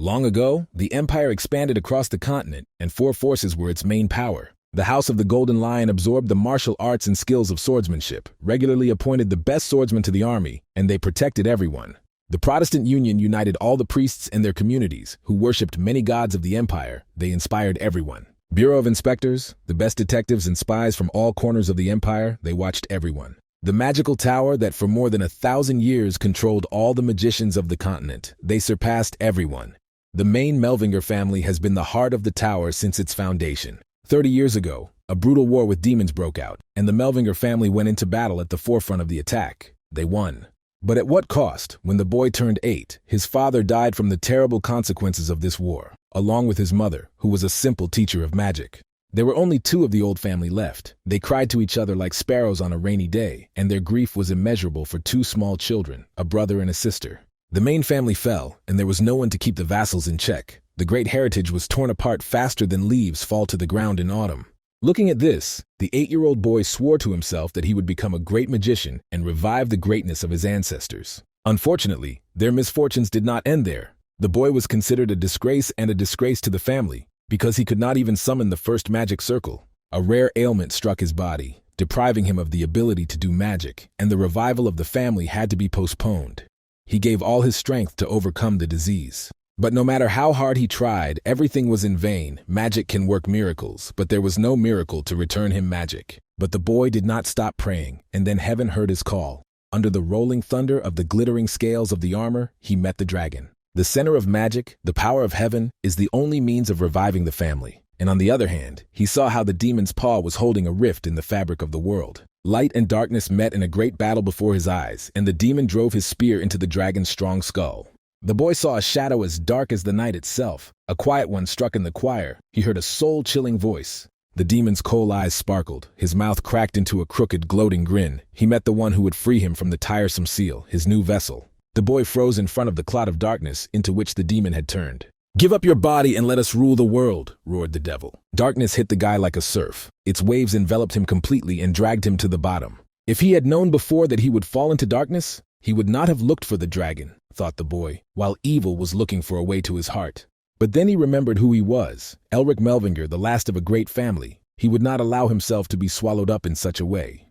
Long ago, the empire expanded across the continent, and four forces were its main power. The House of the Golden Lion absorbed the martial arts and skills of swordsmanship, regularly appointed the best swordsmen to the army, and they protected everyone. The Protestant Union united all the priests in their communities, who worshipped many gods of the empire. They inspired everyone. Bureau of Inspectors, the best detectives and spies from all corners of the empire, they watched everyone. The magical tower that for more than 1,000 years controlled all the magicians of the continent, they surpassed everyone. The main Melvinger family has been the heart of the tower since its foundation. 30 years ago, a brutal war with demons broke out, and the Melvinger family went into battle at the forefront of the attack. They won. But at what cost? When the boy turned 8, his father died from the terrible consequences of this war, along with his mother, who was a simple teacher of magic. There were only 2 of the old family left. They cried to each other like sparrows on a rainy day, and their grief was immeasurable for 2 small children, a brother and a sister. The main family fell, and there was no one to keep the vassals in check. The great heritage was torn apart faster than leaves fall to the ground in autumn. Looking at this, the 8-year-old boy swore to himself that he would become a great magician and revive the greatness of his ancestors. Unfortunately, their misfortunes did not end there. The boy was considered a disgrace to the family, because he could not even summon the first magic circle. A rare ailment struck his body, depriving him of the ability to do magic, and the revival of the family had to be postponed. He gave all his strength to overcome the disease. But no matter how hard he tried, everything was in vain. Magic can work miracles, but there was no miracle to return him magic. But the boy did not stop praying, and then heaven heard his call. Under the rolling thunder of the glittering scales of the armor, he met the dragon. The center of magic, the power of heaven, is the only means of reviving the family. And on the other hand, he saw how the demon's paw was holding a rift in the fabric of the world. Light and darkness met in a great battle before his eyes, and the demon drove his spear into the dragon's strong skull. The boy saw a shadow as dark as the night itself. A quiet one struck in the choir. He heard a soul-chilling voice. The demon's coal eyes sparkled. His mouth cracked into a crooked, gloating grin. He met the one who would free him from the tiresome seal, his new vessel. The boy froze in front of the cloud of darkness into which the demon had turned. "Give up your body and let us rule the world," roared the devil. Darkness hit the guy like a surf. Its waves enveloped him completely and dragged him to the bottom. If he had known before that he would fall into darkness, he would not have looked for the dragon, thought the boy, while evil was looking for a way to his heart. But then he remembered who he was, Elric Melvinger, the last of a great family. He would not allow himself to be swallowed up in such a way.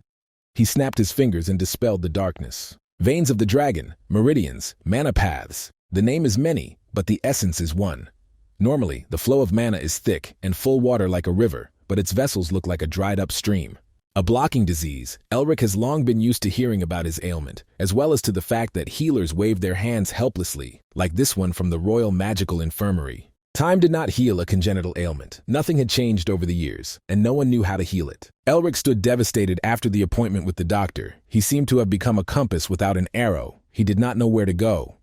He snapped his fingers and dispelled the darkness. Veins of the dragon, meridians, mana paths. The name is many, but the essence is one. Normally, the flow of mana is thick and full water like a river, but its vessels look like a dried-up stream. A blocking disease, Elric has long been used to hearing about his ailment, as well as to the fact that healers wave their hands helplessly, like this one from the Royal Magical Infirmary. Time did not heal a congenital ailment. Nothing had changed over the years, and no one knew how to heal it. Elric stood devastated after the appointment with the doctor. He seemed to have become a compass without an arrow. He did not know where to go.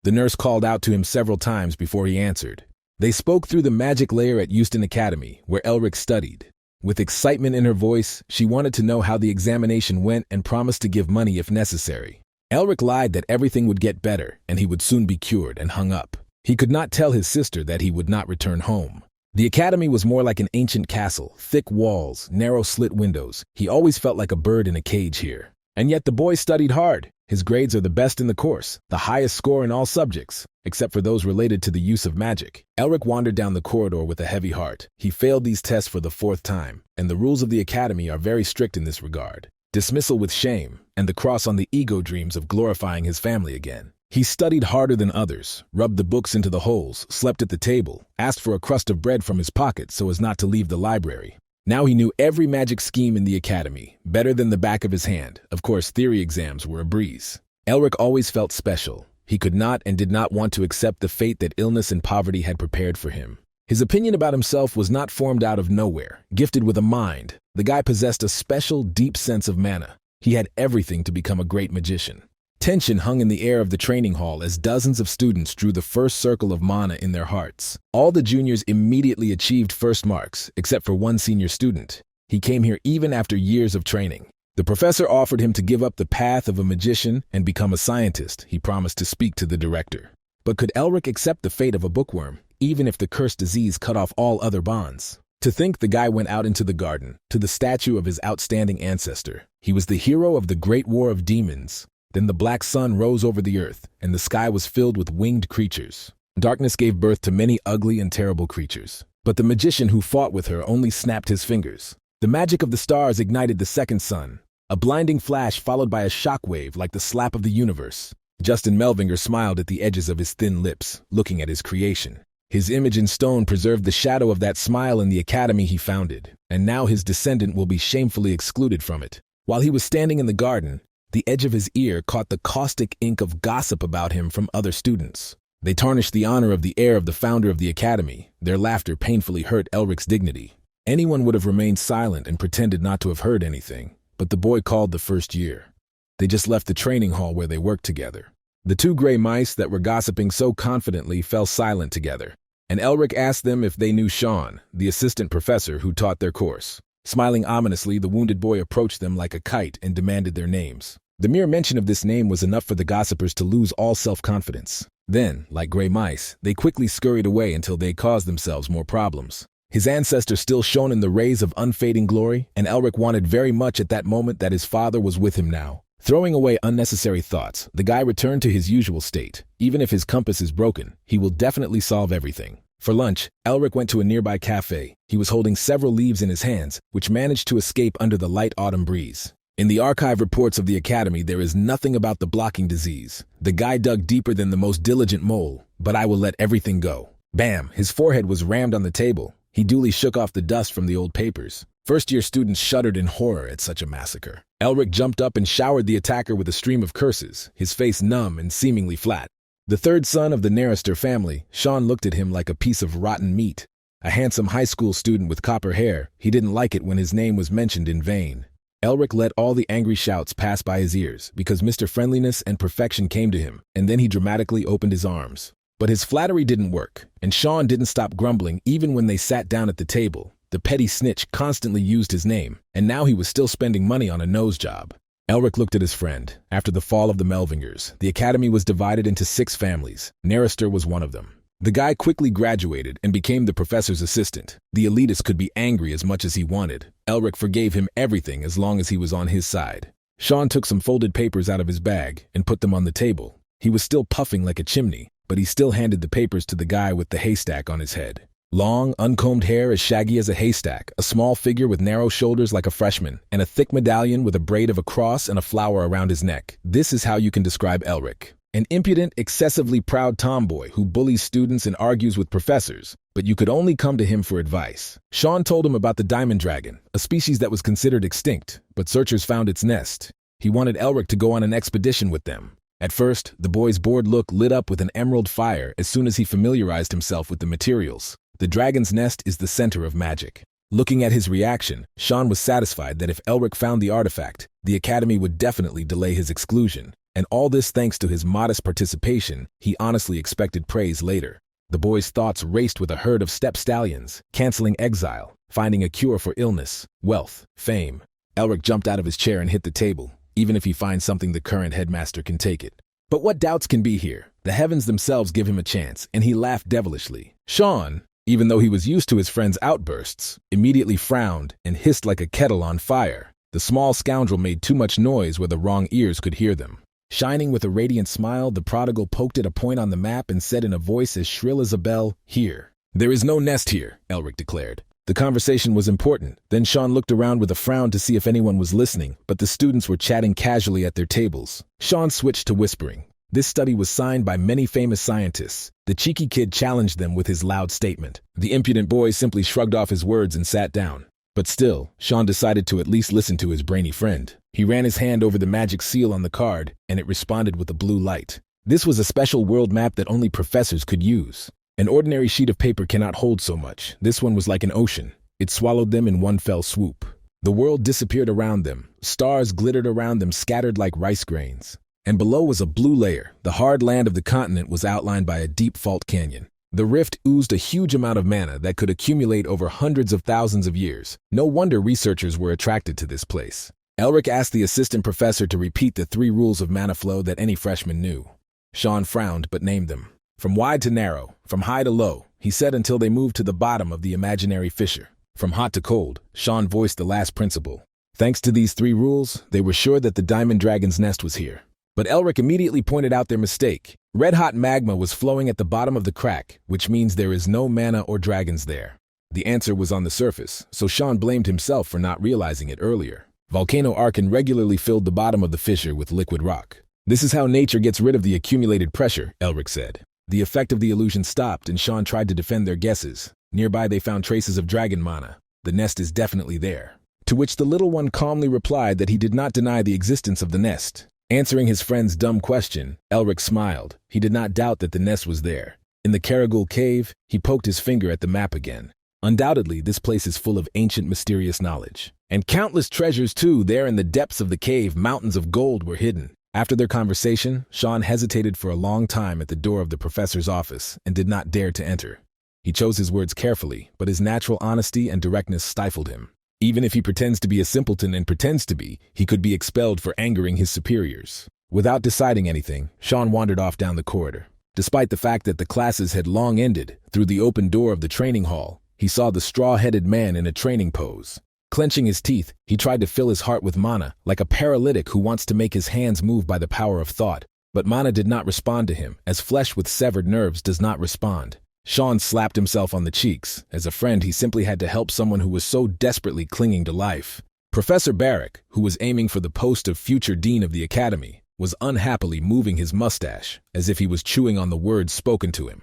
The nurse called out to him several times before he answered. They spoke through the magic layer at Euston Academy, where Elric studied. With excitement in her voice, she wanted to know how the examination went and promised to give money if necessary. Elric lied that everything would get better and he would soon be cured, and hung up. He could not tell his sister that he would not return home. The academy was more like an ancient castle, thick walls, narrow slit windows. He always felt like a bird in a cage here. And yet the boy studied hard. His grades are the best in the course, the highest score in all subjects, except for those related to the use of magic. Elric wandered down the corridor with a heavy heart. He failed these tests for the 4th time, and the rules of the academy are very strict in this regard. Dismissal with shame, and the cross on the ego dreams of glorifying his family again. He studied harder than others, rubbed the books into the holes, slept at the table, asked for a crust of bread from his pocket so as not to leave the library. Now he knew every magic scheme in the academy, better than the back of his hand. Of course, theory exams were a breeze. Elric always felt special. He could not and did not want to accept the fate that illness and poverty had prepared for him. His opinion about himself was not formed out of nowhere. Gifted with a mind, the guy possessed a special, deep sense of mana. He had everything to become a great magician. Tension hung in the air of the training hall as dozens of students drew the first circle of mana in their hearts. All the juniors immediately achieved first marks, except for one senior student. He came here even after years of training. The professor offered him to give up the path of a magician and become a scientist. He promised to speak to the director. But could Elric accept the fate of a bookworm, even if the cursed disease cut off all other bonds? To think the guy went out into the garden, to the statue of his outstanding ancestor. He was the hero of the Great War of Demons. Then the black sun rose over the earth, and the sky was filled with winged creatures. Darkness gave birth to many ugly and terrible creatures. But the magician who fought with her only snapped his fingers. The magic of the stars ignited the second sun, a blinding flash followed by a shockwave like the slap of the universe. Justin Melvinger smiled at the edges of his thin lips, looking at his creation. His image in stone preserved the shadow of that smile in the academy he founded, and now his descendant will be shamefully excluded from it. While he was standing in the garden, the edge of his ear caught the caustic ink of gossip about him from other students. They tarnished the honor of the heir of the founder of the academy. Their laughter painfully hurt Elric's dignity. Anyone would have remained silent and pretended not to have heard anything, but the boy called the first year. They just left the training hall where they worked together. The two gray mice that were gossiping so confidently fell silent together, and Elric asked them if they knew Sean, the assistant professor who taught their course. Smiling ominously, the wounded boy approached them like a kite and demanded their names. The mere mention of this name was enough for the gossipers to lose all self-confidence. Then, like gray mice, they quickly scurried away until they caused themselves more problems. His ancestor still shone in the rays of unfading glory, and Elric wanted very much at that moment that his father was with him now. Throwing away unnecessary thoughts, the guy returned to his usual state. Even if his compass is broken, he will definitely solve everything. For lunch, Elric went to a nearby cafe. He was holding several leaves in his hands, which managed to escape under the light autumn breeze. In the archive reports of the academy, there is nothing about the blocking disease. The guy dug deeper than the most diligent mole, but I will let everything go. Bam! His forehead was rammed on the table. He duly shook off the dust from the old papers. First-year students shuddered in horror at such a massacre. Elric jumped up and showered the attacker with a stream of curses, his face numb and seemingly flat. The third son of the Narrister family, Sean looked at him like a piece of rotten meat. A handsome high school student with copper hair, he didn't like it when his name was mentioned in vain. Elric let all the angry shouts pass by his ears because Mr. Friendliness and Perfection came to him, and then he dramatically opened his arms. But his flattery didn't work, and Sean didn't stop grumbling even when they sat down at the table. The petty snitch constantly used his name, and now he was still spending money on a nose job. Elric looked at his friend. After the fall of the Melvingers, the academy was divided into 6 families. Narrister was one of them. The guy quickly graduated and became the professor's assistant. The elitist could be angry as much as he wanted. Elric forgave him everything as long as he was on his side. Sean took some folded papers out of his bag and put them on the table. He was still puffing like a chimney, but he still handed the papers to the guy with the haystack on his head. Long, uncombed hair as shaggy as a haystack, a small figure with narrow shoulders like a freshman, and a thick medallion with a braid of a cross and a flower around his neck. This is how you can describe Elric. An impudent, excessively proud tomboy who bullies students and argues with professors, but you could only come to him for advice. Sean told him about the diamond dragon, a species that was considered extinct, but searchers found its nest. He wanted Elric to go on an expedition with them. At first, the boy's bored look lit up with an emerald fire as soon as he familiarized himself with the materials. The dragon's nest is the center of magic. Looking at his reaction, Sean was satisfied that if Elric found the artifact, the academy would definitely delay his exclusion. And all this thanks to his modest participation. He honestly expected praise later. The boy's thoughts raced with a herd of step stallions, canceling exile, finding a cure for illness, wealth, fame. Elric jumped out of his chair and hit the table. Even if he finds something, the current headmaster can take it. But what doubts can be here? The heavens themselves give him a chance, and he laughed devilishly. Sean, even though he was used to his friend's outbursts, immediately frowned and hissed like a kettle on fire. The small scoundrel made too much noise where the wrong ears could hear them. Shining with a radiant smile, the prodigal poked at a point on the map and said in a voice as shrill as a bell, "Here." "There is no nest here," Elric declared. The conversation was important. Then Sean looked around with a frown to see if anyone was listening, but the students were chatting casually at their tables. Sean switched to whispering. This study was signed by many famous scientists. The cheeky kid challenged them with his loud statement. The impudent boy simply shrugged off his words and sat down. But still, Sean decided to at least listen to his brainy friend. He ran his hand over the magic seal on the card, and it responded with a blue light. This was a special world map that only professors could use. An ordinary sheet of paper cannot hold so much. This one was like an ocean. It swallowed them in one fell swoop. The world disappeared around them. Stars glittered around them, scattered like rice grains. And below was a blue layer. The hard land of the continent was outlined by a deep fault canyon. The rift oozed a huge amount of mana that could accumulate over hundreds of thousands of years. No wonder researchers were attracted to this place. Elric asked the assistant professor to repeat the 3 rules of mana flow that any freshman knew. Sean frowned but named them. From wide to narrow, from high to low, he said until they moved to the bottom of the imaginary fissure. From hot to cold, Sean voiced the last principle. Thanks to these 3 rules, they were sure that the diamond dragon's nest was here. But Elric immediately pointed out their mistake. Red-hot magma was flowing at the bottom of the crack, which means there is no mana or dragons there. The answer was on the surface, so Sean blamed himself for not realizing it earlier. Volcano Archon regularly filled the bottom of the fissure with liquid rock. This is how nature gets rid of the accumulated pressure, Elric said. The effect of the illusion stopped and Sean tried to defend their guesses. Nearby they found traces of dragon mana. The nest is definitely there. To which the little one calmly replied that he did not deny the existence of the nest. Answering his friend's dumb question, Elric smiled. He did not doubt that the nest was there. In the Caragul cave, he poked his finger at the map again. Undoubtedly, this place is full of ancient mysterious knowledge. And countless treasures too. There in the depths of the cave, mountains of gold were hidden. After their conversation, Sean hesitated for a long time at the door of the professor's office and did not dare to enter. He chose his words carefully, but his natural honesty and directness stifled him. Even if he pretends to be a simpleton and pretends to be, he could be expelled for angering his superiors. Without deciding anything, Sean wandered off down the corridor. Despite the fact that the classes had long ended, through the open door of the training hall, he saw the straw-headed man in a training pose. Clenching his teeth, he tried to fill his heart with mana, like a paralytic who wants to make his hands move by the power of thought. But mana did not respond to him, as flesh with severed nerves does not respond. Sean slapped himself on the cheeks. As a friend, he simply had to help someone who was so desperately clinging to life. Professor Barrack, who was aiming for the post of future dean of the academy, was unhappily moving his mustache, as if he was chewing on the words spoken to him.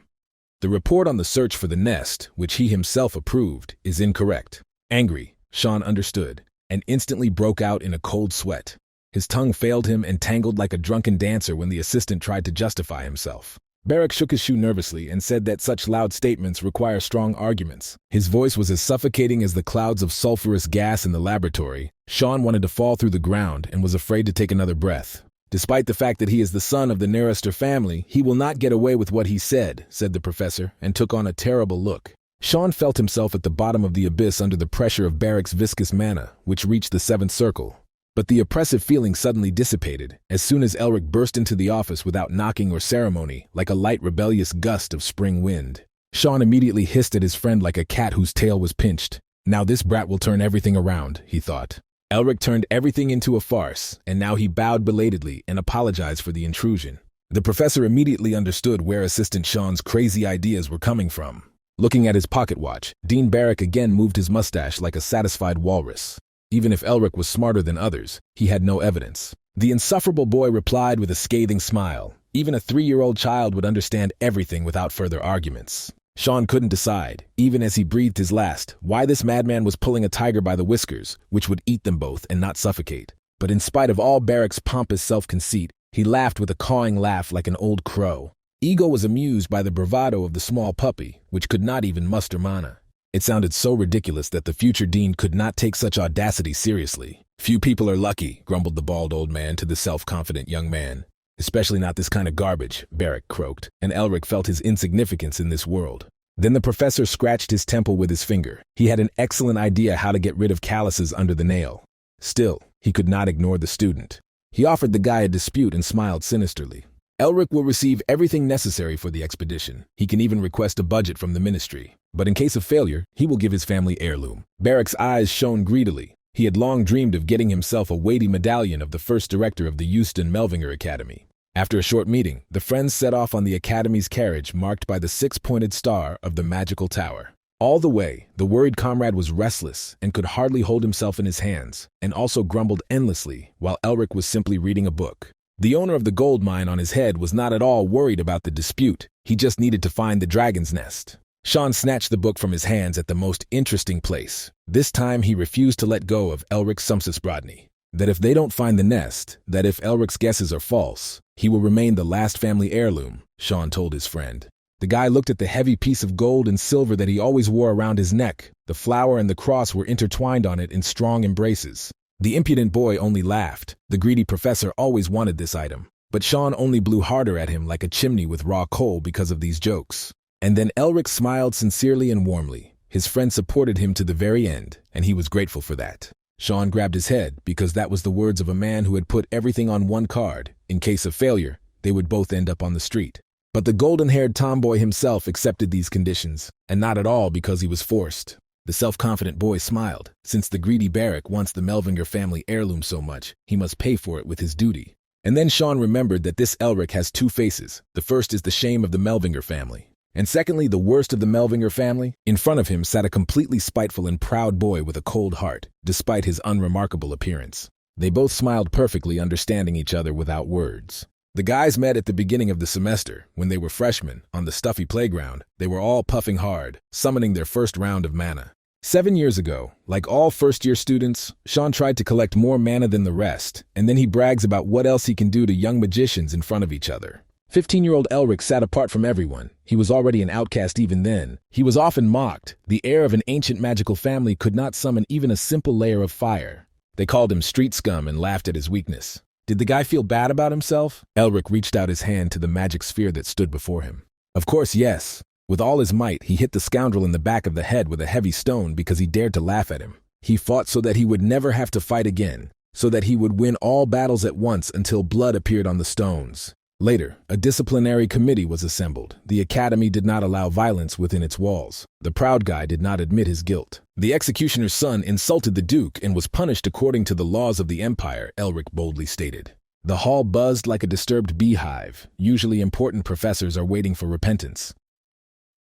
The report on the search for the nest, which he himself approved, is incorrect. Angry, Sean understood, and instantly broke out in a cold sweat. His tongue failed him and tangled like a drunken dancer when the assistant tried to justify himself. Barrack shook his shoe nervously and said that such loud statements require strong arguments. His voice was as suffocating as the clouds of sulfurous gas in the laboratory. Sean wanted to fall through the ground and was afraid to take another breath. Despite the fact that he is the son of the Nerester family, he will not get away with what he said the professor, and took on a terrible look. Sean felt himself at the bottom of the abyss under the pressure of Barrack's viscous mana, which reached the seventh circle. But the oppressive feeling suddenly dissipated, as soon as Elric burst into the office without knocking or ceremony, like a light rebellious gust of spring wind. Sean immediately hissed at his friend like a cat whose tail was pinched. Now this brat will turn everything around, he thought. Elric turned everything into a farce, and now he bowed belatedly and apologized for the intrusion. The professor immediately understood where Assistant Sean's crazy ideas were coming from. Looking at his pocket watch, Dean Barrack again moved his mustache like a satisfied walrus. Even if Elric was smarter than others, he had no evidence. The insufferable boy replied with a scathing smile. Even a 3-year-old child would understand everything without further arguments. Sean couldn't decide, even as he breathed his last, why this madman was pulling a tiger by the whiskers, which would eat them both and not suffocate. But in spite of all Barrack's pompous self-conceit, he laughed with a cawing laugh like an old crow. Ego was amused by the bravado of the small puppy, which could not even muster mana. It sounded so ridiculous that the future dean could not take such audacity seriously. Few people are lucky, grumbled the bald old man to the self-confident young man. Especially not this kind of garbage, Barrack croaked, and Elric felt his insignificance in this world. Then the professor scratched his temple with his finger. He had an excellent idea how to get rid of calluses under the nail. Still, he could not ignore the student. He offered the guy a dispute and smiled sinisterly. Elric will receive everything necessary for the expedition. He can even request a budget from the ministry. But in case of failure, he will give his family heirloom. Barrack's eyes shone greedily. He had long dreamed of getting himself a weighty medallion of the first director of the Euston Melvinger Academy. After a short meeting, the friends set off on the Academy's carriage marked by the 6-pointed star of the magical tower. All the way, the worried comrade was restless and could hardly hold himself in his hands, and also grumbled endlessly while Elric was simply reading a book. The owner of the gold mine on his head was not at all worried about the dispute. He just needed to find the dragon's nest. Sean snatched the book from his hands at the most interesting place. This time he refused to let go of Elric's Sumsusbrodny. That if they don't find the nest, that if Elric's guesses are false, he will remain the last family heirloom, Sean told his friend. The guy looked at the heavy piece of gold and silver that he always wore around his neck. The flower and the cross were intertwined on it in strong embraces. The impudent boy only laughed. The greedy professor always wanted this item. But Sean only blew harder at him like a chimney with raw coal because of these jokes. And then Elric smiled sincerely and warmly. His friend supported him to the very end, and he was grateful for that. Sean grabbed his head because that was the words of a man who had put everything on one card. In case of failure, they would both end up on the street. But the golden-haired tomboy himself accepted these conditions, and not at all because he was forced. The self-confident boy smiled. Since the greedy Barrack wants the Melvinger family heirloom so much, he must pay for it with his duty. And then Sean remembered that this Elric has two faces. The first is the shame of the Melvinger family. And secondly, the worst of the Melvinger family. In front of him sat a completely spiteful and proud boy with a cold heart, despite his unremarkable appearance. They both smiled perfectly, understanding each other without words. The guys met at the beginning of the semester, when they were freshmen, on the stuffy playground. They were all puffing hard, summoning their first round of mana. 7 years ago, like all first-year students, Sean tried to collect more mana than the rest, and then he brags about what else he can do to young magicians in front of each other. 15-year-old Elric sat apart from everyone. He was already an outcast even then. He was often mocked. The heir of an ancient magical family could not summon even a simple layer of fire. They called him street scum and laughed at his weakness. Did the guy feel bad about himself? Elric reached out his hand to the magic sphere that stood before him. Of course, yes. With all his might, he hit the scoundrel in the back of the head with a heavy stone because he dared to laugh at him. He fought so that he would never have to fight again, so that he would win all battles at once until blood appeared on the stones. Later, a disciplinary committee was assembled. The academy did not allow violence within its walls. The proud guy did not admit his guilt. The executioner's son insulted the duke and was punished according to the laws of the empire, Elric boldly stated. The hall buzzed like a disturbed beehive. Usually important professors are waiting for repentance.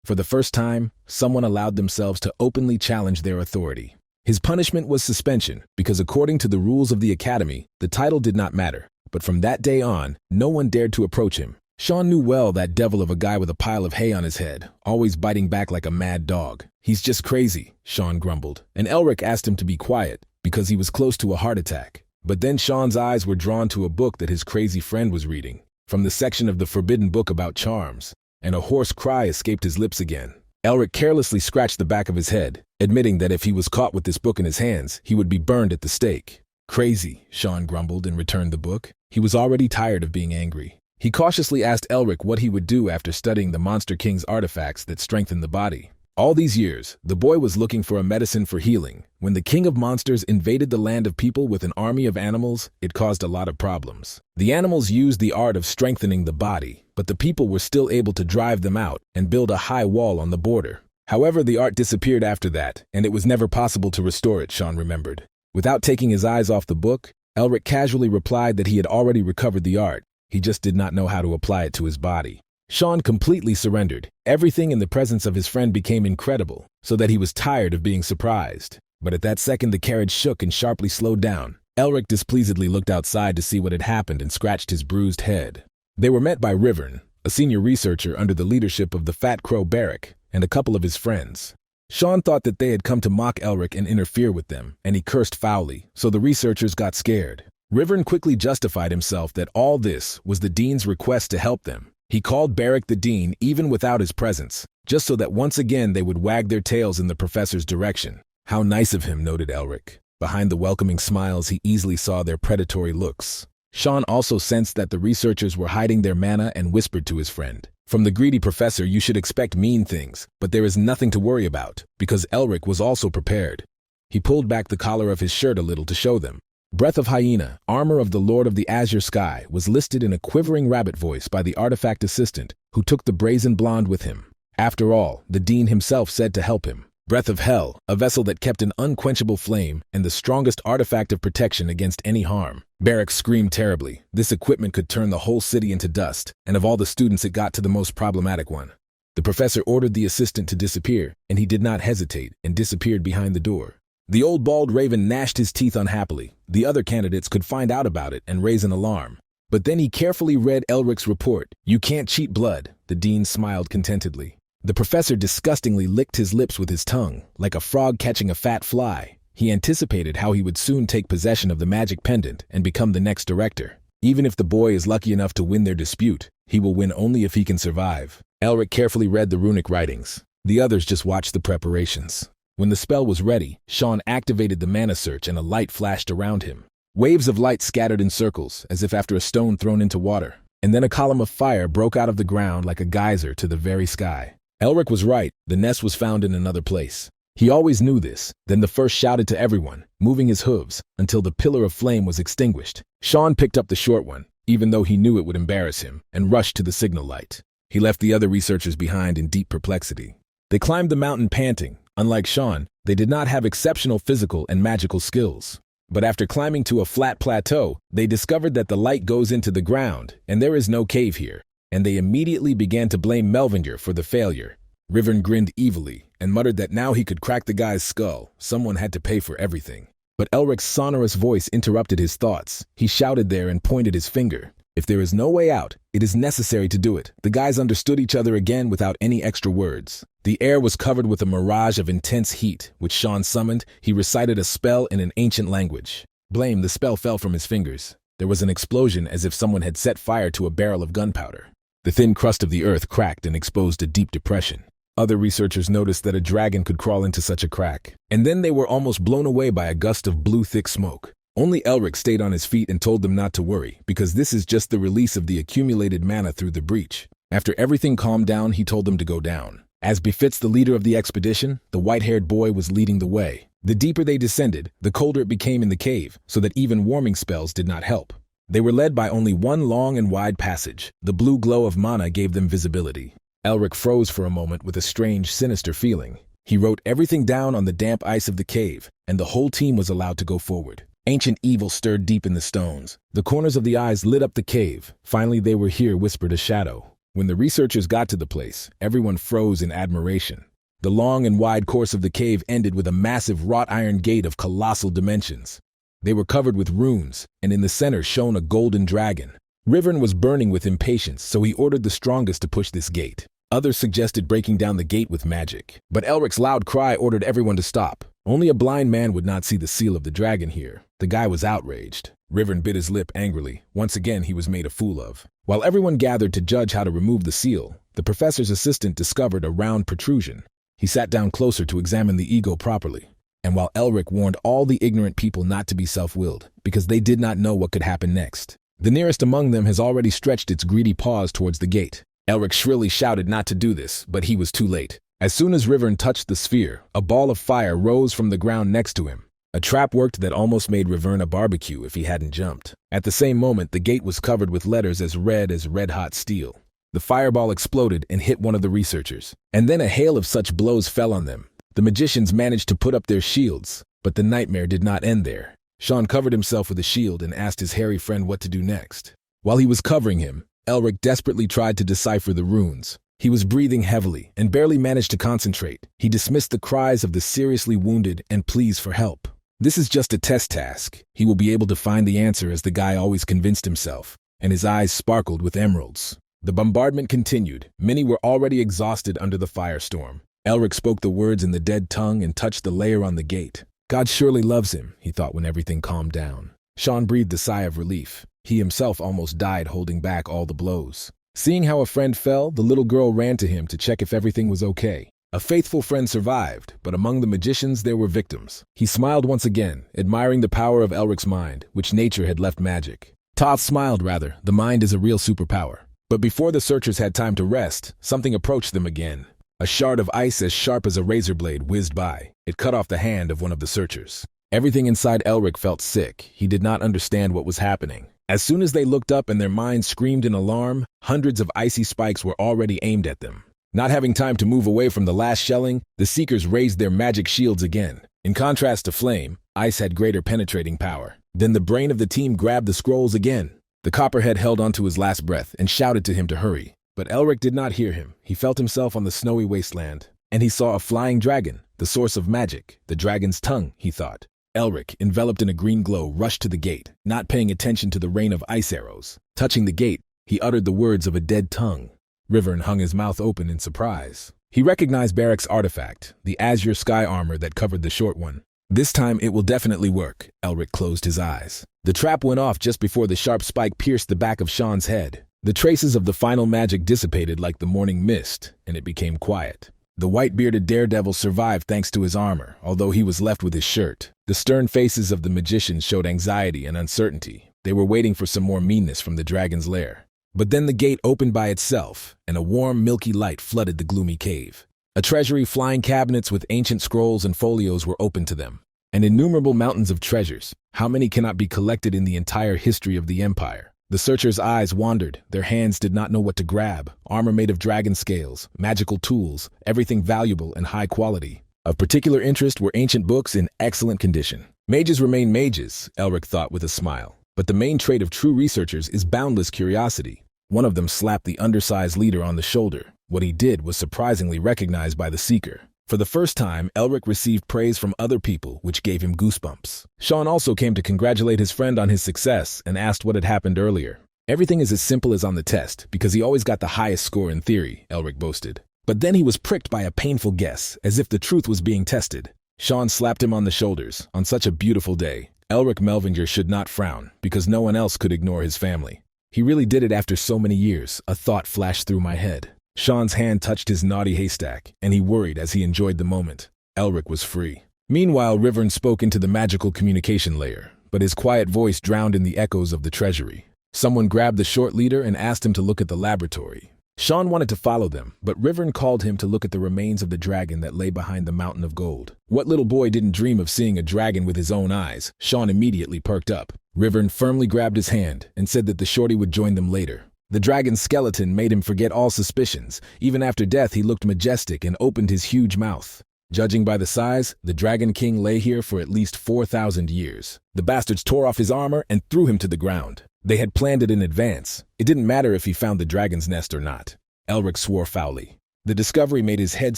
For the first time, someone allowed themselves to openly challenge their authority. His punishment was suspension, because according to the rules of the academy, the title did not matter. But from that day on, no one dared to approach him. Sean knew well that devil of a guy with a pile of hay on his head, always biting back like a mad dog. He's just crazy, Sean grumbled, and Elric asked him to be quiet, because he was close to a heart attack. But then Sean's eyes were drawn to a book that his crazy friend was reading, from the section of the forbidden book about charms, and a hoarse cry escaped his lips again. Elric carelessly scratched the back of his head, admitting that if he was caught with this book in his hands, he would be burned at the stake. Crazy, Sean grumbled and returned the book. He was already tired of being angry. He cautiously asked Elric what he would do after studying the Monster King's artifacts that strengthen the body. All these years, the boy was looking for a medicine for healing. When the king of monsters invaded the land of people with an army of animals, it caused a lot of problems. The animals used the art of strengthening the body, but the people were still able to drive them out and build a high wall on the border. However, the art disappeared after that, and it was never possible to restore it, Sean remembered. Without taking his eyes off the book, Elric casually replied that he had already recovered the art. He just did not know how to apply it to his body. Sean completely surrendered. Everything in the presence of his friend became incredible, so that he was tired of being surprised. But at that second, the carriage shook and sharply slowed down. Elric displeasedly looked outside to see what had happened and scratched his bruised head. They were met by Rivern, a senior researcher under the leadership of the Fat Crow Barrack, and a couple of his friends. Sean thought that they had come to mock Elric and interfere with them, and he cursed foully, so the researchers got scared. Rivern quickly justified himself that all this was the dean's request to help them. He called Barrack the dean even without his presence, just so that once again they would wag their tails in the professor's direction. How nice of him, noted Elric. Behind the welcoming smiles, he easily saw their predatory looks. Sean also sensed that the researchers were hiding their mana and whispered to his friend, "From the greedy professor you should expect mean things, but there is nothing to worry about," because Elric was also prepared. He pulled back the collar of his shirt a little to show them. Breath of Hyena, armor of the Lord of the Azure Sky, was listed in a quivering rabbit voice by the artifact assistant, who took the brazen blonde with him. After all, the dean himself said to help him. Breath of Hell, a vessel that kept an unquenchable flame and the strongest artifact of protection against any harm. Barrack screamed terribly. This equipment could turn the whole city into dust, and of all the students it got to the most problematic one. The professor ordered the assistant to disappear, and he did not hesitate and disappeared behind the door. The old bald raven gnashed his teeth unhappily. The other candidates could find out about it and raise an alarm. But then he carefully read Elric's report. "You can't cheat blood," the dean smiled contentedly. The professor disgustingly licked his lips with his tongue, like a frog catching a fat fly. He anticipated how he would soon take possession of the magic pendant and become the next director. Even if the boy is lucky enough to win their dispute, he will win only if he can survive. Elric carefully read the runic writings. The others just watched the preparations. When the spell was ready, Sean activated the mana search and a light flashed around him. Waves of light scattered in circles, as if after a stone thrown into water. And then a column of fire broke out of the ground like a geyser to the very sky. Elric was right. The nest was found in another place. He always knew this. Then the first shouted to everyone, moving his hooves, until the pillar of flame was extinguished. Sean picked up the short one, even though he knew it would embarrass him, and rushed to the signal light. He left the other researchers behind in deep perplexity. They climbed the mountain panting. Unlike Sean, they did not have exceptional physical and magical skills. But after climbing to a flat plateau, they discovered that the light goes into the ground, and there is no cave here. And they immediately began to blame Melvinger for the failure. Rivern grinned evilly and muttered that now he could crack the guy's skull. Someone had to pay for everything. But Elric's sonorous voice interrupted his thoughts. He shouted there and pointed his finger. If there is no way out, it is necessary to do it. The guys understood each other again without any extra words. The air was covered with a mirage of intense heat, which Sean summoned. He recited a spell in an ancient language. Blame, the spell fell from his fingers. There was an explosion as if someone had set fire to a barrel of gunpowder. The thin crust of the earth cracked and exposed a deep depression. Other researchers noticed that a dragon could crawl into such a crack, and then they were almost blown away by a gust of blue thick smoke. Only Elric stayed on his feet and told them not to worry, because this is just the release of the accumulated mana through the breach. After everything calmed down, he told them to go down. As befits the leader of the expedition, the white-haired boy was leading the way. The deeper they descended, the colder it became in the cave, so that even warming spells did not help. They were led by only one long and wide passage. The blue glow of mana gave them visibility. Elric froze for a moment with a strange, sinister feeling. He wrote everything down on the damp ice of the cave, and the whole team was allowed to go forward. Ancient evil stirred deep in the stones. The corners of the eyes lit up the cave. Finally, they were here, whispered a shadow. When the researchers got to the place, everyone froze in admiration. The long and wide course of the cave ended with a massive wrought iron gate of colossal dimensions. They were covered with runes, and in the center shone a golden dragon. Rivern was burning with impatience, so he ordered the strongest to push this gate. Others suggested breaking down the gate with magic, but Elric's loud cry ordered everyone to stop. Only a blind man would not see the seal of the dragon here. The guy was outraged. Rivern bit his lip angrily. Once again, he was made a fool of. While everyone gathered to judge how to remove the seal, the professor's assistant discovered a round protrusion. He sat down closer to examine the ego properly. And while Elric warned all the ignorant people not to be self-willed, because they did not know what could happen next, the nearest among them has already stretched its greedy paws towards the gate. Elric shrilly shouted not to do this, but he was too late. As soon as Rivern touched the sphere, a ball of fire rose from the ground next to him. A trap worked that almost made Rivern a barbecue if he hadn't jumped. At the same moment, the gate was covered with letters as red-hot steel. The fireball exploded and hit one of the researchers. And then a hail of such blows fell on them. The magicians managed to put up their shields, but the nightmare did not end there. Sean covered himself with a shield and asked his hairy friend what to do next. While he was covering him, Elric desperately tried to decipher the runes. He was breathing heavily and barely managed to concentrate. He dismissed the cries of the seriously wounded and pleas for help. This is just a test task. He will be able to find the answer, as the guy always convinced himself, and his eyes sparkled with emeralds. The bombardment continued. Many were already exhausted under the firestorm. Elric spoke the words in the dead tongue and touched the layer on the gate. God surely loves him, he thought when everything calmed down. Sean breathed a sigh of relief. He himself almost died holding back all the blows. Seeing how a friend fell, the little girl ran to him to check if everything was okay. A faithful friend survived, but among the magicians there were victims. He smiled once again, admiring the power of Elric's mind, which nature had left magic. Toth smiled rather. The mind is a real superpower. But before the searchers had time to rest, something approached them again. A shard of ice as sharp as a razor blade whizzed by. It cut off the hand of one of the searchers. Everything inside Elric felt sick. He did not understand what was happening. As soon as they looked up and their minds screamed in alarm, hundreds of icy spikes were already aimed at them. Not having time to move away from the last shelling, the Seekers raised their magic shields again. In contrast to Flame, ice had greater penetrating power. Then the brain of the team grabbed the scrolls again. The Copperhead held onto his last breath and shouted to him to hurry. But Elric did not hear him. He felt himself on the snowy wasteland, and he saw a flying dragon, the source of magic, the dragon's tongue, he thought. Elric, enveloped in a green glow, rushed to the gate, not paying attention to the rain of ice arrows. Touching the gate, he uttered the words of a dead tongue. Rivern hung his mouth open in surprise. He recognized Barrack's artifact, the azure sky armor that covered the short one. This time it will definitely work. Elric closed his eyes. The trap went off just before the sharp spike pierced the back of Sean's head. The traces of the final magic dissipated like the morning mist, and it became quiet. The white-bearded daredevil survived thanks to his armor, although he was left with his shirt. The stern faces of the magicians showed anxiety and uncertainty. They were waiting for some more meanness from the dragon's lair. But then the gate opened by itself, and a warm, milky light flooded the gloomy cave. A treasury flying cabinets with ancient scrolls and folios were open to them, and innumerable mountains of treasures. How many cannot be collected in the entire history of the Empire? The searchers' eyes wandered. Their hands did not know what to grab. Armor made of dragon scales, magical tools, everything valuable and high quality. Of particular interest were ancient books in excellent condition. Mages remain mages, Elric thought with a smile. But the main trait of true researchers is boundless curiosity. One of them slapped the undersized leader on the shoulder. What he did was surprisingly recognized by the seeker. For the first time, Elric received praise from other people, which gave him goosebumps. Sean also came to congratulate his friend on his success and asked what had happened earlier. Everything is as simple as on the test, because he always got the highest score in theory, Elric boasted. But then he was pricked by a painful guess, as if the truth was being tested. Sean slapped him on the shoulders. On such a beautiful day, Elric Melvinger should not frown, because no one else could ignore his family. He really did it after so many years, a thought flashed through my head. Sean's hand touched his naughty haystack, and he worried as he enjoyed the moment. Elric was free. Meanwhile, Rivern spoke into the magical communication layer, but his quiet voice drowned in the echoes of the treasury. Someone grabbed the short leader and asked him to look at the laboratory. Sean wanted to follow them, but Rivern called him to look at the remains of the dragon that lay behind the mountain of gold. What little boy didn't dream of seeing a dragon with his own eyes? Sean immediately perked up. Rivern firmly grabbed his hand and said that the shorty would join them later. The dragon's skeleton made him forget all suspicions. Even after death, he looked majestic and opened his huge mouth. Judging by the size, the Dragon King lay here for at least 4,000 years. The bastards tore off his armor and threw him to the ground. They had planned it in advance. It didn't matter if he found the dragon's nest or not. Elric swore foully. The discovery made his head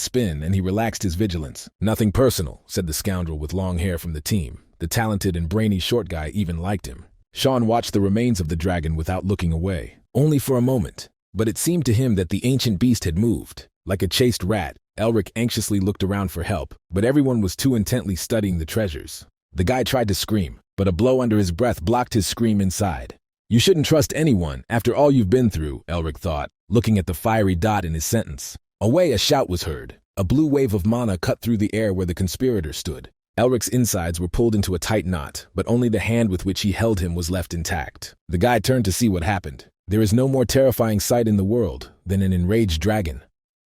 spin and he relaxed his vigilance. Nothing personal, said the scoundrel with long hair from the team. The talented and brainy short guy even liked him. Sean watched the remains of the dragon without looking away. Only for a moment. But it seemed to him that the ancient beast had moved. Like a chased rat, Elric anxiously looked around for help, but everyone was too intently studying the treasures. The guy tried to scream, but a blow under his breath blocked his scream inside. You shouldn't trust anyone after all you've been through, Elric thought, looking at the fiery dot in his sentence. Away, a shout was heard. A blue wave of mana cut through the air where the conspirator stood. Elric's insides were pulled into a tight knot, but only the hand with which he held him was left intact. The guy turned to see what happened. There is no more terrifying sight in the world than an enraged dragon.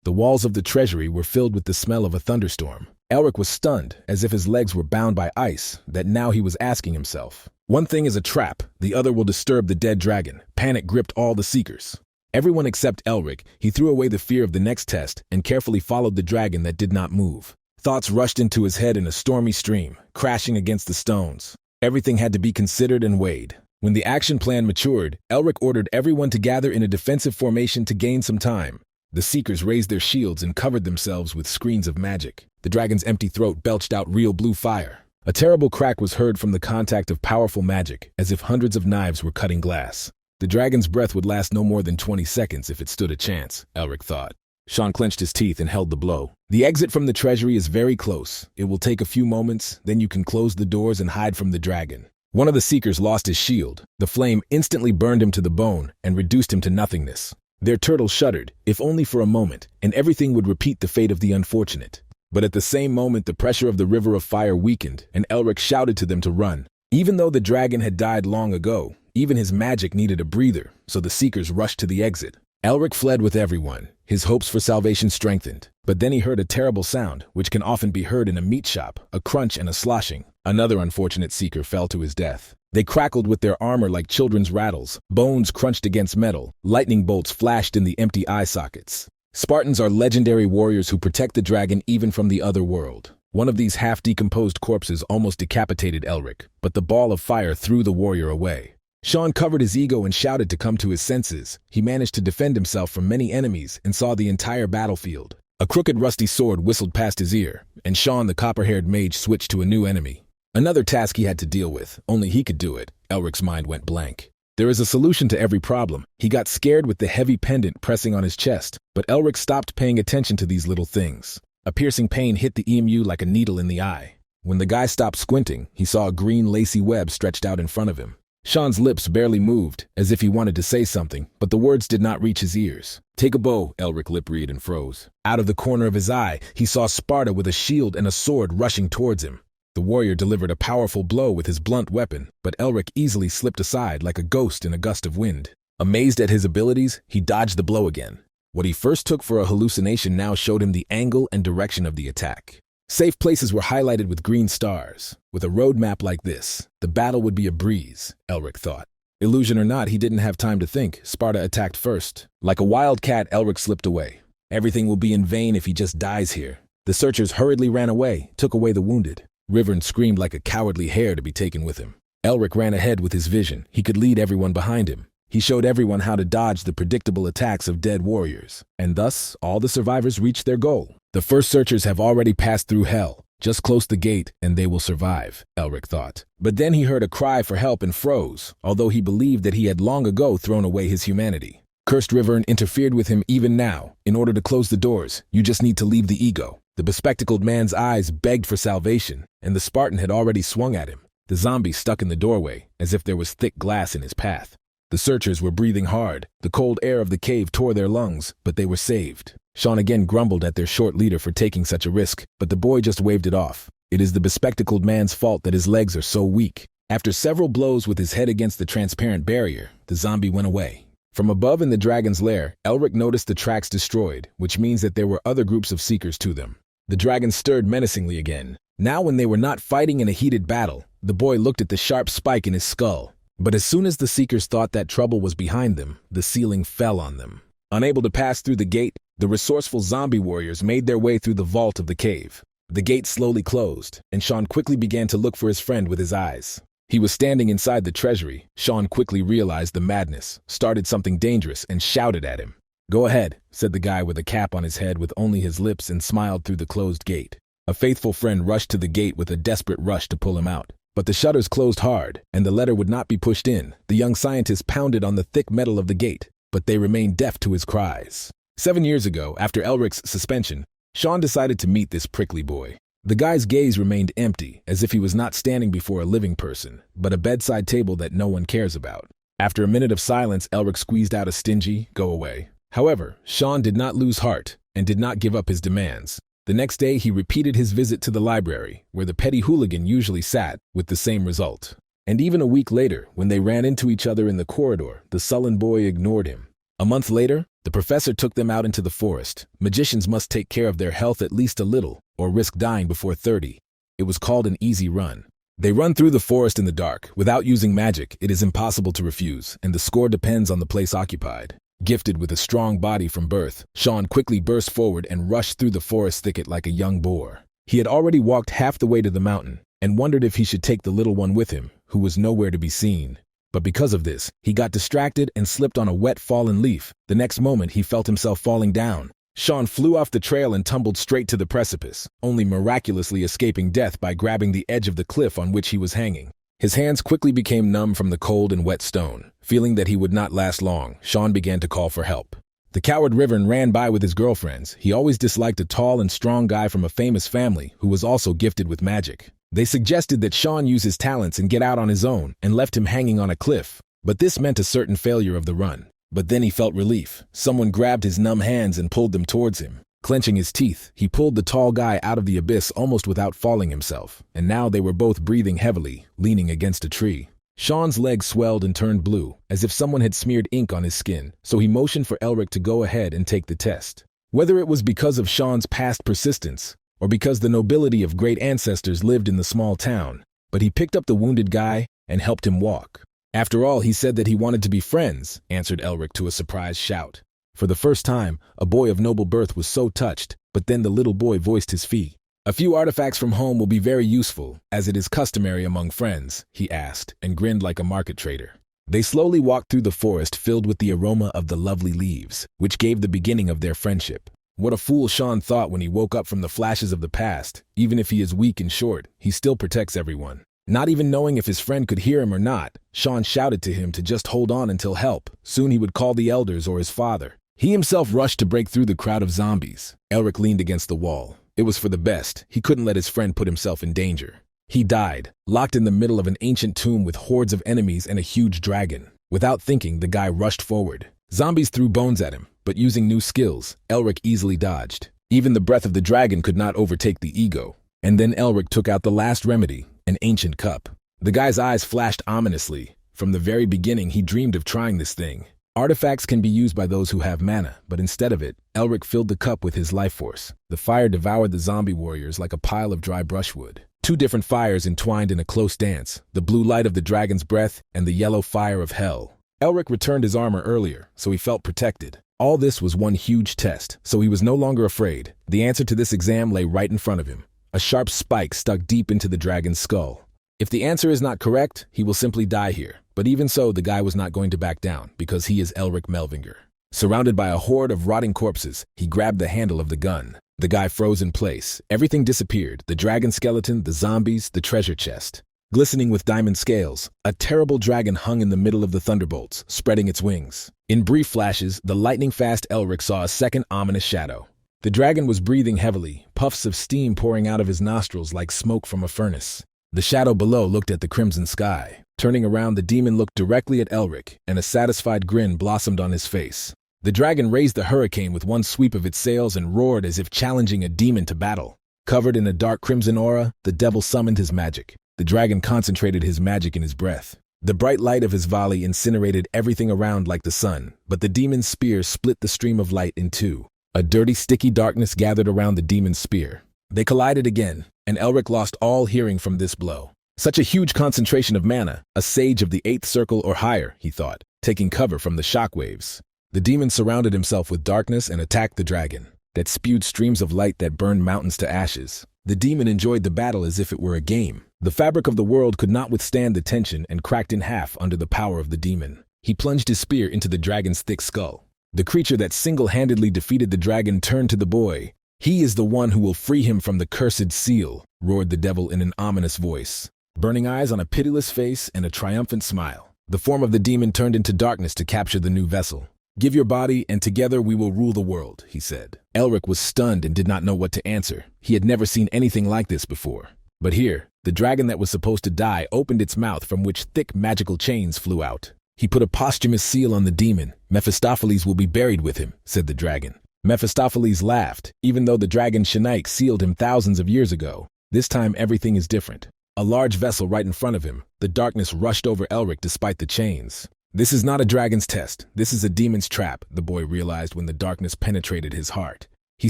The walls of the treasury were filled with the smell of a thunderstorm. Elric was stunned, as if his legs were bound by ice, that now he was asking himself. One thing is a trap, the other will disturb the dead dragon. Panic gripped all the seekers. Everyone except Elric, he threw away the fear of the next test and carefully followed the dragon that did not move. Thoughts rushed into his head in a stormy stream, crashing against the stones. Everything had to be considered and weighed. When the action plan matured, Elric ordered everyone to gather in a defensive formation to gain some time. The seekers raised their shields and covered themselves with screens of magic. The dragon's empty throat belched out real blue fire. A terrible crack was heard from the contact of powerful magic, as if hundreds of knives were cutting glass. The dragon's breath would last no more than 20 seconds if it stood a chance, Elric thought. Sean clenched his teeth and held the blow. The exit from the treasury is very close. It will take a few moments, then you can close the doors and hide from the dragon. One of the seekers lost his shield. The flame instantly burned him to the bone and reduced him to nothingness. Their turtle shuddered, if only for a moment, and everything would repeat the fate of the unfortunate. But at the same moment, the pressure of the river of fire weakened, and Elric shouted to them to run. Even though the dragon had died long ago, even his magic needed a breather, so the seekers rushed to the exit. Elric fled with everyone, his hopes for salvation strengthened. But then he heard a terrible sound, which can often be heard in a meat shop, a crunch and a sloshing. Another unfortunate seeker fell to his death. They crackled with their armor like children's rattles, bones crunched against metal, lightning bolts flashed in the empty eye sockets. Spartans are legendary warriors who protect the dragon even from the other world. One of these half-decomposed corpses almost decapitated Elric, but the ball of fire threw the warrior away. Sean covered his ego and shouted to come to his senses. He managed to defend himself from many enemies and saw the entire battlefield. A crooked rusty sword whistled past his ear, and Sean the copper-haired mage switched to a new enemy. Another task he had to deal with, only he could do it. Elric's mind went blank. There is a solution to every problem. He got scared with the heavy pendant pressing on his chest, but Elric stopped paying attention to these little things. A piercing pain hit the emu like a needle in the eye. When the guy stopped squinting, he saw a green lacy web stretched out in front of him. Sean's lips barely moved, as if he wanted to say something, but the words did not reach his ears. Take a bow, Elric lip-read and froze. Out of the corner of his eye, he saw Sparta with a shield and a sword rushing towards him. The warrior delivered a powerful blow with his blunt weapon, but Elric easily slipped aside like a ghost in a gust of wind. Amazed at his abilities, he dodged the blow again. What he first took for a hallucination now showed him the angle and direction of the attack. Safe places were highlighted with green stars. With a roadmap like this, the battle would be a breeze, Elric thought. Illusion or not, he didn't have time to think. Sparta attacked first. Like a wild cat, Elric slipped away. Everything will be in vain if he just dies here. The searchers hurriedly ran away, took away the wounded. Rivern screamed like a cowardly hare to be taken with him. Elric ran ahead with his vision. He could lead everyone behind him. He showed everyone how to dodge the predictable attacks of dead warriors. And thus, all the survivors reached their goal. The first searchers have already passed through hell. Just close the gate, and they will survive, Elric thought. But then he heard a cry for help and froze, although he believed that he had long ago thrown away his humanity. Cursed Rivern interfered with him even now. In order to close the doors, you just need to leave the ego. The bespectacled man's eyes begged for salvation, and the Spartan had already swung at him. The zombie stuck in the doorway, as if there was thick glass in his path. The searchers were breathing hard. The cold air of the cave tore their lungs, but they were saved. Sean again grumbled at their short leader for taking such a risk, but the boy just waved it off. It is the bespectacled man's fault that his legs are so weak. After several blows with his head against the transparent barrier, the zombie went away. From above in the dragon's lair, Elric noticed the tracks destroyed, which means that there were other groups of seekers to them. The dragon stirred menacingly again. Now when they were not fighting in a heated battle, the boy looked at the sharp spike in his skull. But as soon as the seekers thought that trouble was behind them, the ceiling fell on them. Unable to pass through the gate, the resourceful zombie warriors made their way through the vault of the cave. The gate slowly closed, and Sean quickly began to look for his friend with his eyes. He was standing inside the treasury. Sean quickly realized the madness, started something dangerous, and shouted at him. "Go ahead," said the guy with a cap on his head with only his lips, and smiled through the closed gate. A faithful friend rushed to the gate with a desperate rush to pull him out. But the shutters closed hard, and the letter would not be pushed in. The young scientist pounded on the thick metal of the gate, but they remained deaf to his cries. 7 years ago, after Elric's suspension, Sean decided to meet this prickly boy. The guy's gaze remained empty, as if he was not standing before a living person, but a bedside table that no one cares about. After a minute of silence, Elric squeezed out a stingy, "Go away." However, Sean did not lose heart, and did not give up his demands. The next day, he repeated his visit to the library, where the petty hooligan usually sat, with the same result. And even a week later, when they ran into each other in the corridor, the sullen boy ignored him. A month later, the professor took them out into the forest. Magicians must take care of their health at least a little, or risk dying before 30. It was called an easy run. They run through the forest in the dark. Without using magic, it is impossible to refuse, and the score depends on the place occupied. Gifted with a strong body from birth, Sean quickly burst forward and rushed through the forest thicket like a young boar. He had already walked half the way to the mountain, and wondered if he should take the little one with him, who was nowhere to be seen. But because of this, he got distracted and slipped on a wet fallen leaf. The next moment, he felt himself falling down. Sean flew off the trail and tumbled straight to the precipice, only miraculously escaping death by grabbing the edge of the cliff on which he was hanging. His hands quickly became numb from the cold and wet stone. Feeling that he would not last long, Sean began to call for help. The coward Rivern ran by with his girlfriends. He always disliked a tall and strong guy from a famous family who was also gifted with magic. They suggested that Sean use his talents and get out on his own, and left him hanging on a cliff. But this meant a certain failure of the run. But then he felt relief. Someone grabbed his numb hands and pulled them towards him. Clenching his teeth, he pulled the tall guy out of the abyss almost without falling himself, and now they were both breathing heavily, leaning against a tree. Sean's legs swelled and turned blue, as if someone had smeared ink on his skin, so he motioned for Elric to go ahead and take the test. Whether it was because of Sean's past persistence, or because the nobility of great ancestors lived in the small town, but he picked up the wounded guy and helped him walk. "After all, he said that he wanted to be friends," answered Elric to a surprised shout. For the first time, a boy of noble birth was so touched, but then the little boy voiced his fee. "A few artifacts from home will be very useful, as it is customary among friends," he asked, and grinned like a market trader. They slowly walked through the forest filled with the aroma of the lovely leaves, which gave the beginning of their friendship. What a fool Sean thought when he woke up from the flashes of the past. Even if he is weak and short, he still protects everyone. Not even knowing if his friend could hear him or not, Sean shouted to him to just hold on until help. Soon he would call the elders or his father. He himself rushed to break through the crowd of zombies. Elric leaned against the wall. It was for the best. He couldn't let his friend put himself in danger. He died, locked in the middle of an ancient tomb with hordes of enemies and a huge dragon. Without thinking, the guy rushed forward. Zombies threw bones at him, but using new skills, Elric easily dodged. Even the breath of the dragon could not overtake the ego. And then Elric took out the last remedy, an ancient cup. The guy's eyes flashed ominously. From the very beginning, he dreamed of trying this thing. Artifacts can be used by those who have mana, but instead of it, Elric filled the cup with his life force. The fire devoured the zombie warriors like a pile of dry brushwood. Two different fires entwined in a close dance, the blue light of the dragon's breath and the yellow fire of hell. Elric returned his armor earlier, so he felt protected. All this was one huge test, so he was no longer afraid. The answer to this exam lay right in front of him. A sharp spike stuck deep into the dragon's skull. If the answer is not correct, he will simply die here. But even so, the guy was not going to back down, because he is Elric Melvinger. Surrounded by a horde of rotting corpses, he grabbed the handle of the gun. The guy froze in place. Everything disappeared: the dragon skeleton, the zombies, the treasure chest. Glistening with diamond scales, a terrible dragon hung in the middle of the thunderbolts, spreading its wings. In brief flashes, the lightning-fast Elric saw a second ominous shadow. The dragon was breathing heavily, puffs of steam pouring out of his nostrils like smoke from a furnace. The shadow below looked at the crimson sky. Turning around, the demon looked directly at Elric, and a satisfied grin blossomed on his face. The dragon raised the hurricane with one sweep of its sails and roared as if challenging a demon to battle. Covered in a dark crimson aura, the devil summoned his magic. The dragon concentrated his magic in his breath. The bright light of his volley incinerated everything around like the sun, but the demon's spear split the stream of light in two. A dirty, sticky darkness gathered around the demon's spear. They collided again, and Elric lost all hearing from this blow. Such a huge concentration of mana, a sage of the 8th circle or higher, he thought, taking cover from the shockwaves. The demon surrounded himself with darkness and attacked the dragon, that spewed streams of light that burned mountains to ashes. The demon enjoyed the battle as if it were a game. The fabric of the world could not withstand the tension and cracked in half under the power of the demon. He plunged his spear into the dragon's thick skull. The creature that single-handedly defeated the dragon turned to the boy. "He is the one who will free him from the cursed seal," roared the devil in an ominous voice. Burning eyes on a pitiless face and a triumphant smile. The form of the demon turned into darkness to capture the new vessel. "Give your body, and together we will rule the world," he said. Elric was stunned and did not know what to answer. He had never seen anything like this before. But here, the dragon that was supposed to die opened its mouth from which thick magical chains flew out. He put a posthumous seal on the demon. "Mephistopheles will be buried with him," said the dragon. Mephistopheles laughed, even though the dragon Shanaik sealed him thousands of years ago. This time everything is different. A large vessel right in front of him. The darkness rushed over Elric despite the chains. "This is not a dragon's test. This is a demon's trap," the boy realized when the darkness penetrated his heart. He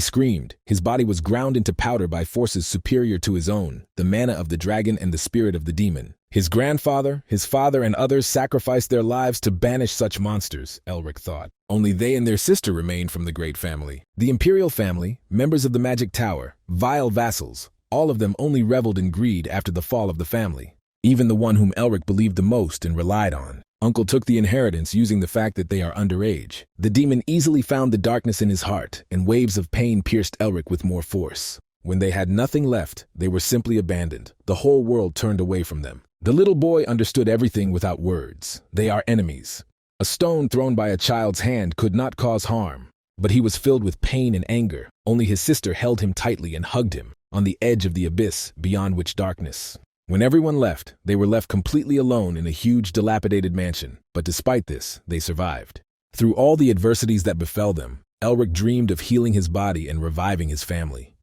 screamed. His body was ground into powder by forces superior to his own, the mana of the dragon and the spirit of the demon. His grandfather, his father, and others sacrificed their lives to banish such monsters, Elric thought. Only they and their sister remained from the great family. The imperial family, members of the magic tower, vile vassals, all of them only reveled in greed after the fall of the family. Even the one whom Elric believed the most and relied on. Uncle took the inheritance using the fact that they are underage. The demon easily found the darkness in his heart, and waves of pain pierced Elric with more force. When they had nothing left, they were simply abandoned. The whole world turned away from them. The little boy understood everything without words. They are enemies. A stone thrown by a child's hand could not cause harm, but he was filled with pain and anger. Only his sister held him tightly and hugged him, on the edge of the abyss beyond which darkness. When everyone left, they were left completely alone in a huge, dilapidated mansion. But despite this, they survived. Through all the adversities that befell them, Elric dreamed of healing his body and reviving his family.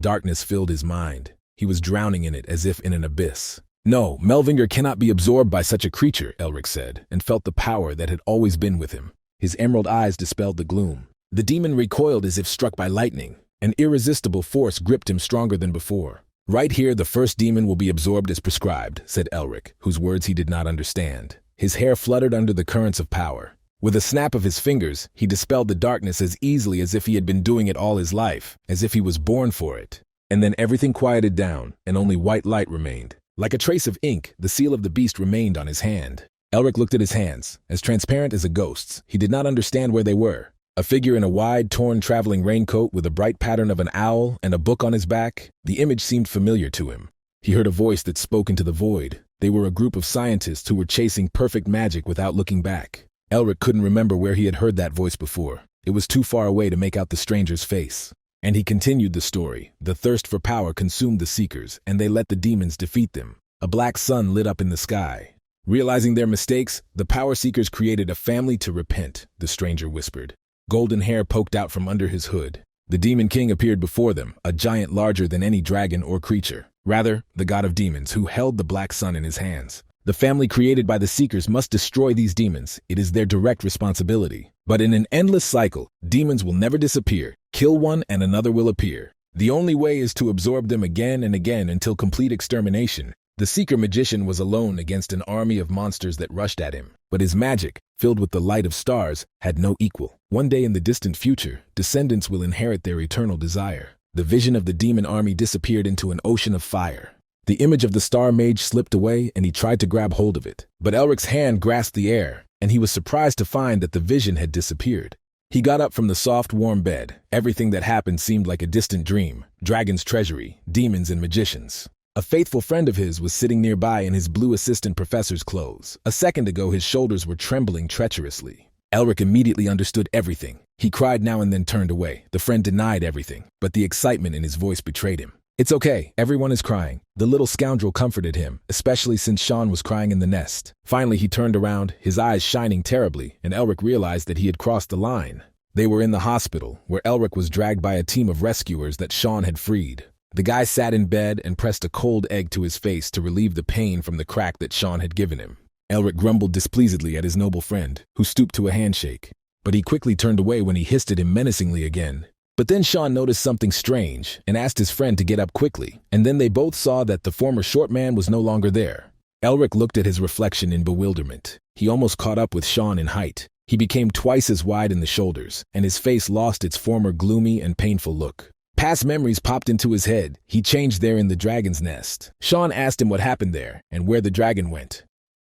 Darkness filled his mind. He was drowning in it as if in an abyss. "No, Melvinger cannot be absorbed by such a creature," Elric said, and felt the power that had always been with him. His emerald eyes dispelled the gloom. The demon recoiled as if struck by lightning. An irresistible force gripped him stronger than before. "Right here, the first demon will be absorbed as prescribed," said Elric, whose words he did not understand. His hair fluttered under the currents of power. With a snap of his fingers, he dispelled the darkness as easily as if he had been doing it all his life, as if he was born for it. And then everything quieted down, and only white light remained. Like a trace of ink, the seal of the beast remained on his hand. Elric looked at his hands, as transparent as a ghost's. He did not understand where they were. A figure in a wide, torn traveling raincoat with a bright pattern of an owl and a book on his back. The image seemed familiar to him. He heard a voice that spoke into the void. They were a group of scientists who were chasing perfect magic without looking back. Elric couldn't remember where he had heard that voice before. It was too far away to make out the stranger's face. And he continued the story. The thirst for power consumed the Seekers, and they let the demons defeat them. A black sun lit up in the sky. Realizing their mistakes, the Power Seekers created a family to repent, the stranger whispered. Golden hair poked out from under his hood. The Demon King appeared before them, a giant larger than any dragon or creature. Rather, the god of demons, who held the black sun in his hands. The family created by the Seekers must destroy these demons. It is their direct responsibility. But in an endless cycle, demons will never disappear. Kill one and another will appear. The only way is to absorb them again and again until complete extermination. The Seeker magician was alone against an army of monsters that rushed at him. But his magic, filled with the light of stars, had no equal. One day in the distant future, descendants will inherit their eternal desire. the vision of the demon army disappeared into an ocean of fire. The image of the star mage slipped away and he tried to grab hold of it, but Elric's hand grasped the air, and he was surprised to find that the vision had disappeared. He got up from the soft, warm bed. Everything that happened seemed like a distant dream. Dragon's treasury, demons and magicians. A faithful friend of his was sitting nearby in his blue assistant professor's clothes. A second ago, his shoulders were trembling treacherously. Elric immediately understood everything. He cried now and then turned away. The friend denied everything, but the excitement in his voice betrayed him. "It's okay, everyone is crying." The little scoundrel comforted him, especially since Sean was crying in the nest. Finally, he turned around, his eyes shining terribly, and Elric realized that he had crossed the line. They were in the hospital, where Elric was dragged by a team of rescuers that Sean had freed. The guy sat in bed and pressed a cold egg to his face to relieve the pain from the crack that Sean had given him. Elric grumbled displeasedly at his noble friend, who stooped to a handshake. But he quickly turned away when he hissed at him menacingly again. But then Sean noticed something strange and asked his friend to get up quickly, and then they both saw that the former short man was no longer there. Elric looked at his reflection in bewilderment. He almost caught up with Sean in height. He became twice as wide in the shoulders, and his face lost its former gloomy and painful look. Past memories popped into his head. He changed there in the dragon's nest. Sean asked him what happened there and where the dragon went.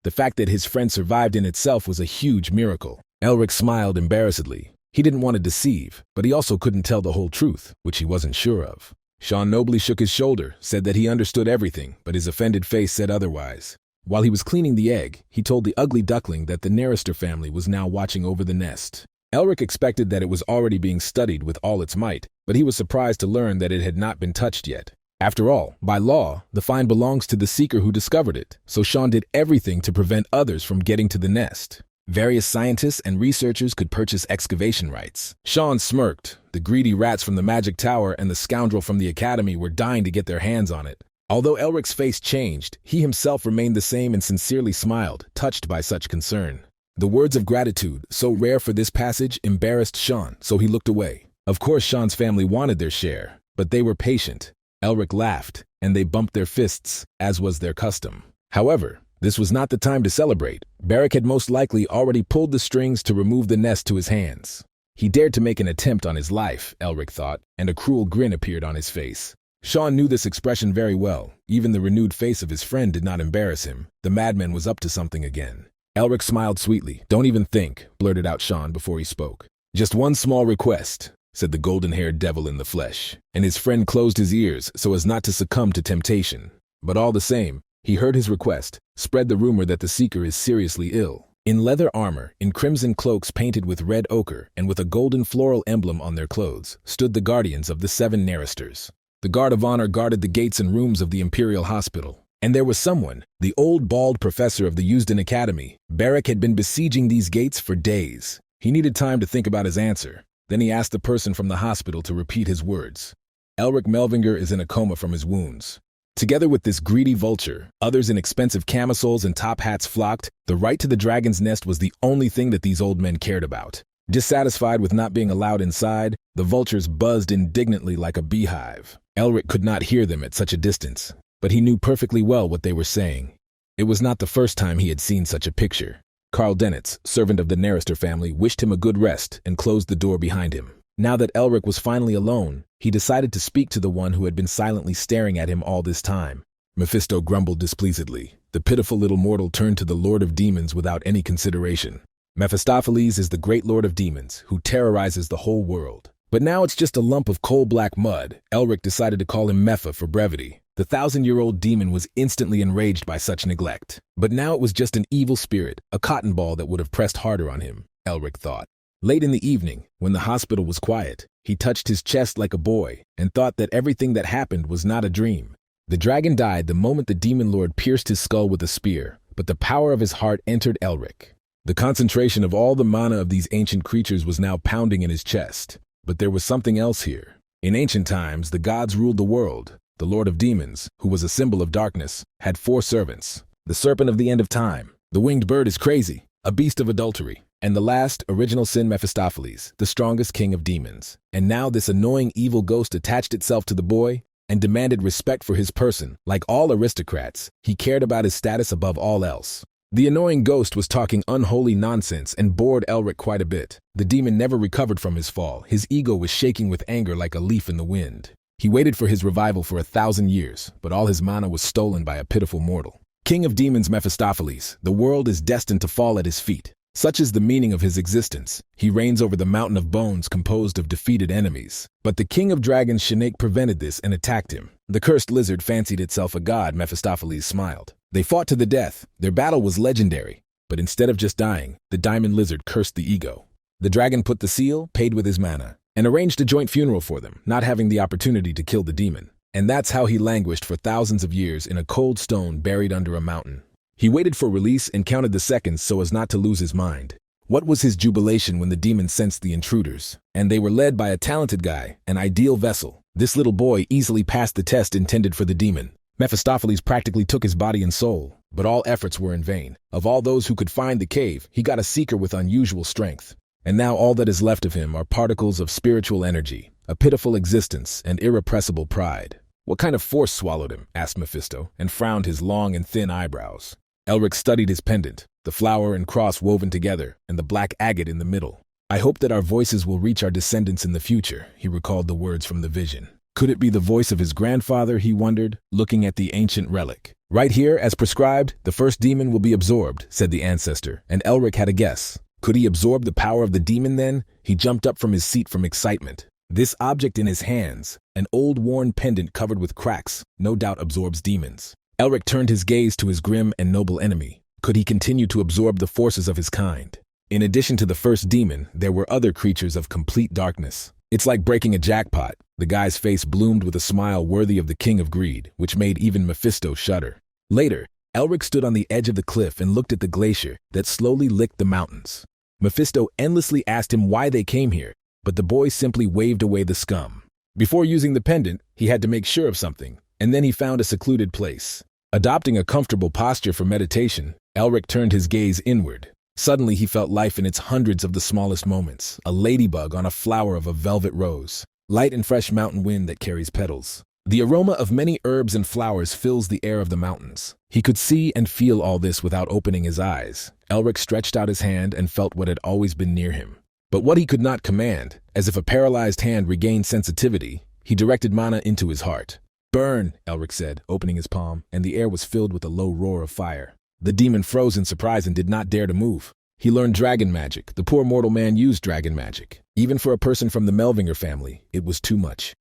The fact that his friend survived in itself was a huge miracle. Elric smiled embarrassedly. He didn't want to deceive, but he also couldn't tell the whole truth, which he wasn't sure of. Sean nobly shook his shoulder, said that he understood everything, but his offended face said otherwise. While he was cleaning the egg, he told the ugly duckling that the Narrister family was now watching over the nest. Elric expected that it was already being studied with all its might, but he was surprised to learn that it had not been touched yet. After all, by law, the find belongs to the seeker who discovered it, so Sean did everything to prevent others from getting to the nest. Various scientists and researchers could purchase excavation rights. Sean smirked. The greedy rats from the magic tower and the scoundrel from the academy were dying to get their hands on it. Although Elric's face changed, he himself remained the same and sincerely smiled, touched by such concern. The words of gratitude, so rare for this passage, embarrassed Sean, so he looked away. Of course, Sean's family wanted their share, but they were patient. Elric laughed, and they bumped their fists, as was their custom. However, this was not the time to celebrate. Beric had most likely already pulled the strings to remove the nest to his hands. He dared to make an attempt on his life, Elric thought, and a cruel grin appeared on his face. Sean knew this expression very well. Even the renewed face of his friend did not embarrass him. The madman was up to something again. Elric smiled sweetly. "Don't even think," blurted out Sean before he spoke. "Just one small request," said the golden-haired devil in the flesh, and his friend closed his ears so as not to succumb to temptation. But all the same, he heard his request, spread the rumor that the seeker is seriously ill. In leather armor, in crimson cloaks painted with red ochre, and with a golden floral emblem on their clothes, stood the guardians of the 7 Narristers. The guard of honor guarded the gates and rooms of the Imperial Hospital. And there was someone, the old bald professor of the Eusden Academy. Beric had been besieging these gates for days. He needed time to think about his answer. Then he asked the person from the hospital to repeat his words. "Elric Melvinger is in a coma from his wounds." Together with this greedy vulture, others in expensive camisoles and top hats flocked. The right to the dragon's nest was the only thing that these old men cared about. Dissatisfied with not being allowed inside, the vultures buzzed indignantly like a beehive. Elric could not hear them at such a distance, but he knew perfectly well what they were saying. It was not the first time he had seen such a picture. Carl Denitz, servant of the Narrister family, wished him a good rest and closed the door behind him. Now that Elric was finally alone, he decided to speak to the one who had been silently staring at him all this time. Mephisto grumbled displeasedly. The pitiful little mortal turned to the Lord of Demons without any consideration. Mephistopheles is the great Lord of Demons, who terrorizes the whole world. But now it's just a lump of coal-black mud. Elric decided to call him Mepha for brevity. The 1,000-year-old demon was instantly enraged by such neglect. But now it was just an evil spirit, a cotton ball that would have pressed harder on him, Elric thought. Late in the evening, when the hospital was quiet, he touched his chest like a boy and thought that everything that happened was not a dream. The dragon died the moment the demon lord pierced his skull with a spear, but the power of his heart entered Elric. The concentration of all the mana of these ancient creatures was now pounding in his chest. But there was something else here. In ancient times, the gods ruled the world. The Lord of Demons, who was a symbol of darkness, had 4 servants. The serpent of the end of time. The winged bird is crazy, a beast of adultery. And the last, original sin Mephistopheles, the strongest king of demons. And now this annoying evil ghost attached itself to the boy and demanded respect for his person. Like all aristocrats, he cared about his status above all else. The annoying ghost was talking unholy nonsense and bored Elric quite a bit. The demon never recovered from his fall. His ego was shaking with anger like a leaf in the wind. He waited for his revival for 1,000 years, but all his mana was stolen by a pitiful mortal. King of demons Mephistopheles, the world is destined to fall at his feet. Such is the meaning of his existence. He reigns over the mountain of bones composed of defeated enemies. But the king of dragons Shanake prevented this and attacked him. The cursed lizard fancied itself a god. Mephistopheles smiled. They fought to the death. Their battle was legendary. But instead of just dying, the diamond lizard cursed the ego. The dragon put the seal, paid with his mana, and arranged a joint funeral for them, not having the opportunity to kill the demon. And that's how he languished for thousands of years in a cold stone buried under a mountain. He waited for release and counted the seconds so as not to lose his mind. What was his jubilation when the demon sensed the intruders? And they were led by a talented guy, an ideal vessel. This little boy easily passed the test intended for the demon. Mephistopheles practically took his body and soul, but all efforts were in vain. Of all those who could find the cave, he got a seeker with unusual strength. And now all that is left of him are particles of spiritual energy, a pitiful existence, and irrepressible pride. What kind of force swallowed him? Asked Mephisto, and frowned his long and thin eyebrows. Elric studied his pendant, the flower and cross woven together, and the black agate in the middle. I hope that our voices will reach our descendants in the future, he recalled the words from the vision. Could it be the voice of his grandfather, he wondered, looking at the ancient relic. Right here, as prescribed, the first demon will be absorbed, said the ancestor, and Elric had a guess. Could he absorb the power of the demon then? He jumped up from his seat from excitement. This object in his hands, an old worn pendant covered with cracks, no doubt absorbs demons. Elric turned his gaze to his grim and noble enemy. Could he continue to absorb the forces of his kind? In addition to the first demon, there were other creatures of complete darkness. It's like breaking a jackpot. The guy's face bloomed with a smile worthy of the king of greed, which made even Mephisto shudder. Later, Elric stood on the edge of the cliff and looked at the glacier that slowly licked the mountains. Mephisto endlessly asked him why they came here, but the boy simply waved away the scum. Before using the pendant, he had to make sure of something, and then he found a secluded place. Adopting a comfortable posture for meditation, Elric turned his gaze inward. Suddenly he felt life in its hundreds of the smallest moments, a ladybug on a flower of a velvet rose, light and fresh mountain wind that carries petals. The aroma of many herbs and flowers fills the air of the mountains. He could see and feel all this without opening his eyes. Elric stretched out his hand and felt what had always been near him. But what he could not command, as if a paralyzed hand regained sensitivity, he directed mana into his heart. "Burn," Elric said, opening his palm, and the air was filled with a low roar of fire. The demon froze in surprise and did not dare to move. He learned dragon magic. The poor mortal man used dragon magic. Even for a person from the Melvinger family, it was too much.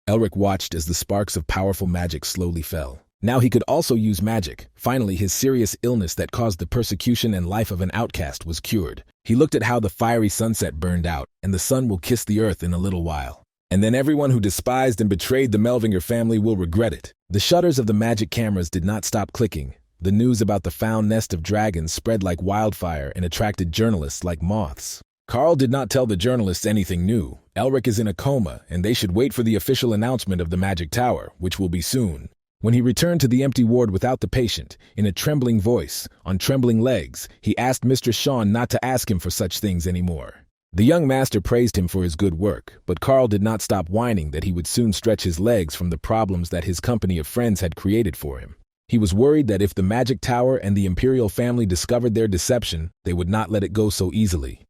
Elric watched as the sparks of powerful magic slowly fell. Now he could also use magic. Finally, his serious illness that caused the persecution and life of an outcast was cured. He looked at how the fiery sunset burned out, and the sun will kiss the earth in a little while. And then everyone who despised and betrayed the Melvinger family will regret it. The shutters of the magic cameras did not stop clicking. The news about the found nest of dragons spread like wildfire and attracted journalists like moths. Carl did not tell the journalists anything new. Elric is in a coma, and they should wait for the official announcement of the magic tower, which will be soon. When he returned to the empty ward without the patient, in a trembling voice, on trembling legs, he asked Mr. Sean not to ask him for such things anymore. The young master praised him for his good work, but Carl did not stop whining that he would soon stretch his legs from the problems that his company of friends had created for him. He was worried that if the magic tower and the imperial family discovered their deception, they would not let it go so easily.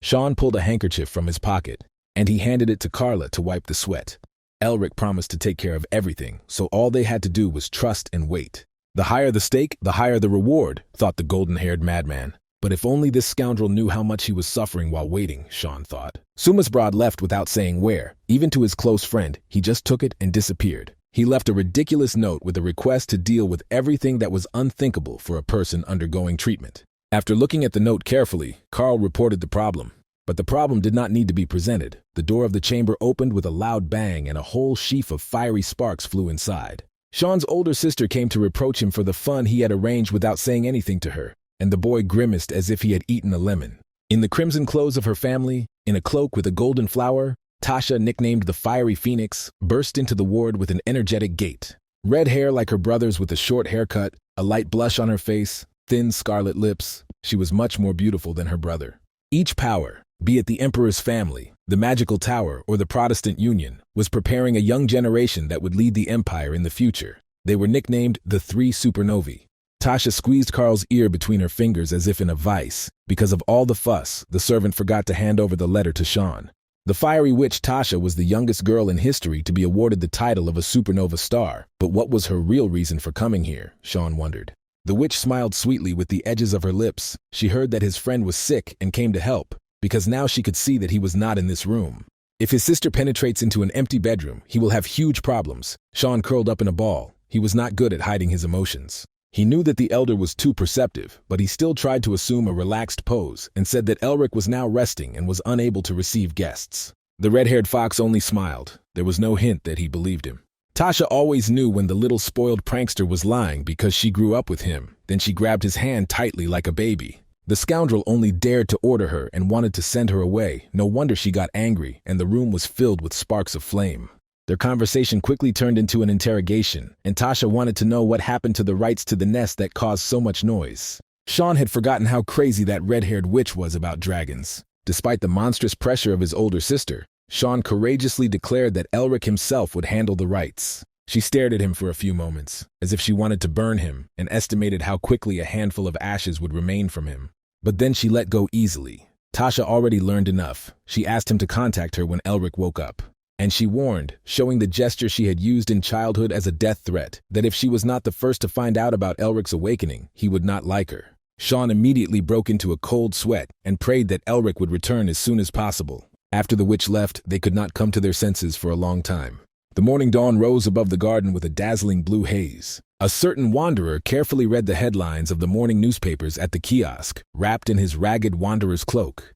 Sean pulled a handkerchief from his pocket, and he handed it to Carla to wipe the sweat. Elric promised to take care of everything, so all they had to do was trust and wait. The higher the stake, the higher the reward, thought the golden-haired madman. But if only this scoundrel knew how much he was suffering while waiting, Sean thought. Sumasbrod left without saying where. Even to his close friend, he just took it and disappeared. He left a ridiculous note with a request to deal with everything that was unthinkable for a person undergoing treatment. After looking at the note carefully, Carl reported the problem. But the problem did not need to be presented. The door of the chamber opened with a loud bang and a whole sheaf of fiery sparks flew inside. Sean's older sister came to reproach him for the fun he had arranged without saying anything to her, and the boy grimaced as if he had eaten a lemon. In the crimson clothes of her family, in a cloak with a golden flower, Tasha, nicknamed the Fiery Phoenix, burst into the ward with an energetic gait. Red hair like her brother's with a short haircut, a light blush on her face, thin scarlet lips, she was much more beautiful than her brother. Each power, be it the Emperor's family, the Magical Tower, or the Protestant Union, was preparing a young generation that would lead the Empire in the future. They were nicknamed the Three Supernovae. Tasha squeezed Carl's ear between her fingers as if in a vice. Because of all the fuss, the servant forgot to hand over the letter to Sean. The fiery witch Tasha was the youngest girl in history to be awarded the title of a supernova star, but what was her real reason for coming here, Sean wondered. The witch smiled sweetly with the edges of her lips. She heard that his friend was sick and came to help, because now she could see that he was not in this room. If his sister penetrates into an empty bedroom, he will have huge problems. Sean curled up in a ball. He was not good at hiding his emotions. He knew that the elder was too perceptive, but he still tried to assume a relaxed pose and said that Elric was now resting and was unable to receive guests. The red-haired fox only smiled. There was no hint that he believed him. Tasha always knew when the little spoiled prankster was lying because she grew up with him. Then she grabbed his hand tightly like a baby. The scoundrel only dared to order her and wanted to send her away. No wonder she got angry, and the room was filled with sparks of flame. Their conversation quickly turned into an interrogation, and Tasha wanted to know what happened to the rights to the nest that caused so much noise. Sean had forgotten how crazy that red-haired witch was about dragons. Despite the monstrous pressure of his older sister, Sean courageously declared that Elric himself would handle the rights. She stared at him for a few moments, as if she wanted to burn him, and estimated how quickly a handful of ashes would remain from him. But then she let go easily. Tasha already learned enough. She asked him to contact her when Elric woke up. And she warned, showing the gesture she had used in childhood as a death threat, that if she was not the first to find out about Elric's awakening, he would not like her. Sean immediately broke into a cold sweat and prayed that Elric would return as soon as possible. After the witch left, they could not come to their senses for a long time. The morning dawn rose above the garden with a dazzling blue haze. A certain wanderer carefully read the headlines of the morning newspapers at the kiosk, wrapped in his ragged wanderer's cloak.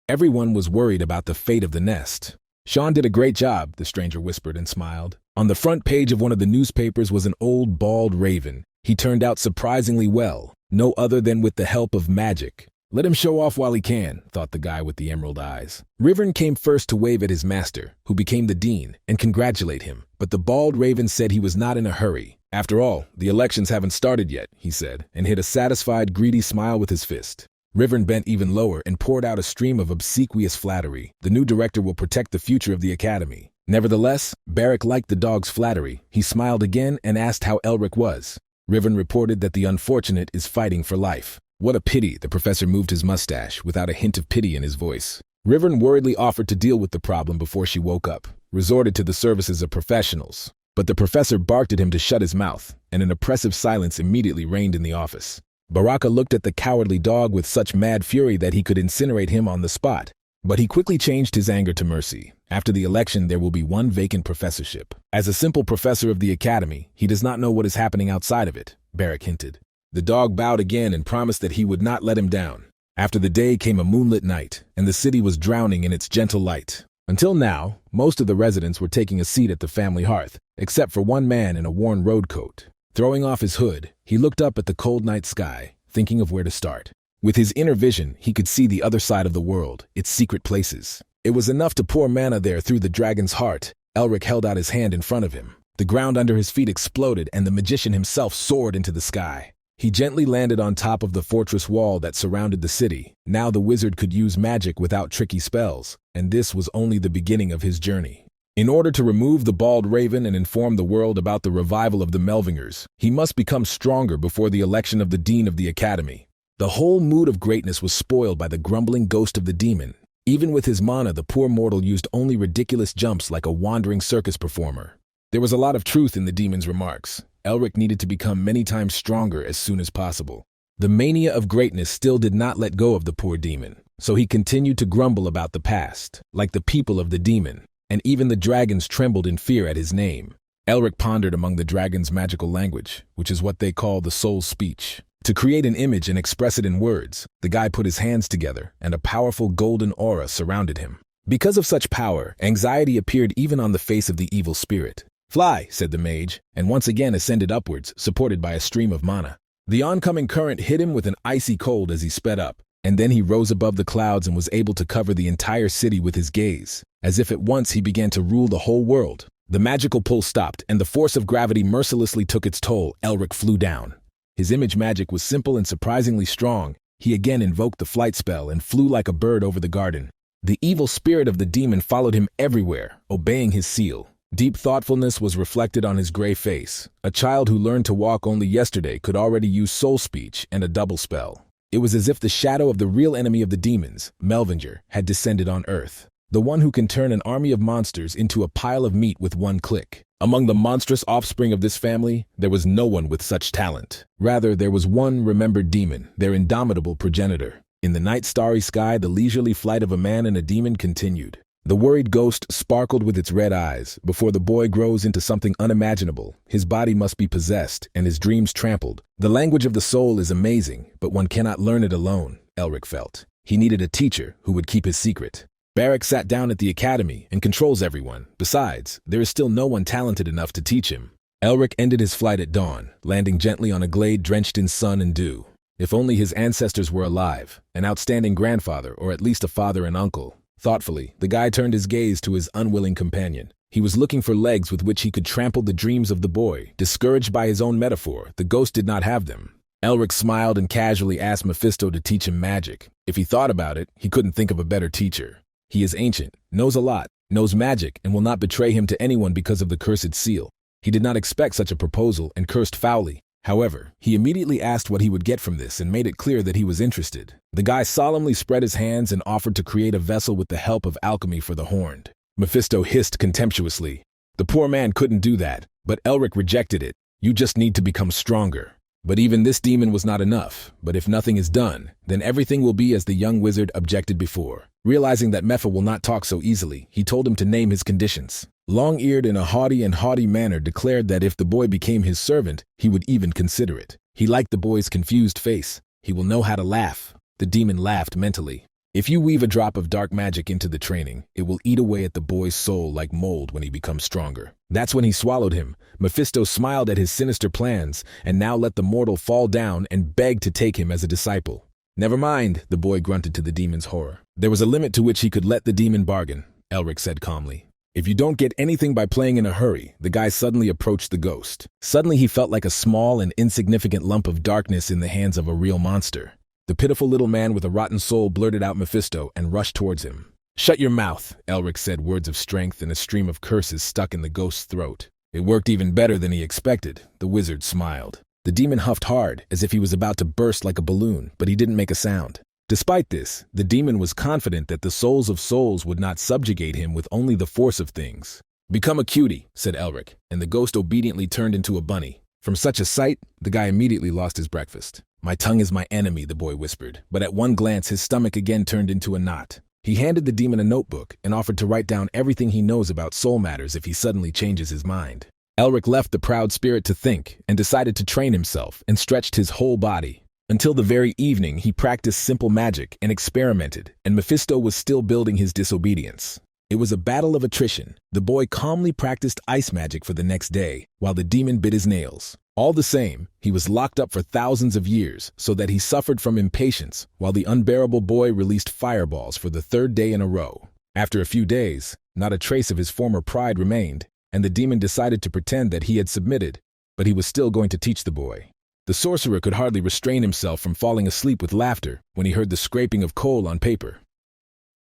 Everyone was worried about the fate of the nest. Sean did a great job, the stranger whispered and smiled. On the front page of one of the newspapers was an old bald raven. He turned out surprisingly well, no other than with the help of magic. Let him show off while he can, thought the guy with the emerald eyes. Rivern came first to wave at his master, who became the dean, and congratulate him, but the bald raven said he was not in a hurry. After all, the elections haven't started yet, he said, and hit a satisfied, greedy smile with his fist. Rivern bent even lower and poured out a stream of obsequious flattery. The new director will protect the future of the academy. Nevertheless, Barrack liked the dog's flattery. He smiled again and asked how Elric was. Rivern reported that the unfortunate is fighting for life. What a pity, the professor moved his mustache without a hint of pity in his voice. Rivern worriedly offered to deal with the problem before she woke up, resorted to the services of professionals. But the professor barked at him to shut his mouth, and an oppressive silence immediately reigned in the office. Baraka looked at the cowardly dog with such mad fury that he could incinerate him on the spot. But he quickly changed his anger to mercy. After the election, there will be one vacant professorship. As a simple professor of the academy, he does not know what is happening outside of it, Barrack hinted. The dog bowed again and promised that he would not let him down. After the day came a moonlit night, and the city was drowning in its gentle light. Until now, most of the residents were taking a seat at the family hearth, except for one man in a worn road coat. Throwing off his hood, he looked up at the cold night sky, thinking of where to start. With his inner vision, he could see the other side of the world, its secret places. It was enough to pour mana there through the dragon's heart. Elric held out his hand in front of him. The ground under his feet exploded, and the magician himself soared into the sky. He gently landed on top of the fortress wall that surrounded the city. Now the wizard could use magic without tricky spells, and this was only the beginning of his journey. In order to remove the bald raven and inform the world about the revival of the Melvingers, he must become stronger before the election of the dean of the academy. The whole mood of greatness was spoiled by the grumbling ghost of the demon. Even with his mana, the poor mortal used only ridiculous jumps like a wandering circus performer. There was a lot of truth in the demon's remarks. Elric needed to become many times stronger as soon as possible. The mania of greatness still did not let go of the poor demon, so he continued to grumble about the past, like the people of the demon. And even the dragons trembled in fear at his name. Elric pondered among the dragon's magical language, which is what they call the soul's speech. To create an image and express it in words, the guy put his hands together, and a powerful golden aura surrounded him. Because of such power, anxiety appeared even on the face of the evil spirit. "Fly," said the mage, and once again ascended upwards, supported by a stream of mana. The oncoming current hit him with an icy cold as he sped up, and then he rose above the clouds and was able to cover the entire city with his gaze. As if at once he began to rule the whole world. The magical pull stopped, and the force of gravity mercilessly took its toll. Elric flew down. His image magic was simple and surprisingly strong. He again invoked the flight spell and flew like a bird over the garden. The evil spirit of the demon followed him everywhere, obeying his seal. Deep thoughtfulness was reflected on his gray face. A child who learned to walk only yesterday could already use soul speech and a double spell. It was as if the shadow of the real enemy of the demons, Melvinger, had descended on Earth. the one who can turn an army of monsters into a pile of meat with one click. Among the monstrous offspring of this family, there was no one with such talent. Rather, there was one remembered demon, their indomitable progenitor. In the night starry sky, the leisurely flight of a man and a demon continued. The worried ghost sparkled with its red eyes. Before the boy grows into something unimaginable, his body must be possessed and his dreams trampled. The language of the soul is amazing, but one cannot learn it alone, Elric felt. He needed a teacher who would keep his secret. Barak sat down at the academy and controls everyone. Besides, there is still no one talented enough to teach him. Elric ended his flight at dawn, landing gently on a glade drenched in sun and dew. If only his ancestors were alive, an outstanding grandfather or at least a father and uncle. Thoughtfully, the guy turned his gaze to his unwilling companion. He was looking for legs with which he could trample the dreams of the boy. Discouraged by his own metaphor, the ghost did not have them. Elric smiled and casually asked Mephisto to teach him magic. If he thought about it, he couldn't think of a better teacher. He is ancient, knows a lot, knows magic, and will not betray him to anyone because of the cursed seal. He did not expect such a proposal and cursed foully. However, he immediately asked what he would get from this and made it clear that he was interested. The guy solemnly spread his hands and offered to create a vessel with the help of alchemy for the horned. Mephisto hissed contemptuously. The poor man couldn't do that, but Elric rejected it. You just need to become stronger. But even this demon was not enough. But if nothing is done, then everything will be as the young wizard objected before. Realizing that Mepha will not talk so easily, he told him to name his conditions. Long-eared in a haughty manner declared that if the boy became his servant, he would even consider it. He liked the boy's confused face. He will know how to laugh. The demon laughed mentally. If you weave a drop of dark magic into the training, it will eat away at the boy's soul like mold when he becomes stronger. That's when he swallowed him. Mephisto smiled at his sinister plans and now let the mortal fall down and begged to take him as a disciple. Never mind, the boy grunted to the demon's horror. There was a limit to which he could let the demon bargain, Elric said calmly. If you don't get anything by playing in a hurry, the guy suddenly approached the ghost. Suddenly he felt like a small and insignificant lump of darkness in the hands of a real monster. The pitiful little man with a rotten soul blurted out Mephisto and rushed towards him. Shut your mouth, Elric said, words of strength, and a stream of curses stuck in the ghost's throat. It worked even better than he expected. The wizard smiled. The demon huffed hard, as if he was about to burst like a balloon, but he didn't make a sound. Despite this, the demon was confident that the souls of souls would not subjugate him with only the force of things. Become a cutie, said Elric, and the ghost obediently turned into a bunny. From such a sight, the guy immediately lost his breakfast. My tongue is my enemy, the boy whispered, but at one glance his stomach again turned into a knot. He handed the demon a notebook and offered to write down everything he knows about soul matters if he suddenly changes his mind. Elric left the proud spirit to think and decided to train himself and stretched his whole body. Until the very evening, he practiced simple magic and experimented, and Mephisto was still building his disobedience. It was a battle of attrition. The boy calmly practiced ice magic for the next day, while the demon bit his nails. All the same, he was locked up for thousands of years, so that he suffered from impatience, while the unbearable boy released fireballs for the third day in a row. After a few days, not a trace of his former pride remained, and the demon decided to pretend that he had submitted, but he was still going to teach the boy. The sorcerer could hardly restrain himself from falling asleep with laughter when he heard the scraping of coal on paper.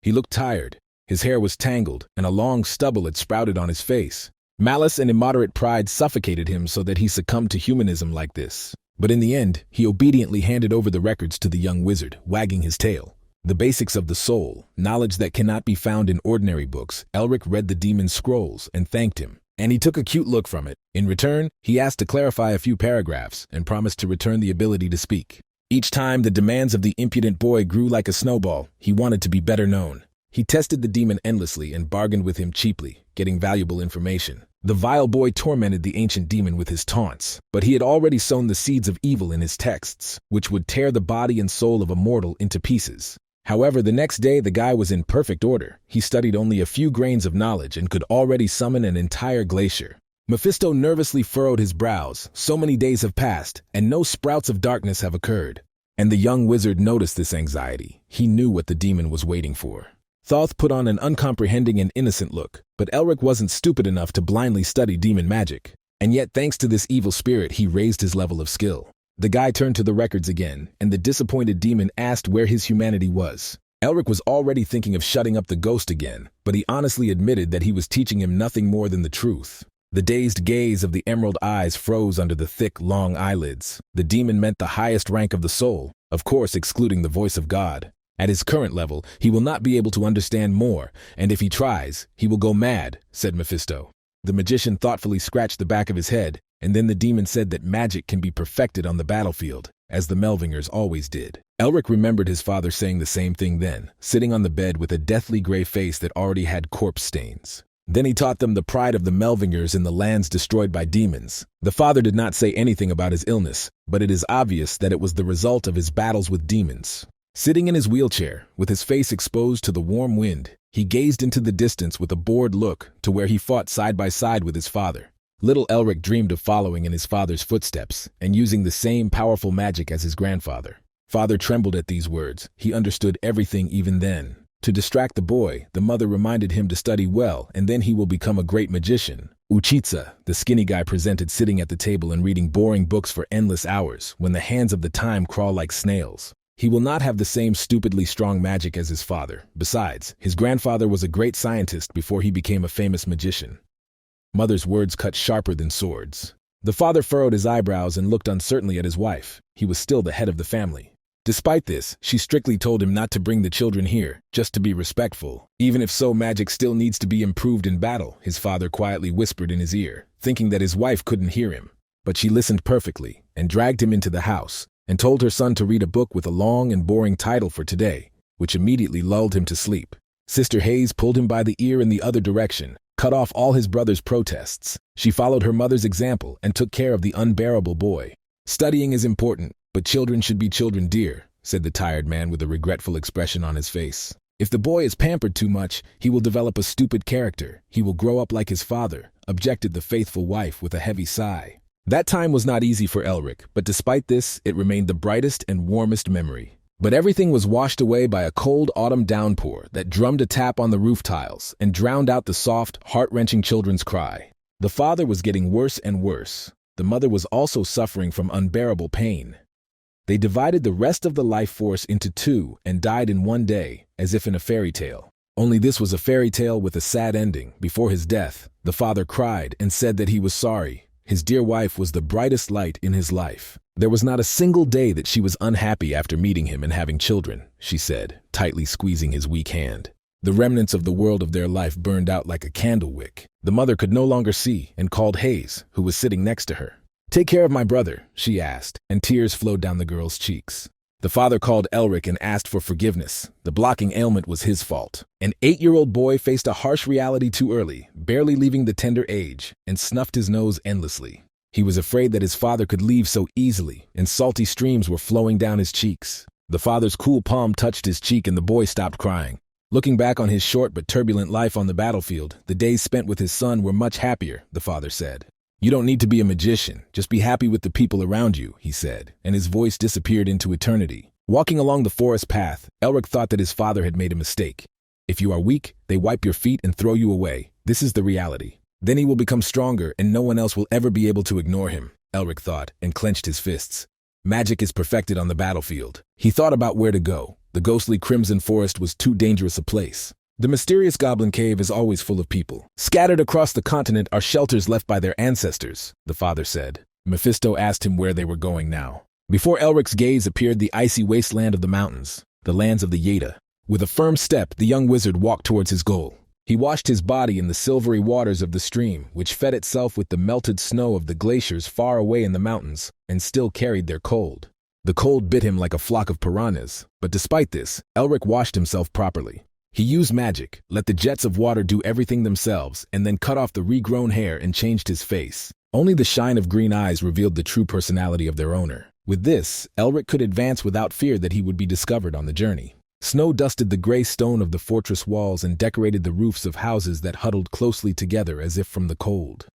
He looked tired. His hair was tangled, and a long stubble had sprouted on his face. Malice and immoderate pride suffocated him so that he succumbed to humanism like this. But in the end, he obediently handed over the records to the young wizard, wagging his tail. The basics of the soul, knowledge that cannot be found in ordinary books. Elric read the demon's scrolls and thanked him, and he took a cute look from it. In return, he asked to clarify a few paragraphs and promised to return the ability to speak. Each time the demands of the impudent boy grew like a snowball, he wanted to be better known. He tested the demon endlessly and bargained with him cheaply, getting valuable information. The vile boy tormented the ancient demon with his taunts, but he had already sown the seeds of evil in his texts, which would tear the body and soul of a mortal into pieces. However, the next day the guy was in perfect order. He studied only a few grains of knowledge and could already summon an entire glacier. Mephisto nervously furrowed his brows. So many days have passed, and no sprouts of darkness have occurred. And the young wizard noticed this anxiety. He knew what the demon was waiting for. Thoth put on an uncomprehending and innocent look, but Elric wasn't stupid enough to blindly study demon magic. And yet, thanks to this evil spirit, he raised his level of skill. The guy turned to the records again, and the disappointed demon asked where his humanity was. Elric was already thinking of shutting up the ghost again, but he honestly admitted that he was teaching him nothing more than the truth. The dazed gaze of the emerald eyes froze under the thick, long eyelids. The demon meant the highest rank of the soul, of course excluding the voice of God. At his current level, he will not be able to understand more, and if he tries, he will go mad, said Mephisto. The magician thoughtfully scratched the back of his head, and then the demon said that magic can be perfected on the battlefield, as the Melvingers always did. Elric remembered his father saying the same thing then, sitting on the bed with a deathly gray face that already had corpse stains. Then he taught them the pride of the Melvingers in the lands destroyed by demons. The father did not say anything about his illness, but it is obvious that it was the result of his battles with demons. Sitting in his wheelchair, with his face exposed to the warm wind, he gazed into the distance with a bored look to where he fought side by side with his father. Little Elric dreamed of following in his father's footsteps and using the same powerful magic as his grandfather. Father trembled at these words. He understood everything even then. To distract the boy, the mother reminded him to study well, and then he will become a great magician. Uchitsa, the skinny guy, presented, sitting at the table and reading boring books for endless hours when the hands of the time crawl like snails. He will not have the same stupidly strong magic as his father. Besides, his grandfather was a great scientist before he became a famous magician. Mother's words cut sharper than swords. The father furrowed his eyebrows and looked uncertainly at his wife. He was still the head of the family. Despite this, she strictly told him not to bring the children here, just to be respectful. Even if so, magic still needs to be improved in battle, his father quietly whispered in his ear, thinking that his wife couldn't hear him. But she listened perfectly, and dragged him into the house, and told her son to read a book with a long and boring title for today, which immediately lulled him to sleep. Sister Hayes pulled him by the ear in the other direction, cut off all his brother's protests. She followed her mother's example and took care of the unbearable boy. Studying is important, but children should be children, dear, said the tired man with a regretful expression on his face. If the boy is pampered too much, he will develop a stupid character. He will grow up like his father, objected the faithful wife with a heavy sigh. That time was not easy for Elric, but despite this, it remained the brightest and warmest memory. But everything was washed away by a cold autumn downpour that drummed a tap on the roof tiles and drowned out the soft, heart-wrenching children's cry. The father was getting worse and worse. The mother was also suffering from unbearable pain. They divided the rest of the life force into two and died in one day, as if in a fairy tale. Only this was a fairy tale with a sad ending. Before his death, the father cried and said that he was sorry. His dear wife was the brightest light in his life. There was not a single day that she was unhappy after meeting him and having children, she said, tightly squeezing his weak hand. The remnants of the world of their life burned out like a candle wick. The mother could no longer see and called Hayes, who was sitting next to her. "Take care of my brother," she asked, and tears flowed down the girl's cheeks. The father called Elric and asked for forgiveness. The blocking ailment was his fault. An 8-year-old boy faced a harsh reality too early, barely leaving the tender age, and snuffed his nose endlessly. He was afraid that his father could leave so easily, and salty streams were flowing down his cheeks. The father's cool palm touched his cheek and the boy stopped crying. Looking back on his short but turbulent life on the battlefield, the days spent with his son were much happier, the father said. "You don't need to be a magician, just be happy with the people around you," he said, and his voice disappeared into eternity. Walking along the forest path, Elric thought that his father had made a mistake. If you are weak, they wipe your feet and throw you away. This is the reality. Then he will become stronger and no one else will ever be able to ignore him, Elric thought, and clenched his fists. Magic is perfected on the battlefield. He thought about where to go. The ghostly Crimson Forest was too dangerous a place. The mysterious Goblin Cave is always full of people. Scattered across the continent are shelters left by their ancestors, the father said. Mephisto asked him where they were going now. Before Elric's gaze appeared the icy wasteland of the mountains, the lands of the Yeda. With a firm step, the young wizard walked towards his goal. He washed his body in the silvery waters of the stream, which fed itself with the melted snow of the glaciers far away in the mountains, and still carried their cold. The cold bit him like a flock of piranhas, but despite this, Elric washed himself properly. He used magic, let the jets of water do everything themselves, and then cut off the regrown hair and changed his face. Only the shine of green eyes revealed the true personality of their owner. With this, Elric could advance without fear that he would be discovered on the journey. Snow dusted the gray stone of the fortress walls and decorated the roofs of houses that huddled closely together as if from the cold.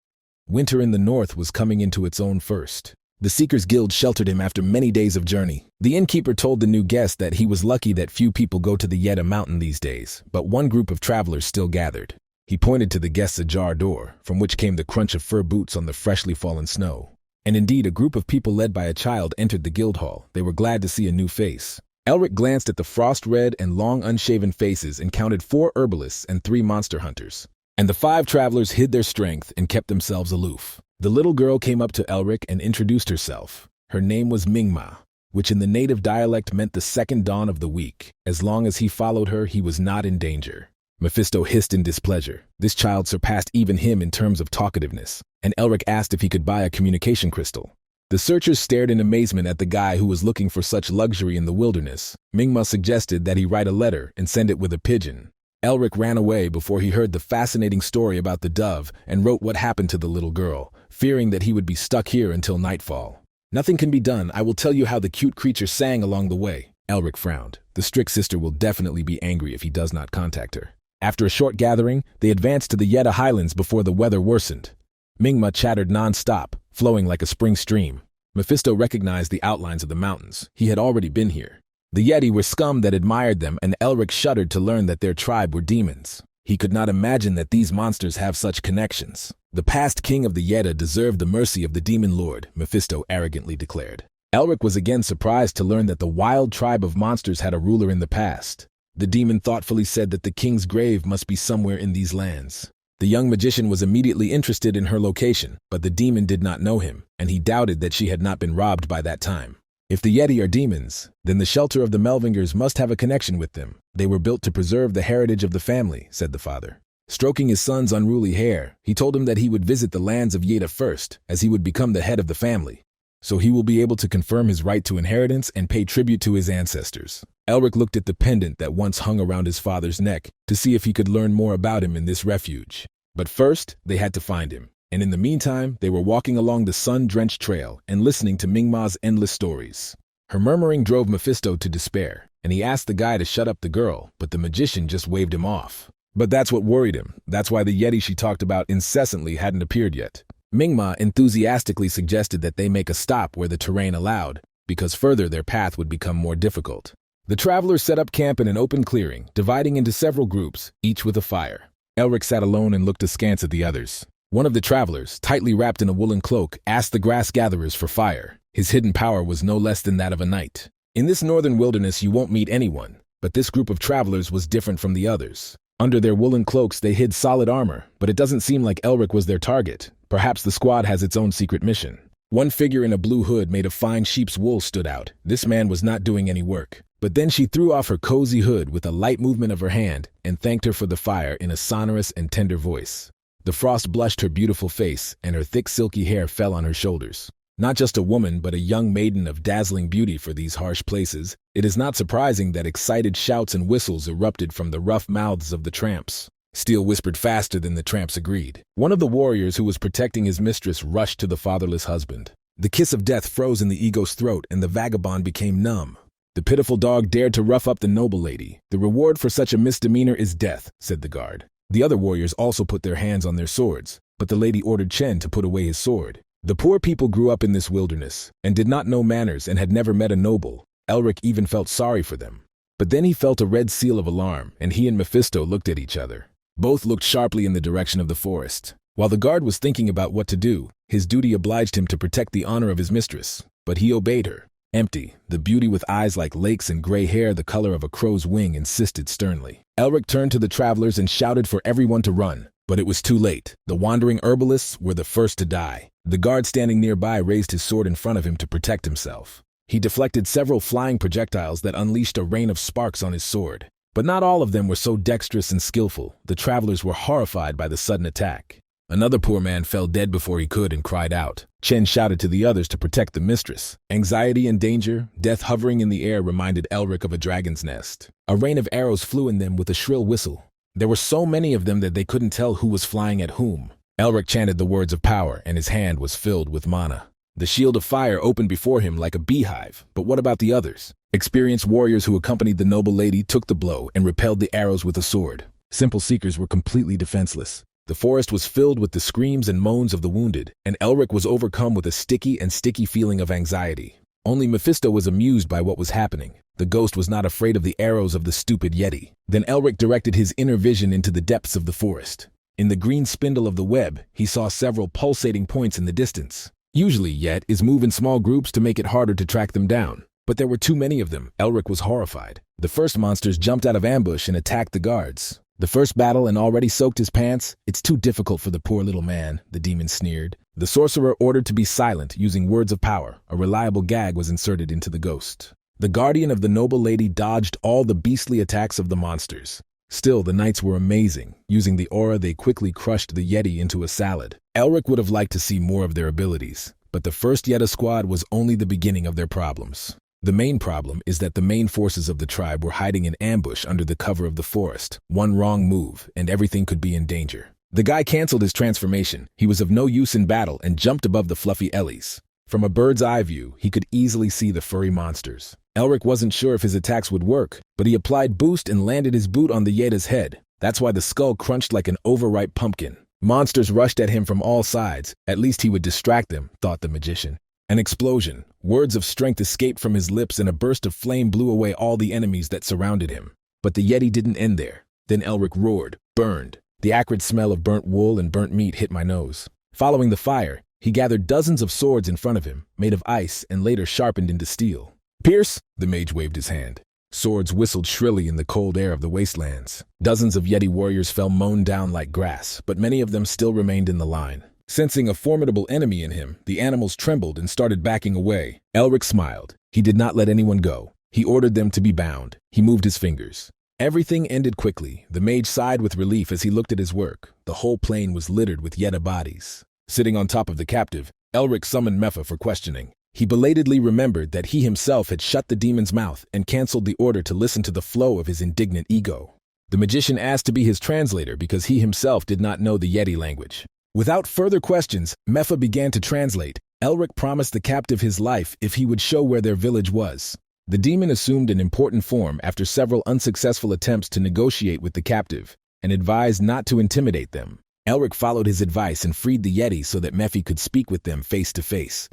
Winter in the north was coming into its own first. The Seekers Guild sheltered him after many days of journey. The innkeeper told the new guest that he was lucky that few people go to the Yeda mountain these days, but one group of travelers still gathered. He pointed to the guest's ajar door, from which came the crunch of fur boots on the freshly fallen snow. And indeed, a group of people led by a child entered the guild hall. They were glad to see a new face. Elric glanced at the frost-red and long unshaven faces and counted 4 herbalists and 3 monster hunters. And the 5 travelers hid their strength and kept themselves aloof. The little girl came up to Elric and introduced herself. Her name was Mingma. which in the native dialect meant the second dawn of the week. As long as he followed her, he was not in danger. Mephisto hissed in displeasure. This child surpassed even him in terms of talkativeness, and Elric asked if he could buy a communication crystal. The searchers stared in amazement at the guy who was looking for such luxury in the wilderness. MANHUA suggested that he write a letter and send it with a pigeon. Elric ran away before he heard the fascinating story about the dove and wrote what happened to the little girl, fearing that he would be stuck here until nightfall. Nothing can be done. I will tell you how the cute creature sang along the way. Elric frowned. The strict sister will definitely be angry if he does not contact her. After a short gathering, they advanced to the Yetta Highlands before the weather worsened. MANHUA chattered non-stop, flowing like a spring stream. Mephisto recognized the outlines of the mountains. He had already been here. The Yeti were scum that admired them, and Elric shuddered to learn that their tribe were demons. He could not imagine that these monsters have such connections. The past king of the Yetta deserved the mercy of the demon lord, Mephisto arrogantly declared. Elric was again surprised to learn that the wild tribe of monsters had a ruler in the past. The demon thoughtfully said that the king's grave must be somewhere in these lands. The young magician was immediately interested in her location, but the demon did not know him, and he doubted that she had not been robbed by that time. If the Yeti are demons, then the shelter of the Melvingers must have a connection with them. They were built to preserve the heritage of the family, said the father. Stroking his son's unruly hair, he told him that he would visit the lands of Yetta first, as he would become the head of the family. So he will be able to confirm his right to inheritance and pay tribute to his ancestors. Elric looked at the pendant that once hung around his father's neck to see if he could learn more about him in this refuge. But first, they had to find him. And in the meantime, they were walking along the sun-drenched trail and listening to MANHUA's endless stories. Her murmuring drove Mephisto to despair, and he asked the guy to shut up the girl, but the magician just waved him off. But that's what worried him. That's why the Yeti she talked about incessantly hadn't appeared yet. MANHUA enthusiastically suggested that they make a stop where the terrain allowed, because further their path would become more difficult. The travelers set up camp in an open clearing, dividing into several groups, each with a fire. Elric sat alone and looked askance at the others. One of the travelers, tightly wrapped in a woolen cloak, asked the grass gatherers for fire. His hidden power was no less than that of a knight. In this northern wilderness you won't meet anyone, but this group of travelers was different from the others. Under their woolen cloaks they hid solid armor, but it doesn't seem like Elric was their target. Perhaps the squad has its own secret mission. One figure in a blue hood made of fine sheep's wool stood out. This man was not doing any work. But then she threw off her cozy hood with a light movement of her hand and thanked her for the fire in a sonorous and tender voice. The frost blushed her beautiful face, and her thick silky hair fell on her shoulders. Not just a woman, but a young maiden of dazzling beauty for these harsh places, it is not surprising that excited shouts and whistles erupted from the rough mouths of the tramps. Steel whispered faster than the tramps agreed. One of the warriors who was protecting his mistress rushed to the fatherless husband. The kiss of death froze in the ego's throat, and the vagabond became numb. The pitiful dog dared to rough up the noble lady. The reward for such a misdemeanor is death, said the guard. The other warriors also put their hands on their swords, but the lady ordered Chen to put away his sword. The poor people grew up in this wilderness and did not know manners and had never met a noble. Elric even felt sorry for them. But then he felt a red seal of alarm, and he and Mephisto looked at each other. Both looked sharply in the direction of the forest. While the guard was thinking about what to do, his duty obliged him to protect the honor of his mistress, but he obeyed her. Empty, the beauty with eyes like lakes and gray hair the color of a crow's wing insisted sternly. Elric turned to the travelers and shouted for everyone to run, but it was too late. The wandering herbalists were the first to die. The guard standing nearby raised his sword in front of him to protect himself. He deflected several flying projectiles that unleashed a rain of sparks on his sword. But not all of them were so dexterous and skillful. The travelers were horrified by the sudden attack. Another poor man fell dead before he could and cried out. Chen shouted to the others to protect the mistress. Anxiety and danger, death hovering in the air reminded Elric of a dragon's nest. A rain of arrows flew in them with a shrill whistle. There were so many of them that they couldn't tell who was flying at whom. Elric chanted the words of power, and his hand was filled with mana. The shield of fire opened before him like a beehive, but what about the others? Experienced warriors who accompanied the noble lady took the blow and repelled the arrows with a sword. Simple seekers were completely defenseless. The forest was filled with the screams and moans of the wounded, and Elric was overcome with a sticky feeling of anxiety. Only Mephisto was amused by what was happening. The ghost was not afraid of the arrows of the stupid Yeti. Then Elric directed his inner vision into the depths of the forest. In the green spindle of the web, he saw several pulsating points in the distance. Usually, Yetis move in small groups to make it harder to track them down. But there were too many of them. Elric was horrified. The first monsters jumped out of ambush and attacked the guards. The first battle and already soaked his pants? It's too difficult for the poor little man, the demon sneered. The sorcerer ordered to be silent using words of power. A reliable gag was inserted into the ghost. The guardian of the noble lady dodged all the beastly attacks of the monsters. Still, the knights were amazing. Using the aura, they quickly crushed the Yeti into a salad. Elric would have liked to see more of their abilities, but the first Yeti squad was only the beginning of their problems. The main problem is that the main forces of the tribe were hiding in ambush under the cover of the forest. One wrong move, and everything could be in danger. The guy canceled his transformation. He was of no use in battle and jumped above the fluffy Ellies. From a bird's eye view, he could easily see the furry monsters. Elric wasn't sure if his attacks would work, but he applied boost and landed his boot on the Yeta's head. That's why the skull crunched like an overripe pumpkin. Monsters rushed at him from all sides. At least he would distract them, thought the magician. An explosion. Words of strength escaped from his lips and a burst of flame blew away all the enemies that surrounded him. But the Yeti didn't end there. Then Elric roared, burned. The acrid smell of burnt wool and burnt meat hit my nose. Following the fire, he gathered dozens of swords in front of him, made of ice and later sharpened into steel. Pierce! The mage waved his hand. Swords whistled shrilly in the cold air of the wastelands. Dozens of Yeti warriors fell mown down like grass, but many of them still remained in the line. Sensing a formidable enemy in him, the animals trembled and started backing away. Elric smiled. He did not let anyone go. He ordered them to be bound. He moved his fingers. Everything ended quickly. The mage sighed with relief as he looked at his work. The whole plain was littered with Yeti bodies. Sitting on top of the captive, Elric summoned Mepha for questioning. He belatedly remembered that he himself had shut the demon's mouth and canceled the order to listen to the flow of his indignant ego. The magician asked to be his translator because he himself did not know the Yeti language. Without further questions, Mepha began to translate. Elric promised the captive his life if he would show where their village was. The demon assumed an important form after several unsuccessful attempts to negotiate with the captive and advised not to intimidate them. Elric followed his advice and freed the Yeti so that Mephi could speak with them face to face.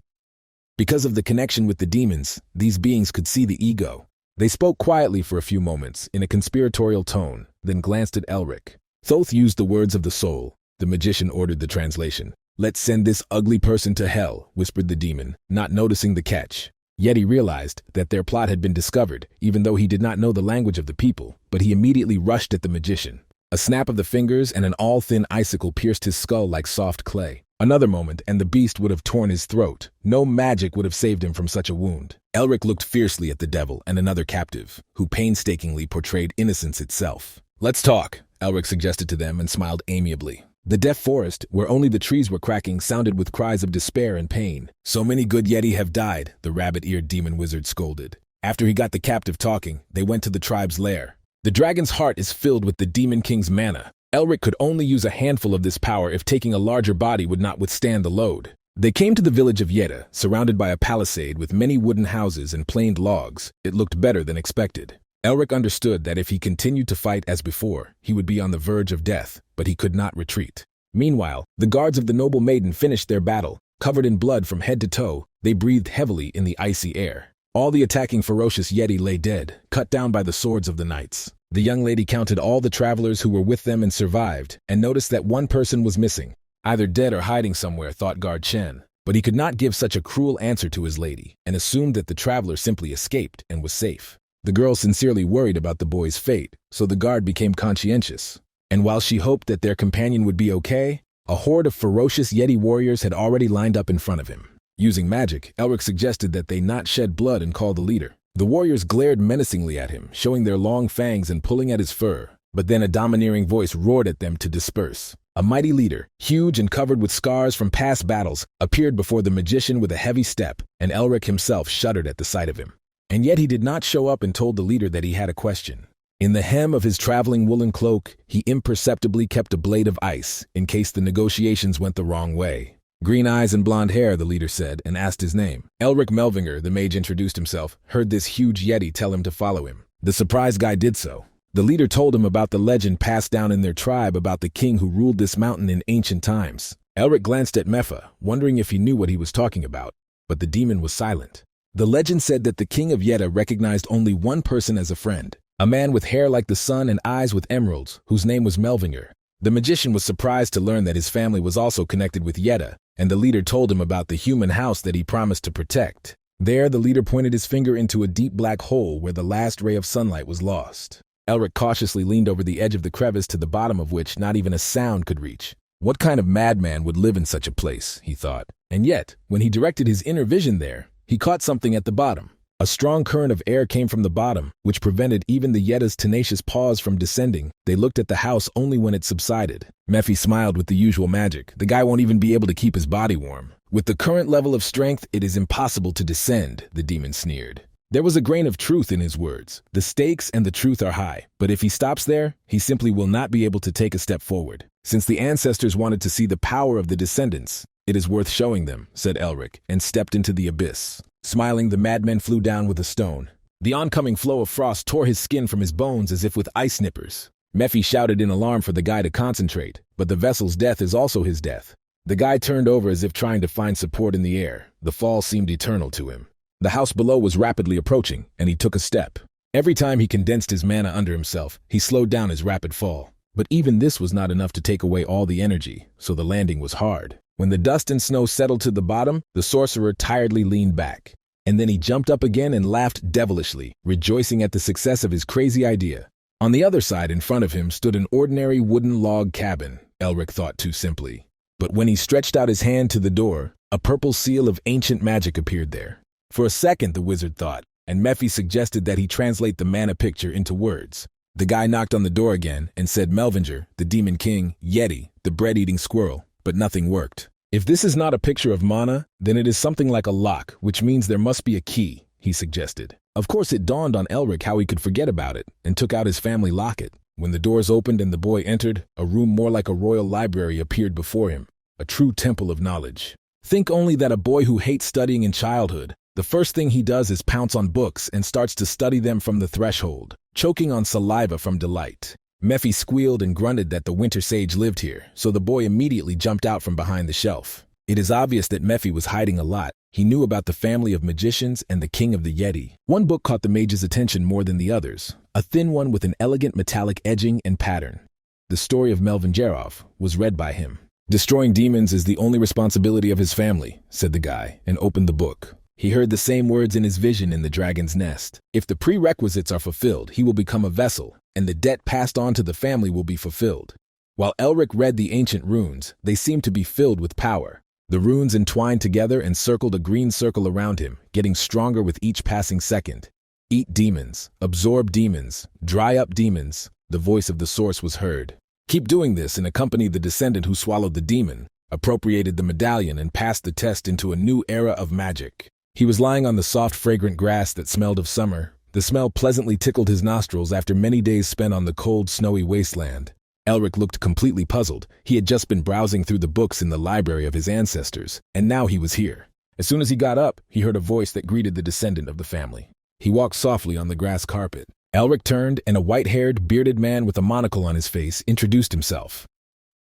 Because of the connection with the demons, these beings could see the ego. They spoke quietly for a few moments in a conspiratorial tone, then glanced at Elric. Thoth used the words of the soul. The magician ordered the translation. "Let's send this ugly person to hell," whispered the demon, not noticing the catch. Yeti realized that their plot had been discovered, even though he did not know the language of the people, but he immediately rushed at the magician. A snap of the fingers and an all-thin icicle pierced his skull like soft clay. Another moment and the beast would have torn his throat. No magic would have saved him from such a wound. Elric looked fiercely at the devil and another captive, who painstakingly portrayed innocence itself. "Let's talk," Elric suggested to them and smiled amiably. The deaf forest, where only the trees were cracking, sounded with cries of despair and pain. "So many good Yeti have died," the rabbit-eared demon wizard scolded. After he got the captive talking, they went to the tribe's lair. The dragon's heart is filled with the demon king's mana. Elric could only use a handful of this power if taking a larger body would not withstand the load. They came to the village of Yeta, surrounded by a palisade with many wooden houses and planed logs. It looked better than expected. Elric understood that if he continued to fight as before, he would be on the verge of death, but he could not retreat. Meanwhile, the guards of the noble maiden finished their battle. Covered in blood from head to toe, they breathed heavily in the icy air. All the attacking ferocious Yeti lay dead, cut down by the swords of the knights. The young lady counted all the travelers who were with them and survived, and noticed that one person was missing. Either dead or hiding somewhere, thought Guard Chen. But he could not give such a cruel answer to his lady, and assumed that the traveler simply escaped and was safe. The girl sincerely worried about the boy's fate, so the guard became conscientious. And while she hoped that their companion would be okay, a horde of ferocious Yeti warriors had already lined up in front of him. Using magic, Elric suggested that they not shed blood and call the leader. The warriors glared menacingly at him, showing their long fangs and pulling at his fur. But then a domineering voice roared at them to disperse. A mighty leader, huge and covered with scars from past battles, appeared before the magician with a heavy step, and Elric himself shuddered at the sight of him. And yet he did not show up and told the leader that he had a question. In the hem of his traveling woolen cloak, he imperceptibly kept a blade of ice, in case the negotiations went the wrong way. "Green eyes and blonde hair," the leader said, and asked his name. Elric Melvinger, the mage introduced himself, heard this huge Yeti tell him to follow him. The surprised guy did so. The leader told him about the legend passed down in their tribe about the king who ruled this mountain in ancient times. Elric glanced at Mepha, wondering if he knew what he was talking about, but the demon was silent. The legend said that the king of Yeta recognized only one person as a friend, a man with hair like the sun and eyes with emeralds, whose name was Melvinger. The magician was surprised to learn that his family was also connected with Yeta, and the leader told him about the human house that he promised to protect. There, the leader pointed his finger into a deep black hole where the last ray of sunlight was lost. Elric cautiously leaned over the edge of the crevice to the bottom of which not even a sound could reach. What kind of madman would live in such a place, he thought. And yet, when he directed his inner vision there, he caught something at the bottom. A strong current of air came from the bottom, which prevented even the Yetta's tenacious paws from descending. They looked at the house only when it subsided. Mephi smiled with the usual magic. The guy won't even be able to keep his body warm. With the current level of strength, it is impossible to descend, the demon sneered. There was a grain of truth in his words. The stakes and the truth are high, but if he stops there, he simply will not be able to take a step forward. Since the ancestors wanted to see the power of the descendants, it is worth showing them, said Elric, and stepped into the abyss. Smiling, the madman flew down with a stone. The oncoming flow of frost tore his skin from his bones as if with ice nippers. Mephi shouted in alarm for the guy to concentrate, but the vessel's death is also his death. The guy turned over as if trying to find support in the air. The fall seemed eternal to him. The house below was rapidly approaching, and he took a step. Every time he condensed his mana under himself, he slowed down his rapid fall. But even this was not enough to take away all the energy, so the landing was hard. When the dust and snow settled to the bottom, the sorcerer tiredly leaned back. And then he jumped up again and laughed devilishly, rejoicing at the success of his crazy idea. On the other side in front of him stood an ordinary wooden log cabin, Elric thought too simply. But when he stretched out his hand to the door, a purple seal of ancient magic appeared there. For a second, the wizard thought, and Mephi suggested that he translate the mana picture into words. The guy knocked on the door again and said Melvinger, the demon king, Yeti, the bread-eating squirrel, but nothing worked. If this is not a picture of mana, then it is something like a lock, which means there must be a key, he suggested. Of course, it dawned on Elric how he could forget about it, and took out his family locket. When the doors opened and the boy entered, a room more like a royal library appeared before him, a true temple of knowledge. Think only that a boy who hates studying in childhood, the first thing he does is pounce on books and starts to study them from the threshold, choking on saliva from delight. Mephi squealed and grunted that the winter sage lived here, so the boy immediately jumped out from behind the shelf. It is obvious that Mephi was hiding a lot. He knew about the family of magicians and the king of the Yeti. One book caught the mage's attention more than the others, a thin one with an elegant metallic edging and pattern. The story of Melvin Jarov was read by him. Destroying demons is the only responsibility of his family, said the guy, and opened the book. He heard the same words in his vision in the dragon's nest. If the prerequisites are fulfilled, he will become a vessel, and the debt passed on to the family will be fulfilled. While Elric read the ancient runes, they seemed to be filled with power. The runes entwined together and circled a green circle around him, getting stronger with each passing second. Eat demons, absorb demons, dry up demons, the voice of the source was heard. Keep doing this and accompany the descendant who swallowed the demon, appropriated the medallion and passed the test into a new era of magic. He was lying on the soft, fragrant grass that smelled of summer. The smell pleasantly tickled his nostrils after many days spent on the cold, snowy wasteland. Elric looked completely puzzled. He had just been browsing through the books in the library of his ancestors, and now he was here. As soon as he got up, he heard a voice that greeted the descendant of the family. He walked softly on the grass carpet. Elric turned, and a white-haired, bearded man with a monocle on his face introduced himself.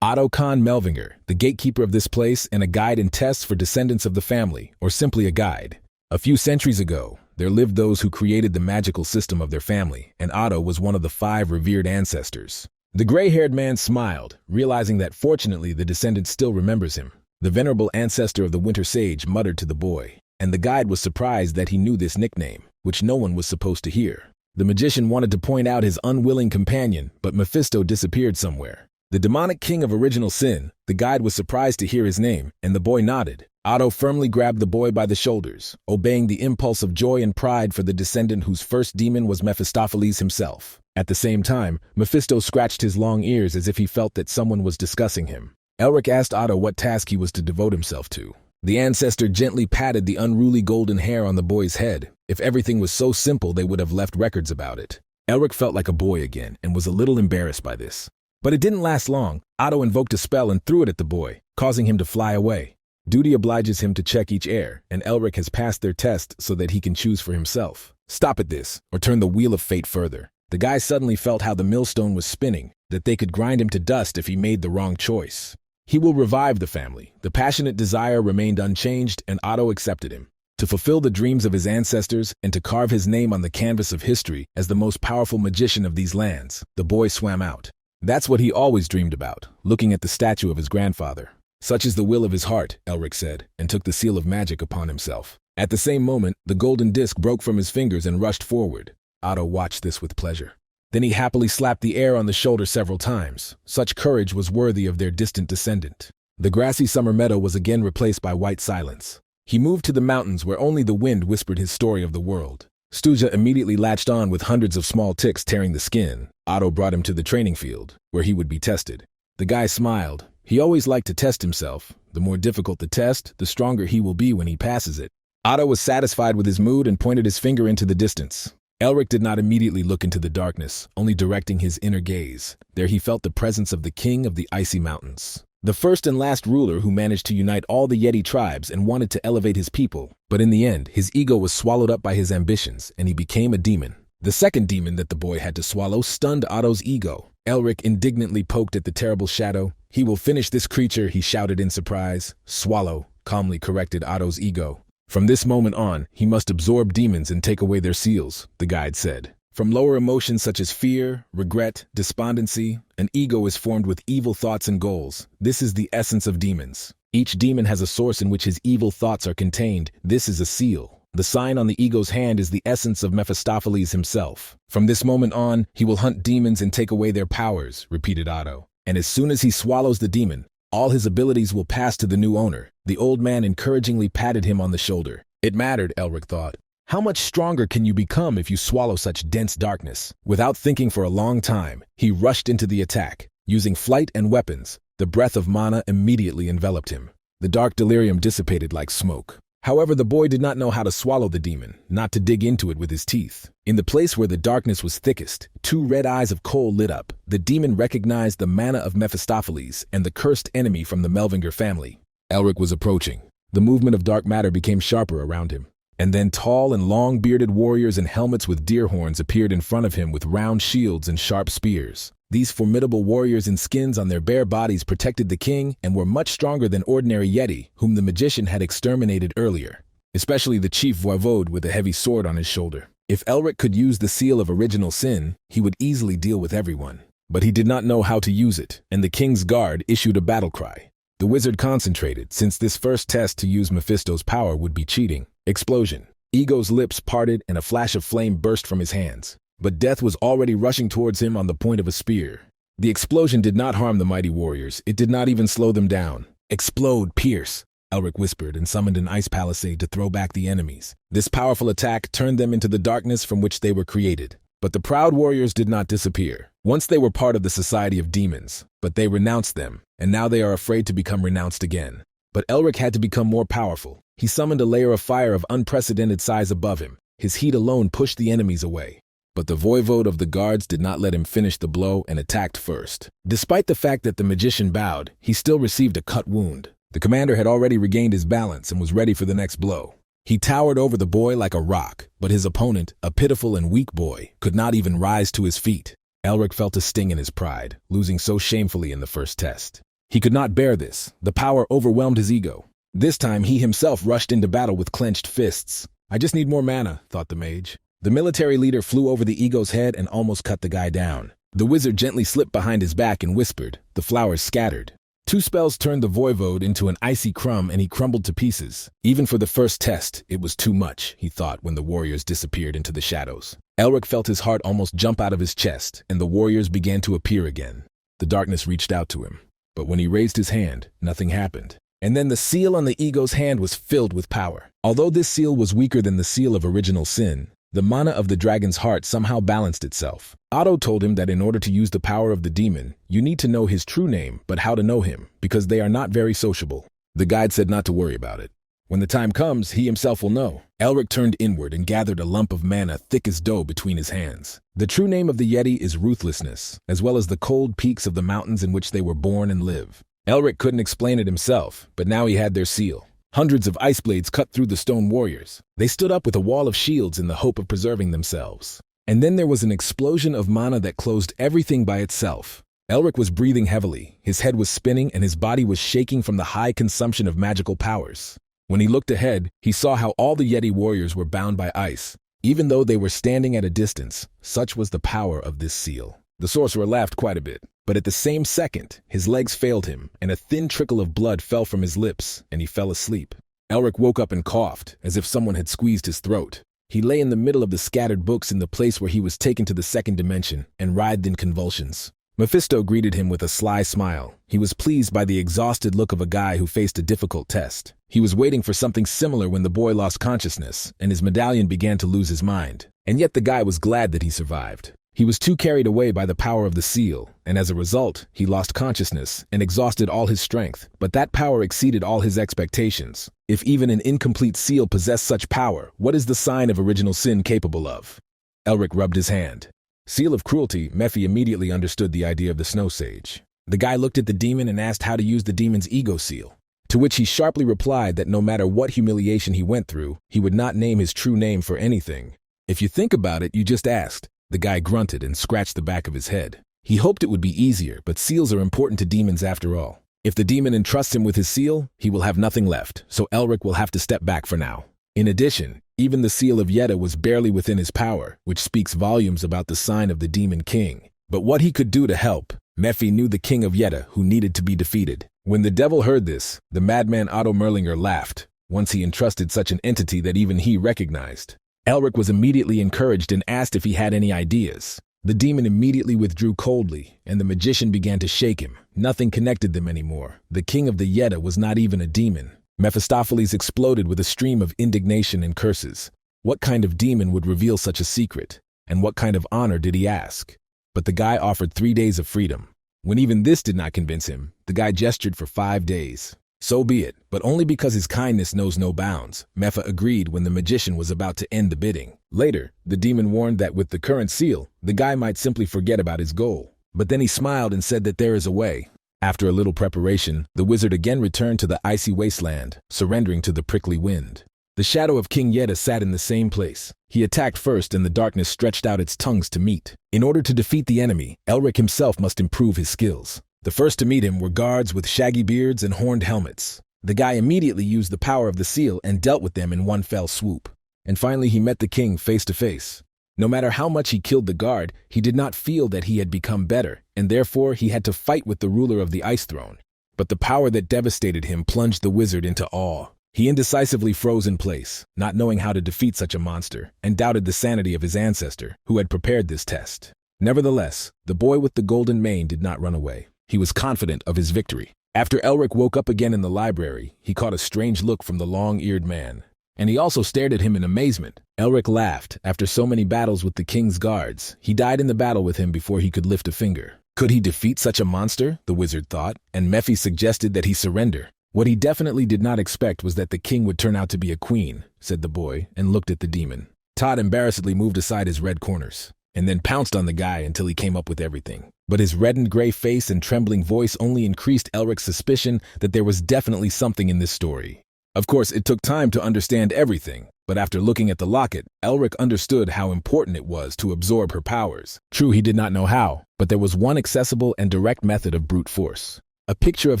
Otto Khan Melvinger, the gatekeeper of this place and a guide and test for descendants of the family, or simply a guide. A few centuries ago, there lived those who created the magical system of their family, and Otto was one of the 5 revered ancestors. The gray-haired man smiled, realizing that fortunately the descendant still remembers him. The venerable ancestor of the winter sage muttered to the boy, and the guide was surprised that he knew this nickname, which no one was supposed to hear. The magician wanted to point out his unwilling companion, but Mephisto disappeared somewhere. The demonic king of original sin, the guide was surprised to hear his name, and the boy nodded. Otto firmly grabbed the boy by the shoulders, obeying the impulse of joy and pride for the descendant whose first demon was Mephistopheles himself. At the same time, Mephisto scratched his long ears as if he felt that someone was discussing him. Elric asked Otto what task he was to devote himself to. The ancestor gently patted the unruly golden hair on the boy's head. If everything was so simple, they would have left records about it. Elric felt like a boy again and was a little embarrassed by this. But it didn't last long. Otto invoked a spell and threw it at the boy, causing him to fly away. Duty obliges him to check each heir, and Elric has passed their test so that he can choose for himself. Stop at this, or turn the wheel of fate further. The guy suddenly felt how the millstone was spinning, that they could grind him to dust if he made the wrong choice. He will revive the family. The passionate desire remained unchanged, and Otto accepted him. To fulfill the dreams of his ancestors and to carve his name on the canvas of history as the most powerful magician of these lands, the boy swam out. That's what he always dreamed about, looking at the statue of his grandfather. Such is the will of his heart, Elric said, and took the seal of magic upon himself. At the same moment, the golden disc broke from his fingers and rushed forward. Otto watched this with pleasure. Then he happily slapped the air on the shoulder several times. Such courage was worthy of their distant descendant. The grassy summer meadow was again replaced by white silence. He moved to the mountains where only the wind whispered his story of the world. Stuja immediately latched on with hundreds of small ticks tearing the skin. Otto brought him to the training field, where he would be tested. The guy smiled. He always liked to test himself. The more difficult the test, the stronger he will be when he passes it. Otto was satisfied with his mood and pointed his finger into the distance. Elric did not immediately look into the darkness, only directing his inner gaze. There he felt the presence of the king of the icy mountains. The first and last ruler who managed to unite all the Yeti tribes and wanted to elevate his people. But in the end, his ego was swallowed up by his ambitions, and he became a demon. The second demon that the boy had to swallow stunned Otto's ego. Elric indignantly poked at the terrible shadow. "He will finish this creature," he shouted in surprise. "Swallow," calmly corrected Otto's ego. "From this moment on, he must absorb demons and take away their seals," the guide said. From lower emotions such as fear, regret, despondency, an ego is formed with evil thoughts and goals. This is the essence of demons. Each demon has a source in which his evil thoughts are contained. This is a seal. The sign on the ego's hand is the essence of Mephistopheles himself. "From this moment on, he will hunt demons and take away their powers," repeated Otto. "And as soon as he swallows the demon, all his abilities will pass to the new owner." The old man encouragingly patted him on the shoulder. It mattered, Elric thought. How much stronger can you become if you swallow such dense darkness? Without thinking for a long time, he rushed into the attack. Using flight and weapons, the breath of mana immediately enveloped him. The dark delirium dissipated like smoke. However, the boy did not know how to swallow the demon, not to dig into it with his teeth. In the place where the darkness was thickest, two red eyes of coal lit up. The demon recognized the mana of Mephistopheles and the cursed enemy from the Melvinger family. Elric was approaching. The movement of dark matter became sharper around him. And then tall and long-bearded warriors in helmets with deer horns appeared in front of him with round shields and sharp spears. These formidable warriors in skins on their bare bodies protected the king and were much stronger than ordinary Yeti, whom the magician had exterminated earlier, especially the chief voivode with a heavy sword on his shoulder. If Elric could use the seal of original sin, he would easily deal with everyone. But he did not know how to use it, and the king's guard issued a battle cry. The wizard concentrated, since this first test to use Mephisto's power would be cheating. Explosion. Ego's lips parted and a flash of flame burst from his hands. But death was already rushing towards him on the point of a spear. The explosion did not harm the mighty warriors. It did not even slow them down. "Explode, pierce," Elric whispered and summoned an ice palisade to throw back the enemies. This powerful attack turned them into the darkness from which they were created. But the proud warriors did not disappear. Once they were part of the society of demons, but they renounced them, and now they are afraid to become renounced again. But Elric had to become more powerful. He summoned a layer of fire of unprecedented size above him. His heat alone pushed the enemies away. But the voivode of the guards did not let him finish the blow and attacked first. Despite the fact that the magician bowed, he still received a cut wound. The commander had already regained his balance and was ready for the next blow. He towered over the boy like a rock, but his opponent, a pitiful and weak boy, could not even rise to his feet. Elric felt a sting in his pride, losing so shamefully in the first test. He could not bear this. The power overwhelmed his ego. This time he himself rushed into battle with clenched fists. "I just need more mana," thought the mage. The military leader flew over the ego's head and almost cut the guy down. The wizard gently slipped behind his back and whispered. The flowers scattered. Two spells turned the voivode into an icy crumb and he crumbled to pieces. Even for the first test, it was too much, he thought when the warriors disappeared into the shadows. Elric felt his heart almost jump out of his chest, and the warriors began to appear again. The darkness reached out to him. But when he raised his hand, nothing happened. And then the seal on the ego's hand was filled with power. Although this seal was weaker than the seal of original sin, the mana of the dragon's heart somehow balanced itself. Otto told him that in order to use the power of the demon, you need to know his true name, but how to know him, because they are not very sociable. The guide said not to worry about it. When the time comes, he himself will know. Elric turned inward and gathered a lump of mana thick as dough between his hands. The true name of the Yeti is ruthlessness, as well as the cold peaks of the mountains in which they were born and live. Elric couldn't explain it himself, but now he had their seal. Hundreds of ice blades cut through the stone warriors. They stood up with a wall of shields in the hope of preserving themselves. And then there was an explosion of mana that closed everything by itself. Elric was breathing heavily, his head was spinning, and his body was shaking from the high consumption of magical powers. When he looked ahead, he saw how all the Yeti warriors were bound by ice. Even though they were standing at a distance, such was the power of this seal. The sorcerer laughed quite a bit, but at the same second, his legs failed him, and a thin trickle of blood fell from his lips, and he fell asleep. Elric woke up and coughed, as if someone had squeezed his throat. He lay in the middle of the scattered books in the place where he was taken to the second dimension and writhed in convulsions. Mephisto greeted him with a sly smile. He was pleased by the exhausted look of a guy who faced a difficult test. He was waiting for something similar when the boy lost consciousness and his medallion began to lose his mind. And yet the guy was glad that he survived. He was too carried away by the power of the seal, and as a result, he lost consciousness and exhausted all his strength. But that power exceeded all his expectations. If even an incomplete seal possessed such power, what is the sign of original sin capable of? Elric rubbed his hand. Seal of cruelty, Mephi immediately understood the idea of the snow sage. The guy looked at the demon and asked how to use the demon's ego seal, to which he sharply replied that no matter what humiliation he went through, he would not name his true name for anything. If you think about it, you just asked. The guy grunted and scratched the back of his head. He hoped it would be easier, but seals are important to demons after all. If the demon entrusts him with his seal, he will have nothing left, so Elric will have to step back for now. In addition, even the seal of Yetta was barely within his power, which speaks volumes about the sign of the demon king. But what he could do to help, Mephi knew the king of Yetta who needed to be defeated. When the devil heard this, the madman Otto Merlinger laughed, once he entrusted such an entity that even he recognized. Elric was immediately encouraged and asked if he had any ideas. The demon immediately withdrew coldly, and the magician began to shake him. Nothing connected them anymore. The king of the Yetta was not even a demon. Mephistopheles exploded with a stream of indignation and curses. What kind of demon would reveal such a secret? And what kind of honor did he ask? But the guy offered 3 days of freedom. When even this did not convince him, the guy gestured for 5 days. So be it, but only because his kindness knows no bounds. Mepha agreed when the magician was about to end the bidding. Later, the demon warned that with the current seal, the guy might simply forget about his goal. But then he smiled and said that there is a way. After a little preparation, the wizard again returned to the icy wasteland, surrendering to the prickly wind. The shadow of King Yetta sat in the same place. He attacked first and the darkness stretched out its tongues to meet. In order to defeat the enemy, Elric himself must improve his skills. The first to meet him were guards with shaggy beards and horned helmets. The guy immediately used the power of the seal and dealt with them in one fell swoop. And finally he met the king face to face. No matter how much he killed the guard, he did not feel that he had become better, and therefore he had to fight with the ruler of the Ice Throne. But the power that devastated him plunged the wizard into awe. He indecisively froze in place, not knowing how to defeat such a monster, and doubted the sanity of his ancestor, who had prepared this test. Nevertheless, the boy with the golden mane did not run away. He was confident of his victory. After Elric woke up again in the library, he caught a strange look from the long-eared man. And he also stared at him in amazement. Elric laughed. After so many battles with the king's guards, he died in the battle with him before he could lift a finger. Could he defeat such a monster? The wizard thought, and Mephi suggested that he surrender. What he definitely did not expect was that the king would turn out to be a queen, said the boy, and looked at the demon. Todd embarrassedly moved aside his red corners, and then pounced on the guy until he came up with everything. But his reddened gray face and trembling voice only increased Elric's suspicion that there was definitely something in this story. Of course, it took time to understand everything, but after looking at the locket, Elric understood how important it was to absorb her powers. True, he did not know how, but there was one accessible and direct method of brute force. A picture of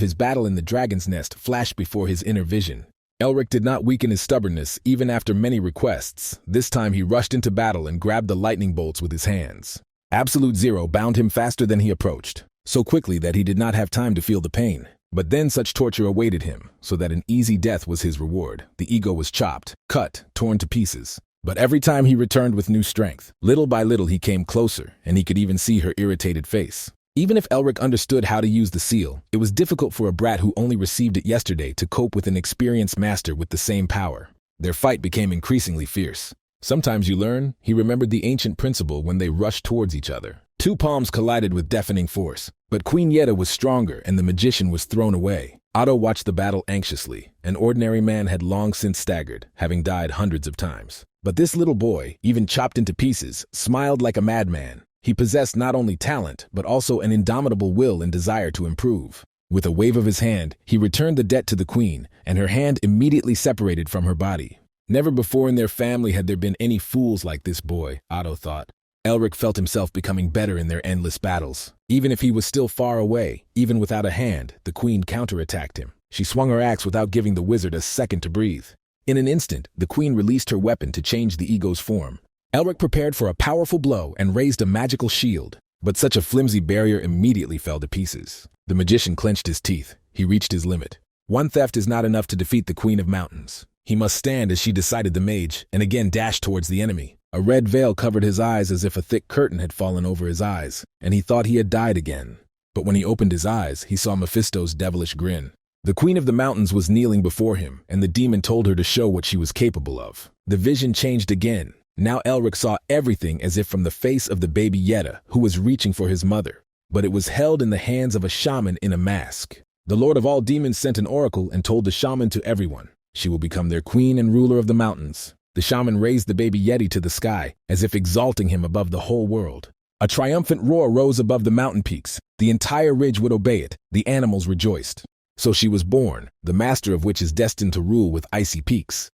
his battle in the dragon's nest flashed before his inner vision. Elric did not weaken his stubbornness even after many requests. This time he rushed into battle and grabbed the lightning bolts with his hands. Absolute Zero bound him faster than he approached, so quickly that he did not have time to feel the pain. But then such torture awaited him, so that an easy death was his reward. The ego was chopped, cut, torn to pieces. But every time he returned with new strength. Little by little he came closer, and he could even see her irritated face. Even if Elric understood how to use the seal, it was difficult for a brat who only received it yesterday to cope with an experienced master with the same power. Their fight became increasingly fierce. Sometimes you learn, he remembered the ancient principle when they rushed towards each other. Two palms collided with deafening force, but Queen Yetta was stronger and the magician was thrown away. Otto watched the battle anxiously. An ordinary man had long since staggered, having died hundreds of times. But this little boy, even chopped into pieces, smiled like a madman. He possessed not only talent, but also an indomitable will and desire to improve. With a wave of his hand, he returned the debt to the queen, and her hand immediately separated from her body. Never before in their family had there been any fools like this boy, Otto thought. Elric felt himself becoming better in their endless battles. Even if he was still far away, even without a hand, the queen counterattacked him. She swung her axe without giving the wizard a second to breathe. In an instant, the queen released her weapon to change the ego's form. Elric prepared for a powerful blow and raised a magical shield, but such a flimsy barrier immediately fell to pieces. The magician clenched his teeth. He reached his limit. One theft is not enough to defeat the Queen of Mountains. He must stand as she decided the mage, and again dashed towards the enemy. A red veil covered his eyes as if a thick curtain had fallen over his eyes, and he thought he had died again. But when he opened his eyes, he saw Mephisto's devilish grin. The Queen of the Mountains was kneeling before him, and the demon told her to show what she was capable of. The vision changed again. Now Elric saw everything as if from the face of the baby Yetta, who was reaching for his mother. But it was held in the hands of a shaman in a mask. The Lord of all demons sent an oracle and told the shaman to everyone, "She will become their queen and ruler of the mountains." The shaman raised the baby Yeti to the sky, as if exalting him above the whole world. A triumphant roar rose above the mountain peaks. The entire ridge would obey it. The animals rejoiced. So she was born, the master of which is destined to rule with icy peaks.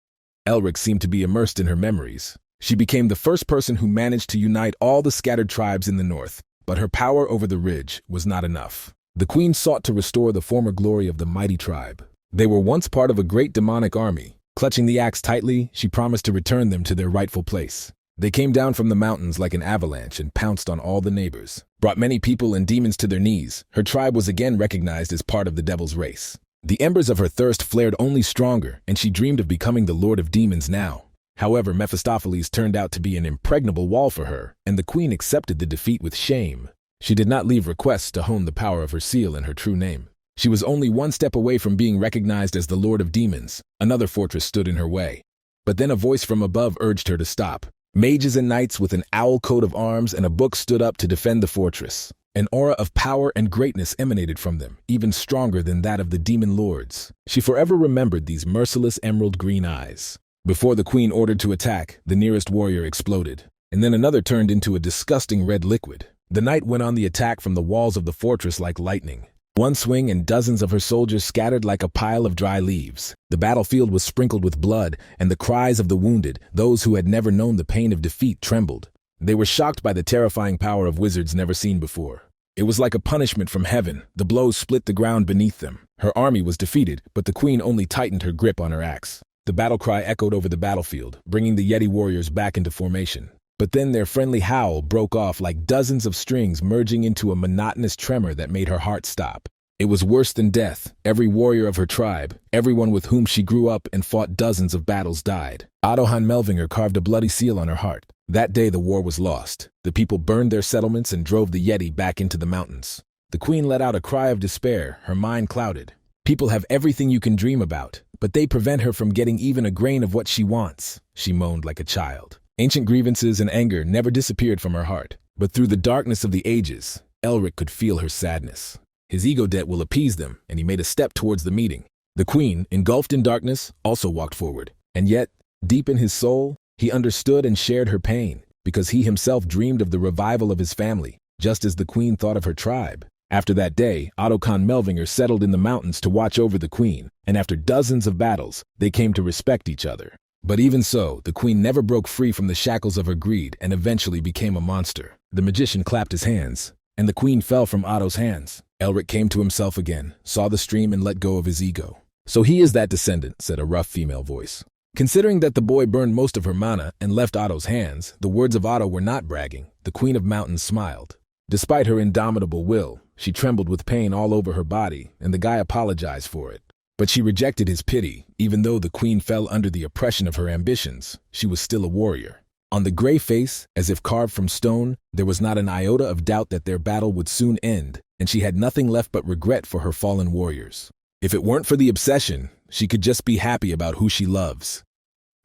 Elric seemed to be immersed in her memories. She became the first person who managed to unite all the scattered tribes in the north, but her power over the ridge was not enough. The queen sought to restore the former glory of the mighty tribe. They were once part of a great demonic army. Clutching the axe tightly, she promised to return them to their rightful place. They came down from the mountains like an avalanche and pounced on all the neighbors, brought many people and demons to their knees. Her tribe was again recognized as part of the devil's race. The embers of her thirst flared only stronger, and she dreamed of becoming the lord of demons now. However, Mephistopheles turned out to be an impregnable wall for her, and the queen accepted the defeat with shame. She did not leave requests to hone the power of her seal and her true name. She was only one step away from being recognized as the Lord of Demons. Another fortress stood in her way. But then a voice from above urged her to stop. Mages and knights with an owl coat of arms and a book stood up to defend the fortress. An aura of power and greatness emanated from them, even stronger than that of the demon lords. She forever remembered these merciless emerald green eyes. Before the queen ordered to attack, the nearest warrior exploded, and then another turned into a disgusting red liquid. The knight went on the attack from the walls of the fortress like lightning. One swing and dozens of her soldiers scattered like a pile of dry leaves. The battlefield was sprinkled with blood, and the cries of the wounded, those who had never known the pain of defeat, trembled. They were shocked by the terrifying power of wizards never seen before. It was like a punishment from heaven. The blows split the ground beneath them. Her army was defeated, but the queen only tightened her grip on her axe. The battle cry echoed over the battlefield, bringing the Yeti warriors back into formation. But then their friendly howl broke off like dozens of strings merging into a monotonous tremor that made her heart stop. It was worse than death. Every warrior of her tribe, everyone with whom she grew up and fought dozens of battles, died. Otto Melvinger carved a bloody seal on her heart. That day the war was lost. The people burned their settlements and drove the Yeti back into the mountains. The queen let out a cry of despair, her mind clouded. People have everything you can dream about, but they prevent her from getting even a grain of what she wants, she moaned like a child. Ancient grievances and anger never disappeared from her heart, but through the darkness of the ages, Elric could feel her sadness. His ego debt will appease them, and he made a step towards the meeting. The queen, engulfed in darkness, also walked forward. And yet, deep in his soul, he understood and shared her pain, because he himself dreamed of the revival of his family, just as the queen thought of her tribe. After that day, Otto Melvinger settled in the mountains to watch over the queen, and after dozens of battles, they came to respect each other. But even so, the queen never broke free from the shackles of her greed and eventually became a monster. The magician clapped his hands, and the queen fell from Otto's hands. Elric came to himself again, saw the stream and let go of his ego. "So he is that descendant," said a rough female voice. Considering that the boy burned most of her mana and left Otto's hands, the words of Otto were not bragging. The Queen of Mountains smiled. Despite her indomitable will, she trembled with pain all over her body, and the guy apologized for it. But she rejected his pity. Even though the queen fell under the oppression of her ambitions, she was still a warrior. On the gray face, as if carved from stone, there was not an iota of doubt that their battle would soon end, and she had nothing left but regret for her fallen warriors. If it weren't for the obsession, she could just be happy about who she loves.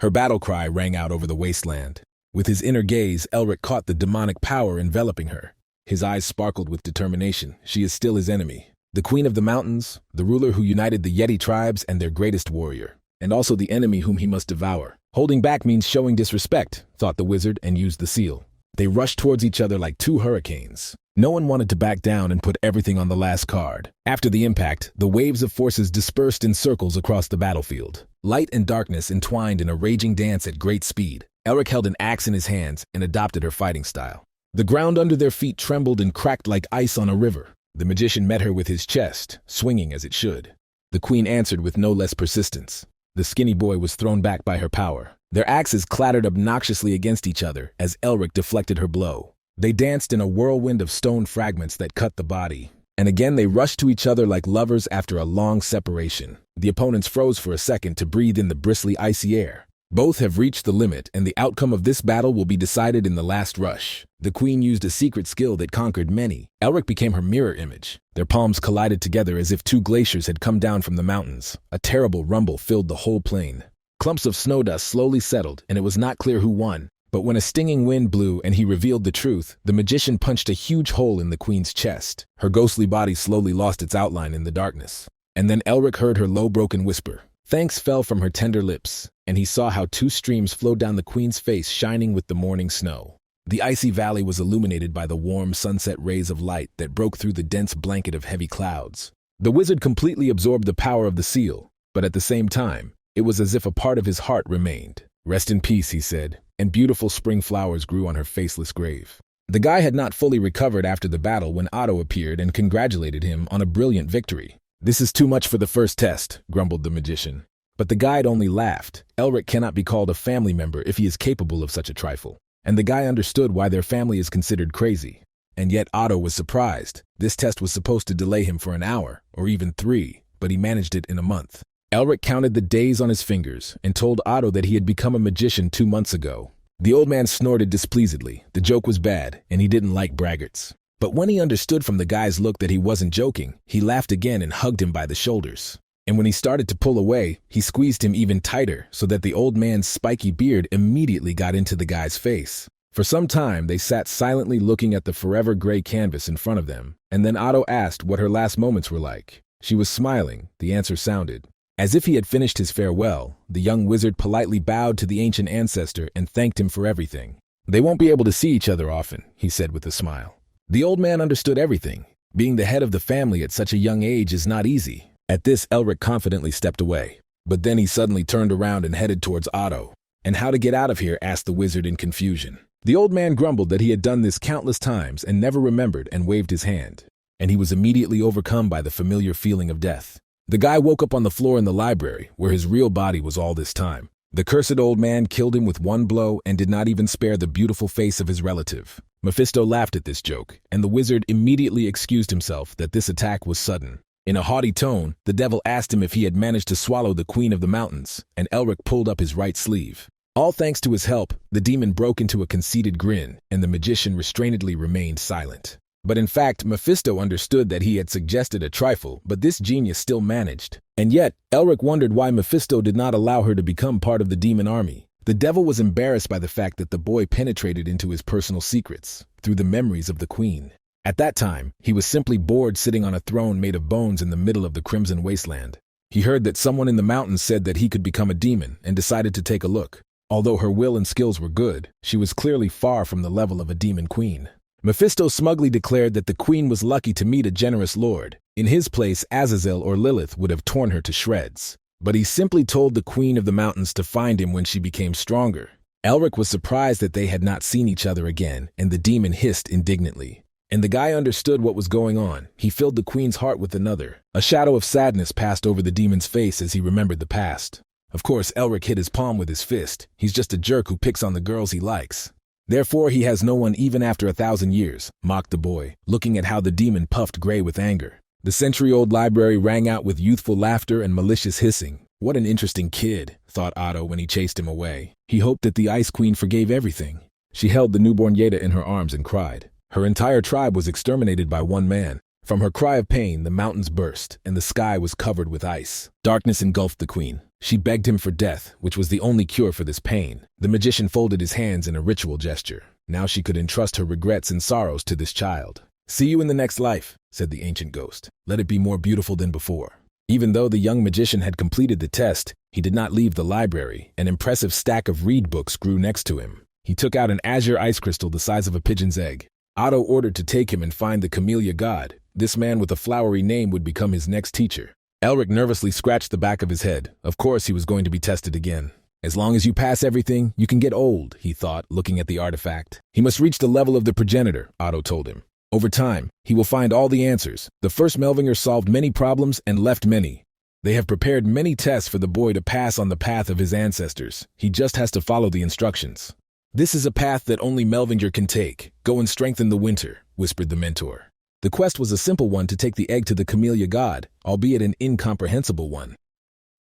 Her battle cry rang out over the wasteland. With his inner gaze, Elric caught the demonic power enveloping her. His eyes sparkled with determination. She is still his enemy. The Queen of the Mountains, the ruler who united the Yeti tribes and their greatest warrior, and also the enemy whom he must devour. Holding back means showing disrespect, thought the wizard, and used the seal. They rushed towards each other like two hurricanes. No one wanted to back down and put everything on the last card. After the impact, the waves of forces dispersed in circles across the battlefield. Light and darkness entwined in a raging dance at great speed. Elric held an axe in his hands and adopted her fighting style. The ground under their feet trembled and cracked like ice on a river. The magician met her with his chest, swinging as it should. The queen answered with no less persistence. The skinny boy was thrown back by her power. Their axes clattered obnoxiously against each other as Elric deflected her blow. They danced in a whirlwind of stone fragments that cut the body. And again they rushed to each other like lovers after a long separation. The opponents froze for a second to breathe in the bristly, icy air. Both have reached the limit, and the outcome of this battle will be decided in the last rush. The queen used a secret skill that conquered many. Elich became her mirror image. Their palms collided together as if two glaciers had come down from the mountains. A terrible rumble filled the whole plain. Clumps of snow dust slowly settled, and it was not clear who won. But when a stinging wind blew and he revealed the truth, the magician punched a huge hole in the queen's chest. Her ghostly body slowly lost its outline in the darkness. And then Elich heard her low, broken whisper. Thanks fell from her tender lips, and he saw how two streams flowed down the queen's face, shining with the morning snow. The icy valley was illuminated by the warm sunset rays of light that broke through the dense blanket of heavy clouds. The wizard completely absorbed the power of the seal, but at the same time, it was as if a part of his heart remained. Rest in peace, he said, and beautiful spring flowers grew on her faceless grave. The guy had not fully recovered after the battle when Otto appeared and congratulated him on a brilliant victory. This is too much for the first test, grumbled the magician. But the guide only laughed. Elich cannot be called a family member if he is capable of such a trifle. And the guy understood why their family is considered crazy. And yet Otto was surprised. This test was supposed to delay him for an hour, or even 3, but he managed it in a month. Elich counted the days on his fingers and told Otto that he had become a magician 2 months ago. The old man snorted displeasedly. The joke was bad, and he didn't like braggarts. But when he understood from the guy's look that he wasn't joking, he laughed again and hugged him by the shoulders. And when he started to pull away, he squeezed him even tighter so that the old man's spiky beard immediately got into the guy's face. For some time, they sat silently looking at the forever gray canvas in front of them, and then Otto asked what her last moments were like. She was smiling, the answer sounded. As if he had finished his farewell, the young wizard politely bowed to the ancient ancestor and thanked him for everything. They won't be able to see each other often, he said with a smile. The old man understood everything. Being the head of the family at such a young age is not easy. At this, Elich confidently stepped away. But then he suddenly turned around and headed towards Otto. And how to get out of here? Asked the wizard in confusion. The old man grumbled that he had done this countless times and never remembered and waved his hand. And he was immediately overcome by the familiar feeling of death. The guy woke up on the floor in the library, where his real body was all this time. The cursed old man killed him with one blow and did not even spare the beautiful face of his relative. Mephisto laughed at this joke, and the wizard immediately excused himself that this attack was sudden. In a haughty tone, the devil asked him if he had managed to swallow the queen of the mountains, and Elich pulled up his right sleeve. All thanks to his help, the demon broke into a conceited grin, and the magician restrainedly remained silent. But in fact, Mephisto understood that he had suggested a trifle, but this genius still managed. And yet, Elich wondered why Mephisto did not allow her to become part of the demon army. The devil was embarrassed by the fact that the boy penetrated into his personal secrets, through the memories of the queen. At that time, he was simply bored sitting on a throne made of bones in the middle of the Crimson Wasteland. He heard that someone in the mountains said that he could become a demon and decided to take a look. Although her will and skills were good, she was clearly far from the level of a demon queen. Mephisto smugly declared that the queen was lucky to meet a generous lord. In his place, Azazel or Lilith would have torn her to shreds. But he simply told the queen of the mountains to find him when she became stronger. Elich was surprised that they had not seen each other again, and the demon hissed indignantly. And the guy understood what was going on. He filled the queen's heart with another. A shadow of sadness passed over the demon's face as he remembered the past. Of course, Elich hit his palm with his fist. He's just a jerk who picks on the girls he likes. Therefore he has no one even after 1,000 years, mocked the boy, looking at how the demon puffed gray with anger. The century-old library rang out with youthful laughter and malicious hissing. What an interesting kid, thought Otto when he chased him away. He hoped that the Ice Queen forgave everything. She held the newborn Yeda in her arms and cried. Her entire tribe was exterminated by one man. From her cry of pain, the mountains burst, and the sky was covered with ice. Darkness engulfed the queen. She begged him for death, which was the only cure for this pain. The magician folded his hands in a ritual gesture. Now she could entrust her regrets and sorrows to this child. See you in the next life, said the ancient ghost. Let it be more beautiful than before. Even though the young magician had completed the test, he did not leave the library. An impressive stack of reed books grew next to him. He took out an azure ice crystal the size of a pigeon's egg. Otto ordered to take him and find the camellia god. This man with a flowery name would become his next teacher. Elich nervously scratched the back of his head. Of course he was going to be tested again. As long as you pass everything, you can get old, he thought, looking at the artifact. He must reach the level of the progenitor, Otto told him. Over time, he will find all the answers. The first Melvinger solved many problems and left many. They have prepared many tests for the boy to pass on the path of his ancestors. He just has to follow the instructions. This is a path that only Melvinger can take. Go and strengthen the winter, whispered the mentor. The quest was a simple one to take the egg to the camellia god, albeit an incomprehensible one.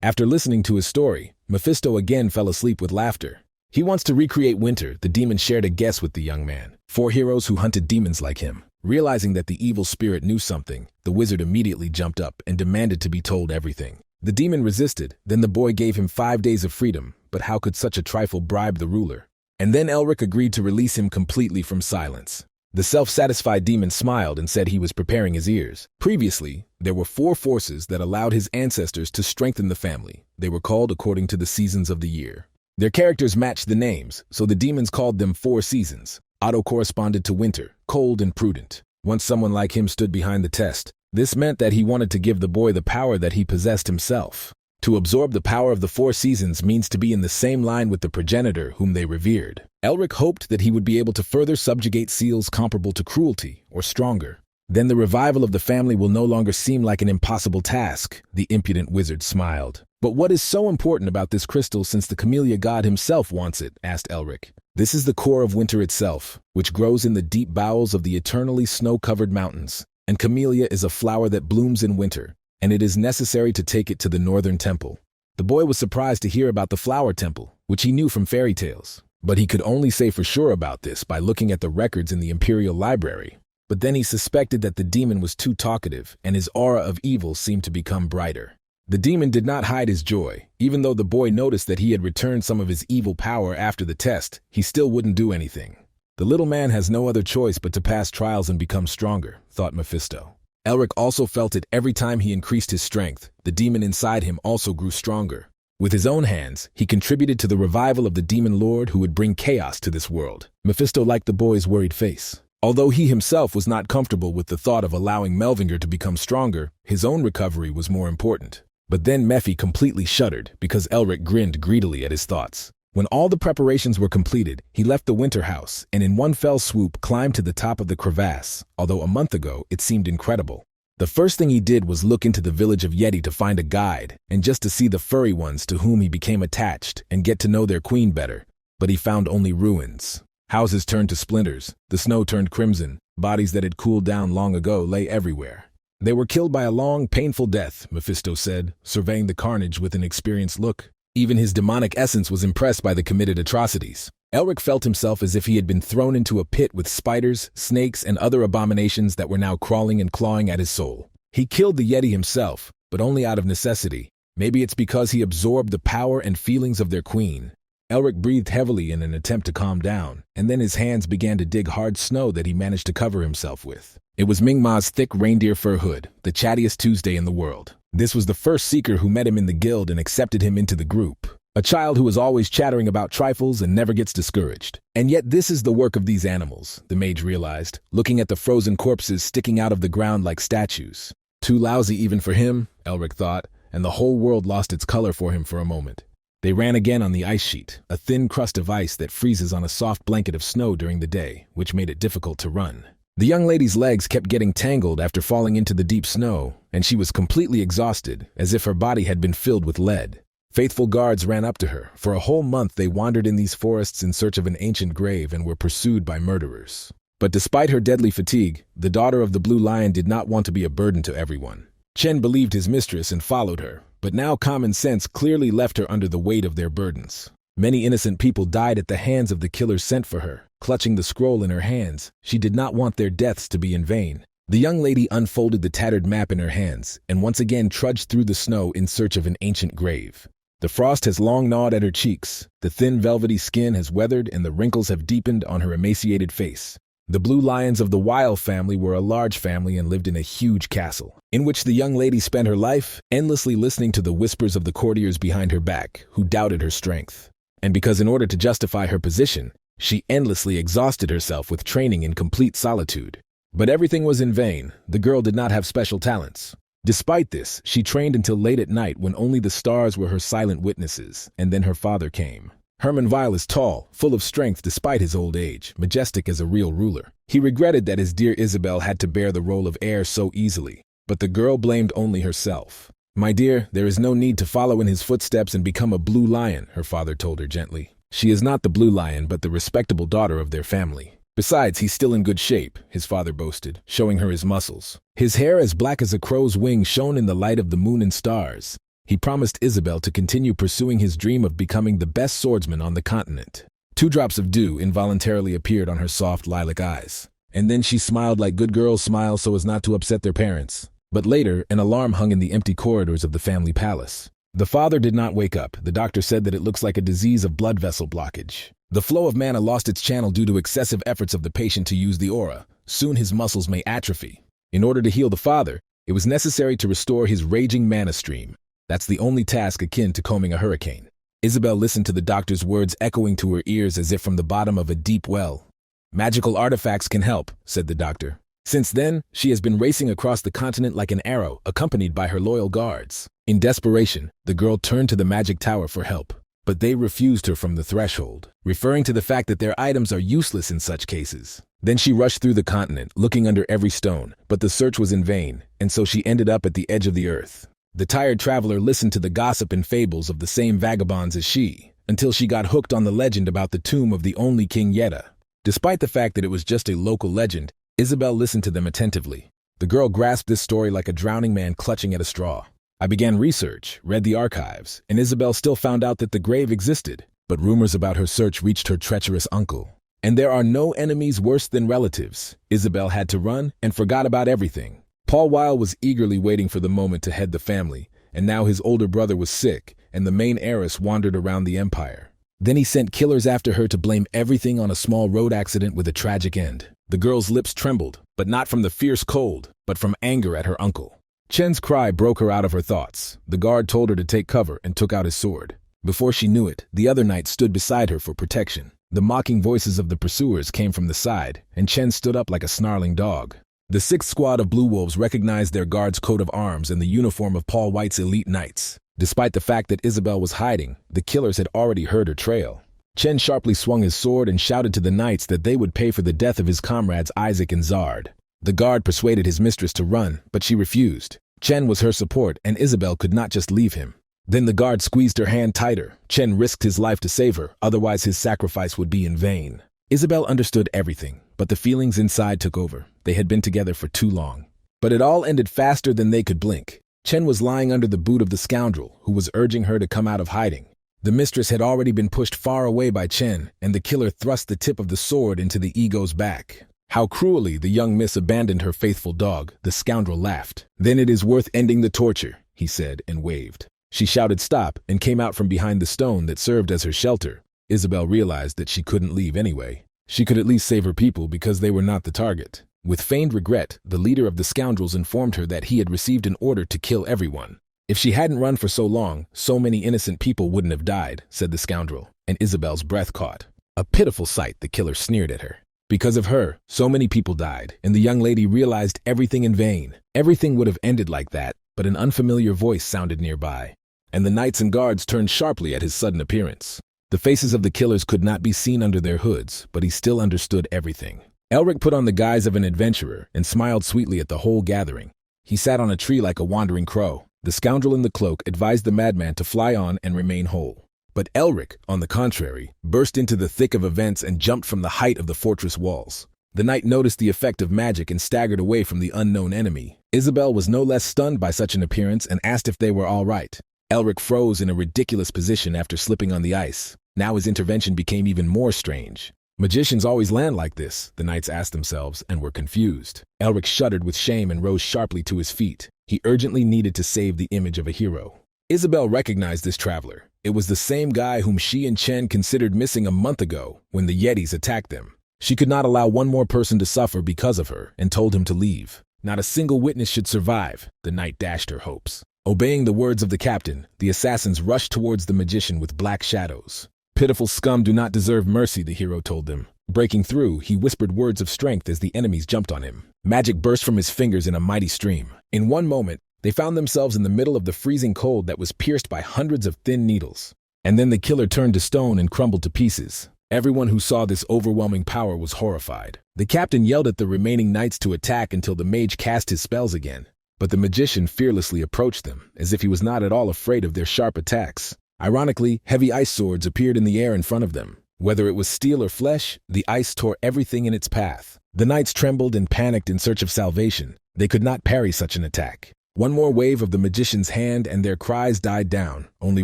After listening to his story, Mephisto again fell asleep with laughter. He wants to recreate winter. The demon shared a guess with the young man. 4 heroes who hunted demons like him. Realizing that the evil spirit knew something, the wizard immediately jumped up and demanded to be told everything. The demon resisted, then the boy gave him 5 days of freedom, but how could such a trifle bribe the ruler? And then Elric agreed to release him completely from silence. The self-satisfied demon smiled and said he was preparing his ears. Previously, there were 4 forces that allowed his ancestors to strengthen the family. They were called according to the seasons of the year. Their characters matched the names, so the demons called them 4 seasons. Otto corresponded to winter, cold and prudent. Once someone like him stood behind the test, this meant that he wanted to give the boy the power that he possessed himself. To absorb the power of the 4 seasons means to be in the same line with the progenitor whom they revered. Elric hoped that he would be able to further subjugate seals comparable to cruelty, or stronger. Then the revival of the family will no longer seem like an impossible task, the impudent wizard smiled. But what is so important about this crystal since the camellia god himself wants it? Asked Elric. This is the core of winter itself, which grows in the deep bowels of the eternally snow-covered mountains. And camellia is a flower that blooms in winter, and it is necessary to take it to the northern temple. The boy was surprised to hear about the flower temple, which he knew from fairy tales. But he could only say for sure about this by looking at the records in the Imperial Library. But then he suspected that the demon was too talkative, and his aura of evil seemed to become brighter. The demon did not hide his joy. Even though the boy noticed that he had returned some of his evil power after the test, he still wouldn't do anything. The little man has no other choice but to pass trials and become stronger, thought Mephisto. Elric also felt it every time he increased his strength. The demon inside him also grew stronger. With his own hands, he contributed to the revival of the demon lord who would bring chaos to this world. Mephisto liked the boy's worried face. Although he himself was not comfortable with the thought of allowing Melvinger to become stronger, his own recovery was more important. But then Mephi completely shuddered because Elric grinned greedily at his thoughts. When all the preparations were completed, he left the winter house and in one fell swoop climbed to the top of the crevasse, although a month ago it seemed incredible. The first thing he did was look into the village of Yeti to find a guide, and just to see the furry ones to whom he became attached and get to know their queen better. But he found only ruins. Houses turned to splinters, the snow turned crimson, bodies that had cooled down long ago lay everywhere. They were killed by a long, painful death, Mephisto said, surveying the carnage with an experienced look. Even his demonic essence was impressed by the committed atrocities. Elric felt himself as if he had been thrown into a pit with spiders, snakes, and other abominations that were now crawling and clawing at his soul. He killed the Yeti himself, but only out of necessity. Maybe it's because he absorbed the power and feelings of their queen. Elric breathed heavily in an attempt to calm down, and then his hands began to dig hard snow that he managed to cover himself with. It was Mingma's thick reindeer fur hood, the chattiest Tuesday in the world. This was the first seeker who met him in the guild and accepted him into the group. A child who is always chattering about trifles and never gets discouraged. And yet this is the work of these animals, the mage realized, looking at the frozen corpses sticking out of the ground like statues. Too lousy even for him, Elric thought, and the whole world lost its color for him for a moment. They ran again on the ice sheet, a thin crust of ice that freezes on a soft blanket of snow during the day, which made it difficult to run. The young lady's legs kept getting tangled after falling into the deep snow, and she was completely exhausted, as if her body had been filled with lead. Faithful guards ran up to her. For a whole month they wandered in these forests in search of an ancient grave and were pursued by murderers. But despite her deadly fatigue, the daughter of the Blue Lion did not want to be a burden to everyone. Chen believed his mistress and followed her, but now common sense clearly left her under the weight of their burdens. Many innocent people died at the hands of the killers sent for her. Clutching the scroll in her hands, she did not want their deaths to be in vain. The young lady unfolded the tattered map in her hands and once again trudged through the snow in search of an ancient grave. The frost has long gnawed at her cheeks, the thin velvety skin has weathered and the wrinkles have deepened on her emaciated face. The Blue Lions of the Weil family were a large family and lived in a huge castle, in which the young lady spent her life endlessly listening to the whispers of the courtiers behind her back, who doubted her strength. And because in order to justify her position, she endlessly exhausted herself with training in complete solitude. But everything was in vain. The girl did not have special talents. Despite this, she trained until late at night when only the stars were her silent witnesses, and then her father came. Hermann Weil is tall, full of strength despite his old age, majestic as a real ruler. He regretted that his dear Isabelle had to bear the role of heir so easily, but the girl blamed only herself. "My dear, there is no need to follow in his footsteps and become a Blue Lion," her father told her gently. "She is not the Blue Lion but the respectable daughter of their family. Besides, he's still in good shape, his father boasted, showing her his muscles. His hair as black as a crow's wing shone in the light of the moon and stars. He promised Isabelle to continue pursuing his dream of becoming the best swordsman on the continent. 2 drops of dew involuntarily appeared on her soft lilac eyes. And then she smiled like good girls smile so as not to upset their parents. But later, an alarm hung in the empty corridors of the family palace. The father did not wake up. The doctor said that it looks like a disease of blood vessel blockage. The flow of mana lost its channel due to excessive efforts of the patient to use the aura. Soon his muscles may atrophy. In order to heal the father, it was necessary to restore his raging mana stream. That's the only task akin to combing a hurricane. Isabelle listened to the doctor's words echoing to her ears as if from the bottom of a deep well. Magical artifacts can help, said the doctor. Since then, she has been racing across the continent like an arrow, accompanied by her loyal guards. In desperation, the girl turned to the magic tower for help, but they refused her from the threshold, referring to the fact that their items are useless in such cases. Then she rushed through the continent, looking under every stone, but the search was in vain, and so she ended up at the edge of the earth. The tired traveler listened to the gossip and fables of the same vagabonds as she, until she got hooked on the legend about the tomb of the only King Yetta. Despite the fact that it was just a local legend, Isabelle listened to them attentively. The girl grasped this story like a drowning man clutching at a straw. I began research, read the archives, and Isabelle still found out that the grave existed, but rumors about her search reached her treacherous uncle. And there are no enemies worse than relatives. Isabelle had to run and forgot about everything. Paul Weil was eagerly waiting for the moment to head the family, and now his older brother was sick, and the main heiress wandered around the empire. Then he sent killers after her to blame everything on a small road accident with a tragic end. The girl's lips trembled, but not from the fierce cold, but from anger at her uncle. Chen's cry broke her out of her thoughts. The guard told her to take cover and took out his sword. Before she knew it, the other knight stood beside her for protection. The mocking voices of the pursuers came from the side, and Chen stood up like a snarling dog. The 6th squad of Blue Wolves recognized their guard's coat of arms and the uniform of Paul White's elite knights. Despite the fact that Isabelle was hiding, the killers had already heard her trail. Chen sharply swung his sword and shouted to the knights that they would pay for the death of his comrades Isaac and Zard. The guard persuaded his mistress to run, but she refused. Chen was her support, and Isabelle could not just leave him. Then the guard squeezed her hand tighter. Chen risked his life to save her, otherwise his sacrifice would be in vain. Isabelle understood everything, but the feelings inside took over. They had been together for too long. But it all ended faster than they could blink. Chen was lying under the boot of the scoundrel, who was urging her to come out of hiding. The mistress had already been pushed far away by Chen, and the killer thrust the tip of the sword into the ego's back. How cruelly the young miss abandoned her faithful dog, the scoundrel laughed. Then it is worth ending the torture, he said, and waved. She shouted stop and came out from behind the stone that served as her shelter. Isabelle realized that she couldn't leave anyway. She could at least save her people because they were not the target. With feigned regret, the leader of the scoundrels informed her that he had received an order to kill everyone. If she hadn't run for so long, so many innocent people wouldn't have died, said the scoundrel, and Isabelle's breath caught. A pitiful sight, the killer sneered at her. Because of her, so many people died, and the young lady realized everything in vain. Everything would have ended like that, but an unfamiliar voice sounded nearby, and the knights and guards turned sharply at his sudden appearance. The faces of the killers could not be seen under their hoods, but he still understood everything. Elric put on the guise of an adventurer and smiled sweetly at the whole gathering. He sat on a tree like a wandering crow. The scoundrel in the cloak advised the madman to fly on and remain whole. But Elric, on the contrary, burst into the thick of events and jumped from the height of the fortress walls. The knight noticed the effect of magic and staggered away from the unknown enemy. Isabelle was no less stunned by such an appearance and asked if they were all right. Elric froze in a ridiculous position after slipping on the ice. Now his intervention became even more strange. Magicians always land like this, the knights asked themselves, and were confused. Elric shuddered with shame and rose sharply to his feet. He urgently needed to save the image of a hero. Isabelle recognized this traveler. It was the same guy whom she and Chen considered missing a month ago when the Yetis attacked them. She could not allow one more person to suffer because of her and told him to leave. Not a single witness should survive, the knight dashed her hopes. Obeying the words of the captain, the assassins rushed towards the magician with black shadows. Pitiful scum do not deserve mercy, the hero told them. Breaking through, he whispered words of strength as the enemies jumped on him. Magic burst from his fingers in a mighty stream. In one moment, they found themselves in the middle of the freezing cold that was pierced by hundreds of thin needles. And then the killer turned to stone and crumbled to pieces. Everyone who saw this overwhelming power was horrified. The captain yelled at the remaining knights to attack until the mage cast his spells again. But the magician fearlessly approached them, as if he was not at all afraid of their sharp attacks. Ironically, heavy ice swords appeared in the air in front of them. Whether it was steel or flesh, the ice tore everything in its path. The knights trembled and panicked in search of salvation. They could not parry such an attack. One more wave of the magician's hand and their cries died down. Only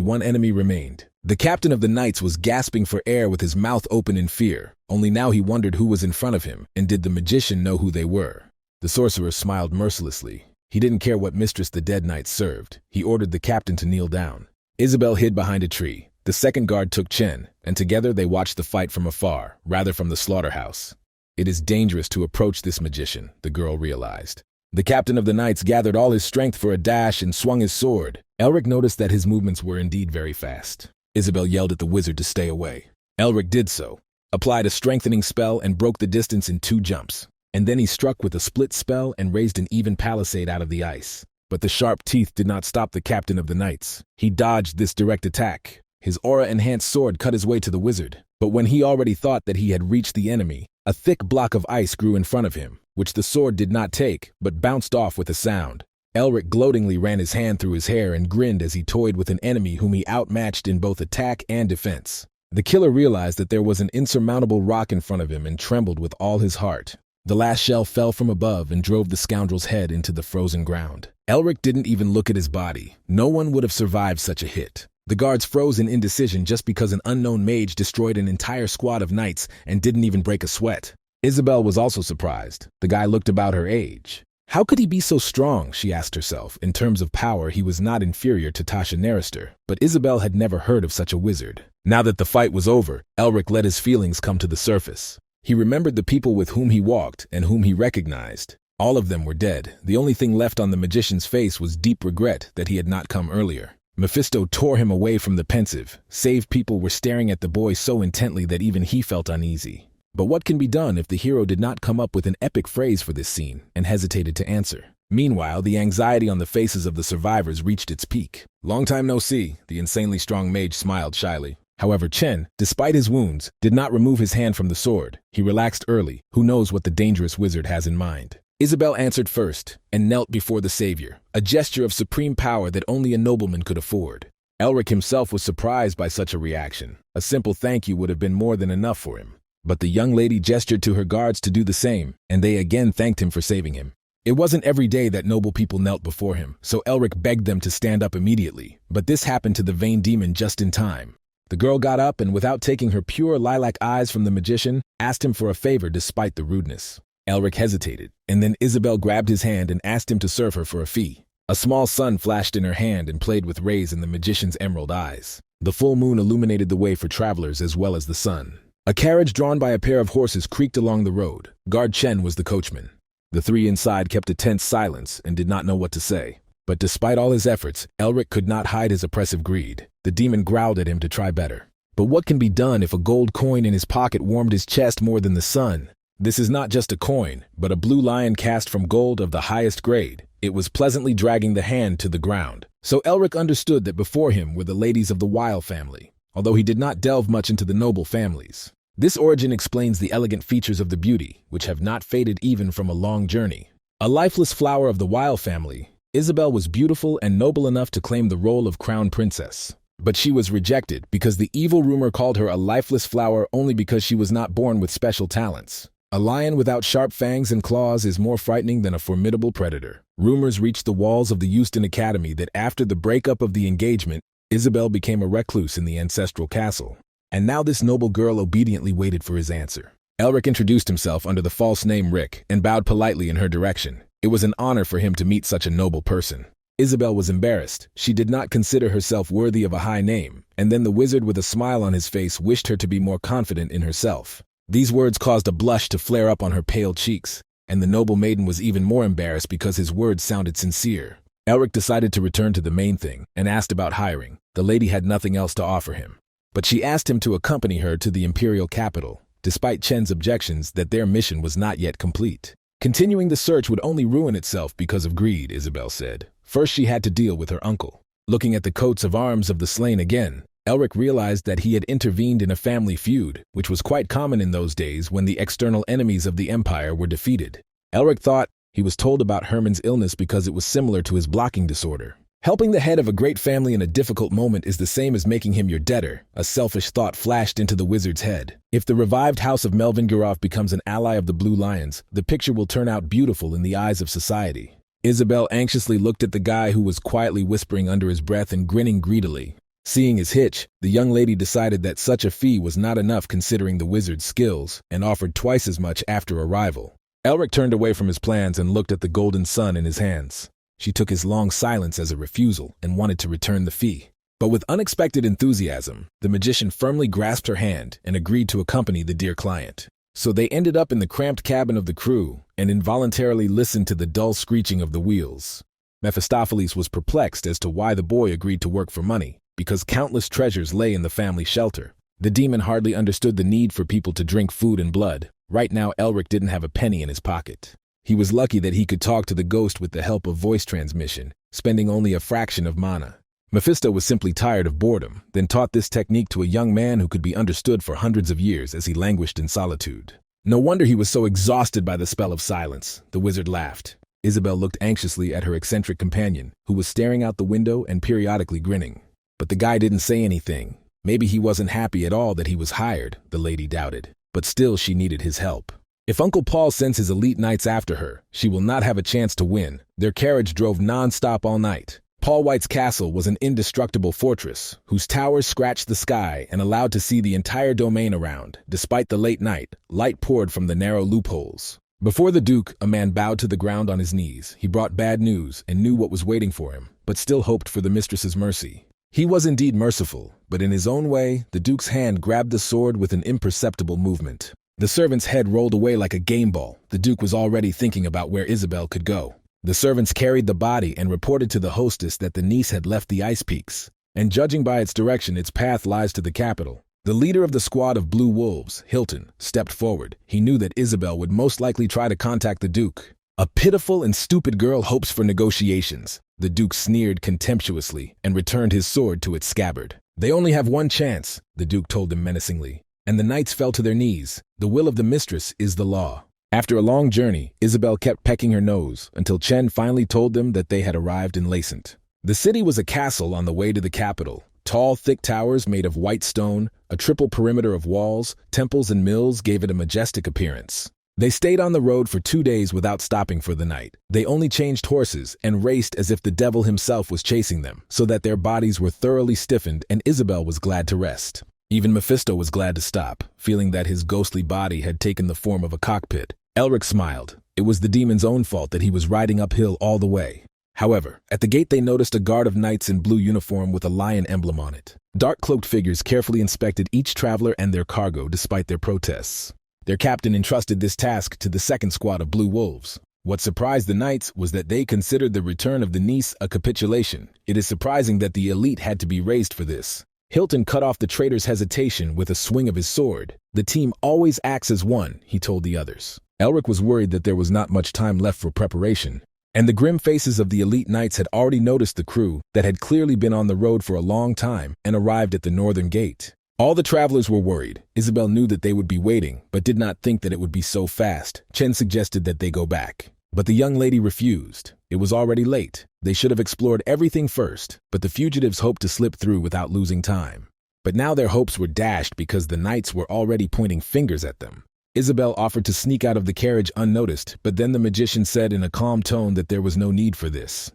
one enemy remained. The captain of the knights was gasping for air with his mouth open in fear. Only now he wondered who was in front of him, and did the magician know who they were? The sorcerer smiled mercilessly. He didn't care what mistress the dead knights served. He ordered the captain to kneel down. Isabelle hid behind a tree. The second guard took Chen, and together they watched the fight from afar, rather from the slaughterhouse. It is dangerous to approach this magician, the girl realized. The captain of the knights gathered all his strength for a dash and swung his sword. Elric noticed that his movements were indeed very fast. Isabelle yelled at the wizard to stay away. Elric did so, applied a strengthening spell and broke the distance in 2 jumps. And then he struck with a split spell and raised an even palisade out of the ice. But the sharp teeth did not stop the captain of the knights. He dodged this direct attack. His aura-enhanced sword cut his way to the wizard. But when he already thought that he had reached the enemy, a thick block of ice grew in front of him, which the sword did not take, but bounced off with a sound. Elric gloatingly ran his hand through his hair and grinned as he toyed with an enemy whom he outmatched in both attack and defense. The killer realized that there was an insurmountable rock in front of him and trembled with all his heart. The last shell fell from above and drove the scoundrel's head into the frozen ground. Elric didn't even look at his body. No one would have survived such a hit. The guards froze in indecision just because an unknown mage destroyed an entire squad of knights and didn't even break a sweat. Isabelle was also surprised. The guy looked about her age. How could he be so strong, she asked herself. In terms of power, he was not inferior to Tasha Nerister, but Isabelle had never heard of such a wizard. Now that the fight was over, Elric let his feelings come to the surface. He remembered the people with whom he walked and whom he recognized. All of them were dead. The only thing left on the magician's face was deep regret that he had not come earlier. Mephisto tore him away from the pensive. Save people were staring at the boy so intently that even he felt uneasy. But what can be done if the hero did not come up with an epic phrase for this scene and hesitated to answer? Meanwhile, the anxiety on the faces of the survivors reached its peak. Long time no see, the insanely strong mage smiled shyly. However, Chen, despite his wounds, did not remove his hand from the sword. He relaxed early. Who knows what the dangerous wizard has in mind? Isabelle answered first and knelt before the savior, a gesture of supreme power that only a nobleman could afford. Elric himself was surprised by such a reaction. A simple thank you would have been more than enough for him. But the young lady gestured to her guards to do the same, and they again thanked him for saving him. It wasn't every day that noble people knelt before him, so Elric begged them to stand up immediately. But this happened to the vain demon just in time. The girl got up and, without taking her pure lilac eyes from the magician, asked him for a favor despite the rudeness. Elric hesitated, and then Isabelle grabbed his hand and asked him to serve her for a fee. A small sun flashed in her hand and played with rays in the magician's emerald eyes. The full moon illuminated the way for travelers as well as the sun. A carriage drawn by a pair of horses creaked along the road. Guard Chen was the coachman. The 3 inside kept a tense silence and did not know what to say. But despite all his efforts, Elric could not hide his oppressive greed. The demon growled at him to try better. But what can be done if a gold coin in his pocket warmed his chest more than the sun? This is not just a coin, but a blue lion cast from gold of the highest grade. It was pleasantly dragging the hand to the ground. So Elric understood that before him were the ladies of the Weil family, although he did not delve much into the noble families. This origin explains the elegant features of the beauty, which have not faded even from a long journey. A lifeless flower of the Weil family, Isabelle was beautiful and noble enough to claim the role of crown princess. But she was rejected because the evil rumor called her a lifeless flower only because she was not born with special talents. A lion without sharp fangs and claws is more frightening than a formidable predator. Rumors reached the walls of the Euston Academy that after the breakup of the engagement, Isabelle became a recluse in the ancestral castle. And now this noble girl obediently waited for his answer. Elric introduced himself under the false name Rick and bowed politely in her direction. It was an honor for him to meet such a noble person. Isabelle was embarrassed. She did not consider herself worthy of a high name, and then the wizard with a smile on his face wished her to be more confident in herself. These words caused a blush to flare up on her pale cheeks, and the noble maiden was even more embarrassed because his words sounded sincere. Elric decided to return to the main thing and asked about hiring. The lady had nothing else to offer him, but she asked him to accompany her to the imperial capital, despite Chen's objections that their mission was not yet complete. Continuing the search would only ruin itself because of greed, Isabelle said. First she had to deal with her uncle. Looking at the coats of arms of the slain again, Elric realized that he had intervened in a family feud, which was quite common in those days when the external enemies of the empire were defeated. Elric thought he was told about Herman's illness because it was similar to his blocking disorder. Helping the head of a great family in a difficult moment is the same as making him your debtor, a selfish thought flashed into the wizard's head. If the revived house of Melvin becomes an ally of the Blue Lions, the picture will turn out beautiful in the eyes of society. Isabelle anxiously looked at the guy who was quietly whispering under his breath and grinning greedily. Seeing his hitch, the young lady decided that such a fee was not enough considering the wizard's skills, and offered twice as much after arrival. Elric turned away from his plans and looked at the golden sun in his hands. She took his long silence as a refusal and wanted to return the fee. But with unexpected enthusiasm, the magician firmly grasped her hand and agreed to accompany the dear client. So they ended up in the cramped cabin of the crew and involuntarily listened to the dull screeching of the wheels. Mephistopheles was perplexed as to why the boy agreed to work for money, because countless treasures lay in the family shelter. The demon hardly understood the need for people to drink food and blood. Right now, Elric didn't have a penny in his pocket. He was lucky that he could talk to the ghost with the help of voice transmission, spending only a fraction of mana. Mephisto was simply tired of boredom, then taught this technique to a young man who could be understood for hundreds of years as he languished in solitude. No wonder he was so exhausted by the spell of silence, the wizard laughed. Isabelle looked anxiously at her eccentric companion, who was staring out the window and periodically grinning. But the guy didn't say anything. Maybe he wasn't happy at all that he was hired, the lady doubted. But still she needed his help. If Uncle Paul sends his elite knights after her, she will not have a chance to win. Their carriage drove non-stop all night. Paul White's castle was an indestructible fortress, whose towers scratched the sky and allowed to see the entire domain around. Despite the late night, light poured from the narrow loopholes. Before the Duke, a man bowed to the ground on his knees. He brought bad news and knew what was waiting for him, but still hoped for the mistress's mercy. He was indeed merciful, but in his own way, the Duke's hand grabbed the sword with an imperceptible movement. The servant's head rolled away like a game ball. The Duke was already thinking about where Isabelle could go. The servants carried the body and reported to the hostess that the niece had left the ice peaks, and judging by its direction, its path lies to the capital. The leader of the squad of Blue Wolves, Hilton, stepped forward. He knew that Isabelle would most likely try to contact the Duke. A pitiful and stupid girl hopes for negotiations. The Duke sneered contemptuously and returned his sword to its scabbard. They only have one chance, the Duke told him menacingly. And the knights fell to their knees. The will of the mistress is the law. After a long journey, Isabelle kept pecking her nose until Chen finally told them that they had arrived in Lacent. The city was a castle on the way to the capital. Tall, thick towers made of white stone, a triple perimeter of walls, temples and mills gave it a majestic appearance. They stayed on the road for 2 days without stopping for the night. They only changed horses and raced as if the devil himself was chasing them, so that their bodies were thoroughly stiffened and Isabelle was glad to rest. Even Mephisto was glad to stop, feeling that his ghostly body had taken the form of a cockpit. Elric smiled. It was the demon's own fault that he was riding uphill all the way. However, at the gate they noticed a guard of knights in blue uniform with a lion emblem on it. Dark-cloaked figures carefully inspected each traveler and their cargo despite their protests. Their captain entrusted this task to the second squad of Blue Wolves. What surprised the knights was that they considered the return of the niece a capitulation. It is surprising that the elite had to be raised for this. Hilton cut off the traitor's hesitation with a swing of his sword. The team always acts as one, he told the others. Elric was worried that there was not much time left for preparation, and the grim faces of the elite knights had already noticed the crew that had clearly been on the road for a long time and arrived at the northern gate. All the travelers were worried. Isabelle knew that they would be waiting, but did not think that it would be so fast. Chen suggested that they go back, but the young lady refused. It was already late. They should have explored everything first, but the fugitives hoped to slip through without losing time. But now their hopes were dashed because the knights were already pointing fingers at them. Isabelle offered to sneak out of the carriage unnoticed, but then the magician said in a calm tone that there was no need for this.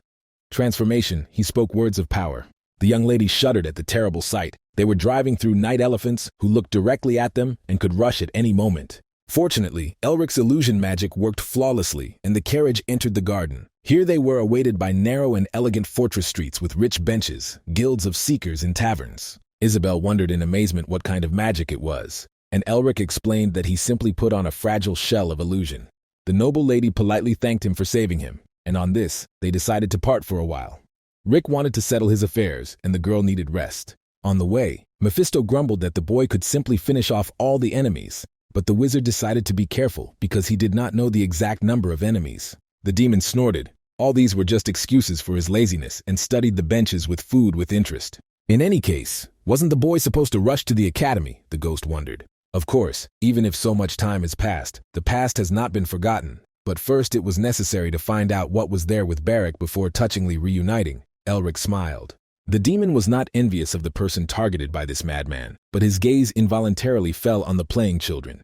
Transformation, he spoke words of power. The young lady shuddered at the terrible sight. They were driving through night elephants who looked directly at them and could rush at any moment. Fortunately, Elric's illusion magic worked flawlessly, and the carriage entered the garden. Here they were awaited by narrow and elegant fortress streets with rich benches, guilds of seekers and taverns. Isabelle wondered in amazement what kind of magic it was, and Elric explained that he simply put on a fragile shell of illusion. The noble lady politely thanked him for saving him, and on this, they decided to part for a while. Rick wanted to settle his affairs, and the girl needed rest. On the way, Mephisto grumbled that the boy could simply finish off all the enemies, but the wizard decided to be careful because he did not know the exact number of enemies. The demon snorted. All these were just excuses for his laziness and studied the benches with food with interest. In any case, wasn't the boy supposed to rush to the academy? The ghost wondered. Of course, even if so much time has passed, the past has not been forgotten. But first it was necessary to find out what was there with Barrack before touchingly reuniting. Elric smiled. The demon was not envious of the person targeted by this madman, but his gaze involuntarily fell on the playing children.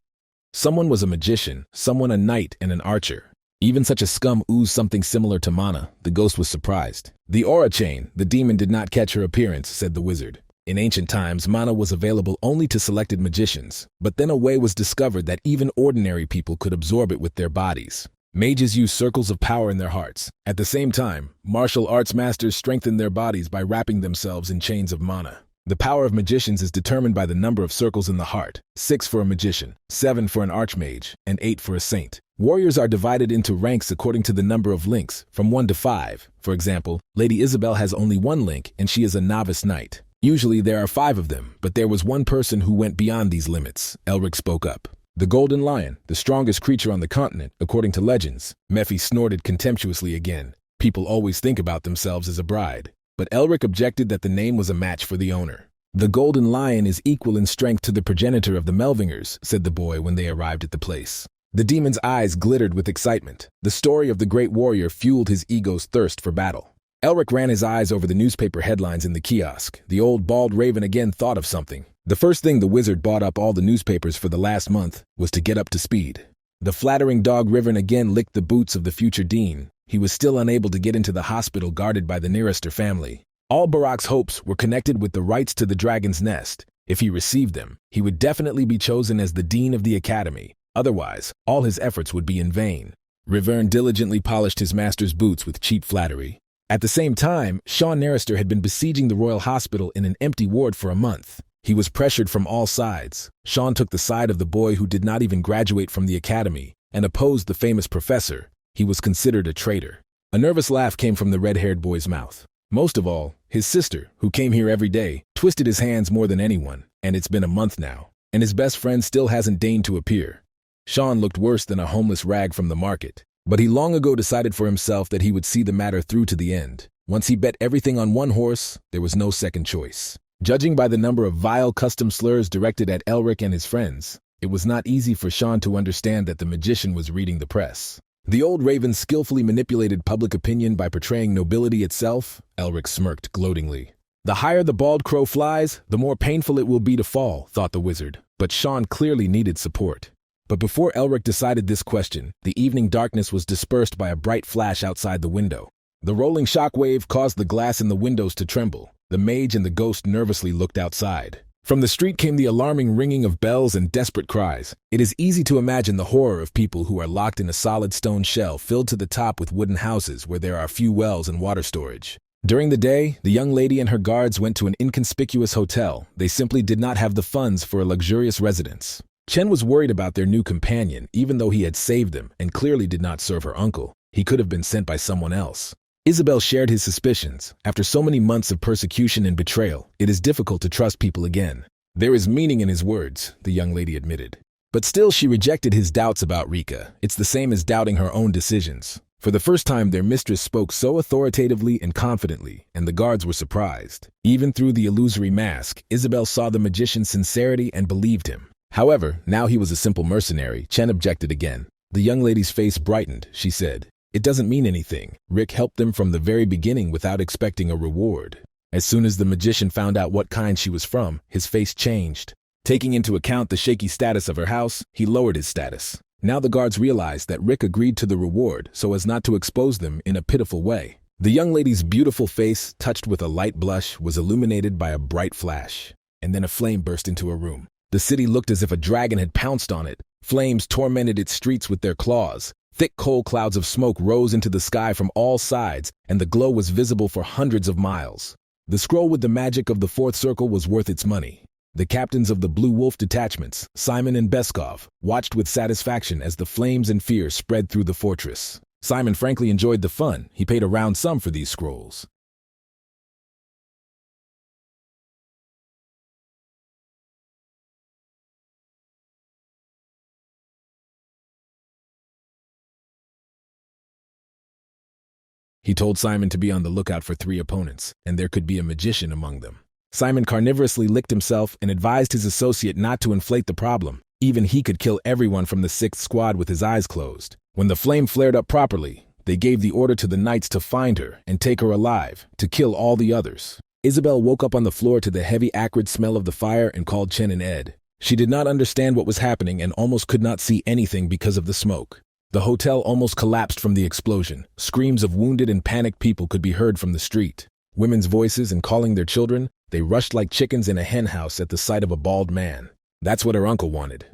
Someone was a magician, someone a knight and an archer. Even such a scum oozed something similar to mana. The ghost was surprised. The aura chain, the demon did not catch her appearance, said the wizard. In ancient times, mana was available only to selected magicians, but then a way was discovered that even ordinary people could absorb it with their bodies. Mages used circles of power in their hearts. At the same time, martial arts masters strengthened their bodies by wrapping themselves in chains of mana. The power of magicians is determined by the number of circles in the heart, 6 for a magician, 7 for an archmage, and 8 for a saint. Warriors are divided into ranks according to the number of links, from 1 to 5. For example, Lady Isabelle has only 1 link and she is a novice knight. Usually there are 5 of them, but there was one person who went beyond these limits. Elric spoke up. The Golden Lion, the strongest creature on the continent, according to legends. Mephi snorted contemptuously again. People always think about themselves as a bride. But Elric objected that the name was a match for the owner. The Golden Lion is equal in strength to the progenitor of the Melvingers, said the boy when they arrived at the place. The demon's eyes glittered with excitement. The story of the great warrior fueled his ego's thirst for battle. Elric ran his eyes over the newspaper headlines in the kiosk. The old bald raven again thought of something. The first thing the wizard bought up all the newspapers for the last month was to get up to speed. The flattering dog Riven again licked the boots of the future dean. He was still unable to get into the hospital guarded by the Nearester family. All Barak's hopes were connected with the rights to the dragon's nest. If he received them, he would definitely be chosen as the dean of the academy. Otherwise, all his efforts would be in vain. Riverne diligently polished his master's boots with cheap flattery. At the same time, Sean Nearester had been besieging the royal hospital in an empty ward for a month. He was pressured from all sides. Sean took the side of the boy who did not even graduate from the academy and opposed the famous professor. He was considered a traitor. A nervous laugh came from the red-haired boy's mouth. Most of all, his sister, who came here every day, twisted his hands more than anyone, and it's been a month now, and his best friend still hasn't deigned to appear. Sean looked worse than a homeless rag from the market, but he long ago decided for himself that he would see the matter through to the end. Once he bet everything on one horse, there was no second choice. Judging by the number of vile custom slurs directed at Elric and his friends, it was not easy for Sean to understand that the magician was reading the press. The old raven skillfully manipulated public opinion by portraying nobility itself. Elric smirked gloatingly. The higher the bald crow flies, the more painful it will be to fall, thought the wizard. But Sean clearly needed support. But before Elric decided this question, the evening darkness was dispersed by a bright flash outside the window. The rolling shockwave caused the glass in the windows to tremble. The mage and the ghost nervously looked outside. From the street came the alarming ringing of bells and desperate cries. It is easy to imagine the horror of people who are locked in a solid stone shell filled to the top with wooden houses where there are few wells and water storage. During the day, the young lady and her guards went to an inconspicuous hotel. They simply did not have the funds for a luxurious residence. Chen was worried about their new companion, even though he had saved them and clearly did not serve her uncle. He could have been sent by someone else. Isabelle shared his suspicions. After so many months of persecution and betrayal, it is difficult to trust people again. There is meaning in his words, the young lady admitted. But still she rejected his doubts about Rika. It's the same as doubting her own decisions. For the first time, their mistress spoke so authoritatively and confidently, and the guards were surprised. Even through the illusory mask, Isabelle saw the magician's sincerity and believed him. However, now he was a simple mercenary. Chen objected again. The young lady's face brightened. She said, "It doesn't mean anything. Rick helped them from the very beginning without expecting a reward." As soon as the magician found out what kind she was from, his face changed. Taking into account the shaky status of her house, he lowered his status. Now the guards realized that Rick agreed to the reward so as not to expose them in a pitiful way. The young lady's beautiful face, touched with a light blush, was illuminated by a bright flash. And then a flame burst into her room. The city looked as if a dragon had pounced on it. Flames tormented its streets with their claws. Thick coal clouds of smoke rose into the sky from all sides, and the glow was visible for hundreds of miles. The scroll with the magic of the fourth circle was worth its money. The captains of the Blue Wolf detachments, Simon and Beskov, watched with satisfaction as the flames and fear spread through the fortress. Simon frankly enjoyed the fun. He paid a round sum for these scrolls. He told Simon to be on the lookout for 3 opponents, and there could be a magician among them. Simon carnivorously licked himself and advised his associate not to inflate the problem. Even he could kill everyone from the 6th squad with his eyes closed. When the flame flared up properly, They gave the order to the knights to find her and take her alive, to kill all the others. Isabelle woke up on the floor to the heavy, acrid smell of the fire and called Chen and Ed. She did not understand what was happening and almost could not see anything because of the smoke. The hotel almost collapsed from the explosion. Screams of wounded and panicked people could be heard from the street. Women's voices and calling their children, they rushed like chickens in a hen house at the sight of a bald man. That's what her uncle wanted.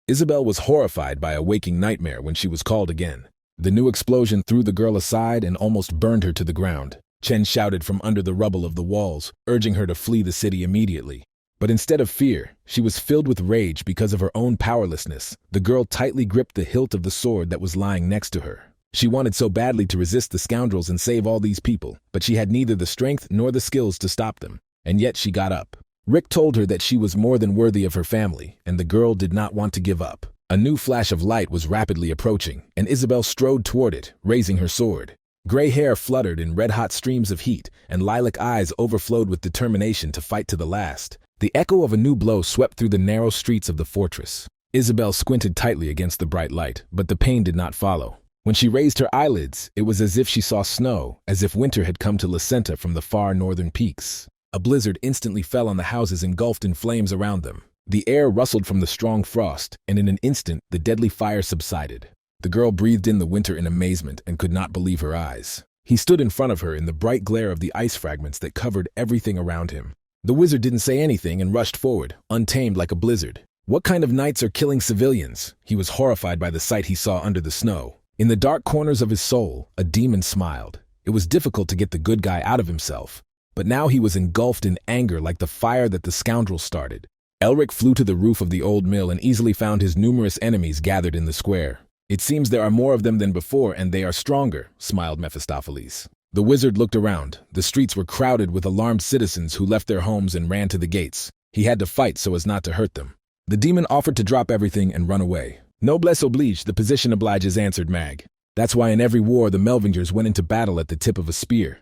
Isabelle was horrified by a waking nightmare when she was called again. The new explosion threw the girl aside and almost burned her to the ground. Chen shouted from under the rubble of the walls, urging her to flee the city immediately. But instead of fear, she was filled with rage because of her own powerlessness. The girl tightly gripped the hilt of the sword that was lying next to her. She wanted so badly to resist the scoundrels and save all these people, but she had neither the strength nor the skills to stop them. And yet she got up. Rick told her that she was more than worthy of her family, and the girl did not want to give up. A new flash of light was rapidly approaching, and Isabelle strode toward it, raising her sword. Gray hair fluttered in red-hot streams of heat, and lilac eyes overflowed with determination to fight to the last. The echo of a new blow swept through the narrow streets of the fortress. Isabelle squinted tightly against the bright light, but the pain did not follow. When she raised her eyelids, it was as if she saw snow, as if winter had come to La Senta from the far northern peaks. A blizzard instantly fell on the houses engulfed in flames around them. The air rustled from the strong frost, and in an instant, the deadly fire subsided. The girl breathed in the winter in amazement and could not believe her eyes. He stood in front of her in the bright glare of the ice fragments that covered everything around him. The wizard didn't say anything and rushed forward, untamed like a blizzard. What kind of knights are killing civilians? He was horrified by the sight he saw under the snow. In the dark corners of his soul, a demon smiled. It was difficult to get the good guy out of himself, but now he was engulfed in anger like the fire that the scoundrel started. Elric flew to the roof of the old mill and easily found his numerous enemies gathered in the square. It seems there are more of them than before, and they are stronger, smiled Mephistopheles. The wizard looked around. The streets were crowded with alarmed citizens who left their homes and ran to the gates. He had to fight so as not to hurt them. The demon offered to drop everything and run away. Noblesse oblige, the position obliges, answered Mag. That's why in every war the Melvingers went into battle at the tip of a spear.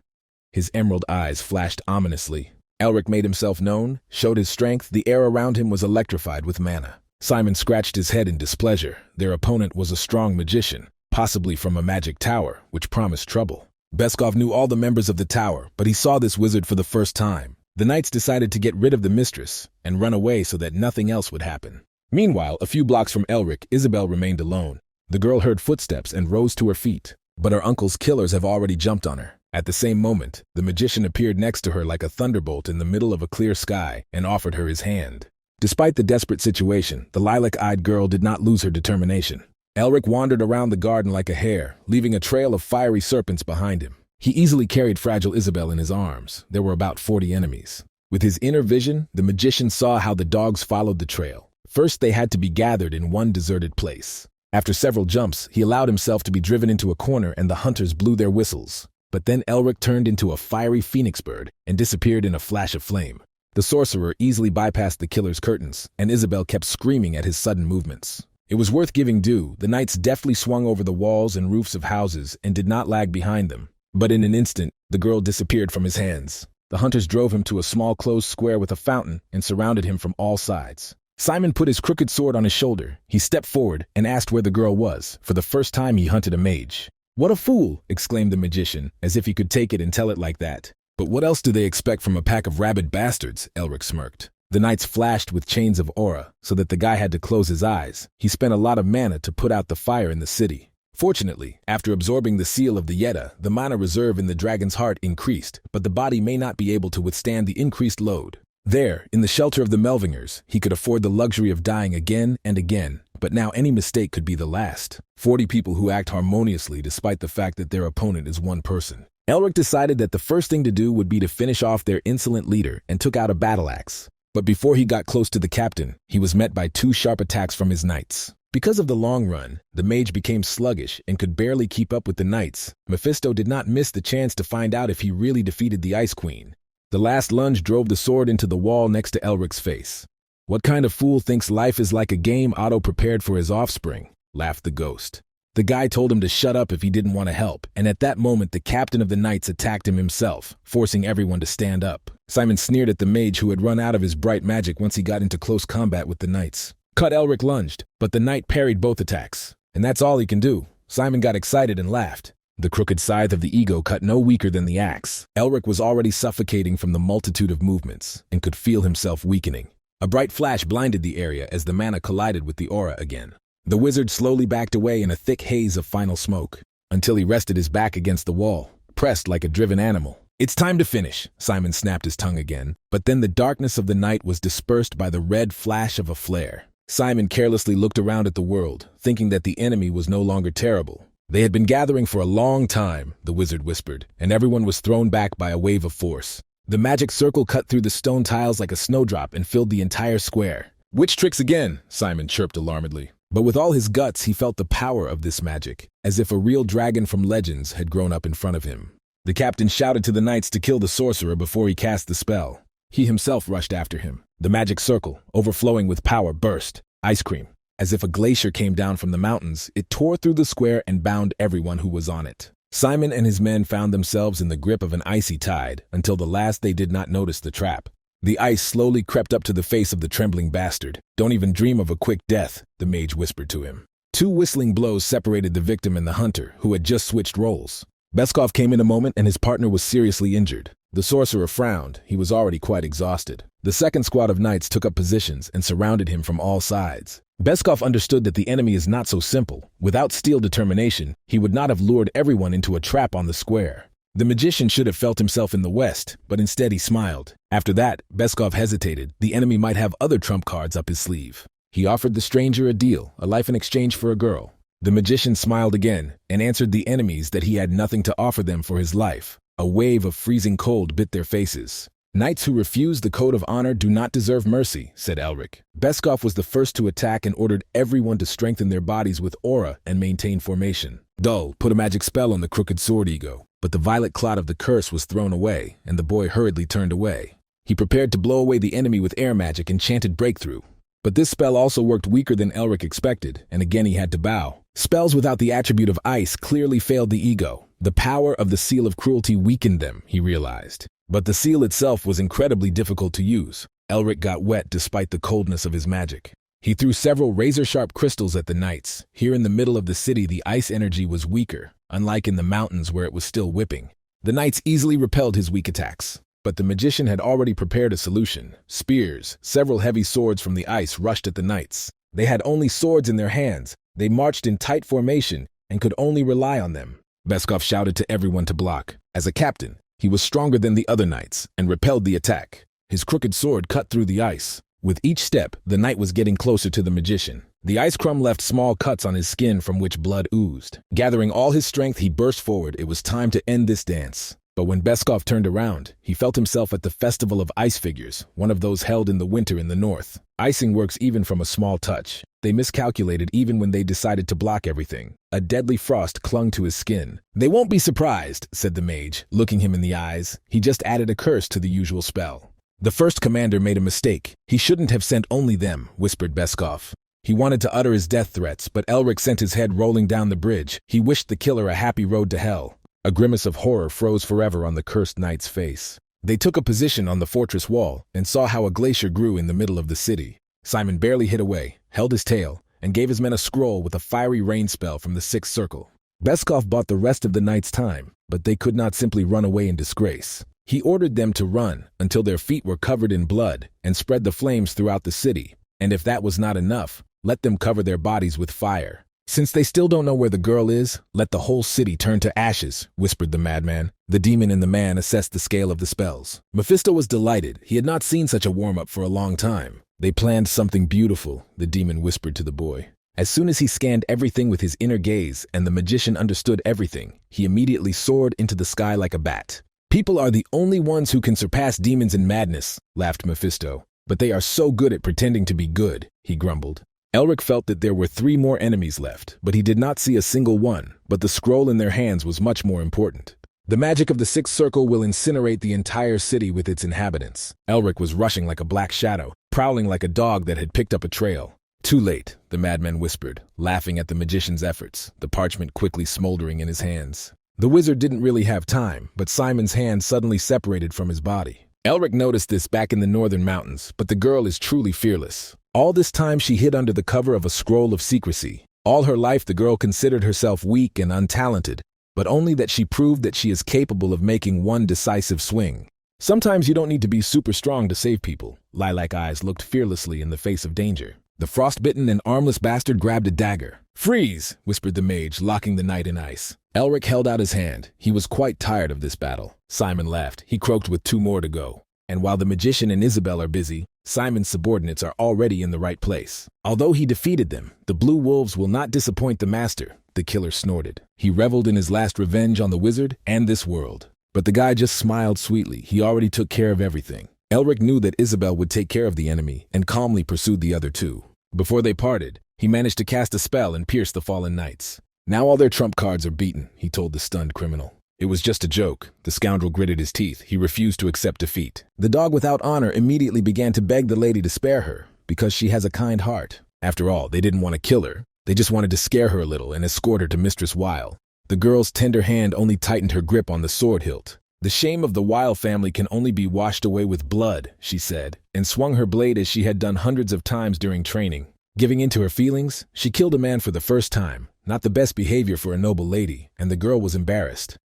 His emerald eyes flashed ominously. Elric made himself known, showed his strength. The air around him was electrified with mana. Simon scratched his head in displeasure. Their opponent was a strong magician, possibly from a magic tower, which promised trouble. Beskov knew all the members of the tower, but he saw this wizard for the first time. The knights decided to get rid of the mistress and run away so that nothing else would happen. Meanwhile, a few blocks from Elric, Isabelle remained alone. The girl heard footsteps and rose to her feet, but her uncle's killers have already jumped on her. At the same moment, the magician appeared next to her like a thunderbolt in the middle of a clear sky and offered her his hand. Despite the desperate situation, the lilac-eyed girl did not lose her determination. Elric wandered around the garden like a hare, leaving a trail of fiery serpents behind him. He easily carried fragile Isabelle in his arms. There were about 40 enemies. With his inner vision, the magician saw how the dogs followed the trail. First, they had to be gathered in one deserted place. After several jumps, he allowed himself to be driven into a corner and the hunters blew their whistles. But then Elric turned into a fiery phoenix bird and disappeared in a flash of flame. The sorcerer easily bypassed the killer's curtains, and Isabelle kept screaming at his sudden movements. It was worth giving due. The knights deftly swung over the walls and roofs of houses and did not lag behind them. But in an instant, the girl disappeared from his hands. The hunters drove him to a small closed square with a fountain and surrounded him from all sides. Simon put his crooked sword on his shoulder. He stepped forward and asked where the girl was. For the first time, he hunted a mage. "What a fool!" exclaimed the magician, as if he could take it and tell it like that. "But what else do they expect from a pack of rabid bastards?" Elric smirked. The knights flashed with chains of aura, so that the guy had to close his eyes. He spent a lot of mana to put out the fire in the city. Fortunately, after absorbing the seal of the Yetta, the mana reserve in the dragon's heart increased, but the body may not be able to withstand the increased load. There, in the shelter of the Melvingers, he could afford the luxury of dying again and again, but now any mistake could be the last. 40 people who act harmoniously despite the fact that their opponent is one person. Elric decided that the first thing to do would be to finish off their insolent leader and took out a battle axe. But before he got close to the captain, he was met by 2 sharp attacks from his knights. Because of the long run, the mage became sluggish and could barely keep up with the knights. Mephisto did not miss the chance to find out if he really defeated the Ice Queen. The last lunge drove the sword into the wall next to Elric's face. "What kind of fool thinks life is like a game Otto prepared for his offspring?" laughed the ghost. The guy told him to shut up if he didn't want to help, and at that moment the captain of the knights attacked him himself, forcing everyone to stand up. Simon sneered at the mage who had run out of his bright magic once he got into close combat with the knights. Elric lunged, but the knight parried both attacks. "And that's all he can do." Simon got excited and laughed. The crooked scythe of the ego cut no weaker than the axe. Elric was already suffocating from the multitude of movements and could feel himself weakening. A bright flash blinded the area as the mana collided with the aura again. The wizard slowly backed away in a thick haze of final smoke, until he rested his back against the wall, pressed like a driven animal. "It's time to finish," Simon snapped his tongue again, but then the darkness of the night was dispersed by the red flash of a flare. Simon carelessly looked around at the world, thinking that the enemy was no longer terrible. "They had been gathering for a long time," the wizard whispered, and everyone was thrown back by a wave of force. The magic circle cut through the stone tiles like a snowdrop and filled the entire square. "Witch tricks again," Simon chirped alarmedly. But with all his guts, he felt the power of this magic, as if a real dragon from legends had grown up in front of him. The captain shouted to the knights to kill the sorcerer before he cast the spell. He himself rushed after him. The magic circle, overflowing with power, burst. Ice cream. As if a glacier came down from the mountains, it tore through the square and bound everyone who was on it. Simon and his men found themselves in the grip of an icy tide, until the last they did not notice the trap. The ice slowly crept up to the face of the trembling bastard. "Don't even dream of a quick death," the mage whispered to him. 2 whistling blows separated the victim and the hunter, who had just switched roles. Beskov came in a moment and his partner was seriously injured. The sorcerer frowned. He was already quite exhausted. The second squad of knights took up positions and surrounded him from all sides. Beskov understood that the enemy is not so simple. Without steel determination, he would not have lured everyone into a trap on the square. The magician should have felt himself in the west, but instead he smiled. After that, Beskov hesitated. The enemy might have other trump cards up his sleeve. He offered the stranger a deal, a life in exchange for a girl. The magician smiled again and answered the enemies that he had nothing to offer them for his life. A wave of freezing cold bit their faces. "Knights who refuse the code of honor do not deserve mercy," said Elric. Beskov was the first to attack and ordered everyone to strengthen their bodies with aura and maintain formation. Dull put a magic spell on the crooked sword ego, but the violet clot of the curse was thrown away, and the boy hurriedly turned away. He prepared to blow away the enemy with air magic enchanted breakthrough. But this spell also worked weaker than Elric expected, and again he had to bow. Spells without the attribute of ice clearly failed the ego. The power of the seal of cruelty weakened them, he realized. But the seal itself was incredibly difficult to use. Elric got wet despite the coldness of his magic. He threw several razor-sharp crystals at the knights. Here in the middle of the city, the ice energy was weaker, unlike in the mountains where it was still whipping. The knights easily repelled his weak attacks. But the magician had already prepared a solution. Spears, several heavy swords from the ice rushed at the knights. They had only swords in their hands. They marched in tight formation and could only rely on them. Beskov shouted to everyone to block. As a captain, he was stronger than the other knights and repelled the attack. His crooked sword cut through the ice. With each step, the knight was getting closer to the magician. The ice crumb left small cuts on his skin from which blood oozed. Gathering all his strength, he burst forward. It was time to end this dance. But when Beskov turned around, he felt himself at the Festival of Ice Figures, one of those held in the winter in the north. Icing works even from a small touch. They miscalculated even when they decided to block everything. A deadly frost clung to his skin. "They won't be surprised," said the mage, looking him in the eyes. He just added a curse to the usual spell. "The first commander made a mistake. He shouldn't have sent only them," whispered Beskov. He wanted to utter his death threats, but Elric sent his head rolling down the bridge. He wished the killer a happy road to hell. A grimace of horror froze forever on the cursed knight's face. They took a position on the fortress wall and saw how a glacier grew in the middle of the city. Simon barely hid away, held his tail, and gave his men a scroll with a fiery rain spell from the sixth circle. Beskov bought the rest of the knights time, but they could not simply run away in disgrace. He ordered them to run until their feet were covered in blood and spread the flames throughout the city. And if that was not enough, let them cover their bodies with fire. "Since they still don't know where the girl is, let the whole city turn to ashes," whispered the madman. The demon and the man assessed the scale of the spells. Mephisto was delighted. He had not seen such a warm-up for a long time. "They planned something beautiful," the demon whispered to the boy. As soon as he scanned everything with his inner gaze and the magician understood everything, he immediately soared into the sky like a bat. "People are the only ones who can surpass demons in madness," laughed Mephisto. "But they are so good at pretending to be good," he grumbled. Elric felt that there were 3 more enemies left, but he did not see a single one. But the scroll in their hands was much more important. "The magic of the sixth circle will incinerate the entire city with its inhabitants." Elric was rushing like a black shadow, prowling like a dog that had picked up a trail. "Too late," the madman whispered, laughing at the magician's efforts, the parchment quickly smoldering in his hands. The wizard didn't really have time, but Simon's hand suddenly separated from his body. Elric noticed this back in the northern mountains, but the girl is truly fearless. All this time she hid under the cover of a scroll of secrecy. All her life the girl considered herself weak and untalented, but only that she proved that she is capable of making one decisive swing. Sometimes you don't need to be super strong to save people. Lilac Eyes looked fearlessly in the face of danger. The frostbitten and armless bastard grabbed a dagger. "Freeze!" whispered the mage, locking the knight in ice. Elric held out his hand. He was quite tired of this battle. Simon laughed. He croaked with 2 more to go. And while the magician and Isabelle are busy, Simon's subordinates are already in the right place. Although he defeated them, the Blue Wolves will not disappoint the master, the killer snorted. He reveled in his last revenge on the wizard and this world. But the guy just smiled sweetly. He already took care of everything. Elric knew that Isabelle would take care of the enemy and calmly pursued the other 2. Before they parted, he managed to cast a spell and pierce the fallen knights. Now all their trump cards are beaten, he told the stunned criminal. It was just a joke. The scoundrel gritted his teeth. He refused to accept defeat. The dog without honor immediately began to beg the lady to spare her, because she has a kind heart. After all, they didn't want to kill her. They just wanted to scare her a little and escort her to Mistress Weil. The girl's tender hand only tightened her grip on the sword hilt. "The shame of the Weil family can only be washed away with blood," she said, and swung her blade as she had done hundreds of times during training. Giving in to her feelings, she killed a man for the first time. Not the best behavior for a noble lady, and the girl was embarrassed.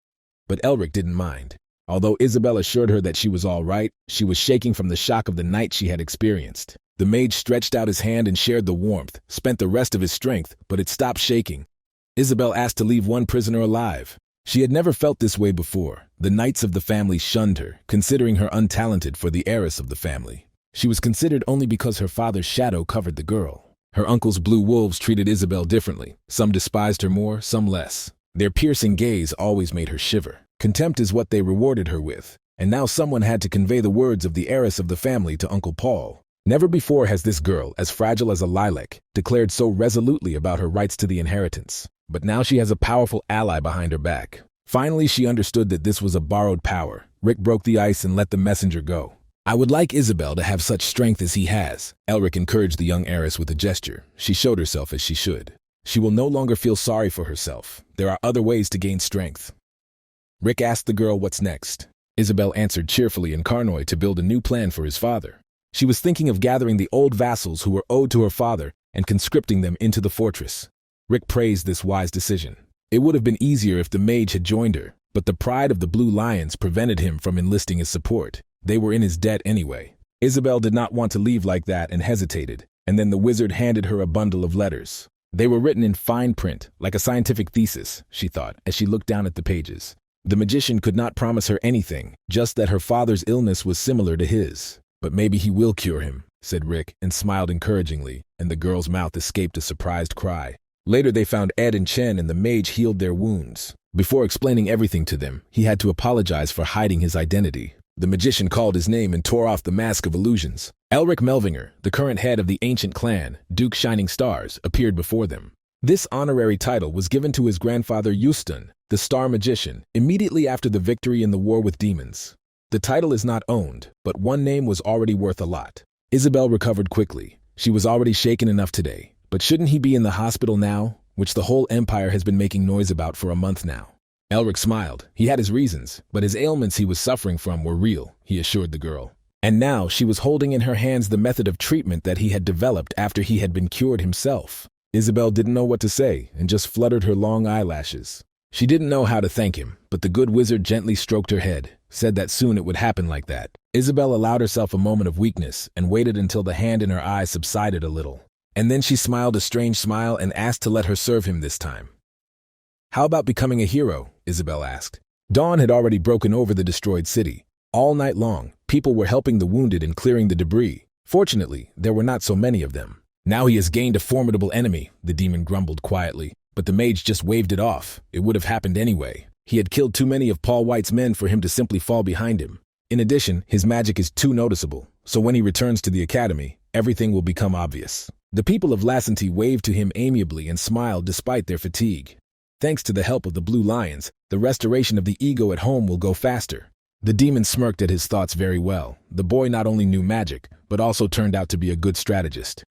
But Elric didn't mind. Although Isabelle assured her that she was all right, she was shaking from the shock of the night she had experienced. The mage stretched out his hand and shared the warmth, spent the rest of his strength, but it stopped shaking. Isabelle asked to leave one prisoner alive. She had never felt this way before. The knights of the family shunned her, considering her untalented for the heiress of the family. She was considered only because her father's shadow covered the girl. Her uncle's Blue Wolves treated Isabelle differently. Some despised her more, some less. Their piercing gaze always made her shiver. Contempt is what they rewarded her with, and now someone had to convey the words of the heiress of the family to Uncle Paul. Never before has this girl, as fragile as a lilac, declared so resolutely about her rights to the inheritance. But now she has a powerful ally behind her back. Finally, she understood that this was a borrowed power. Rick broke the ice and let the messenger go. "I would like Isabelle to have such strength as he has," Elric encouraged the young heiress with a gesture. She showed herself as she should. She will no longer feel sorry for herself. There are other ways to gain strength. Rick asked the girl what's next. Isabelle answered cheerfully in Carnoy to build a new plan for his father. She was thinking of gathering the old vassals who were owed to her father and conscripting them into the fortress. Rick praised this wise decision. It would have been easier if the mage had joined her, but the pride of the Blue Lions prevented him from enlisting his support. They were in his debt anyway. Isabelle did not want to leave like that and hesitated, and then the wizard handed her a bundle of letters. They were written in fine print, like a scientific thesis, she thought, as she looked down at the pages. The magician could not promise her anything, just that her father's illness was similar to his. "But maybe he will cure him," said Rick, and smiled encouragingly, and the girl's mouth escaped a surprised cry. Later they found Ed and Chen, and the mage healed their wounds. Before explaining everything to them, he had to apologize for hiding his identity. The magician called his name and tore off the mask of illusions. Elric Melvinger, the current head of the ancient clan, Duke Shining Stars, appeared before them. This honorary title was given to his grandfather Euston, the Star Magician, immediately after the victory in the war with demons. The title is not owned, but one name was already worth a lot. Isabelle recovered quickly. She was already shaken enough today. But shouldn't he be in the hospital now, which the whole empire has been making noise about for a month now? Elric smiled. He had his reasons, but his ailments he was suffering from were real, he assured the girl. And now she was holding in her hands the method of treatment that he had developed after he had been cured himself. Isabelle didn't know what to say and just fluttered her long eyelashes. She didn't know how to thank him, but the good wizard gently stroked her head, said that soon it would happen like that. Isabelle allowed herself a moment of weakness and waited until the hand in her eye subsided a little. And then she smiled a strange smile and asked to let her serve him this time. "How about becoming a hero?" Isabelle asked. Dawn had already broken over the destroyed city. All night long, people were helping the wounded and clearing the debris. Fortunately, there were not so many of them. "Now he has gained a formidable enemy," the demon grumbled quietly, but the mage just waved it off. It would have happened anyway. He had killed too many of Paul White's men for him to simply fall behind him. In addition, his magic is too noticeable, so when he returns to the academy, everything will become obvious. The people of Lassenty waved to him amiably and smiled despite their fatigue. Thanks to the help of the Blue Lions, the restoration of the ego at home will go faster. The demon smirked at his thoughts very well. The boy not only knew magic, but also turned out to be a good strategist.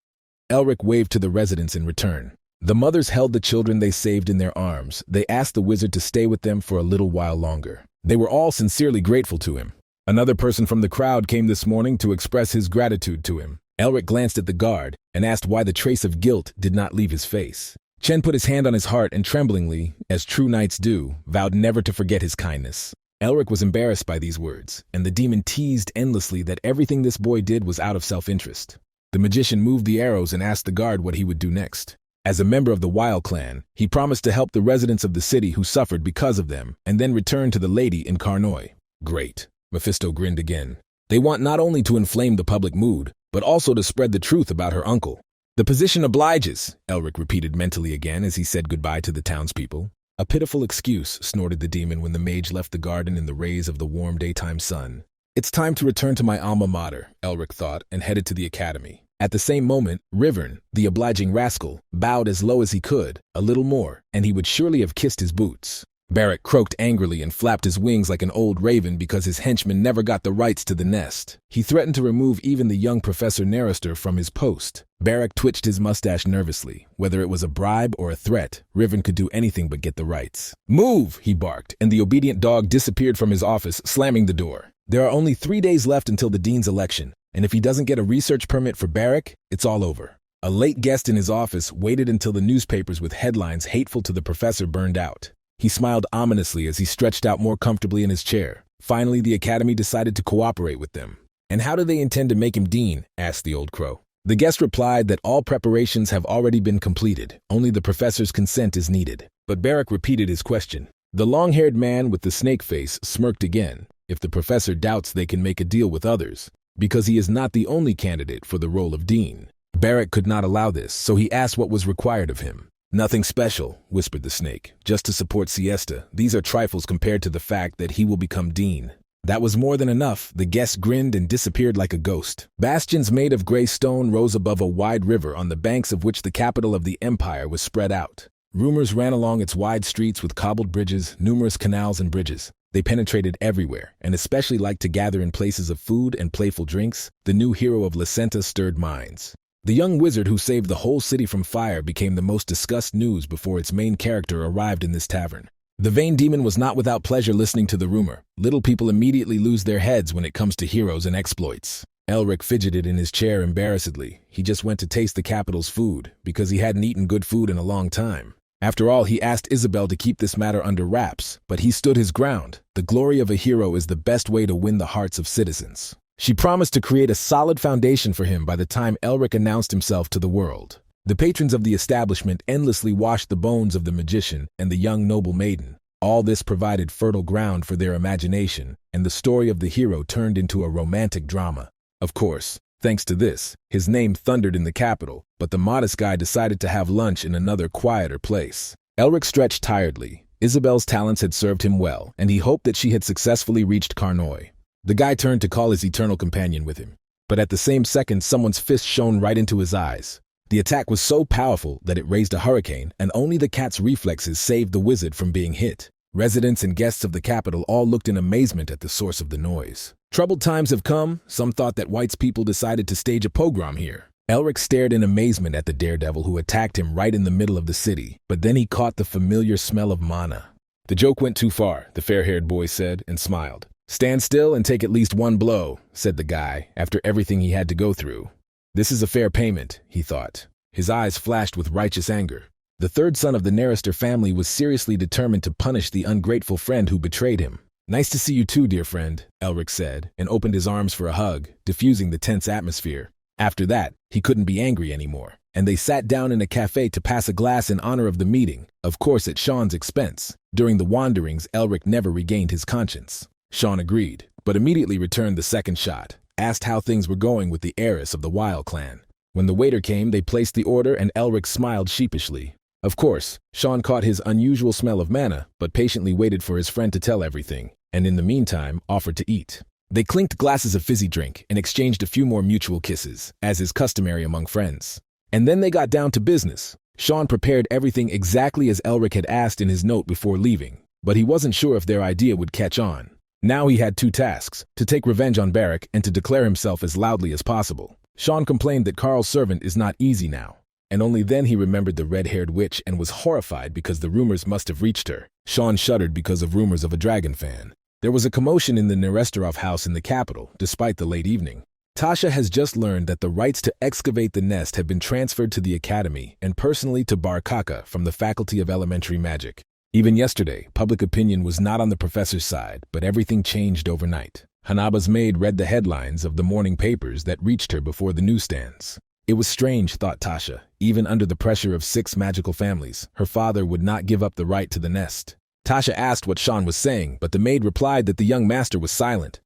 Elric waved to the residents in return. The mothers held the children they saved in their arms. They asked the wizard to stay with them for a little while longer. They were all sincerely grateful to him. Another person from the crowd came this morning to express his gratitude to him. Elric glanced at the guard and asked why the trace of guilt did not leave his face. Chen put his hand on his heart and tremblingly, as true knights do, vowed never to forget his kindness. Elric was embarrassed by these words, and the demon teased endlessly that everything this boy did was out of self-interest. The magician moved the arrows and asked the guard what he would do next. As a member of the Wild clan, he promised to help the residents of the city who suffered because of them, and then return to the lady in Karnoi. Great. Mephisto grinned again. They want not only to inflame the public mood, but also to spread the truth about her uncle. The position obliges, Elric repeated mentally again as he said goodbye to the townspeople. A pitiful excuse, snorted the demon when the mage left the garden in the rays of the warm daytime sun. It's time to return to my alma mater, Elric thought, and headed to the academy. At the same moment, Rivern, the obliging rascal, bowed as low as he could, a little more, and he would surely have kissed his boots. Barrack croaked angrily and flapped his wings like an old raven because his henchman never got the rights to the nest. He threatened to remove even the young Professor Narrister from his post. Barrack twitched his mustache nervously. Whether it was a bribe or a threat, Riven could do anything but get the rights. "Move!" he barked, and the obedient dog disappeared from his office, slamming the door. There are only 3 days left until the dean's election, and if he doesn't get a research permit for Barrack, it's all over. A late guest in his office waited until the newspapers with headlines hateful to the professor burned out. He smiled ominously as he stretched out more comfortably in his chair. Finally, the academy decided to cooperate with them. "And how do they intend to make him dean?" asked the old crow. The guest replied that all preparations have already been completed. Only the professor's consent is needed. But Barrack repeated his question. The long-haired man with the snake face smirked again. If the professor doubts they can make a deal with others, because he is not the only candidate for the role of dean. Barrack could not allow this, so he asked what was required of him. "Nothing special," whispered the snake. "Just to support Siesta. These are trifles compared to the fact that he will become dean." That was more than enough. The guest grinned and disappeared like a ghost. Bastions made of gray stone rose above a wide river on the banks of which the capital of the empire was spread out. Rumors ran along its wide streets with cobbled bridges, numerous canals and bridges. They penetrated everywhere, and especially liked to gather in places of food and playful drinks. The new hero of Lacenta stirred minds. The young wizard who saved the whole city from fire became the most discussed news before its main character arrived in this tavern. The vain demon was not without pleasure listening to the rumor. Little people immediately lose their heads when it comes to heroes and exploits. Elric fidgeted in his chair embarrassedly. He just went to taste the capital's food, because he hadn't eaten good food in a long time. After all, he asked Isabelle to keep this matter under wraps, but he stood his ground. The glory of a hero is the best way to win the hearts of citizens. She promised to create a solid foundation for him by the time Elric announced himself to the world. The patrons of the establishment endlessly washed the bones of the magician and the young noble maiden. All this provided fertile ground for their imagination, and the story of the hero turned into a romantic drama. Of course, thanks to this, his name thundered in the capital, but the modest guy decided to have lunch in another quieter place. Elric stretched tiredly. Isabelle's talents had served him well, and he hoped that she had successfully reached Karnoi. The guy turned to call his eternal companion with him, but at the same second someone's fist shone right into his eyes. The attack was so powerful that it raised a hurricane, and only the cat's reflexes saved the wizard from being hit. Residents and guests of the capital all looked in amazement at the source of the noise. Troubled times have come. Some thought that White's people decided to stage a pogrom here. Elric stared in amazement at the daredevil who attacked him right in the middle of the city, but then he caught the familiar smell of mana. The joke went too far, the fair-haired boy said, and smiled. "Stand still and take at least one blow," said the guy, after everything he had to go through. This is a fair payment, he thought. His eyes flashed with righteous anger. The third son of the Narrister family was seriously determined to punish the ungrateful friend who betrayed him. "Nice to see you too, dear friend," Elric said, and opened his arms for a hug, diffusing the tense atmosphere. After that, he couldn't be angry anymore, and they sat down in a cafe to pass a glass in honor of the meeting, of course at Sean's expense. During the wanderings, Elric never regained his conscience. Sean agreed, but immediately returned the second shot, asked how things were going with the heiress of the Wild clan. When the waiter came, they placed the order and Elric smiled sheepishly. Of course, Sean caught his unusual smell of mana, but patiently waited for his friend to tell everything, and in the meantime, offered to eat. They clinked glasses of fizzy drink and exchanged a few more mutual kisses, as is customary among friends. And then they got down to business. Sean prepared everything exactly as Elric had asked in his note before leaving, but he wasn't sure if their idea would catch on. Now he had 2 tasks, to take revenge on Barrack and to declare himself as loudly as possible. Sean complained that Carl's servant is not easy now, and only then he remembered the red-haired witch and was horrified because the rumors must have reached her. Sean shuddered because of rumors of a dragon fan. There was a commotion in the Nerestorov house in the capital, despite the late evening. Tasha has just learned that the rights to excavate the nest have been transferred to the academy and personally to Barakaka from the Faculty of Elementary Magic. Even yesterday, public opinion was not on the professor's side, but everything changed overnight. Hanaba's maid read the headlines of the morning papers that reached her before the newsstands. It was strange, thought Tasha. Even under the pressure of 6 magical families, her father would not give up the right to the nest. Tasha asked what Sean was saying, but the maid replied that the young master was silent.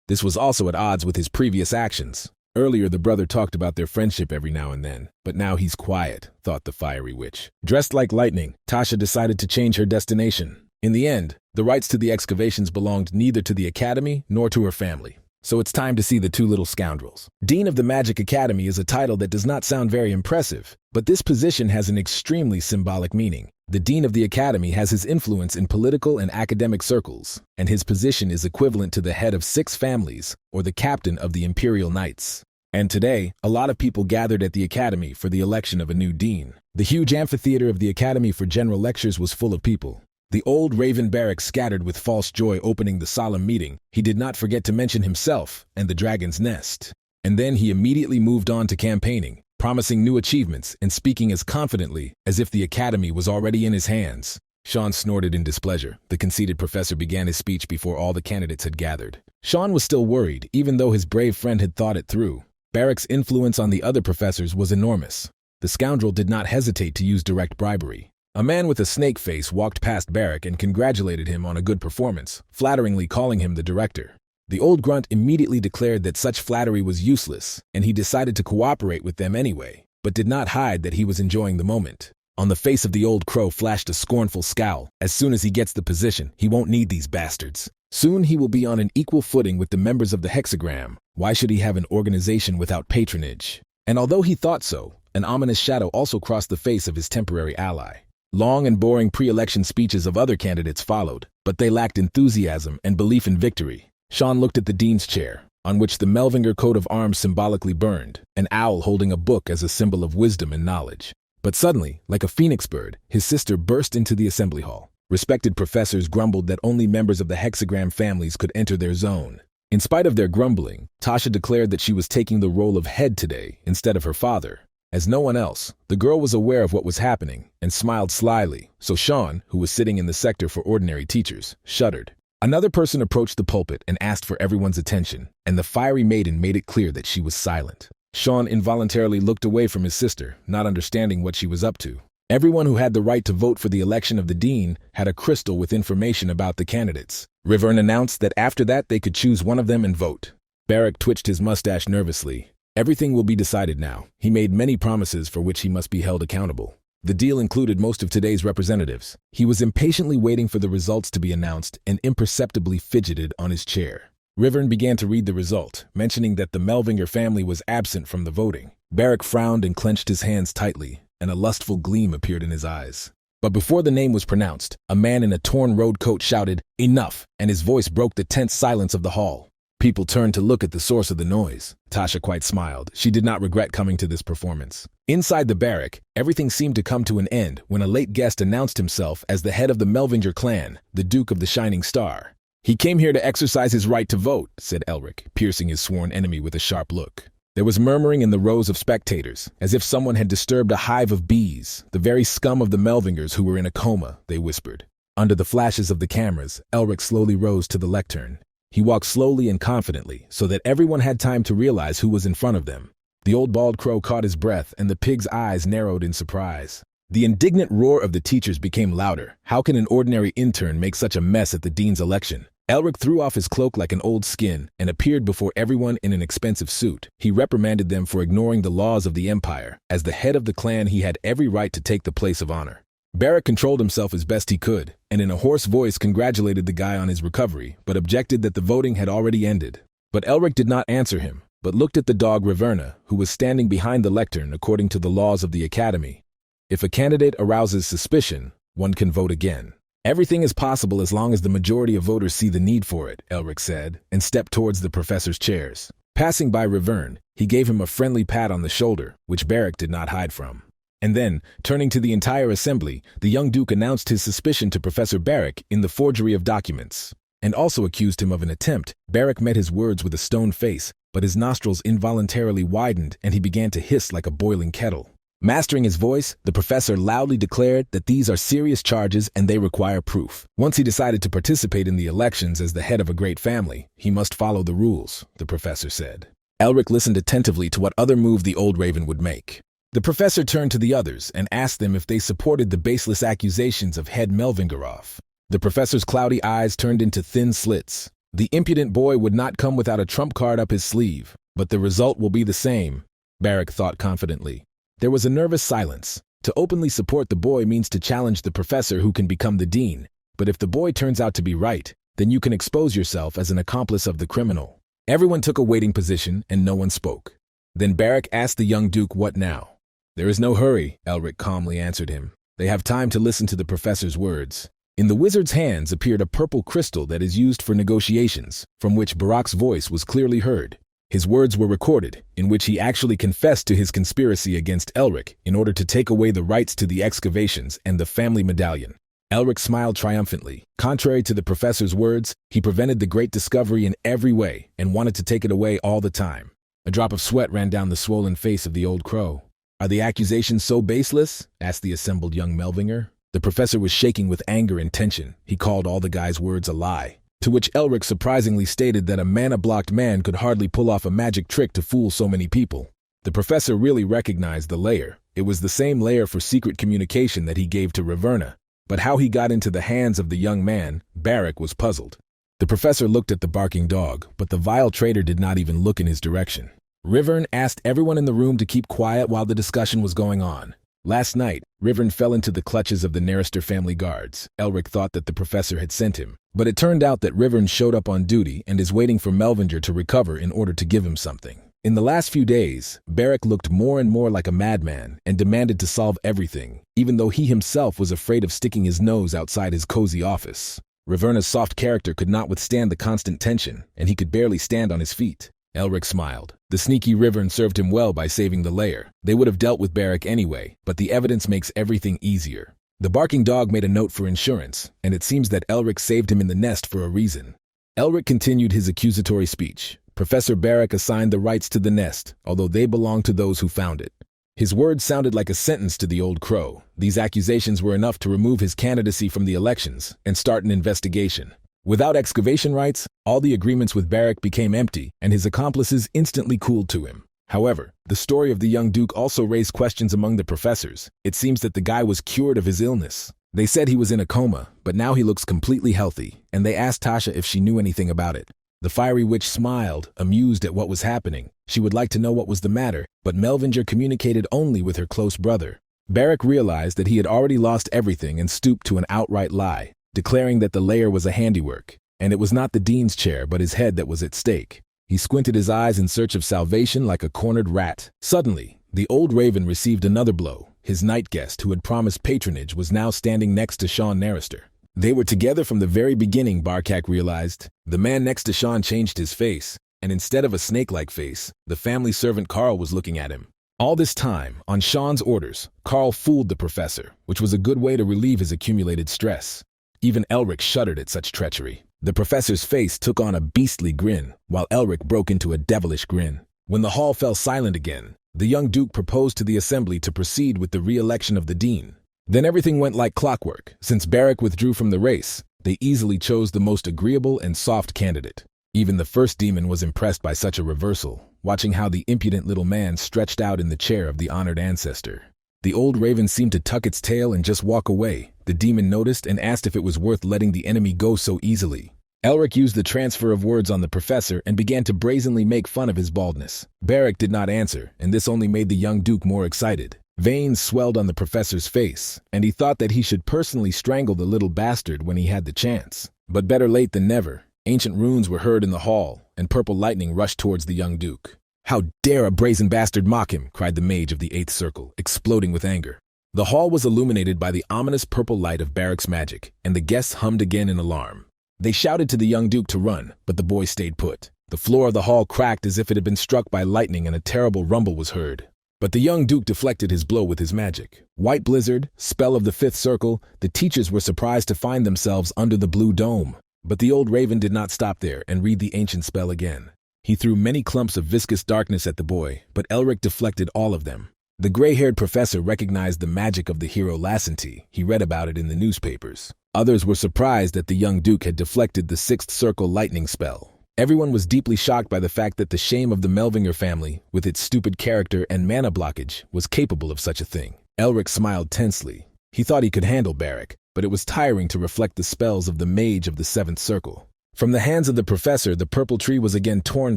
This was also at odds with his previous actions. Earlier, the brother talked about their friendship every now and then, but now he's quiet, thought the fiery witch. Dressed like lightning, Tasha decided to change her destination. In the end, the rights to the excavations belonged neither to the academy nor to her family. So it's time to see the 2 little scoundrels. Dean of the Magic Academy is a title that does not sound very impressive, but this position has an extremely symbolic meaning. The Dean of the Academy has his influence in political and academic circles, and his position is equivalent to the head of 6 families or the captain of the Imperial Knights. And today, a lot of people gathered at the Academy for the election of a new dean. The huge amphitheater of the Academy for general lectures was full of people. The old Raven barracks scattered with false joy opening the solemn meeting. He did not forget to mention himself and the dragon's nest. And then he immediately moved on to campaigning, promising new achievements and speaking as confidently as if the academy was already in his hands. Sean snorted in displeasure. The conceited professor began his speech before all the candidates had gathered. Sean was still worried, even though his brave friend had thought it through. Barrack's influence on the other professors was enormous. The scoundrel did not hesitate to use direct bribery. A man with a snake face walked past Barrack and congratulated him on a good performance, flatteringly calling him the director. The old grunt immediately declared that such flattery was useless, and he decided to cooperate with them anyway, but did not hide that he was enjoying the moment. On the face of the old crow flashed a scornful scowl. As soon as he gets the position, he won't need these bastards. Soon he will be on an equal footing with the members of the hexagram. Why should he have an organization without patronage? And although he thought so, an ominous shadow also crossed the face of his temporary ally. Long and boring pre-election speeches of other candidates followed, but they lacked enthusiasm and belief in victory. Sean looked at the dean's chair, on which the Melvinger coat of arms symbolically burned, an owl holding a book as a symbol of wisdom and knowledge. But suddenly, like a phoenix bird, his sister burst into the assembly hall. Respected professors grumbled that only members of the hexagram families could enter their zone. In spite of their grumbling, Tasha declared that she was taking the role of head today instead of her father. As no one else, the girl was aware of what was happening and smiled slyly, so Sean, who was sitting in the sector for ordinary teachers, shuddered. Another person approached the pulpit and asked for everyone's attention, and the fiery maiden made it clear that she was silent. Sean involuntarily looked away from his sister, not understanding what she was up to. Everyone who had the right to vote for the election of the dean had a crystal with information about the candidates. Riverne announced that after that they could choose one of them and vote. Barrack twitched his mustache nervously. Everything will be decided now. He made many promises for which he must be held accountable. The deal included most of today's representatives. He was impatiently waiting for the results to be announced and imperceptibly fidgeted on his chair. Riverne began to read the result, mentioning that the Melvinger family was absent from the voting. Barrack frowned and clenched his hands tightly, and a lustful gleam appeared in his eyes. But before the name was pronounced, a man in a torn road coat shouted, "Enough!" and his voice broke the tense silence of the hall. People turned to look at the source of the noise. Tasha quite smiled. She did not regret coming to this performance. Inside the barrack, everything seemed to come to an end when a late guest announced himself as the head of the Melvinger clan, the Duke of the Shining Star. "He came here to exercise his right to vote," said Elric, piercing his sworn enemy with a sharp look. There was murmuring in the rows of spectators, as if someone had disturbed a hive of bees, the very scum of the Melvingers who were in a coma, they whispered. Under the flashes of the cameras, Elric slowly rose to the lectern. He walked slowly and confidently, so that everyone had time to realize who was in front of them. The old bald crow caught his breath, and the pig's eyes narrowed in surprise. The indignant roar of the teachers became louder. How can an ordinary intern make such a mess at the dean's election? Elric threw off his cloak like an old skin and appeared before everyone in an expensive suit. He reprimanded them for ignoring the laws of the empire. As the head of the clan, he had every right to take the place of honor. Barrack controlled himself as best he could, and in a hoarse voice congratulated the guy on his recovery, but objected that the voting had already ended. But Elric did not answer him, but looked at the dog Riverna, who was standing behind the lectern according to the laws of the academy. If a candidate arouses suspicion, one can vote again. Everything is possible as long as the majority of voters see the need for it, Elric said, and stepped towards the professor's chairs. Passing by Riverne, he gave him a friendly pat on the shoulder, which Barrack did not hide from. And then, turning to the entire assembly, the young duke announced his suspicion to Professor Barrack in the forgery of documents. and also accused him of an attempt. Barak met his words with a stone face, but his nostrils involuntarily widened and he began to hiss like a boiling kettle. Mastering his voice, the professor loudly declared that these are serious charges and they require proof. Once he decided to participate in the elections as the head of a great family, he must follow the rules, the professor said. Elric listened attentively to what other move the old raven would make. The professor turned to the others and asked them if they supported the baseless accusations of head Melvingerov. The professor's cloudy eyes turned into thin slits. The impudent boy would not come without a trump card up his sleeve, but the result will be the same, Barak thought confidently. There was a nervous silence. To openly support the boy means to challenge the professor who can become the dean, but if the boy turns out to be right, then you can expose yourself as an accomplice of the criminal. Everyone took a waiting position and no one spoke. Then Barak asked the young duke what now. There is no hurry, Elric calmly answered him. They have time to listen to the professor's words. In the wizard's hands appeared a purple crystal that is used for negotiations, from which Barak's voice was clearly heard. His words were recorded, in which he actually confessed to his conspiracy against Elric in order to take away the rights to the excavations and the family medallion. Elric smiled triumphantly. Contrary to the professor's words, he prevented the great discovery in every way and wanted to take it away all the time. A drop of sweat ran down the swollen face of the old crow. Are the accusations so baseless? Asked the assembled young Melvinger. The professor was shaking with anger and tension. He called all the guy's words a lie. To which Elric surprisingly stated that a mana-blocked man could hardly pull off a magic trick to fool so many people. The professor really recognized the layer. It was the same layer for secret communication that he gave to Raverna. But how he got into the hands of the young man, Barak was puzzled. The professor looked at the barking dog, but the vile traitor did not even look in his direction. Rivern asked everyone in the room to keep quiet while the discussion was going on. Last night, Rivern fell into the clutches of the Narister family guards. Elric thought that the professor had sent him, but it turned out that Rivern showed up on duty and is waiting for Melvinger to recover in order to give him something. In the last few days, Barak looked more and more like a madman and demanded to solve everything, even though he himself was afraid of sticking his nose outside his cozy office. Raverna's soft character could not withstand the constant tension, and he could barely stand on his feet. Elric smiled. The sneaky Rivern served him well by saving the lair. They would have dealt with Barak anyway, but the evidence makes everything easier. The barking dog made a note for insurance, and it seems that Elric saved him in the nest for a reason. Elric continued his accusatory speech. Professor Barak assigned the rights to the nest, although they belonged to those who found it. His words sounded like a sentence to the old crow. These accusations were enough to remove his candidacy from the elections and start an investigation. Without excavation rights, all the agreements with Barak became empty, and his accomplices instantly cooled to him. However, the story of the young duke also raised questions among the professors. It seems that the guy was cured of his illness. They said he was in a coma, but now he looks completely healthy, and they asked Tasha if she knew anything about it. The fiery witch smiled, amused at what was happening. She would like to know what was the matter, but Melvinger communicated only with her close brother. Barak realized that he had already lost everything and stooped to an outright lie, declaring that the lair was a handiwork, and it was not the dean's chair but his head that was at stake. He squinted his eyes in search of salvation like a cornered rat. Suddenly, the old raven received another blow. His night guest, who had promised patronage, was now standing next to Sean Narister. They were together from the very beginning, Barkak realized. The man next to Sean changed his face, and instead of a snake-like face, the family servant Carl was looking at him. All this time, on Sean's orders, Carl fooled the professor, which was a good way to relieve his accumulated stress. Even Elric shuddered at such treachery. The professor's face took on a beastly grin, while Elric broke into a devilish grin. When the hall fell silent again, the young duke proposed to the assembly to proceed with the re-election of the dean. Then everything went like clockwork. Since Barak withdrew from the race, they easily chose the most agreeable and soft candidate. Even the first demon was impressed by such a reversal, watching how the impudent little man stretched out in the chair of the honored ancestor. The old raven seemed to tuck its tail and just walk away. The demon noticed and asked if it was worth letting the enemy go so easily. Elric used the transfer of words on the professor and began to brazenly make fun of his baldness. Barak did not answer, and this only made the young duke more excited. Veins swelled on the professor's face, and he thought that he should personally strangle the little bastard when he had the chance. But better late than never. Ancient runes were heard in the hall, and purple lightning rushed towards the young duke. "How dare a brazen bastard mock him!" cried the mage of the 8th circle, exploding with anger. The hall was illuminated by the ominous purple light of Barak's magic, and the guests hummed again in alarm. They shouted to the young duke to run, but the boy stayed put. The floor of the hall cracked as if it had been struck by lightning, and a terrible rumble was heard. But the young duke deflected his blow with his magic. White blizzard, spell of the 5th circle, the teachers were surprised to find themselves under the blue dome. But the old raven did not stop there and read the ancient spell again. He threw many clumps of viscous darkness at the boy, but Elric deflected all of them. The gray-haired professor recognized the magic of the hero Lacenty. He read about it in the newspapers. Others were surprised that the young duke had deflected the sixth circle lightning spell. Everyone was deeply shocked by the fact that the shame of the Melvinger family, with its stupid character and mana blockage, was capable of such a thing. Elric smiled tensely. He thought he could handle Barrack, but it was tiring to reflect the spells of the mage of the seventh circle. From the hands of the professor, the purple tree was again torn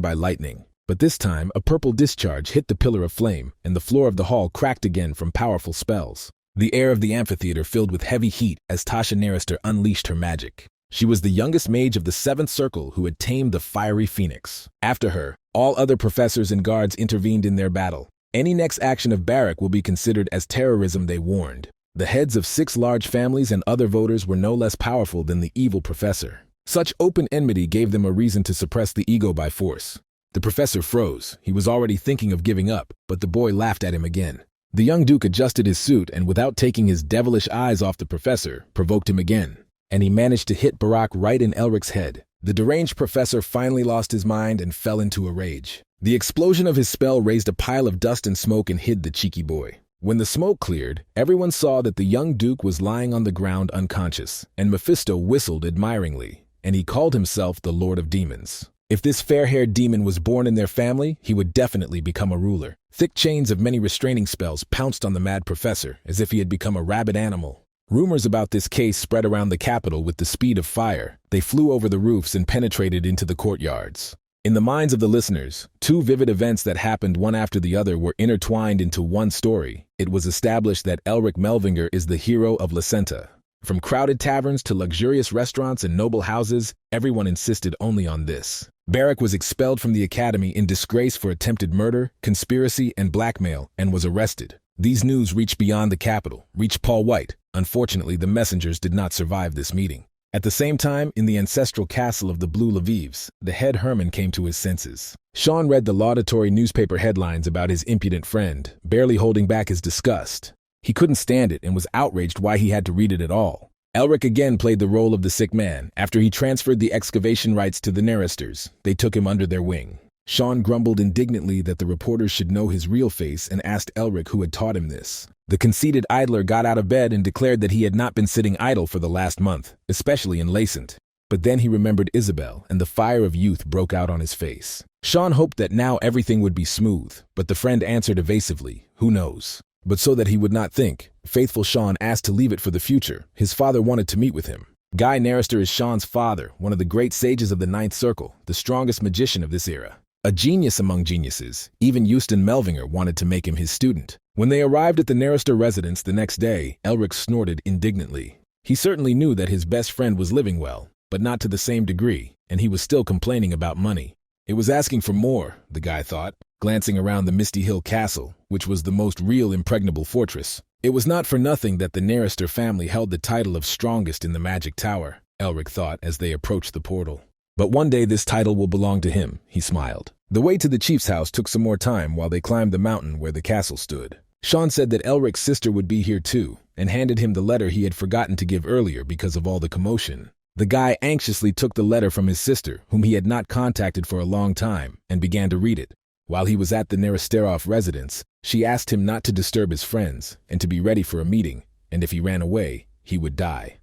by lightning. But this time, a purple discharge hit the pillar of flame, and the floor of the hall cracked again from powerful spells. The air of the amphitheater filled with heavy heat as Tasha Narister unleashed her magic. She was the youngest mage of the seventh circle who had tamed the fiery phoenix. After her, all other professors and guards intervened in their battle. Any next action of Barrack will be considered as terrorism, they warned. The heads of 6 large families and other voters were no less powerful than the evil professor. Such open enmity gave them a reason to suppress the ego by force. The professor froze. He was already thinking of giving up, but the boy laughed at him again. The young duke adjusted his suit and, without taking his devilish eyes off the professor, provoked him again. And he managed to hit Barrack right in Elric's head. The deranged professor finally lost his mind and fell into a rage. The explosion of his spell raised a pile of dust and smoke and hid the cheeky boy. When the smoke cleared, everyone saw that the young duke was lying on the ground unconscious, and Mephisto whistled admiringly, and he called himself the Lord of Demons. If this fair-haired demon was born in their family, he would definitely become a ruler. Thick chains of many restraining spells pounced on the mad professor, as if he had become a rabid animal. Rumors about this case spread around the capital with the speed of fire. They flew over the roofs and penetrated into the courtyards. In the minds of the listeners, 2 vivid events that happened one after the other were intertwined into one story. It was established that Elric Melvinger is the hero of Lacenta. From crowded taverns to luxurious restaurants and noble houses, everyone insisted only on this. Barrack was expelled from the academy in disgrace for attempted murder, conspiracy, and blackmail, and was arrested. These news reached beyond the capital, reached Paul White. Unfortunately, the messengers did not survive this meeting. At the same time, in the ancestral castle of the Blue Lvives, the head Herman came to his senses. Sean read the laudatory newspaper headlines about his impudent friend, barely holding back his disgust. He couldn't stand it and was outraged why he had to read it at all. Elric again played the role of the sick man. After he transferred the excavation rights to the Naristers, they took him under their wing. Sean grumbled indignantly that the reporters should know his real face and asked Elric who had taught him this. The conceited idler got out of bed and declared that he had not been sitting idle for the last month, especially in Lacent. But then he remembered Isabelle, and the fire of youth broke out on his face. Sean hoped that now everything would be smooth, but the friend answered evasively, "Who knows?" But so that he would not think, faithful Sean asked to leave it for the future. His father wanted to meet with him. Guy Narister is Sean's father, one of the great sages of the Ninth Circle, the strongest magician of this era. A genius among geniuses, even Euston Melvinger wanted to make him his student. When they arrived at the Narister residence the next day, Elric snorted indignantly. He certainly knew that his best friend was living well, but not to the same degree, and he was still complaining about money. It was asking for more, the guy thought, glancing around the Misty Hill Castle, which was the most real impregnable fortress. It was not for nothing that the Narister family held the title of strongest in the Magic Tower, Elric thought as they approached the portal. But one day this title will belong to him, he smiled. The way to the chief's house took some more time while they climbed the mountain where the castle stood. Sean said that Elric's sister would be here too, and handed him the letter he had forgotten to give earlier because of all the commotion. The guy anxiously took the letter from his sister, whom he had not contacted for a long time, and began to read it. While he was at the Naristerov residence, she asked him not to disturb his friends, and to be ready for a meeting, and if he ran away, he would die.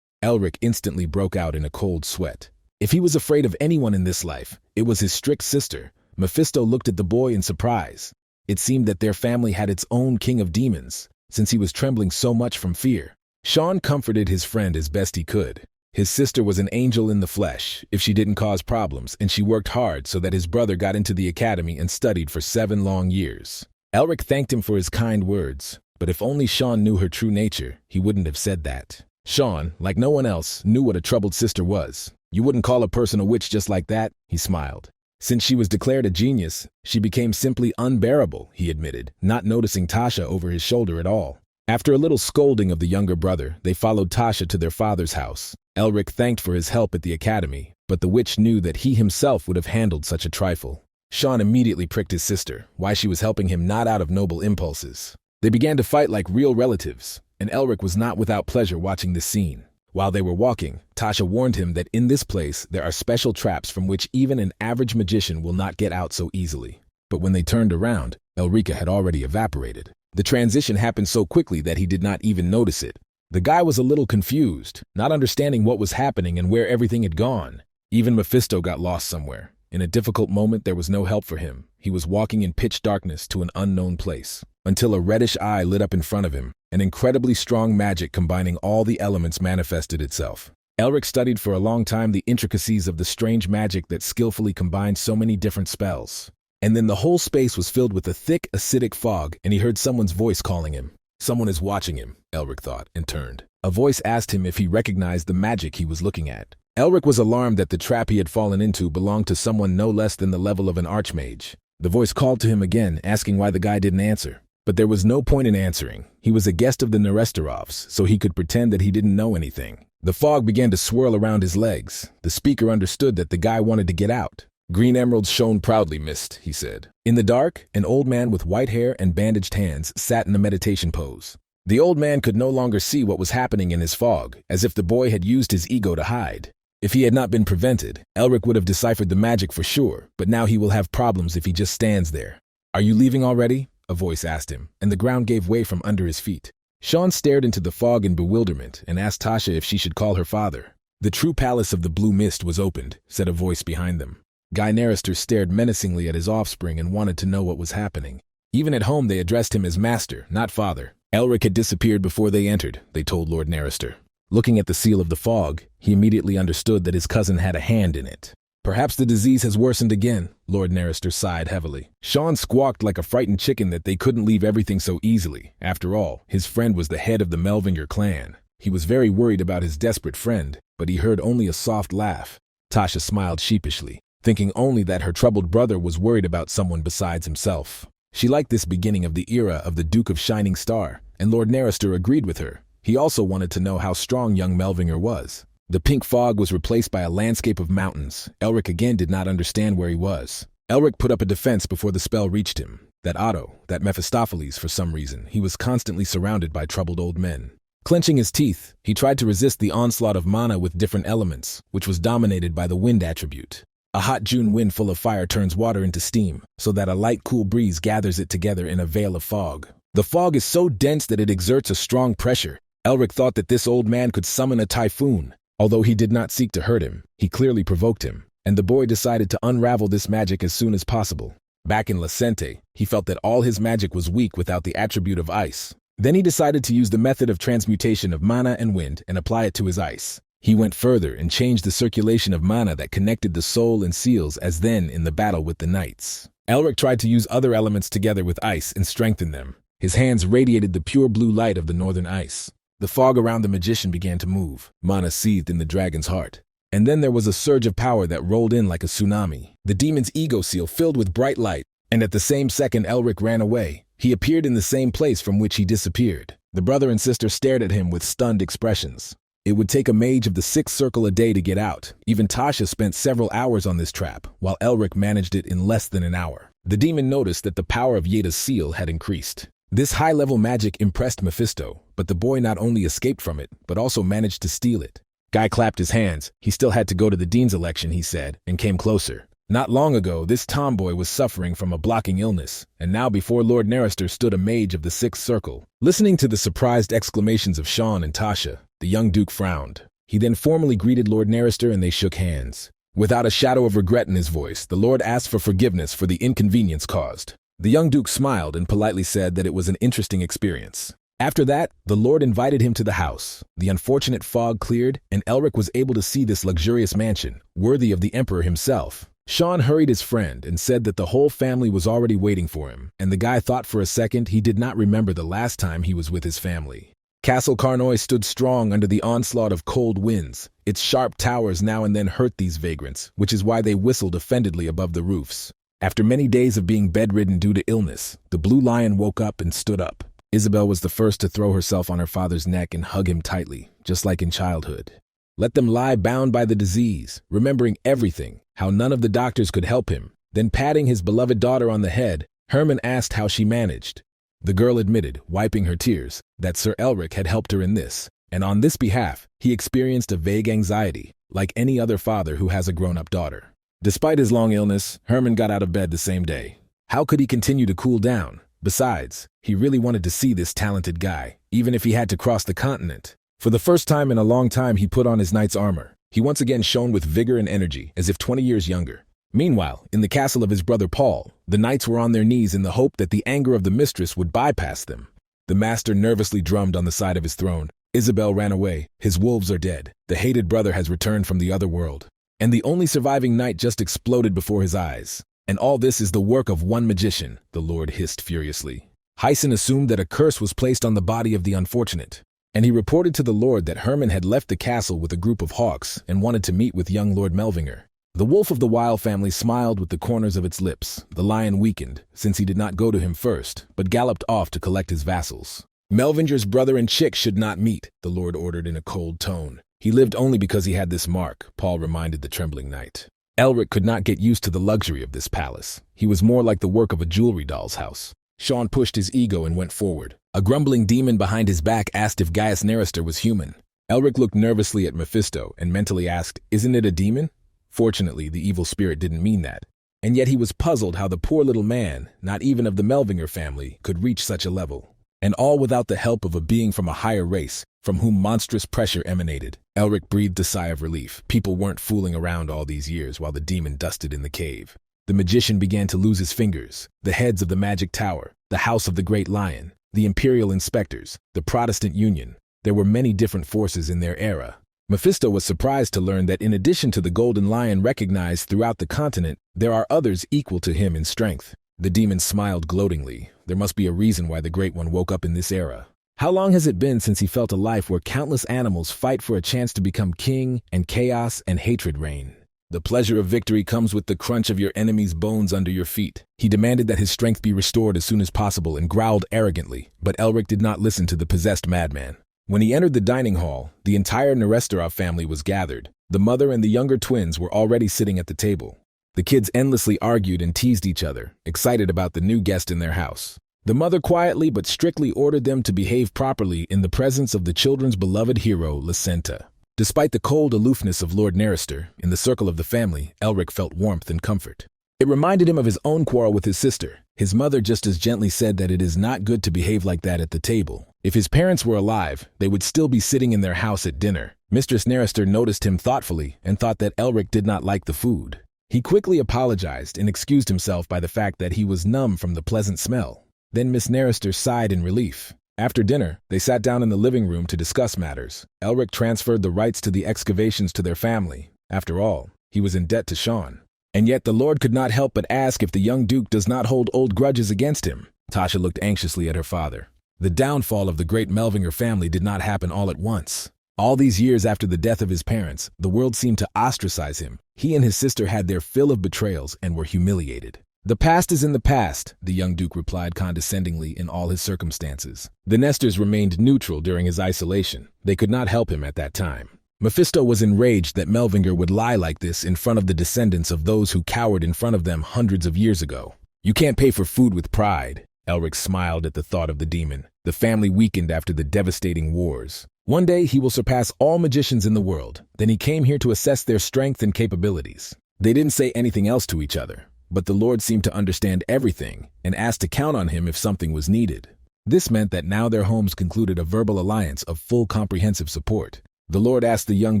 Elric instantly broke out in a cold sweat. If he was afraid of anyone in this life, it was his strict sister. Mephisto looked at the boy in surprise. It seemed that their family had its own king of demons, since he was trembling so much from fear. Sean comforted his friend as best he could. His sister was an angel in the flesh, if she didn't cause problems, and she worked hard so that his brother got into the academy and studied for 7 long years. Elric thanked him for his kind words, but if only Sean knew her true nature, he wouldn't have said that. Sean, like no one else, knew what a troubled sister was. You wouldn't call a person a witch just like that, he smiled. Since she was declared a genius, she became simply unbearable, he admitted, not noticing Tasha over his shoulder at all. After a little scolding of the younger brother, they followed Tasha to their father's house. Elric thanked for his help at the academy, but the witch knew that he himself would have handled such a trifle. Sean immediately pricked his sister, why she was helping him not out of noble impulses. They began to fight like real relatives, and Elric was not without pleasure watching this scene. While they were walking, Tasha warned him that in this place there are special traps from which even an average magician will not get out so easily. But when they turned around, Elrica had already evaporated. The transition happened so quickly that he did not even notice it. The guy was a little confused, not understanding what was happening and where everything had gone. Even Mephisto got lost somewhere. In a difficult moment, there was no help for him. He was walking in pitch darkness to an unknown place, until a reddish eye lit up in front of him. An incredibly strong magic combining all the elements manifested itself. Elric studied for a long time the intricacies of the strange magic that skillfully combined so many different spells. And then the whole space was filled with a thick, acidic fog, and he heard someone's voice calling him. Someone is watching him, Elric thought, and turned. A voice asked him if he recognized the magic he was looking at. Elric was alarmed that the trap he had fallen into belonged to someone no less than the level of an archmage. The voice called to him again, asking why the guy didn't answer. But there was no point in answering. He was a guest of the Neresterovs, so he could pretend that he didn't know anything. The fog began to swirl around his legs. The speaker understood that the guy wanted to get out. Green emeralds shone proudly, Mist, he said. In the dark, an old man with white hair and bandaged hands sat in a meditation pose. The old man could no longer see what was happening in his fog, as if the boy had used his ego to hide. If he had not been prevented, Elric would have deciphered the magic for sure, but now he will have problems if he just stands there. Are you leaving already? A voice asked him, and the ground gave way from under his feet. Sean stared into the fog in bewilderment and asked Tasha if she should call her father. The true palace of the blue mist was opened, said a voice behind them. Guy Nerester stared menacingly at his offspring and wanted to know what was happening. Even at home they addressed him as master, not father. Elric had disappeared before they entered, they told Lord Nerester. Looking at the seal of the fog, he immediately understood that his cousin had a hand in it. Perhaps the disease has worsened again, Lord Nerester sighed heavily. Sean squawked like a frightened chicken that they couldn't leave everything so easily. After all, his friend was the head of the Melvinger clan. He was very worried about his desperate friend, but he heard only a soft laugh. Tasha smiled sheepishly, thinking only that her troubled brother was worried about someone besides himself. She liked this beginning of the era of the Duke of Shining Star, and Lord Nerester agreed with her. He also wanted to know how strong young Melvinger was. The pink fog was replaced by a landscape of mountains. Elric again did not understand where he was. Elric put up a defense before the spell reached him. That Otto, that Mephistopheles, for some reason, he was constantly surrounded by troubled old men. Clenching his teeth, he tried to resist the onslaught of mana with different elements, which was dominated by the wind attribute. A hot June wind full of fire turns water into steam, so that a light, cool breeze gathers it together in a veil of fog. The fog is so dense that it exerts a strong pressure. Elric thought that this old man could summon a typhoon. Although he did not seek to hurt him, he clearly provoked him, and the boy decided to unravel this magic as soon as possible. Back in Lasente, he felt that all his magic was weak without the attribute of ice. Then he decided to use the method of transmutation of mana and wind and apply it to his ice. He went further and changed the circulation of mana that connected the soul and seals as then in the battle with the knights. Elric tried to use other elements together with ice and strengthen them. His hands radiated the pure blue light of the northern ice. The fog around the magician began to move. Mana seethed in the dragon's heart. And then there was a surge of power that rolled in like a tsunami. The demon's ego seal filled with bright light, and at the same second Elric ran away. He appeared in the same place from which he disappeared. The brother and sister stared at him with stunned expressions. It would take a mage of the sixth circle a day to get out. Even Tasha spent several hours on this trap, while Elric managed it in less than an hour. The demon noticed that the power of Yeda's seal had increased. This high-level magic impressed Mephisto, but the boy not only escaped from it, but also managed to steal it. Guy clapped his hands. He still had to go to the dean's election, he said, and came closer. Not long ago, this tomboy was suffering from a blocking illness, and now before Lord Nerester stood a mage of the sixth circle. Listening to the surprised exclamations of Sean and Tasha, the young duke frowned. He then formally greeted Lord Nerester and they shook hands. Without a shadow of regret in his voice, the Lord asked for forgiveness for the inconvenience caused. The young duke smiled and politely said that it was an interesting experience. After that, the Lord invited him to the house. The unfortunate fog cleared, and Elric was able to see this luxurious mansion, worthy of the emperor himself. Sean hurried his friend and said that the whole family was already waiting for him, and the guy thought for a second he did not remember the last time he was with his family. Castle Carnoy stood strong under the onslaught of cold winds. Its sharp towers now and then hurt these vagrants, which is why they whistled offendedly above the roofs. After many days of being bedridden due to illness, the Blue Lion woke up and stood up. Isabelle was the first to throw herself on her father's neck and hug him tightly, just like in childhood. Let them lie bound by the disease, remembering everything, how none of the doctors could help him. Then patting his beloved daughter on the head, Herman asked how she managed. The girl admitted, wiping her tears, that Sir Elric had helped her in this, and on this behalf, he experienced a vague anxiety, like any other father who has a grown-up daughter. Despite his long illness, Herman got out of bed the same day. How could he continue to cool down? Besides, he really wanted to see this talented guy, even if he had to cross the continent. For the first time in a long time, he put on his knight's armor. He once again shone with vigor and energy, as if 20 years younger. Meanwhile, in the castle of his brother Paul, the knights were on their knees in the hope that the anger of the mistress would bypass them. The master nervously drummed on the side of his throne. Isabelle ran away. His wolves are dead. The hated brother has returned from the other world. And the only surviving knight just exploded before his eyes. And all this is the work of one magician, the Lord hissed furiously. Hyson assumed that a curse was placed on the body of the unfortunate, and he reported to the Lord that Herman had left the castle with a group of hawks and wanted to meet with young Lord Melvinger. The wolf of the Weil family smiled with the corners of its lips. The lion weakened, since he did not go to him first, but galloped off to collect his vassals. Melvinger's brother and Chick should not meet, the Lord ordered in a cold tone. He lived only because he had this mark, Paul reminded the trembling knight. Elric could not get used to the luxury of this palace. He was more like the work of a jewelry doll's house. Sean pushed his ego and went forward. A grumbling demon behind his back asked if Gaius Nerister was human. Elric looked nervously at Mephisto and mentally asked, "Isn't it a demon?" Fortunately, the evil spirit didn't mean that. And yet he was puzzled how the poor little man, not even of the Melvinger family, could reach such a level. And all without the help of a being from a higher race, from whom monstrous pressure emanated. Elric breathed a sigh of relief. People weren't fooling around all these years while the demon dusted in the cave. The magician began to lose his fingers. The heads of the Magic Tower, the House of the Great Lion, the Imperial Inspectors, the Protestant Union. There were many different forces in their era. Mephisto was surprised to learn that in addition to the Golden Lion recognized throughout the continent, there are others equal to him in strength. The demon smiled gloatingly. There must be a reason why the Great One woke up in this era. How long has it been since he felt a life where countless animals fight for a chance to become king and chaos and hatred reign? The pleasure of victory comes with the crunch of your enemy's bones under your feet. He demanded that his strength be restored as soon as possible and growled arrogantly, but Elric did not listen to the possessed madman. When he entered the dining hall, the entire Nerestorov family was gathered. The mother and the younger twins were already sitting at the table. The kids endlessly argued and teased each other, excited about the new guest in their house. The mother quietly but strictly ordered them to behave properly in the presence of the children's beloved hero, Lysenta. Despite the cold aloofness of Lord Nerister, in the circle of the family, Elric felt warmth and comfort. It reminded him of his own quarrel with his sister. His mother just as gently said that it is not good to behave like that at the table. If his parents were alive, they would still be sitting in their house at dinner. Mistress Nerister noticed him thoughtfully and thought that Elric did not like the food. He quickly apologized and excused himself by the fact that he was numb from the pleasant smell. Then Miss Nerister sighed in relief. After dinner, they sat down in the living room to discuss matters. Elric transferred the rights to the excavations to their family. After all, he was in debt to Sean. And yet the Lord could not help but ask if the young Duke does not hold old grudges against him. Tasha looked anxiously at her father. The downfall of the great Melvinger family did not happen all at once. All these years after the death of his parents, the world seemed to ostracize him. He and his sister had their fill of betrayals and were humiliated. "The past is in the past," the young Duke replied condescendingly in all his circumstances. The Nestors remained neutral during his isolation. They could not help him at that time. Mephisto was enraged that Melvinger would lie like this in front of the descendants of those who cowered in front of them hundreds of years ago. "You can't pay for food with pride." Elric smiled at the thought of the demon. The family weakened after the devastating wars. One day he will surpass all magicians in the world. Then he came here to assess their strength and capabilities. They didn't say anything else to each other, but the Lord seemed to understand everything and asked to count on him if something was needed. This meant that now their homes concluded a verbal alliance of full comprehensive support. The Lord asked the young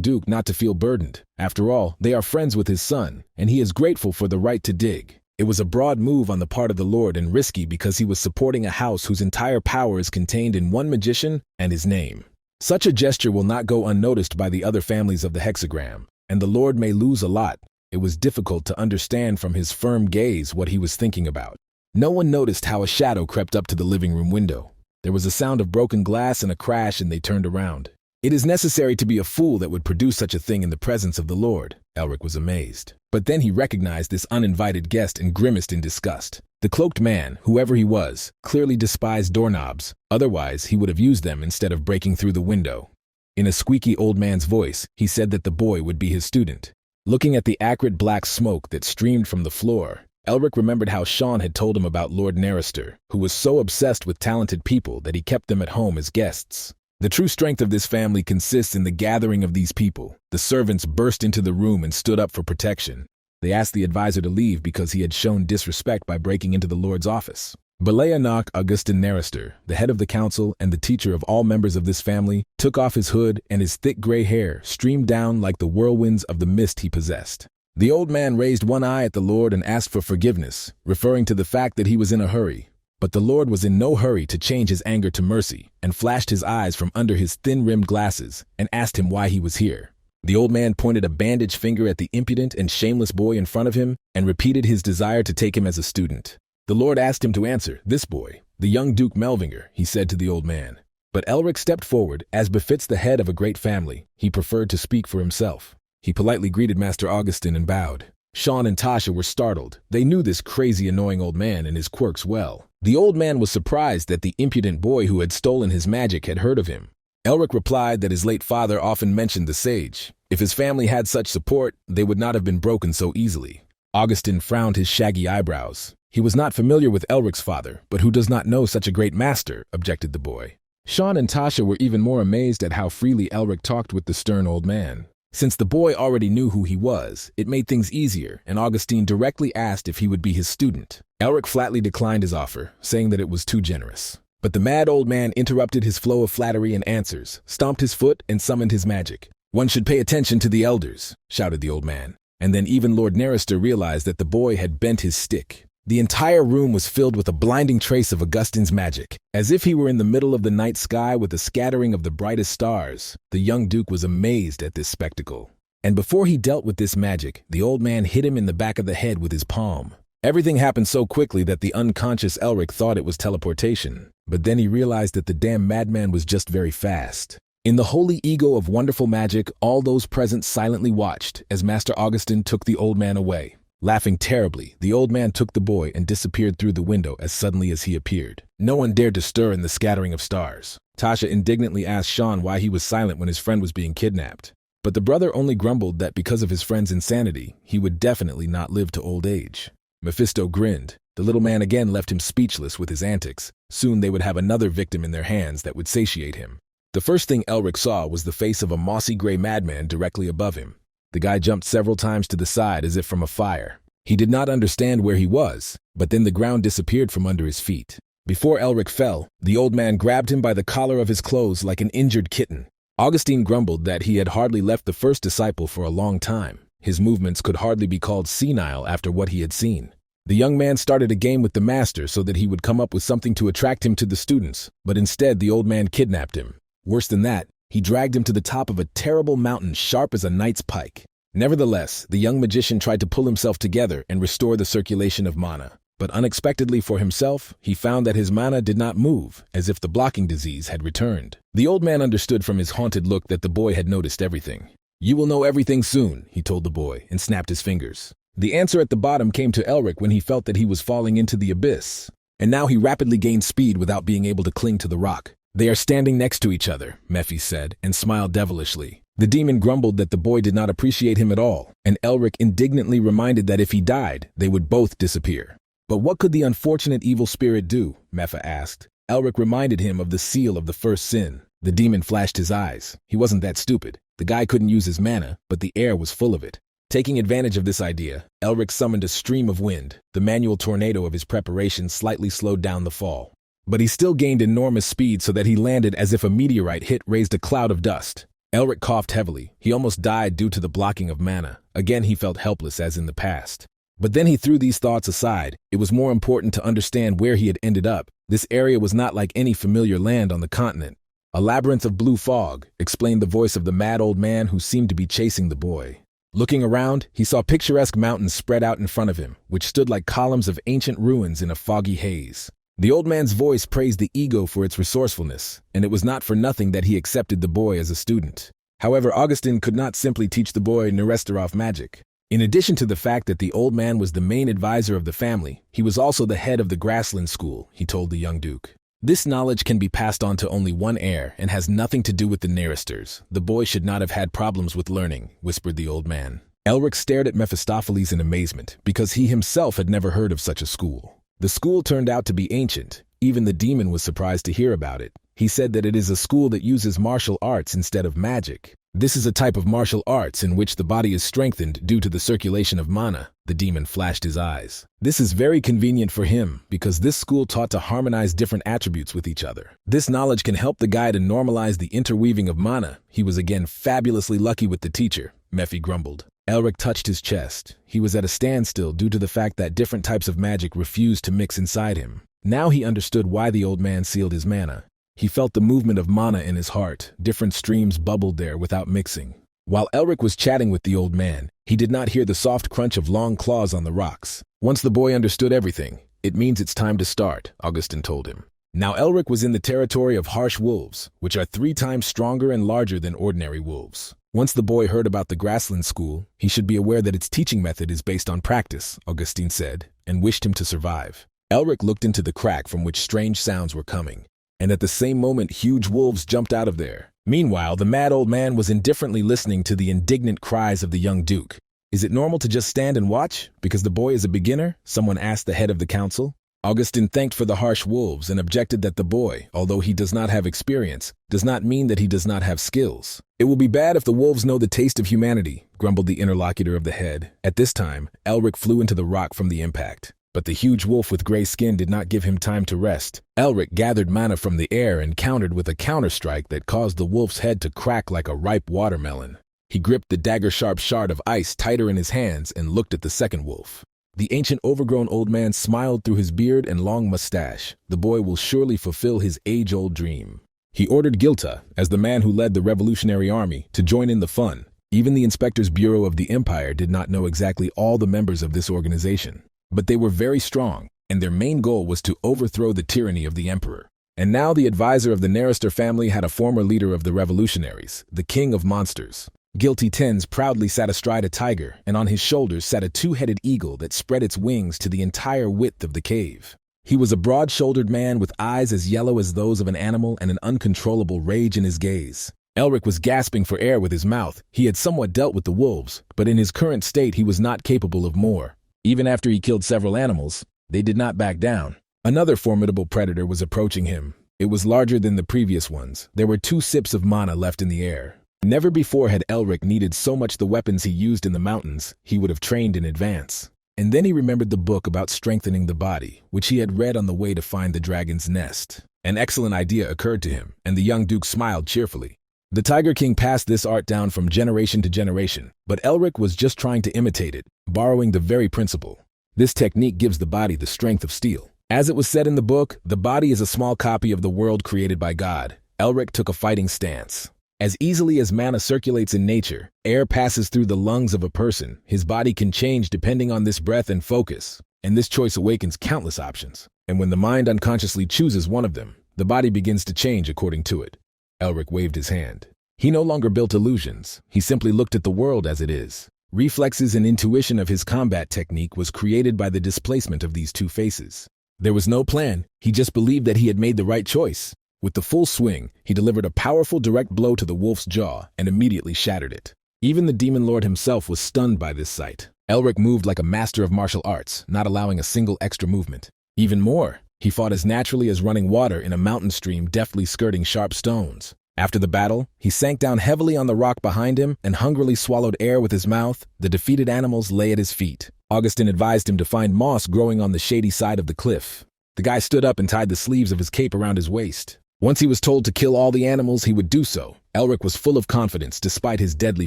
Duke not to feel burdened. After all, they are friends with his son, and he is grateful for the right to dig. It was a broad move on the part of the Lord and risky because he was supporting a house whose entire power is contained in one magician and his name. Such a gesture will not go unnoticed by the other families of the hexagram, and the Lord may lose a lot. It was difficult to understand from his firm gaze what he was thinking about. No one noticed how a shadow crept up to the living room window. There was a sound of broken glass and a crash, and they turned around. It is necessary to be a fool that would produce such a thing in the presence of the Lord. Elric was amazed. But then he recognized this uninvited guest and grimaced in disgust. The cloaked man, whoever he was, clearly despised doorknobs. Otherwise, he would have used them instead of breaking through the window. In a squeaky old man's voice, he said that the boy would be his student. Looking at the acrid black smoke that streamed from the floor, Elric remembered how Sean had told him about Lord Nerister, who was so obsessed with talented people that he kept them at home as guests. The true strength of this family consists in the gathering of these people. The servants burst into the room and stood up for protection. They asked the advisor to leave because he had shown disrespect by breaking into the Lord's office. Balayanak Augustin Narister, the head of the council and the teacher of all members of this family, took off his hood, and his thick gray hair streamed down like the whirlwinds of the mist he possessed. The old man raised one eye at the Lord and asked for forgiveness, referring to the fact that he was in a hurry. But the Lord was in no hurry to change his anger to mercy, and flashed his eyes from under his thin-rimmed glasses and asked him why he was here. The old man pointed a bandaged finger at the impudent and shameless boy in front of him and repeated his desire to take him as a student. The Lord asked him to answer. "This boy, the young Duke Melvinger," he said to the old man. But Elric stepped forward. As befits the head of a great family, he preferred to speak for himself. He politely greeted Master Augustin and bowed. Sean and Tasha were startled. They knew this crazy, annoying old man and his quirks well. The old man was surprised that the impudent boy who had stolen his magic had heard of him. Elric replied that his late father often mentioned the sage. If his family had such support, they would not have been broken so easily. Augustin frowned his shaggy eyebrows. He was not familiar with Elric's father, but who does not know such a great master, objected the boy. Sean and Tasha were even more amazed at how freely Elric talked with the stern old man. Since the boy already knew who he was, it made things easier, and Augustine directly asked if he would be his student. Elric flatly declined his offer, saying that it was too generous. But the mad old man interrupted his flow of flattery and answers, stomped his foot, and summoned his magic. "One should pay attention to the elders," shouted the old man. And then even Lord Narister realized that the boy had bent his stick. The entire room was filled with a blinding trace of Augustine's magic. As if he were in the middle of the night sky with a scattering of the brightest stars, the young duke was amazed at this spectacle. And before he dealt with this magic, the old man hit him in the back of the head with his palm. Everything happened so quickly that the unconscious Elric thought it was teleportation. But then he realized that the damn madman was just very fast. In the holy ego of wonderful magic, all those present silently watched as Master Augustine took the old man away. Laughing terribly, the old man took the boy and disappeared through the window as suddenly as he appeared. No one dared to stir in the scattering of stars. Tasha indignantly asked Sean why he was silent when his friend was being kidnapped. But the brother only grumbled that because of his friend's insanity, he would definitely not live to old age. Mephisto grinned. The little man again left him speechless with his antics. Soon they would have another victim in their hands that would satiate him. The first thing Elric saw was the face of a mossy gray madman directly above him. The guy jumped several times to the side as if from a fire. He did not understand where he was, but then the ground disappeared from under his feet. Before Elric fell, the old man grabbed him by the collar of his clothes like an injured kitten. Augustine grumbled that he had hardly left the first disciple for a long time. His movements could hardly be called senile after what he had seen. The young man started a game with the master so that he would come up with something to attract him to the students, but instead the old man kidnapped him. Worse than that, he dragged him to the top of a terrible mountain sharp as a knight's pike. Nevertheless, the young magician tried to pull himself together and restore the circulation of mana. But unexpectedly for himself, he found that his mana did not move, as if the blocking disease had returned. The old man understood from his haunted look that the boy had noticed everything. "You will know everything soon," he told the boy, and snapped his fingers. The answer at the bottom came to Elric when he felt that he was falling into the abyss. And now he rapidly gained speed without being able to cling to the rock. "They are standing next to each other," Mephi said, and smiled devilishly. The demon grumbled that the boy did not appreciate him at all, and Elric indignantly reminded that if he died, they would both disappear. "But what could the unfortunate evil spirit do?" Mephi asked. Elric reminded him of the seal of the first sin. The demon flashed his eyes. He wasn't that stupid. The guy couldn't use his mana, but the air was full of it. Taking advantage of this idea, Elric summoned a stream of wind. The manual tornado of his preparation slightly slowed down the fall. But he still gained enormous speed so that he landed as if a meteorite hit raised a cloud of dust. Elric coughed heavily. He almost died due to the blocking of mana. Again, he felt helpless as in the past. But then he threw these thoughts aside. It was more important to understand where he had ended up. This area was not like any familiar land on the continent. "A labyrinth of blue fog," explained the voice of the mad old man who seemed to be chasing the boy. Looking around, he saw picturesque mountains spread out in front of him, which stood like columns of ancient ruins in a foggy haze. The old man's voice praised the ego for its resourcefulness, and it was not for nothing that he accepted the boy as a student. However, Augustine could not simply teach the boy Neresterov magic. In addition to the fact that the old man was the main advisor of the family, he was also the head of the Grassland School, he told the young duke. "This knowledge can be passed on to only one heir and has nothing to do with the Neristers. The boy should not have had problems with learning," whispered the old man. Elric stared at Mephistopheles in amazement, because he himself had never heard of such a school. The school turned out to be ancient. Even the demon was surprised to hear about it. He said that it is a school that uses martial arts instead of magic. This is a type of martial arts in which the body is strengthened due to the circulation of mana. The demon flashed his eyes. This is very convenient for him because this school taught to harmonize different attributes with each other. This knowledge can help the guy to normalize the interweaving of mana. He was again fabulously lucky with the teacher, Mephi grumbled. Elric touched his chest. He was at a standstill due to the fact that different types of magic refused to mix inside him. Now he understood why the old man sealed his mana. He felt the movement of mana in his heart. Different streams bubbled there without mixing. While Elric was chatting with the old man, he did not hear the soft crunch of long claws on the rocks. Once the boy understood everything, it means it's time to start, Augustin told him. Now Elric was in the territory of harsh wolves, which are 3 times stronger and larger than ordinary wolves. Once the boy heard about the grassland school, he should be aware that its teaching method is based on practice, Augustin said, and wished him to survive. Elric looked into the crack from which strange sounds were coming. And at the same moment, huge wolves jumped out of there. Meanwhile, the mad old man was indifferently listening to the indignant cries of the young duke. Is it normal to just stand and watch, because the boy is a beginner? Someone asked the head of the council. Augustin thanked for the harsh wolves and objected that the boy, although he does not have experience, does not mean that he does not have skills. It will be bad if the wolves know the taste of humanity, grumbled the interlocutor of the head. At this time, Elric flew into the rock from the impact. But the huge wolf with gray skin did not give him time to rest. Elric gathered mana from the air and countered with a counterstrike that caused the wolf's head to crack like a ripe watermelon. He gripped the dagger-sharp shard of ice tighter in his hands and looked at the second wolf. The ancient overgrown old man smiled through his beard and long mustache. The boy will surely fulfill his age-old dream. He ordered Gilta, as the man who led the revolutionary army, to join in the fun. Even the Inspector's Bureau of the Empire did not know exactly all the members of this organization. But they were very strong, and their main goal was to overthrow the tyranny of the emperor. And now the advisor of the Narister family had a former leader of the revolutionaries, the king of monsters. Guilty Tens proudly sat astride a tiger, and on his shoulders sat a 2-headed eagle that spread its wings to the entire width of the cave. He was a broad-shouldered man with eyes as yellow as those of an animal and an uncontrollable rage in his gaze. Elric was gasping for air with his mouth. He had somewhat dealt with the wolves, but in his current state he was not capable of more. Even after he killed several animals, they did not back down. Another formidable predator was approaching him. It was larger than the previous ones. There were 2 sips of mana left in the air. Never before had Elric needed so much the weapons he used in the mountains. He would have trained in advance. And then he remembered the book about strengthening the body, which he had read on the way to find the dragon's nest. An excellent idea occurred to him, and the young duke smiled cheerfully. The Tiger King passed this art down from generation to generation, but Elric was just trying to imitate it, borrowing the very principle. This technique gives the body the strength of steel. As it was said in the book, the body is a small copy of the world created by God. Elric took a fighting stance. As easily as mana circulates in nature, air passes through the lungs of a person. His body can change depending on this breath and focus, and this choice awakens countless options. And when the mind unconsciously chooses one of them, the body begins to change according to it. Elric waved his hand. He no longer built illusions. He simply looked at the world as it is. Reflexes and intuition of his combat technique was created by the displacement of these 2 faces. There was no plan. He just believed that he had made the right choice. With the full swing, he delivered a powerful direct blow to the wolf's jaw and immediately shattered it. Even the demon lord himself was stunned by this sight. Elric moved like a master of martial arts, not allowing a single extra movement. Even more, he fought as naturally as running water in a mountain stream deftly skirting sharp stones. After the battle, he sank down heavily on the rock behind him and hungrily swallowed air with his mouth. The defeated animals lay at his feet. Augustin advised him to find moss growing on the shady side of the cliff. The guy stood up and tied the sleeves of his cape around his waist. Once he was told to kill all the animals, he would do so. Elric was full of confidence despite his deadly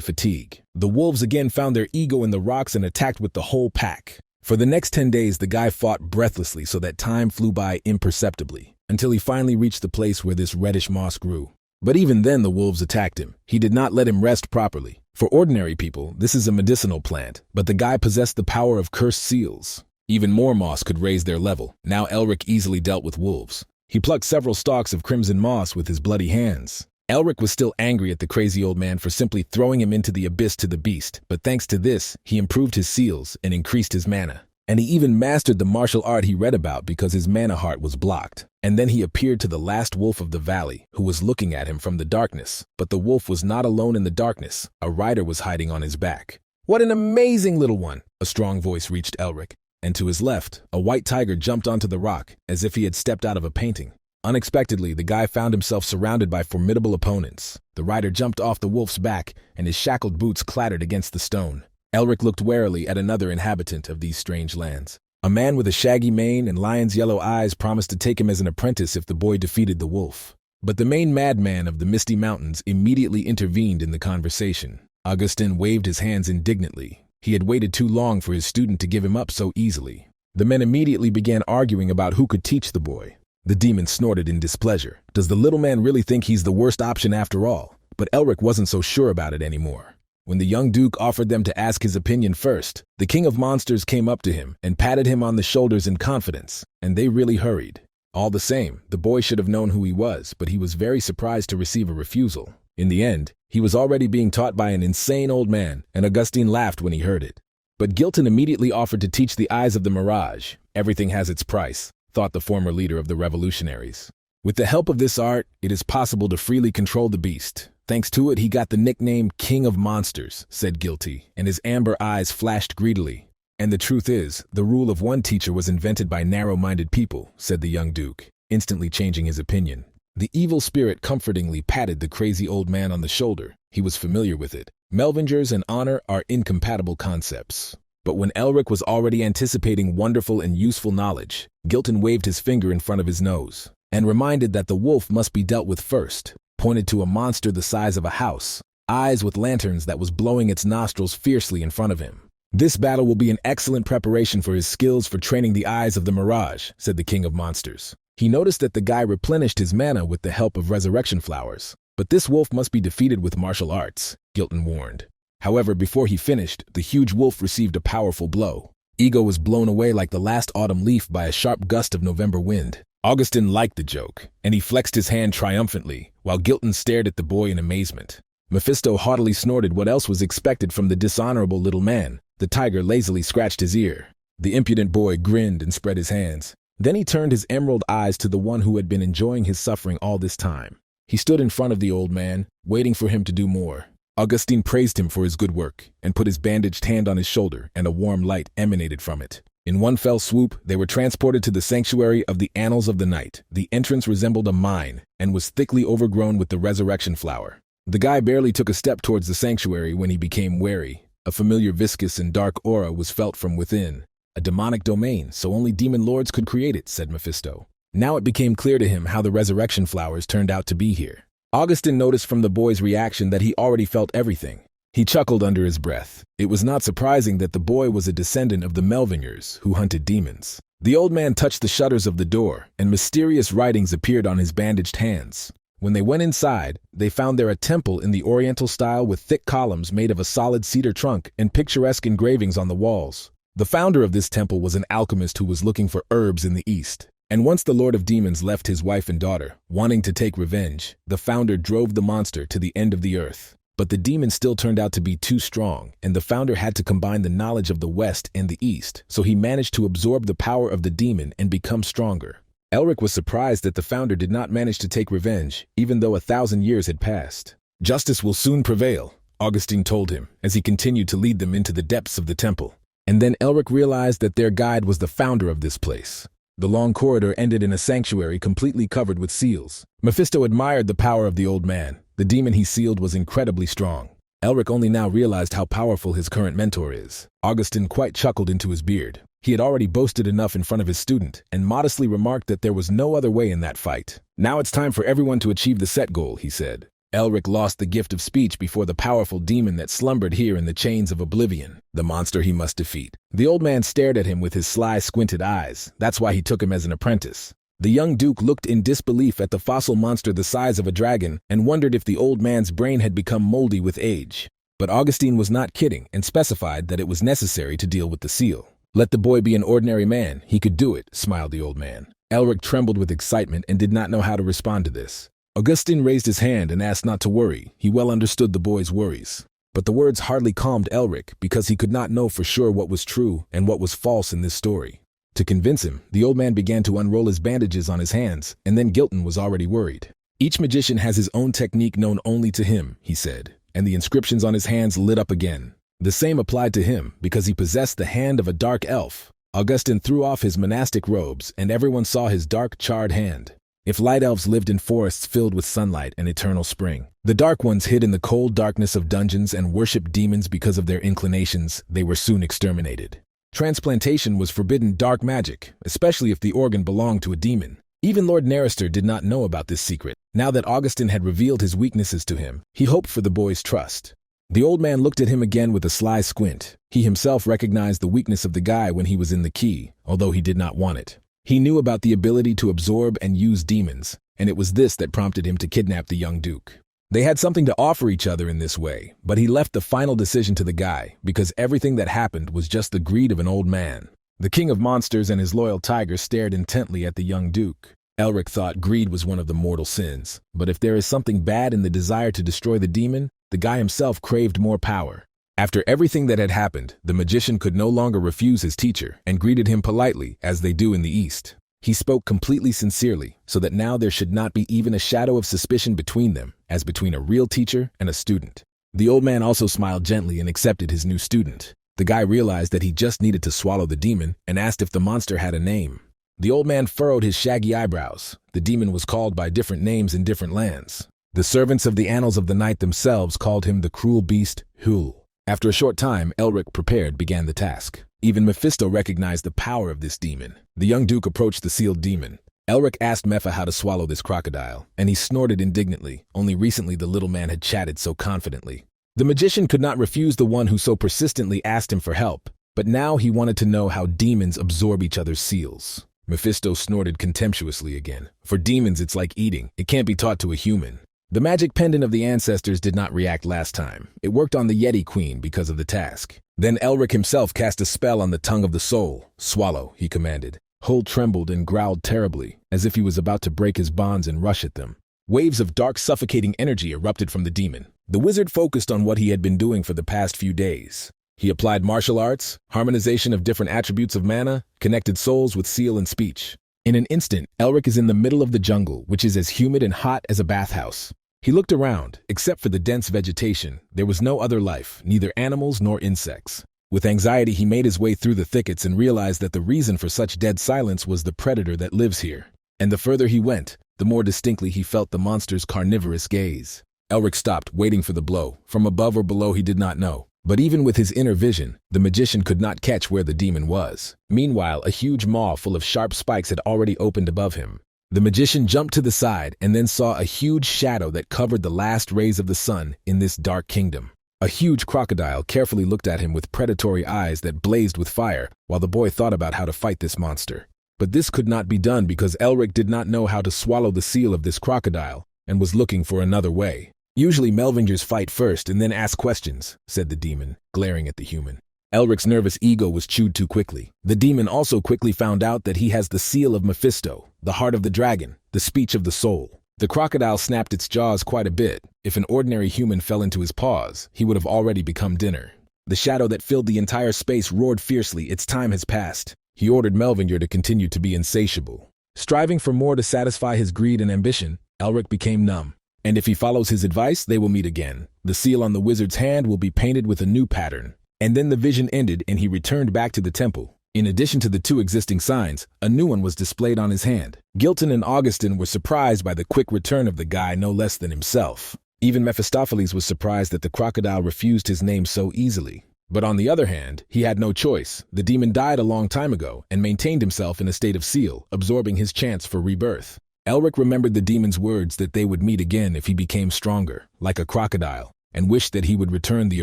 fatigue. The wolves again found their ego in the rocks and attacked with the whole pack. For the next 10 days, the guy fought breathlessly so that time flew by imperceptibly, until he finally reached the place where this reddish moss grew. But even then the wolves attacked him. He did not let him rest properly. For ordinary people, this is a medicinal plant, but the guy possessed the power of cursed seals. Even more moss could raise their level. Now Elric easily dealt with wolves. He plucked several stalks of crimson moss with his bloody hands. Elric was still angry at the crazy old man for simply throwing him into the abyss to the beast, but thanks to this, he improved his seals and increased his mana. And he even mastered the martial art he read about because his mana heart was blocked. And then he appeared to the last wolf of the valley, who was looking at him from the darkness. But the wolf was not alone in the darkness. A rider was hiding on his back. "What an amazing little one!" a strong voice reached Elric. And to his left, a white tiger jumped onto the rock, as if he had stepped out of a painting. Unexpectedly, the guy found himself surrounded by formidable opponents. The rider jumped off the wolf's back, and his shackled boots clattered against the stone. Elric looked warily at another inhabitant of these strange lands. A man with a shaggy mane and lion's yellow eyes promised to take him as an apprentice if the boy defeated the wolf. But the main madman of the Misty Mountains immediately intervened in the conversation. Augustin waved his hands indignantly. He had waited too long for his student to give him up so easily. The men immediately began arguing about who could teach the boy. The demon snorted in displeasure. Does the little man really think he's the worst option after all? But Elric wasn't so sure about it anymore. When the young duke offered them to ask his opinion first, the king of monsters came up to him and patted him on the shoulders in confidence, and they really hurried. All the same, the boy should have known who he was, but he was very surprised to receive a refusal. In the end, he was already being taught by an insane old man, and Augustine laughed when he heard it. But Gilton immediately offered to teach the eyes of the mirage. Everything has its price, thought the former leader of the revolutionaries. With the help of this art, it is possible to freely control the beast. Thanks to it, he got the nickname King of Monsters, said Guilty, and his amber eyes flashed greedily. And the truth is, the rule of one teacher was invented by narrow-minded people, said the young duke, instantly changing his opinion. The evil spirit comfortingly patted the crazy old man on the shoulder. He was familiar with it. Melvingers and honor are incompatible concepts. But when Elric was already anticipating wonderful and useful knowledge, Gilton waved his finger in front of his nose, and reminded that the wolf must be dealt with first, pointed to a monster the size of a house, eyes with lanterns that was blowing its nostrils fiercely in front of him. This battle will be an excellent preparation for his skills for training the eyes of the mirage, said the king of monsters. He noticed that the guy replenished his mana with the help of resurrection flowers. But this wolf must be defeated with martial arts, Gilton warned. However, before he finished, the huge wolf received a powerful blow. Ego was blown away like the last autumn leaf by a sharp gust of November wind. Augustin liked the joke, and he flexed his hand triumphantly, while Gilton stared at the boy in amazement. Mephisto haughtily snorted what else was expected from the dishonorable little man. The tiger lazily scratched his ear. The impudent boy grinned and spread his hands. Then he turned his emerald eyes to the one who had been enjoying his suffering all this time. He stood in front of the old man, waiting for him to do more. Augustine praised him for his good work, and put his bandaged hand on his shoulder, and a warm light emanated from it. In one fell swoop, they were transported to the sanctuary of the Annals of the Night. The entrance resembled a mine, and was thickly overgrown with the resurrection flower. The guy barely took a step towards the sanctuary when he became wary. A familiar viscous and dark aura was felt from within. A demonic domain, so only demon lords could create it, said Mephisto. Now it became clear to him how the resurrection flowers turned out to be here. Augustin noticed from the boy's reaction that he already felt everything. He chuckled under his breath. It was not surprising that the boy was a descendant of the Melvingers, who hunted demons. The old man touched the shutters of the door, and mysterious writings appeared on his bandaged hands. When they went inside, they found there a temple in the Oriental style with thick columns made of a solid cedar trunk and picturesque engravings on the walls. The founder of this temple was an alchemist who was looking for herbs in the east. And once the Lord of Demons left his wife and daughter, wanting to take revenge, the founder drove the monster to the end of the earth. But the demon still turned out to be too strong, and the founder had to combine the knowledge of the West and the East, so he managed to absorb the power of the demon and become stronger. Elric was surprised that the founder did not manage to take revenge, even though 1,000 years had passed. Justice will soon prevail, Augustine told him, as he continued to lead them into the depths of the temple. And then Elric realized that their guide was the founder of this place. The long corridor ended in a sanctuary completely covered with seals. Mephisto admired the power of the old man. The demon he sealed was incredibly strong. Elric only now realized how powerful his current mentor is. Augustin quite chuckled into his beard. He had already boasted enough in front of his student, and modestly remarked that there was no other way in that fight. Now it's time for everyone to achieve the set goal, he said. Elric lost the gift of speech before the powerful demon that slumbered here in the chains of oblivion, the monster he must defeat. The old man stared at him with his sly, squinted eyes. That's why he took him as an apprentice. The young duke looked in disbelief at the fossil monster the size of a dragon and wondered if the old man's brain had become moldy with age. But Augustine was not kidding and specified that it was necessary to deal with the seal. Let the boy be an ordinary man. He could do it, smiled the old man. Elric trembled with excitement and did not know how to respond to this. Augustine raised his hand and asked not to worry. He well understood the boy's worries. But the words hardly calmed Elric because he could not know for sure what was true and what was false in this story. To convince him, the old man began to unroll his bandages on his hands, and then Gilton was already worried. Each magician has his own technique known only to him, he said, and the inscriptions on his hands lit up again. The same applied to him because he possessed the hand of a dark elf. Augustine threw off his monastic robes, and everyone saw his dark, charred hand. If light elves lived in forests filled with sunlight and eternal spring, the dark ones hid in the cold darkness of dungeons and worshipped demons because of their inclinations, they were soon exterminated. Transplantation was forbidden dark magic, especially if the organ belonged to a demon. Even Lord Narrister did not know about this secret. Now that Augustin had revealed his weaknesses to him, he hoped for the boy's trust. The old man looked at him again with a sly squint. He himself recognized the weakness of the guy when he was in the key, although he did not want it. He knew about the ability to absorb and use demons, and it was this that prompted him to kidnap the young duke. They had something to offer each other in this way, but he left the final decision to the guy because everything that happened was just the greed of an old man. The king of monsters and his loyal tiger stared intently at the young duke. Elric thought greed was one of the mortal sins, but if there is something bad in the desire to destroy the demon, the guy himself craved more power. After everything that had happened, the magician could no longer refuse his teacher and greeted him politely, as they do in the East. He spoke completely sincerely, so that now there should not be even a shadow of suspicion between them, as between a real teacher and a student. The old man also smiled gently and accepted his new student. The guy realized that he just needed to swallow the demon and asked if the monster had a name. The old man furrowed his shaggy eyebrows. The demon was called by different names in different lands. The servants of the Annals of the Night themselves called him the cruel beast, Hul. After a short time, Elric, prepared, began the task. Even Mephisto recognized the power of this demon. The young duke approached the sealed demon. Elric asked Mepha how to swallow this crocodile, and he snorted indignantly. Only recently the little man had chatted so confidently. The magician could not refuse the one who so persistently asked him for help, but now he wanted to know how demons absorb each other's seals. Mephisto snorted contemptuously again. For demons, it's like eating. It can't be taught to a human. The magic pendant of the ancestors did not react last time. It worked on the Yeti Queen because of the task. Then Elric himself cast a spell on the tongue of the soul. "Swallow," he commanded. Hul trembled and growled terribly, as if he was about to break his bonds and rush at them. Waves of dark, suffocating energy erupted from the demon. The wizard focused on what he had been doing for the past few days. He applied martial arts, harmonization of different attributes of mana, connected souls with seal and speech. In an instant, Elric is in the middle of the jungle, which is as humid and hot as a bathhouse. He looked around. Except for the dense vegetation, there was no other life, neither animals nor insects. With anxiety, he made his way through the thickets and realized that the reason for such dead silence was the predator that lives here. And the further he went, the more distinctly he felt the monster's carnivorous gaze. Elric stopped, waiting for the blow. From above or below, he did not know. But even with his inner vision, the magician could not catch where the demon was. Meanwhile, a huge maw full of sharp spikes had already opened above him. The magician jumped to the side and then saw a huge shadow that covered the last rays of the sun in this dark kingdom. A huge crocodile carefully looked at him with predatory eyes that blazed with fire, while the boy thought about how to fight this monster. But this could not be done because Elric did not know how to swallow the seal of this crocodile and was looking for another way. "Usually Melvingers fight first and then ask questions," said the demon, glaring at the human. Elric's nervous ego was chewed too quickly. The demon also quickly found out that he has the seal of Mephisto, the heart of the dragon, the speech of the soul. The crocodile snapped its jaws quite a bit. If an ordinary human fell into his paws, he would have already become dinner. The shadow that filled the entire space roared fiercely. "Its time has passed." He ordered Melvinger to continue to be insatiable. Striving for more to satisfy his greed and ambition, Elric became numb. And if he follows his advice, they will meet again. The seal on the wizard's hand will be painted with a new pattern. And then the vision ended and he returned back to the temple. In addition to the two existing signs, a new one was displayed on his hand. Gilton and Augustin were surprised by the quick return of the guy no less than himself. Even Mephistopheles was surprised that the crocodile refused his name so easily. But on the other hand, he had no choice. The demon died a long time ago and maintained himself in a state of seal, absorbing his chance for rebirth. Elric remembered the demon's words that they would meet again if he became stronger, like a crocodile, and wished that he would return the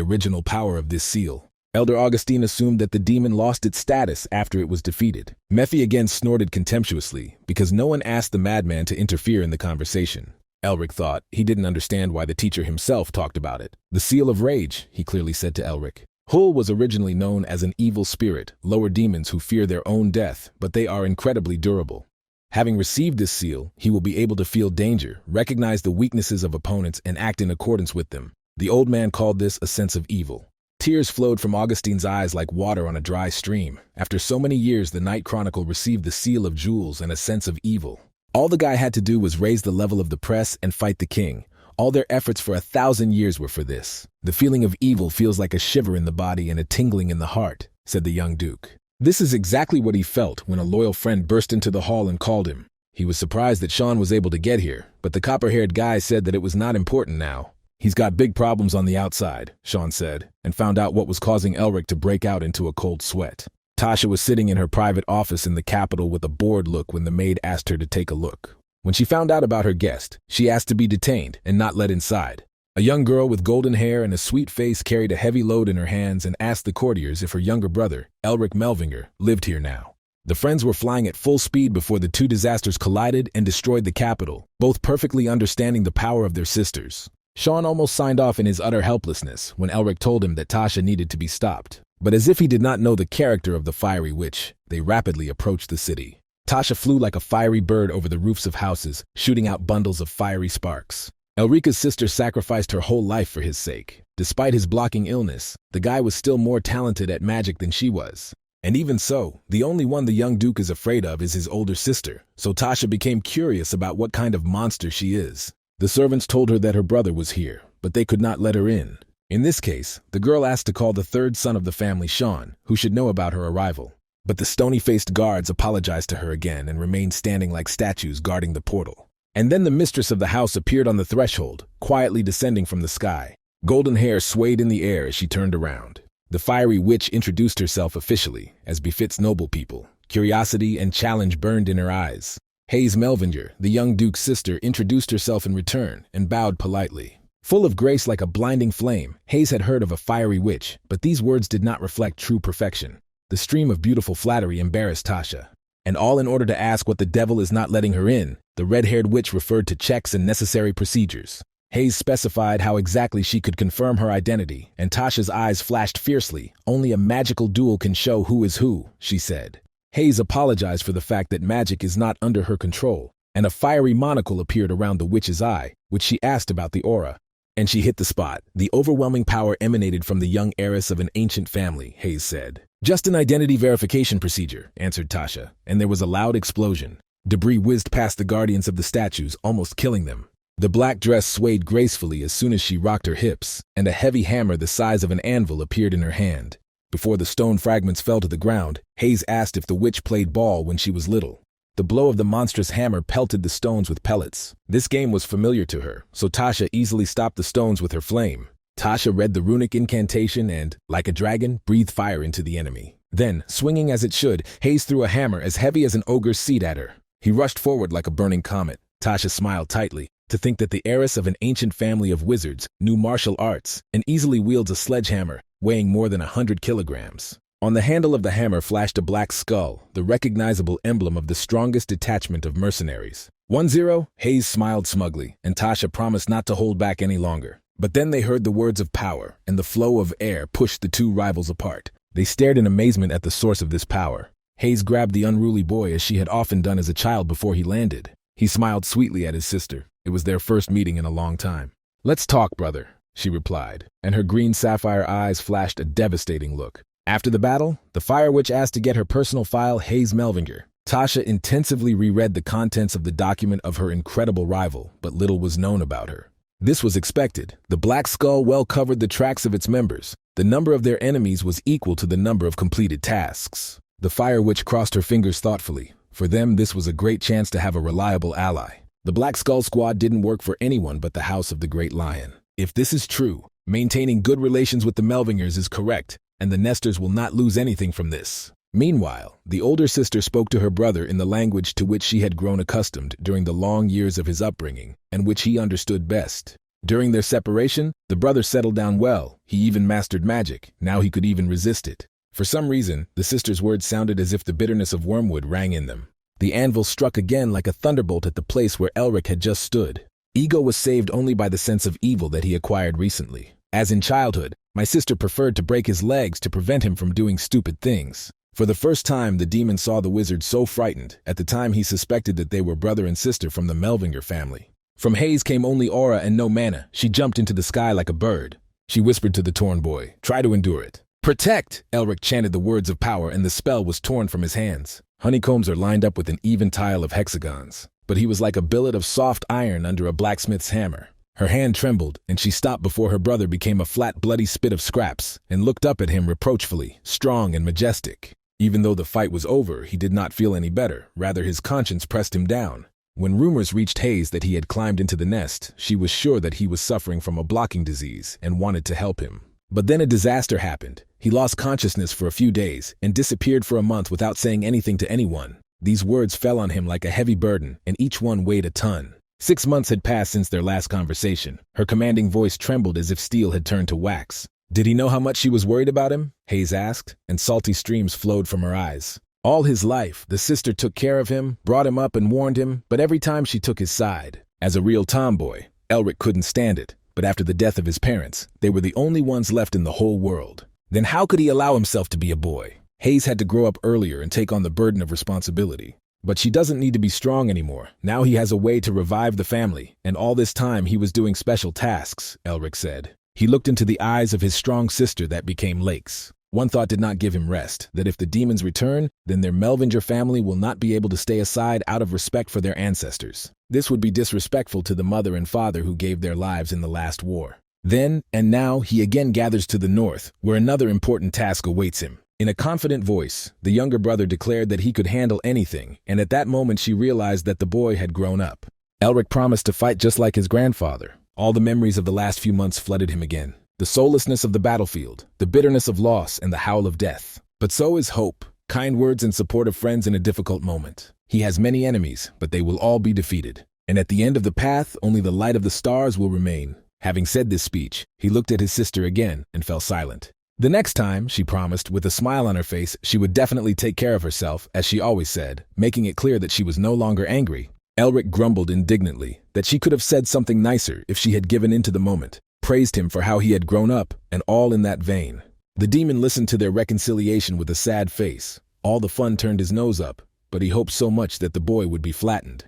original power of this seal. Elder Augustine assumed that the demon lost its status after it was defeated. Mephi again snorted contemptuously, because no one asked the madman to interfere in the conversation. Elric thought he didn't understand why the teacher himself talked about it. "The seal of rage," he clearly said to Elric. Hul was originally known as an evil spirit, lower demons who fear their own death, but they are incredibly durable. Having received this seal, he will be able to feel danger, recognize the weaknesses of opponents, and act in accordance with them. The old man called this a sense of evil. Tears flowed from Augustine's eyes like water on a dry stream. After so many years, the Night Chronicle received the seal of jewels and a sense of evil. All the guy had to do was raise the level of the press and fight the king. All their efforts for 1,000 years were for this. "The feeling of evil feels like a shiver in the body and a tingling in the heart," said the young duke. This is exactly what he felt when a loyal friend burst into the hall and called him. He was surprised that Sean was able to get here, but the copper-haired guy said that it was not important now. He's got big problems on the outside, Sean said, and found out what was causing Elric to break out into a cold sweat. Tasha was sitting in her private office in the capital with a bored look when the maid asked her to take a look. When she found out about her guest, she asked to be detained and not let inside. A young girl with golden hair and a sweet face carried a heavy load in her hands and asked the courtiers if her younger brother, Elric Melvinger, lived here now. The friends were flying at full speed before the two disasters collided and destroyed the capital, both perfectly understanding the power of their sisters. Sean almost signed off in his utter helplessness when Elric told him that Tasha needed to be stopped. But as if he did not know the character of the fiery witch, they rapidly approached the city. Tasha flew like a fiery bird over the roofs of houses, shooting out bundles of fiery sparks. Elrica's sister sacrificed her whole life for his sake. Despite his blocking illness, the guy was still more talented at magic than she was. And even so, the only one the young duke is afraid of is his older sister, so Tasha became curious about what kind of monster she is. The servants told her that her brother was here, but they could not let her in. In this case, the girl asked to call the third son of the family, Sean, who should know about her arrival. But the stony-faced guards apologized to her again and remained standing like statues guarding the portal. And then the mistress of the house appeared on the threshold, quietly descending from the sky. Golden hair swayed in the air as she turned around. The fiery witch introduced herself officially, as befits noble people. Curiosity and challenge burned in her eyes. Hayes Melvinger, the young duke's sister, introduced herself in return and bowed politely. Full of grace like a blinding flame, Hayes had heard of a fiery witch, but these words did not reflect true perfection. The stream of beautiful flattery embarrassed Tasha. And all in order to ask what the devil is not letting her in, the red-haired witch referred to checks and necessary procedures. Hayes specified how exactly she could confirm her identity, and Tasha's eyes flashed fiercely. Only a magical duel can show who is who, she said. Hayes apologized for the fact that magic is not under her control, and a fiery monocle appeared around the witch's eye, which she asked about the aura. And she hit the spot. The overwhelming power emanated from the young heiress of an ancient family, Hayes said. Just an identity verification procedure, answered Tasha, and there was a loud explosion. Debris whizzed past the guardians of the statues, almost killing them. The black dress swayed gracefully as soon as she rocked her hips, and a heavy hammer the size of an anvil appeared in her hand. Before the stone fragments fell to the ground, Hayes asked if the witch played ball when she was little. The blow of the monstrous hammer pelted the stones with pellets. This game was familiar to her, so Tasha easily stopped the stones with her flame. Tasha read the runic incantation and, like a dragon, breathed fire into the enemy. Then, swinging as it should, Hayes threw a hammer as heavy as an ogre's seat at her. He rushed forward like a burning comet. Tasha smiled tightly. To think that the heiress of an ancient family of wizards knew martial arts and easily wields a sledgehammer weighing more than 100 kilograms. On the handle of the hammer flashed a black skull, the recognizable emblem of the strongest detachment of mercenaries. 1-0, Hayes smiled smugly, and Tasha promised not to hold back any longer. But then they heard the words of power, and the flow of air pushed the two rivals apart. They stared in amazement at the source of this power. Hayes grabbed the unruly boy as she had often done as a child before he landed. He smiled sweetly at his sister. It was their first meeting in a long time. "Let's talk, brother," she replied, and her green sapphire eyes flashed a devastating look. After the battle, the Fire Witch asked to get her personal file, Hayes Melvinger. Tasha intensively reread the contents of the document of her incredible rival, but little was known about her. This was expected. The Black Skull well covered the tracks of its members. The number of their enemies was equal to the number of completed tasks. The Fire Witch crossed her fingers thoughtfully. For them, this was a great chance to have a reliable ally. The Black Skull Squad didn't work for anyone but the House of the Great Lion. If this is true, maintaining good relations with the Melvingers is correct, and the Nestors will not lose anything from this. Meanwhile, the older sister spoke to her brother in the language to which she had grown accustomed during the long years of his upbringing, and which he understood best. During their separation, the brother settled down well. He even mastered magic. Now he could even resist it. For some reason, the sister's words sounded as if the bitterness of wormwood rang in them. The anvil struck again like a thunderbolt at the place where Elric had just stood. Ego was saved only by the sense of evil that he acquired recently. As in childhood, my sister preferred to break his legs to prevent him from doing stupid things. For the first time, the demon saw the wizard so frightened. At the time, he suspected that they were brother and sister from the Melvinger family. From Hayes came only aura and no mana. She jumped into the sky like a bird. She whispered to the torn boy, "Try to endure it." "Protect!" Elric chanted the words of power, and the spell was torn from his hands. Honeycombs are lined up with an even tile of hexagons. But he was like a billet of soft iron under a blacksmith's hammer. Her hand trembled, and she stopped before her brother became a flat, bloody spit of scraps, and looked up at him reproachfully, strong and majestic. Even though the fight was over, he did not feel any better. Rather, his conscience pressed him down. When rumors reached Hayes that he had climbed into the nest, she was sure that he was suffering from a blocking disease and wanted to help him. But then a disaster happened. He lost consciousness for a few days and disappeared for a month without saying anything to anyone. These words fell on him like a heavy burden, and each one weighed a ton. 6 months had passed since their last conversation. Her commanding voice trembled as if steel had turned to wax. Did he know how much she was worried about him? Hayes asked, and salty streams flowed from her eyes. All his life, the sister took care of him, brought him up and warned him, but every time she took his side. As a real tomboy, Elric couldn't stand it, but after the death of his parents, they were the only ones left in the whole world. Then how could he allow himself to be a boy? Hayes had to grow up earlier and take on the burden of responsibility. But she doesn't need to be strong anymore. Now he has a way to revive the family, and all this time he was doing special tasks, Elric said. He looked into the eyes of his strong sister that became lakes. One thought did not give him rest, that if the demons return, then their Melvinger family will not be able to stay aside out of respect for their ancestors. This would be disrespectful to the mother and father who gave their lives in the last war. Then, and now, he again gathers to the north, where another important task awaits him. In a confident voice, the younger brother declared that he could handle anything, and at that moment she realized that the boy had grown up. Elric promised to fight just like his grandfather. All the memories of the last few months flooded him again. The soullessness of the battlefield, the bitterness of loss, and the howl of death. But so is hope, kind words and support of friends in a difficult moment. He has many enemies, but they will all be defeated. And at the end of the path, only the light of the stars will remain. Having said this speech, he looked at his sister again and fell silent. The next time, she promised, with a smile on her face, she would definitely take care of herself, as she always said, making it clear that she was no longer angry. Elric grumbled indignantly that she could have said something nicer if she had given in to the moment, praised him for how he had grown up, and all in that vein. The demon listened to their reconciliation with a sad face. All the fun turned his nose up, but he hoped so much that the boy would be flattened.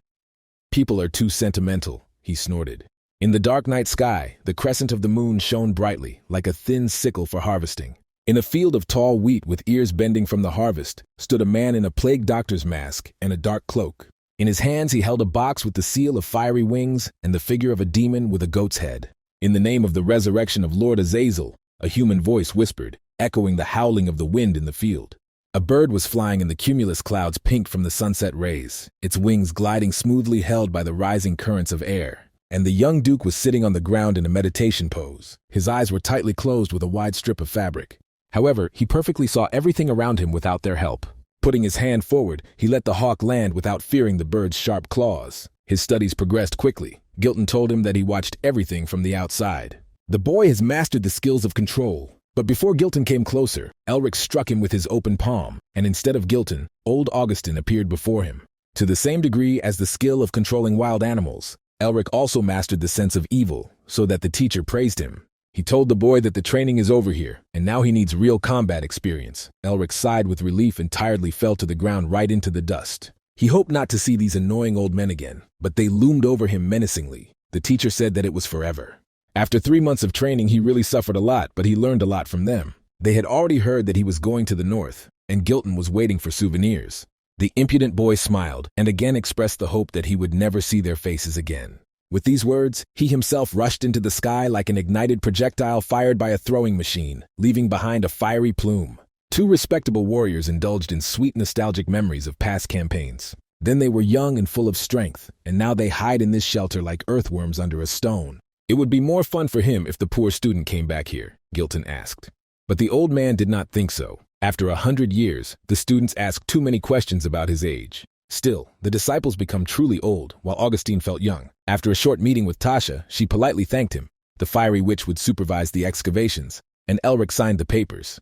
People are too sentimental, he snorted. In the dark night sky, the crescent of the moon shone brightly, like a thin sickle for harvesting. In a field of tall wheat with ears bending from the harvest, stood a man in a plague doctor's mask and a dark cloak. In his hands he held a box with the seal of fiery wings and the figure of a demon with a goat's head. In the name of the resurrection of Lord Azazel, a human voice whispered, echoing the howling of the wind in the field. A bird was flying in the cumulus clouds pink from the sunset rays, its wings gliding smoothly held by the rising currents of air. And the young duke was sitting on the ground in a meditation pose. His eyes were tightly closed with a wide strip of fabric. However, he perfectly saw everything around him without their help. Putting his hand forward, he let the hawk land without fearing the bird's sharp claws. His studies progressed quickly. Gilton told him that he watched everything from the outside. The boy has mastered the skills of control. But before Gilton came closer, Elric struck him with his open palm, and instead of Gilton, old Augustin appeared before him. To the same degree as the skill of controlling wild animals, Elric also mastered the sense of evil, so that the teacher praised him. He told the boy that the training is over here, and now he needs real combat experience. Elric sighed with relief and tiredly fell to the ground right into the dust. He hoped not to see these annoying old men again, but they loomed over him menacingly. The teacher said that it was forever. After 3 months of training, he really suffered a lot, but he learned a lot from them. They had already heard that he was going to the north, and Gilton was waiting for souvenirs. The impudent boy smiled and again expressed the hope that he would never see their faces again. With these words, he himself rushed into the sky like an ignited projectile fired by a throwing machine, leaving behind a fiery plume. 2 respectable warriors indulged in sweet nostalgic memories of past campaigns. Then they were young and full of strength, and now they hide in this shelter like earthworms under a stone. It would be more fun for him if the poor student came back here, Gilton asked. But the old man did not think so. After 100 years, the students asked too many questions about his age. Still, the disciples become truly old, while Augustine felt young. After a short meeting with Tasha, she politely thanked him. The fiery witch would supervise the excavations, and Elric signed the papers.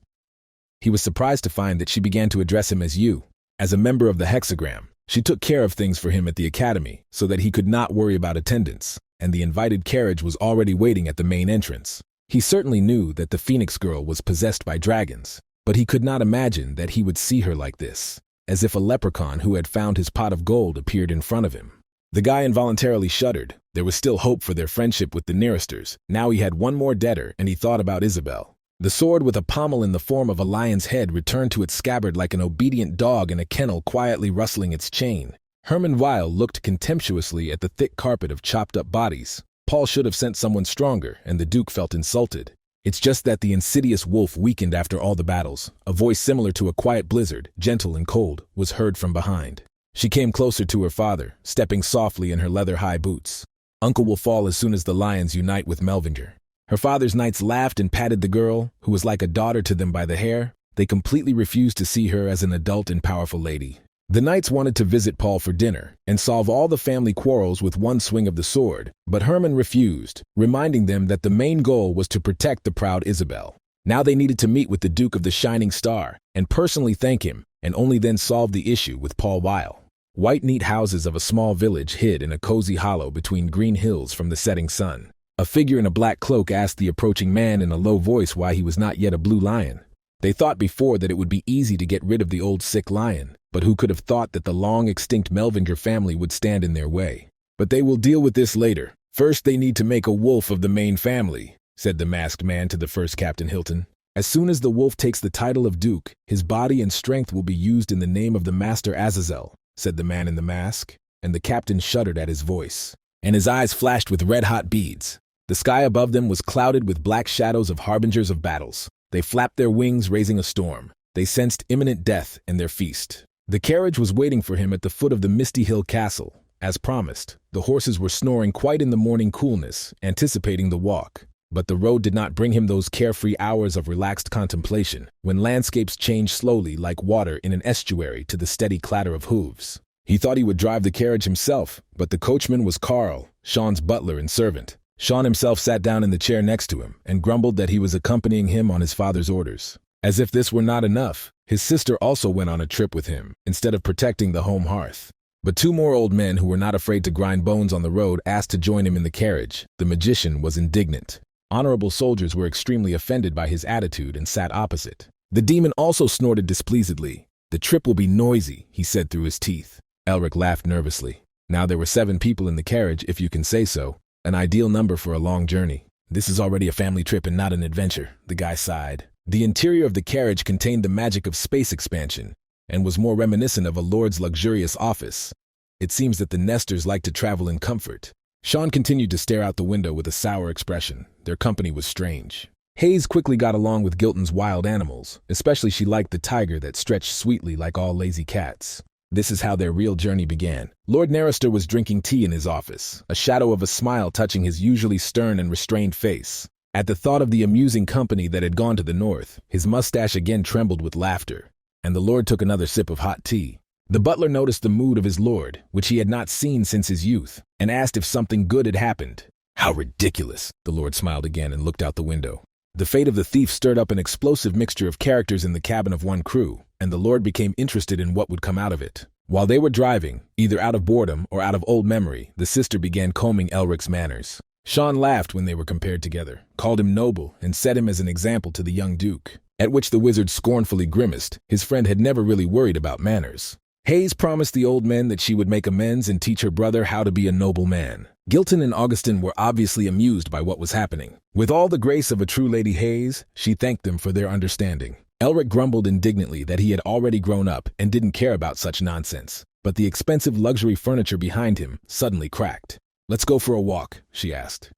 He was surprised to find that she began to address him as you. As a member of the hexagram, she took care of things for him at the academy, so that he could not worry about attendance, and the invited carriage was already waiting at the main entrance. He certainly knew that the Phoenix girl was possessed by dragons, but he could not imagine that he would see her like this, as if a leprechaun who had found his pot of gold appeared in front of him. The guy involuntarily shuddered. There was still hope for their friendship with the Nearesters. Now he had one more debtor, and he thought about Isabelle. The sword with a pommel in the form of a lion's head returned to its scabbard like an obedient dog in a kennel quietly rustling its chain. Herman Weil looked contemptuously at the thick carpet of chopped-up bodies. Paul should have sent someone stronger, and the Duke felt insulted. It's just that the insidious wolf weakened after all the battles. A voice similar to a quiet blizzard, gentle and cold, was heard from behind. She came closer to her father, stepping softly in her leather-high boots. Uncle will fall as soon as the lions unite with Melvinger. Her father's knights laughed and patted the girl, who was like a daughter to them, by the hair. They completely refused to see her as an adult and powerful lady. The knights wanted to visit Paul for dinner and solve all the family quarrels with one swing of the sword, but Herman refused, reminding them that the main goal was to protect the proud Isabelle. Now they needed to meet with the Duke of the Shining Star and personally thank him, and only then solve the issue with Paul Weil. White neat houses of a small village hid in a cozy hollow between green hills from the setting sun. A figure in a black cloak asked the approaching man in a low voice why he was not yet a blue lion. They thought before that it would be easy to get rid of the old sick lion, but who could have thought that the long-extinct Melvinger family would stand in their way? But they will deal with this later. First they need to make a wolf of the main family, said the masked man to the first Captain Hilton. As soon as the wolf takes the title of Duke, his body and strength will be used in the name of the Master Azazel, said the man in the mask, and the captain shuddered at his voice, and his eyes flashed with red-hot beads. The sky above them was clouded with black shadows of harbingers of battles. They flapped their wings, raising a storm. They sensed imminent death in their feast. The carriage was waiting for him at the foot of the Misty Hill Castle. As promised, the horses were snoring quite in the morning coolness, anticipating the walk. But the road did not bring him those carefree hours of relaxed contemplation, when landscapes changed slowly like water in an estuary to the steady clatter of hooves. He thought he would drive the carriage himself, but the coachman was Carl, Sean's butler and servant. Sean himself sat down in the chair next to him and grumbled that he was accompanying him on his father's orders. As if this were not enough, his sister also went on a trip with him, instead of protecting the home hearth. But two more old men who were not afraid to grind bones on the road asked to join him in the carriage. The magician was indignant. Honorable soldiers were extremely offended by his attitude and sat opposite. The demon also snorted displeasedly. "The trip will be noisy," he said through his teeth. Elric laughed nervously. Now there were 7 people in the carriage, if you can say so. An ideal number for a long journey. "This is already a family trip and not an adventure," the guy sighed. The interior of the carriage contained the magic of space expansion and was more reminiscent of a lord's luxurious office. It seems that the Nestors like to travel in comfort. Sean continued to stare out the window with a sour expression. Their company was strange. Hayes quickly got along with Gilton's wild animals, especially she liked the tiger that stretched sweetly like all lazy cats. This is how their real journey began. Lord Narrister was drinking tea in his office, a shadow of a smile touching his usually stern and restrained face. At the thought of the amusing company that had gone to the north, his mustache again trembled with laughter, and the lord took another sip of hot tea. The butler noticed the mood of his lord, which he had not seen since his youth, and asked if something good had happened. "How ridiculous!" The lord smiled again and looked out the window. The fate of the thief stirred up an explosive mixture of characters in the cabin of one crew, and the lord became interested in what would come out of it. While they were driving, either out of boredom or out of old memory, the sister began combing Elric's manners. Sean laughed when they were compared together, called him noble, and set him as an example to the young duke, at which the wizard scornfully grimaced. His friend had never really worried about manners. Hayes promised the old men that she would make amends and teach her brother how to be a noble man. Gilton and Augustin were obviously amused by what was happening. With all the grace of a true Lady Hayes, she thanked them for their understanding. Elric grumbled indignantly that he had already grown up and didn't care about such nonsense, but the expensive luxury furniture behind him suddenly cracked. "Let's go for a walk," she asked.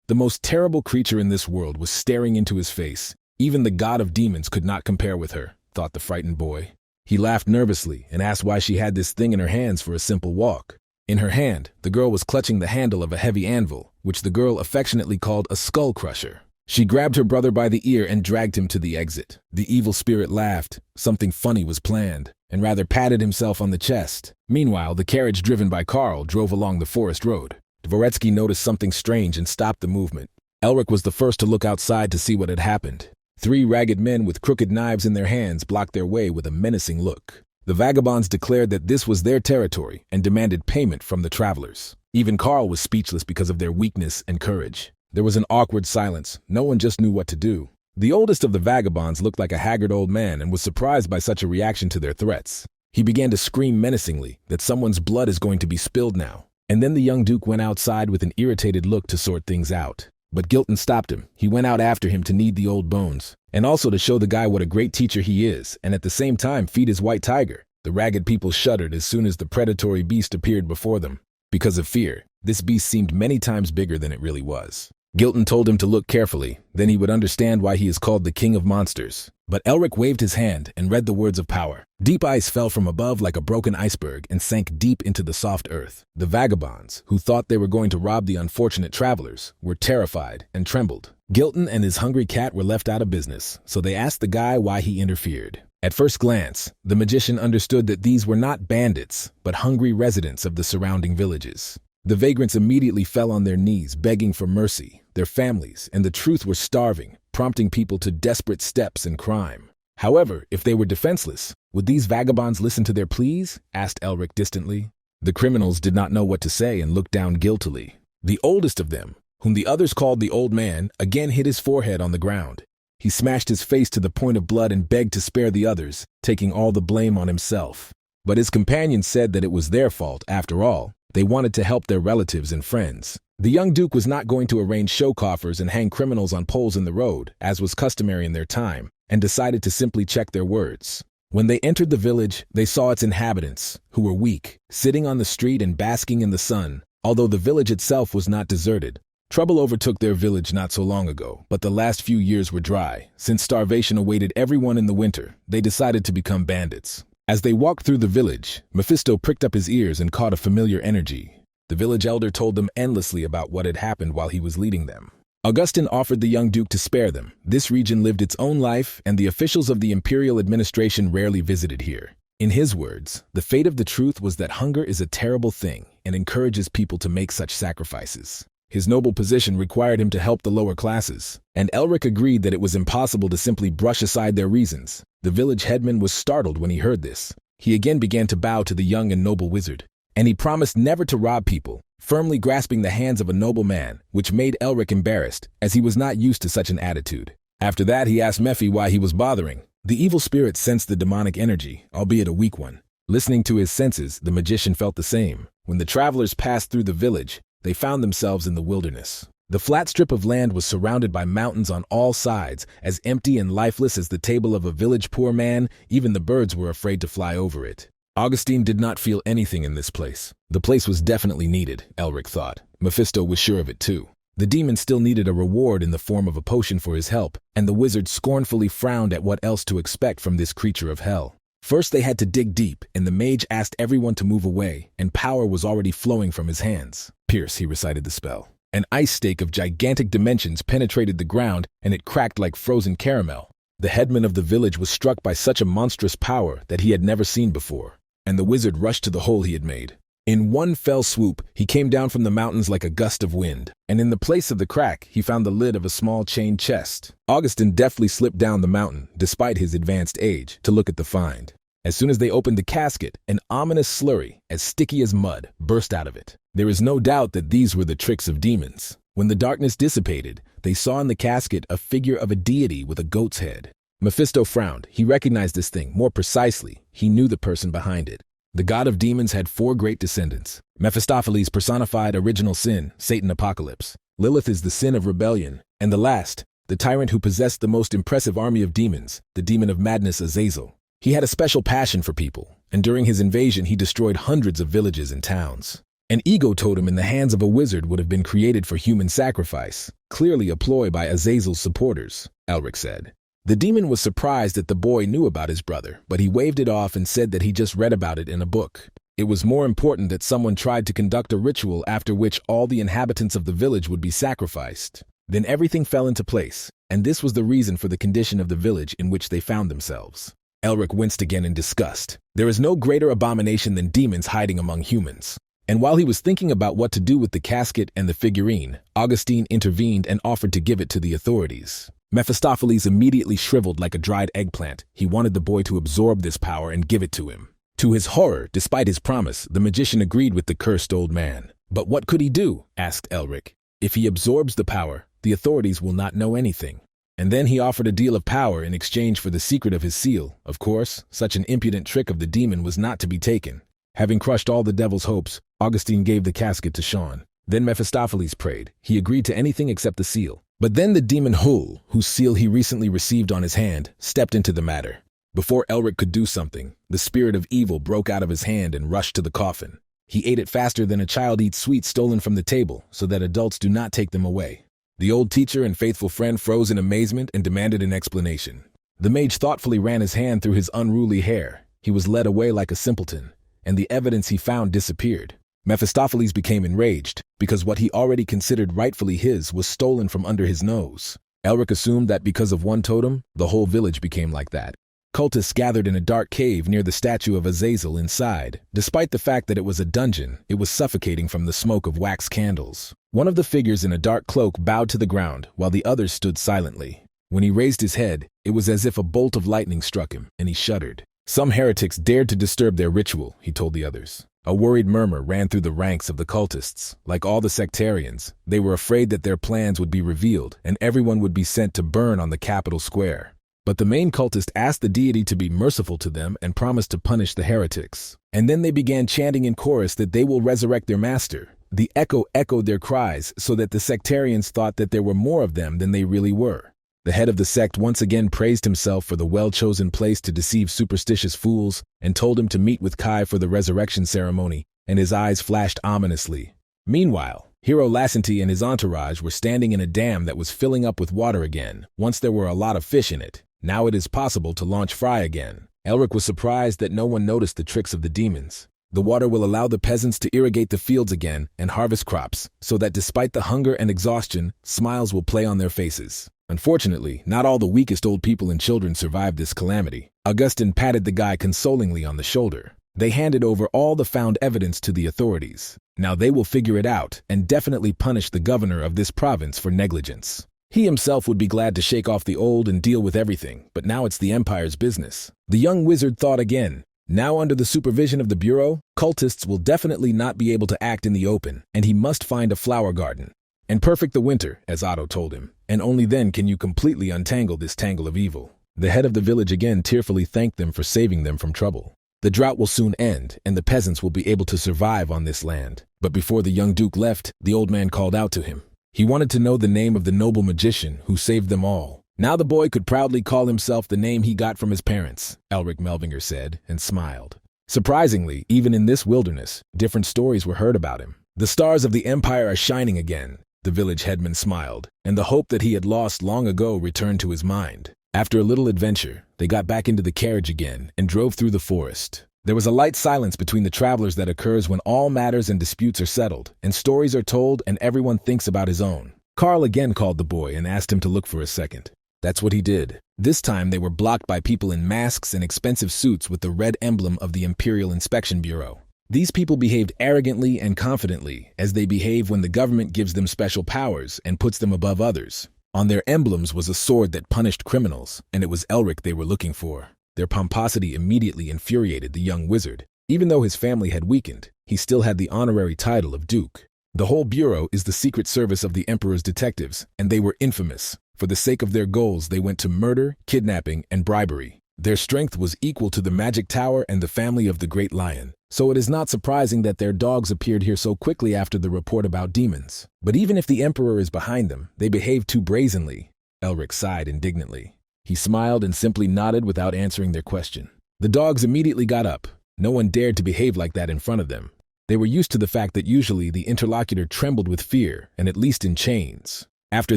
The most terrible creature in this world was staring into his face. Even the god of demons could not compare with her, thought the frightened boy. He laughed nervously and asked why she had this thing in her hands for a simple walk. In her hand, the girl was clutching the handle of a heavy anvil, which the girl affectionately called a skull crusher. She grabbed her brother by the ear and dragged him to the exit. The evil spirit laughed. Something funny was planned, and rather patted himself on the chest. Meanwhile, the carriage driven by Carl drove along the forest road. Dvoretsky noticed something strange and stopped the movement. Elric was the first to look outside to see what had happened. 3 ragged men with crooked knives in their hands blocked their way with a menacing look. The vagabonds declared that this was their territory and demanded payment from the travelers. Even Carl was speechless because of their weakness and courage. There was an awkward silence. No one just knew what to do. The oldest of the vagabonds looked like a haggard old man and was surprised by such a reaction to their threats. He began to scream menacingly that someone's blood is going to be spilled now. And then the young duke went outside with an irritated look to sort things out. But Gilton stopped him. He went out after him to knead the old bones, and also to show the guy what a great teacher he is, and at the same time feed his white tiger. The ragged people shuddered as soon as the predatory beast appeared before them. Because of fear, this beast seemed many times bigger than it really was. Gilton told him to look carefully, then he would understand why he is called the King of Monsters. But Elric waved his hand and read the words of power. Deep ice fell from above like a broken iceberg and sank deep into the soft earth. The vagabonds, who thought they were going to rob the unfortunate travelers, were terrified and trembled. Gilton and his hungry cat were left out of business, so they asked the guy why he interfered. At first glance, the magician understood that these were not bandits, but hungry residents of the surrounding villages. The vagrants immediately fell on their knees, begging for mercy. Their families and the truth were starving, prompting people to desperate steps and crime. However, if they were defenseless, would these vagabonds listen to their pleas? Asked Elric distantly. The criminals did not know what to say and looked down guiltily. The oldest of them, whom the others called the Old Man, again hit his forehead on the ground. He smashed his face to the point of blood and begged to spare the others, taking all the blame on himself. But his companions said that it was their fault, after all. They wanted to help their relatives and friends. The young duke was not going to arrange show coffers and hang criminals on poles in the road, as was customary in their time, and decided to simply check their words. When they entered the village, they saw its inhabitants, who were weak, sitting on the street and basking in the sun, although the village itself was not deserted. Trouble overtook their village not so long ago, but the last few years were dry. Since starvation awaited everyone in the winter, they decided to become bandits. As they walked through the village, Mephisto pricked up his ears and caught a familiar energy. The village elder told them endlessly about what had happened while he was leading them. Augustin offered the young duke to spare them. This region lived its own life, and the officials of the imperial administration rarely visited here. In his words, the fate of the truth was that hunger is a terrible thing and encourages people to make such sacrifices. His noble position required him to help the lower classes, and Elric agreed that it was impossible to simply brush aside their reasons. The village headman was startled when he heard this. He again began to bow to the young and noble wizard, and he promised never to rob people, firmly grasping the hands of a noble man, which made Elric embarrassed, as he was not used to such an attitude. After that, he asked Mephi why he was bothering. The evil spirit sensed the demonic energy, albeit a weak one. Listening to his senses, the magician felt the same. When the travelers passed through the village, they found themselves in the wilderness. The flat strip of land was surrounded by mountains on all sides, as empty and lifeless as the table of a village poor man. Even the birds were afraid to fly over it. Augustine did not feel anything in this place. The place was definitely needed, Elric thought. Mephisto was sure of it too. The demon still needed a reward in the form of a potion for his help, and the wizard scornfully frowned at what else to expect from this creature of hell. First they had to dig deep, and the mage asked everyone to move away, and power was already flowing from his hands. Pierce, he recited the spell. An ice stake of gigantic dimensions penetrated the ground, and it cracked like frozen caramel. The headman of the village was struck by such a monstrous power that he had never seen before, and the wizard rushed to the hole he had made. In one fell swoop, he came down from the mountains like a gust of wind, and in the place of the crack, he found the lid of a small chain chest. Augustin deftly slipped down the mountain, despite his advanced age, to look at the find. As soon as they opened the casket, an ominous slurry, as sticky as mud, burst out of it. There is no doubt that these were the tricks of demons. When the darkness dissipated, they saw in the casket a figure of a deity with a goat's head. Mephisto frowned. He recognized this thing. More precisely, he knew the person behind it. The god of demons had 4 great descendants. Mephistopheles personified original sin, Satan Apocalypse. Lilith is the sin of rebellion. And the last, the tyrant who possessed the most impressive army of demons, the demon of madness Azazel. He had a special passion for people, and during his invasion he destroyed hundreds of villages and towns. An ego totem in the hands of a wizard would have been created for human sacrifice, clearly a ploy by Azazel's supporters, Elric said. The demon was surprised that the boy knew about his brother, but he waved it off and said that he just read about it in a book. It was more important that someone tried to conduct a ritual after which all the inhabitants of the village would be sacrificed. Then everything fell into place, and this was the reason for the condition of the village in which they found themselves. Elric winced again in disgust. There is no greater abomination than demons hiding among humans. And while he was thinking about what to do with the casket and the figurine, Augustine intervened and offered to give it to the authorities. Mephistopheles immediately shriveled like a dried eggplant. He wanted the boy to absorb this power and give it to him. To his horror, despite his promise, the magician agreed with the cursed old man. But what could he do? Asked Elric. If he absorbs the power, the authorities will not know anything. And then he offered a deal of power in exchange for the secret of his seal. Of course, such an impudent trick of the demon was not to be taken. Having crushed all the devil's hopes, Augustine gave the casket to Sean. Then Mephistopheles prayed. He agreed to anything except the seal. But then the demon Hul, whose seal he recently received on his hand, stepped into the matter. Before Elric could do something, the spirit of evil broke out of his hand and rushed to the coffin. He ate it faster than a child eats sweets stolen from the table, so that adults do not take them away. The old teacher and faithful friend froze in amazement and demanded an explanation. The mage thoughtfully ran his hand through his unruly hair. He was led away like a simpleton, and the evidence he found disappeared. Mephistopheles became enraged, because what he already considered rightfully his was stolen from under his nose. Elric assumed that because of one totem, the whole village became like that. Cultists gathered in a dark cave near the statue of Azazel inside. Despite the fact that it was a dungeon, it was suffocating from the smoke of wax candles. One of the figures in a dark cloak bowed to the ground, while the others stood silently. When he raised his head, it was as if a bolt of lightning struck him, and he shuddered. Some heretics dared to disturb their ritual, he told the others. A worried murmur ran through the ranks of the cultists. Like all the sectarians, they were afraid that their plans would be revealed, and everyone would be sent to burn on the capital square. But the main cultist asked the deity to be merciful to them and promised to punish the heretics. And then they began chanting in chorus that they will resurrect their master. The echo echoed their cries so that the sectarians thought that there were more of them than they really were. The head of the sect once again praised himself for the well-chosen place to deceive superstitious fools and told him to meet with Kai for the resurrection ceremony, and his eyes flashed ominously. Meanwhile, Hero Lassenty and his entourage were standing in a dam that was filling up with water again. Once there were a lot of fish in it. Now it is possible to launch fry again. Elric was surprised that no one noticed the tricks of the demons. The water will allow the peasants to irrigate the fields again and harvest crops, so that despite the hunger and exhaustion, smiles will play on their faces. Unfortunately, not all the weakest old people and children survived this calamity. Augustin patted the guy consolingly on the shoulder. They handed over all the found evidence to the authorities. Now they will figure it out and definitely punish the governor of this province for negligence. He himself would be glad to shake off the old and deal with everything, but now it's the Empire's business. The young wizard thought again. Now under the supervision of the Bureau, cultists will definitely not be able to act in the open, and he must find a flower garden. And perfect the winter, as Otto told him, and only then can you completely untangle this tangle of evil. The head of the village again tearfully thanked them for saving them from trouble. The drought will soon end, and the peasants will be able to survive on this land. But before the young duke left, the old man called out to him. He wanted to know the name of the noble magician who saved them all. Now the boy could proudly call himself the name he got from his parents, Elric Melvinger said, and smiled. Surprisingly, even in this wilderness, different stories were heard about him. The stars of the Empire are shining again, the village headman smiled, and the hope that he had lost long ago returned to his mind. After a little adventure, they got back into the carriage again and drove through the forest. There was a light silence between the travelers that occurs when all matters and disputes are settled, and stories are told and everyone thinks about his own. Carl again called the boy and asked him to look for a second. That's what he did. This time they were blocked by people in masks and expensive suits with the red emblem of the Imperial Inspection Bureau. These people behaved arrogantly and confidently, as they behave when the government gives them special powers and puts them above others. On their emblems was a sword that punished criminals, and it was Elric they were looking for. Their pomposity immediately infuriated the young wizard. Even though his family had weakened, he still had the honorary title of Duke. The whole bureau is the secret service of the Emperor's detectives, and they were infamous. For the sake of their goals, they went to murder, kidnapping, and bribery. Their strength was equal to the Magic Tower and the family of the Great Lion. So it is not surprising that their dogs appeared here so quickly after the report about demons. But even if the Emperor is behind them, they behave too brazenly. Elric sighed indignantly. He smiled and simply nodded without answering their question. The dogs immediately got up. No one dared to behave like that in front of them. They were used to the fact that usually the interlocutor trembled with fear, and at least in chains. After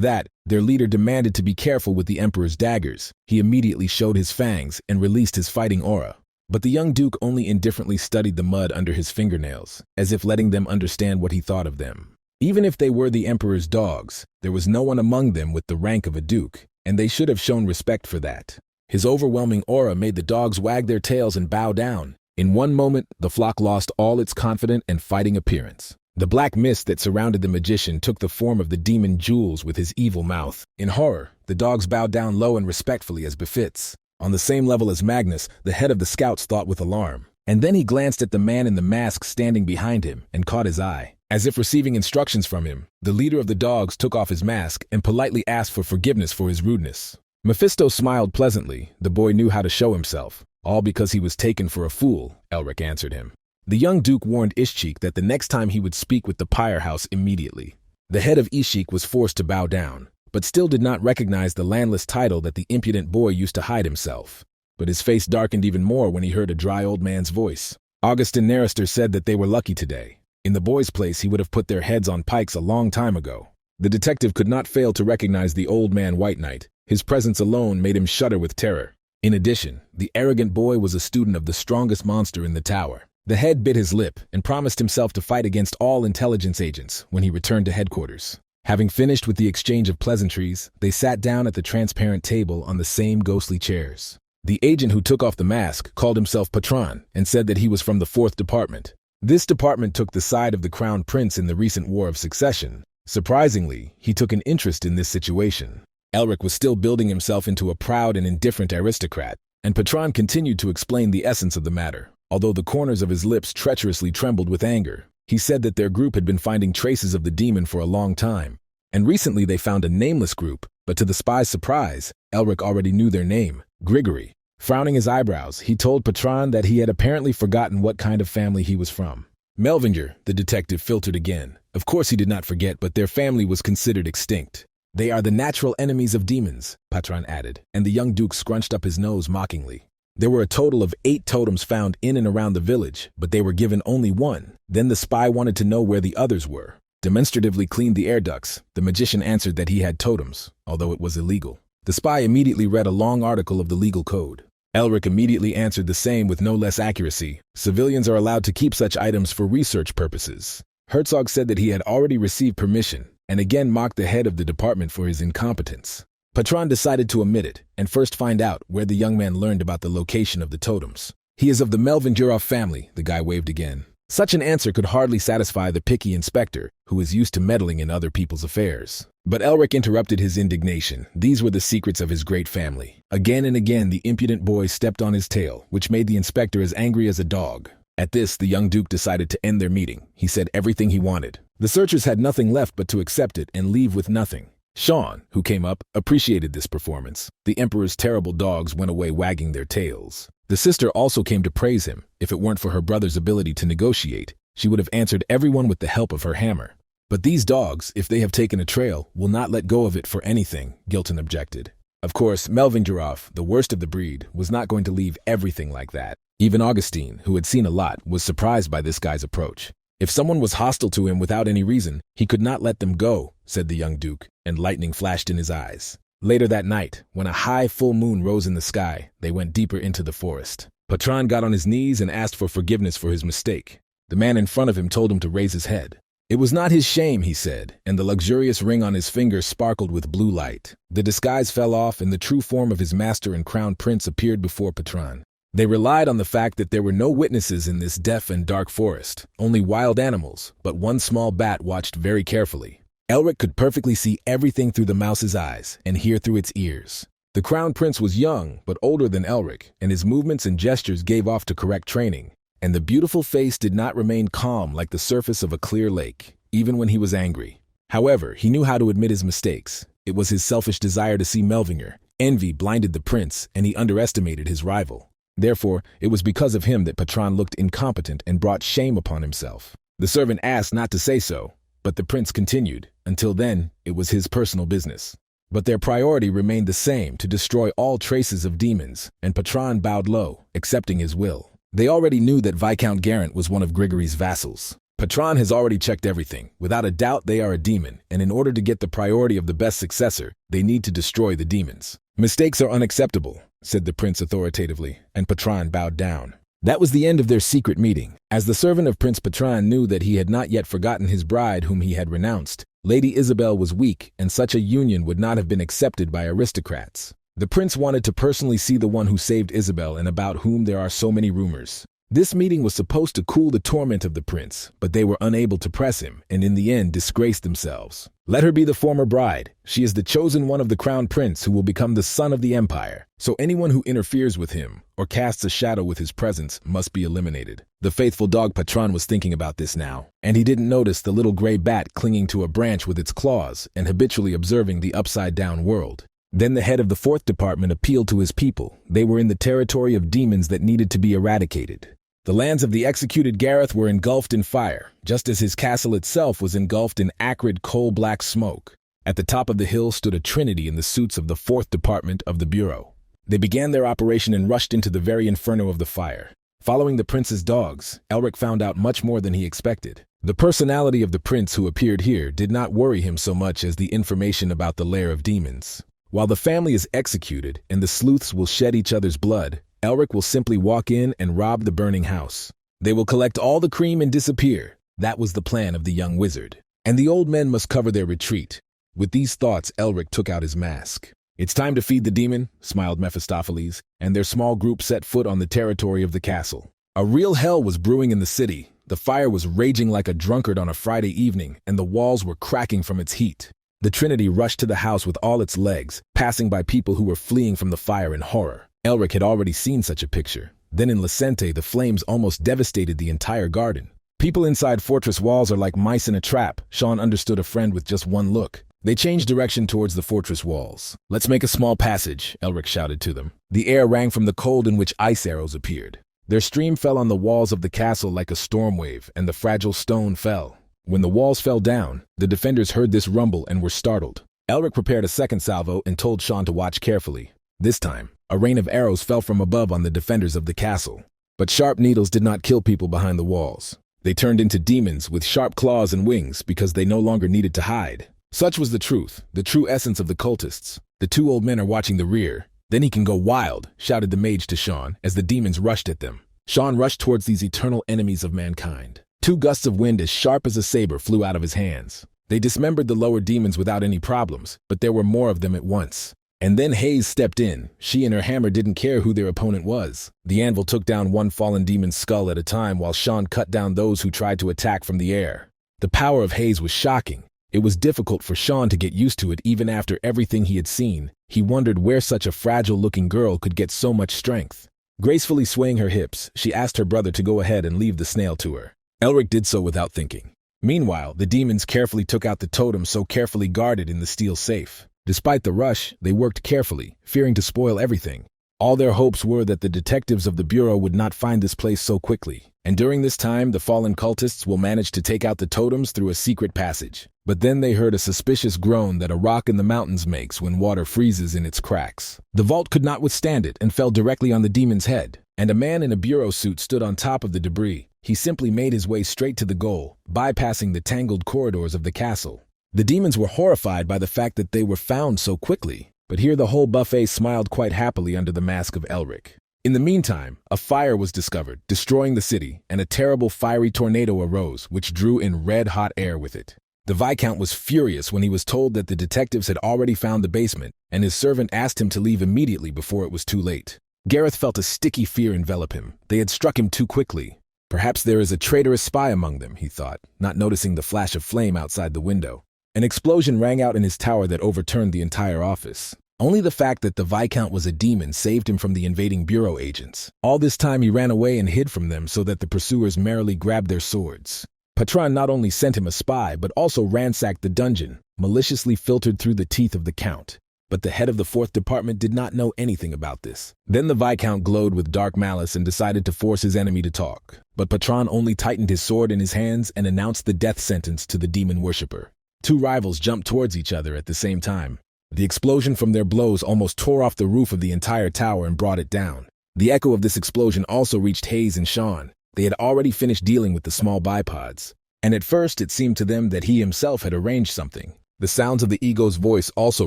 that, their leader demanded to be careful with the Emperor's daggers. He immediately showed his fangs and released his fighting aura. But the young duke only indifferently studied the mud under his fingernails, as if letting them understand what he thought of them. Even if they were the Emperor's dogs, there was no one among them with the rank of a duke, and they should have shown respect for that. His overwhelming aura made the dogs wag their tails and bow down. In one moment, the flock lost all its confident and fighting appearance. The black mist that surrounded the magician took the form of the demon Jules with his evil mouth. In horror, the dogs bowed down low and respectfully as befits. On the same level as Magnus, the head of the scouts thought with alarm. And then he glanced at the man in the mask standing behind him and caught his eye. As if receiving instructions from him, the leader of the dogs took off his mask and politely asked for forgiveness for his rudeness. Mephisto smiled pleasantly. The boy knew how to show himself. All because he was taken for a fool, Elric answered him. The young duke warned Ishchik that the next time he would speak with the Pyre House immediately. The head of Ishchik was forced to bow down, but still did not recognize the landless title that the impudent boy used to hide himself. But his face darkened even more when he heard a dry old man's voice. Augustin Narister said that they were lucky today. In the boy's place, he would have put their heads on pikes a long time ago. The detective could not fail to recognize the old man White Knight. His presence alone made him shudder with terror. In addition, the arrogant boy was a student of the strongest monster in the tower. The head bit his lip and promised himself to fight against all intelligence agents when he returned to headquarters. Having finished with the exchange of pleasantries, they sat down at the transparent table on the same ghostly chairs. The agent who took off the mask called himself Patron and said that he was from the 4th Department. This department took the side of the Crown Prince in the recent War of Succession. Surprisingly, he took an interest in this situation. Elric was still building himself into a proud and indifferent aristocrat, and Patron continued to explain the essence of the matter. Although the corners of his lips treacherously trembled with anger, he said that their group had been finding traces of the demon for a long time, and recently they found a nameless group, but to the spy's surprise, Elric already knew their name, Grigory. Frowning his eyebrows, he told Patron that he had apparently forgotten what kind of family he was from. Melvinger, the detective filtered again. Of course he did not forget, but their family was considered extinct. They are the natural enemies of demons, Patron added, and the young duke scrunched up his nose mockingly. There were a total of 8 totems found in and around the village, but they were given only one. Then the spy wanted to know where the others were. Demonstratively cleaned the air ducts, the magician answered that he had totems, although it was illegal. The spy immediately read a long article of the legal code. Elric immediately answered the same with no less accuracy. Civilians are allowed to keep such items for research purposes. Herzog said that he had already received permission, and again mocked the head of the department for his incompetence. Patron decided to omit it, and first find out where the young man learned about the location of the totems. He is of the Melvingerov family, the guy waved again. Such an answer could hardly satisfy the picky inspector, who is used to meddling in other people's affairs. But Elric interrupted his indignation. These were the secrets of his great family. Again and again the impudent boy stepped on his tail, which made the inspector as angry as a dog. At this, the young duke decided to end their meeting. He said everything he wanted. The searchers had nothing left but to accept it and leave with nothing. Sean, who came up, appreciated this performance. The emperor's terrible dogs went away wagging their tails. The sister also came to praise him. If it weren't for her brother's ability to negotiate, she would have answered everyone with the help of her hammer. But these dogs, if they have taken a trail, will not let go of it for anything, Gilton objected. Of course, Melvingerov, the worst of the breed, was not going to leave everything like that. Even Augustine, who had seen a lot, was surprised by this guy's approach. If someone was hostile to him without any reason, he could not let them go, said the young duke, and lightning flashed in his eyes. Later that night, when a high full moon rose in the sky, they went deeper into the forest. Patron got on his knees and asked for forgiveness for his mistake. The man in front of him told him to raise his head. It was not his shame, he said, and the luxurious ring on his finger sparkled with blue light. The disguise fell off and the true form of his master and crown prince appeared before Patron. They relied on the fact that there were no witnesses in this deaf and dark forest, only wild animals, but one small bat watched very carefully. Elric could perfectly see everything through the mouse's eyes and hear through its ears. The crown prince was young, but older than Elric, and his movements and gestures gave off to correct training. And the beautiful face did not remain calm like the surface of a clear lake, even when he was angry. However, he knew how to admit his mistakes. It was his selfish desire to see Melvinger. Envy blinded the prince, and he underestimated his rival. Therefore, it was because of him that Patron looked incompetent and brought shame upon himself. The servant asked not to say so, but the prince continued. Until then, it was his personal business. But their priority remained the same, to destroy all traces of demons, and Patron bowed low, accepting his will. They already knew that Viscount Garant was one of Grigory's vassals. Patron has already checked everything. Without a doubt, they are a demon, and in order to get the priority of the best successor, they need to destroy the demons. Mistakes are unacceptable, said the prince authoritatively, and Patron bowed down. That was the end of their secret meeting. As the servant of Prince Patron knew that he had not yet forgotten his bride whom he had renounced, Lady Isabelle was weak, and such a union would not have been accepted by aristocrats. The prince wanted to personally see the one who saved Isabelle and about whom there are so many rumors. This meeting was supposed to cool the torment of the prince, but they were unable to press him, and in the end disgraced themselves. Let her be the former bride. She is the chosen one of the crown prince who will become the son of the empire. So anyone who interferes with him, or casts a shadow with his presence, must be eliminated. The faithful dog Patron was thinking about this now, and he didn't notice the little gray bat clinging to a branch with its claws and habitually observing the upside-down world. Then the head of the 4th Department appealed to his people. They were in the territory of demons that needed to be eradicated. The lands of the executed Gareth were engulfed in fire, just as his castle itself was engulfed in acrid coal-black smoke. At the top of the hill stood a trinity in the suits of the 4th Department of the Bureau. They began their operation and rushed into the very inferno of the fire. Following the prince's dogs, Elric found out much more than he expected. The personality of the prince who appeared here did not worry him so much as the information about the lair of demons. While the family is executed and the sleuths will shed each other's blood, Elric will simply walk in and rob the burning house. They will collect all the cream and disappear. That was the plan of the young wizard. And the old men must cover their retreat. With these thoughts, Elric took out his mask. "It's time to feed the demon," smiled Mephistopheles, and their small group set foot on the territory of the castle. A real hell was brewing in the city. The fire was raging like a drunkard on a Friday evening, and the walls were cracking from its heat. The Trinity rushed to the house with all its legs, passing by people who were fleeing from the fire in horror. Elric had already seen such a picture. Then in Licente, the flames almost devastated the entire garden. People inside fortress walls are like mice in a trap. Sean understood a friend with just one look. They changed direction towards the fortress walls. "Let's make a small passage," Elric shouted to them. The air rang from the cold in which ice arrows appeared. Their stream fell on the walls of the castle like a storm wave, and the fragile stone fell. When the walls fell down, the defenders heard this rumble and were startled. Elric prepared a second salvo and told Sean to watch carefully. This time, a rain of arrows fell from above on the defenders of the castle. But sharp needles did not kill people behind the walls. They turned into demons with sharp claws and wings because they no longer needed to hide. Such was the true essence of the cultists. "The two old men are watching the rear. Then he can go wild," shouted the mage to Sean as the demons rushed at them. Sean rushed towards these eternal enemies of mankind. 2 gusts of wind as sharp as a saber flew out of his hands. They dismembered the lower demons without any problems, but there were more of them at once. And then Hayes stepped in. She and her hammer didn't care who their opponent was. The anvil took down one fallen demon's skull at a time while Sean cut down those who tried to attack from the air. The power of Hayes was shocking. It was difficult for Sean to get used to it even after everything he had seen. He wondered where such a fragile-looking girl could get so much strength. Gracefully swaying her hips, she asked her brother to go ahead and leave the snail to her. Elric did so without thinking. Meanwhile, the demons carefully took out the totem so carefully guarded in the steel safe. Despite the rush, they worked carefully, fearing to spoil everything. All their hopes were that the detectives of the Bureau would not find this place so quickly. And during this time, the fallen cultists will manage to take out the totems through a secret passage. But then they heard a suspicious groan that a rock in the mountains makes when water freezes in its cracks. The vault could not withstand it and fell directly on the demon's head. And a man in a bureau suit stood on top of the debris. He simply made his way straight to the goal, bypassing the tangled corridors of the castle. The demons were horrified by the fact that they were found so quickly. But here the whole buffet smiled quite happily under the mask of Elric. In the meantime, a fire was discovered, destroying the city, and a terrible fiery tornado arose, which drew in red-hot air with it. The Viscount was furious when he was told that the detectives had already found the basement, and his servant asked him to leave immediately before it was too late. Gareth felt a sticky fear envelop him. They had struck him too quickly. Perhaps there is a traitorous spy among them, he thought, not noticing the flash of flame outside the window. An explosion rang out in his tower that overturned the entire office. Only the fact that the Viscount was a demon saved him from the invading bureau agents. All this time he ran away and hid from them so that the pursuers merrily grabbed their swords. Patron not only sent him a spy, but also ransacked the dungeon, maliciously filtered through the teeth of the Count. But the head of the 4th Department did not know anything about this. Then the Viscount glowed with dark malice and decided to force his enemy to talk. But Patron only tightened his sword in his hands and announced the death sentence to the demon worshipper. 2 rivals jumped towards each other at the same time. The explosion from their blows almost tore off the roof of the entire tower and brought it down. The echo of this explosion also reached Hayes and Sean. They had already finished dealing with the small bipods. And at first it seemed to them that he himself had arranged something. The sounds of the ego's voice also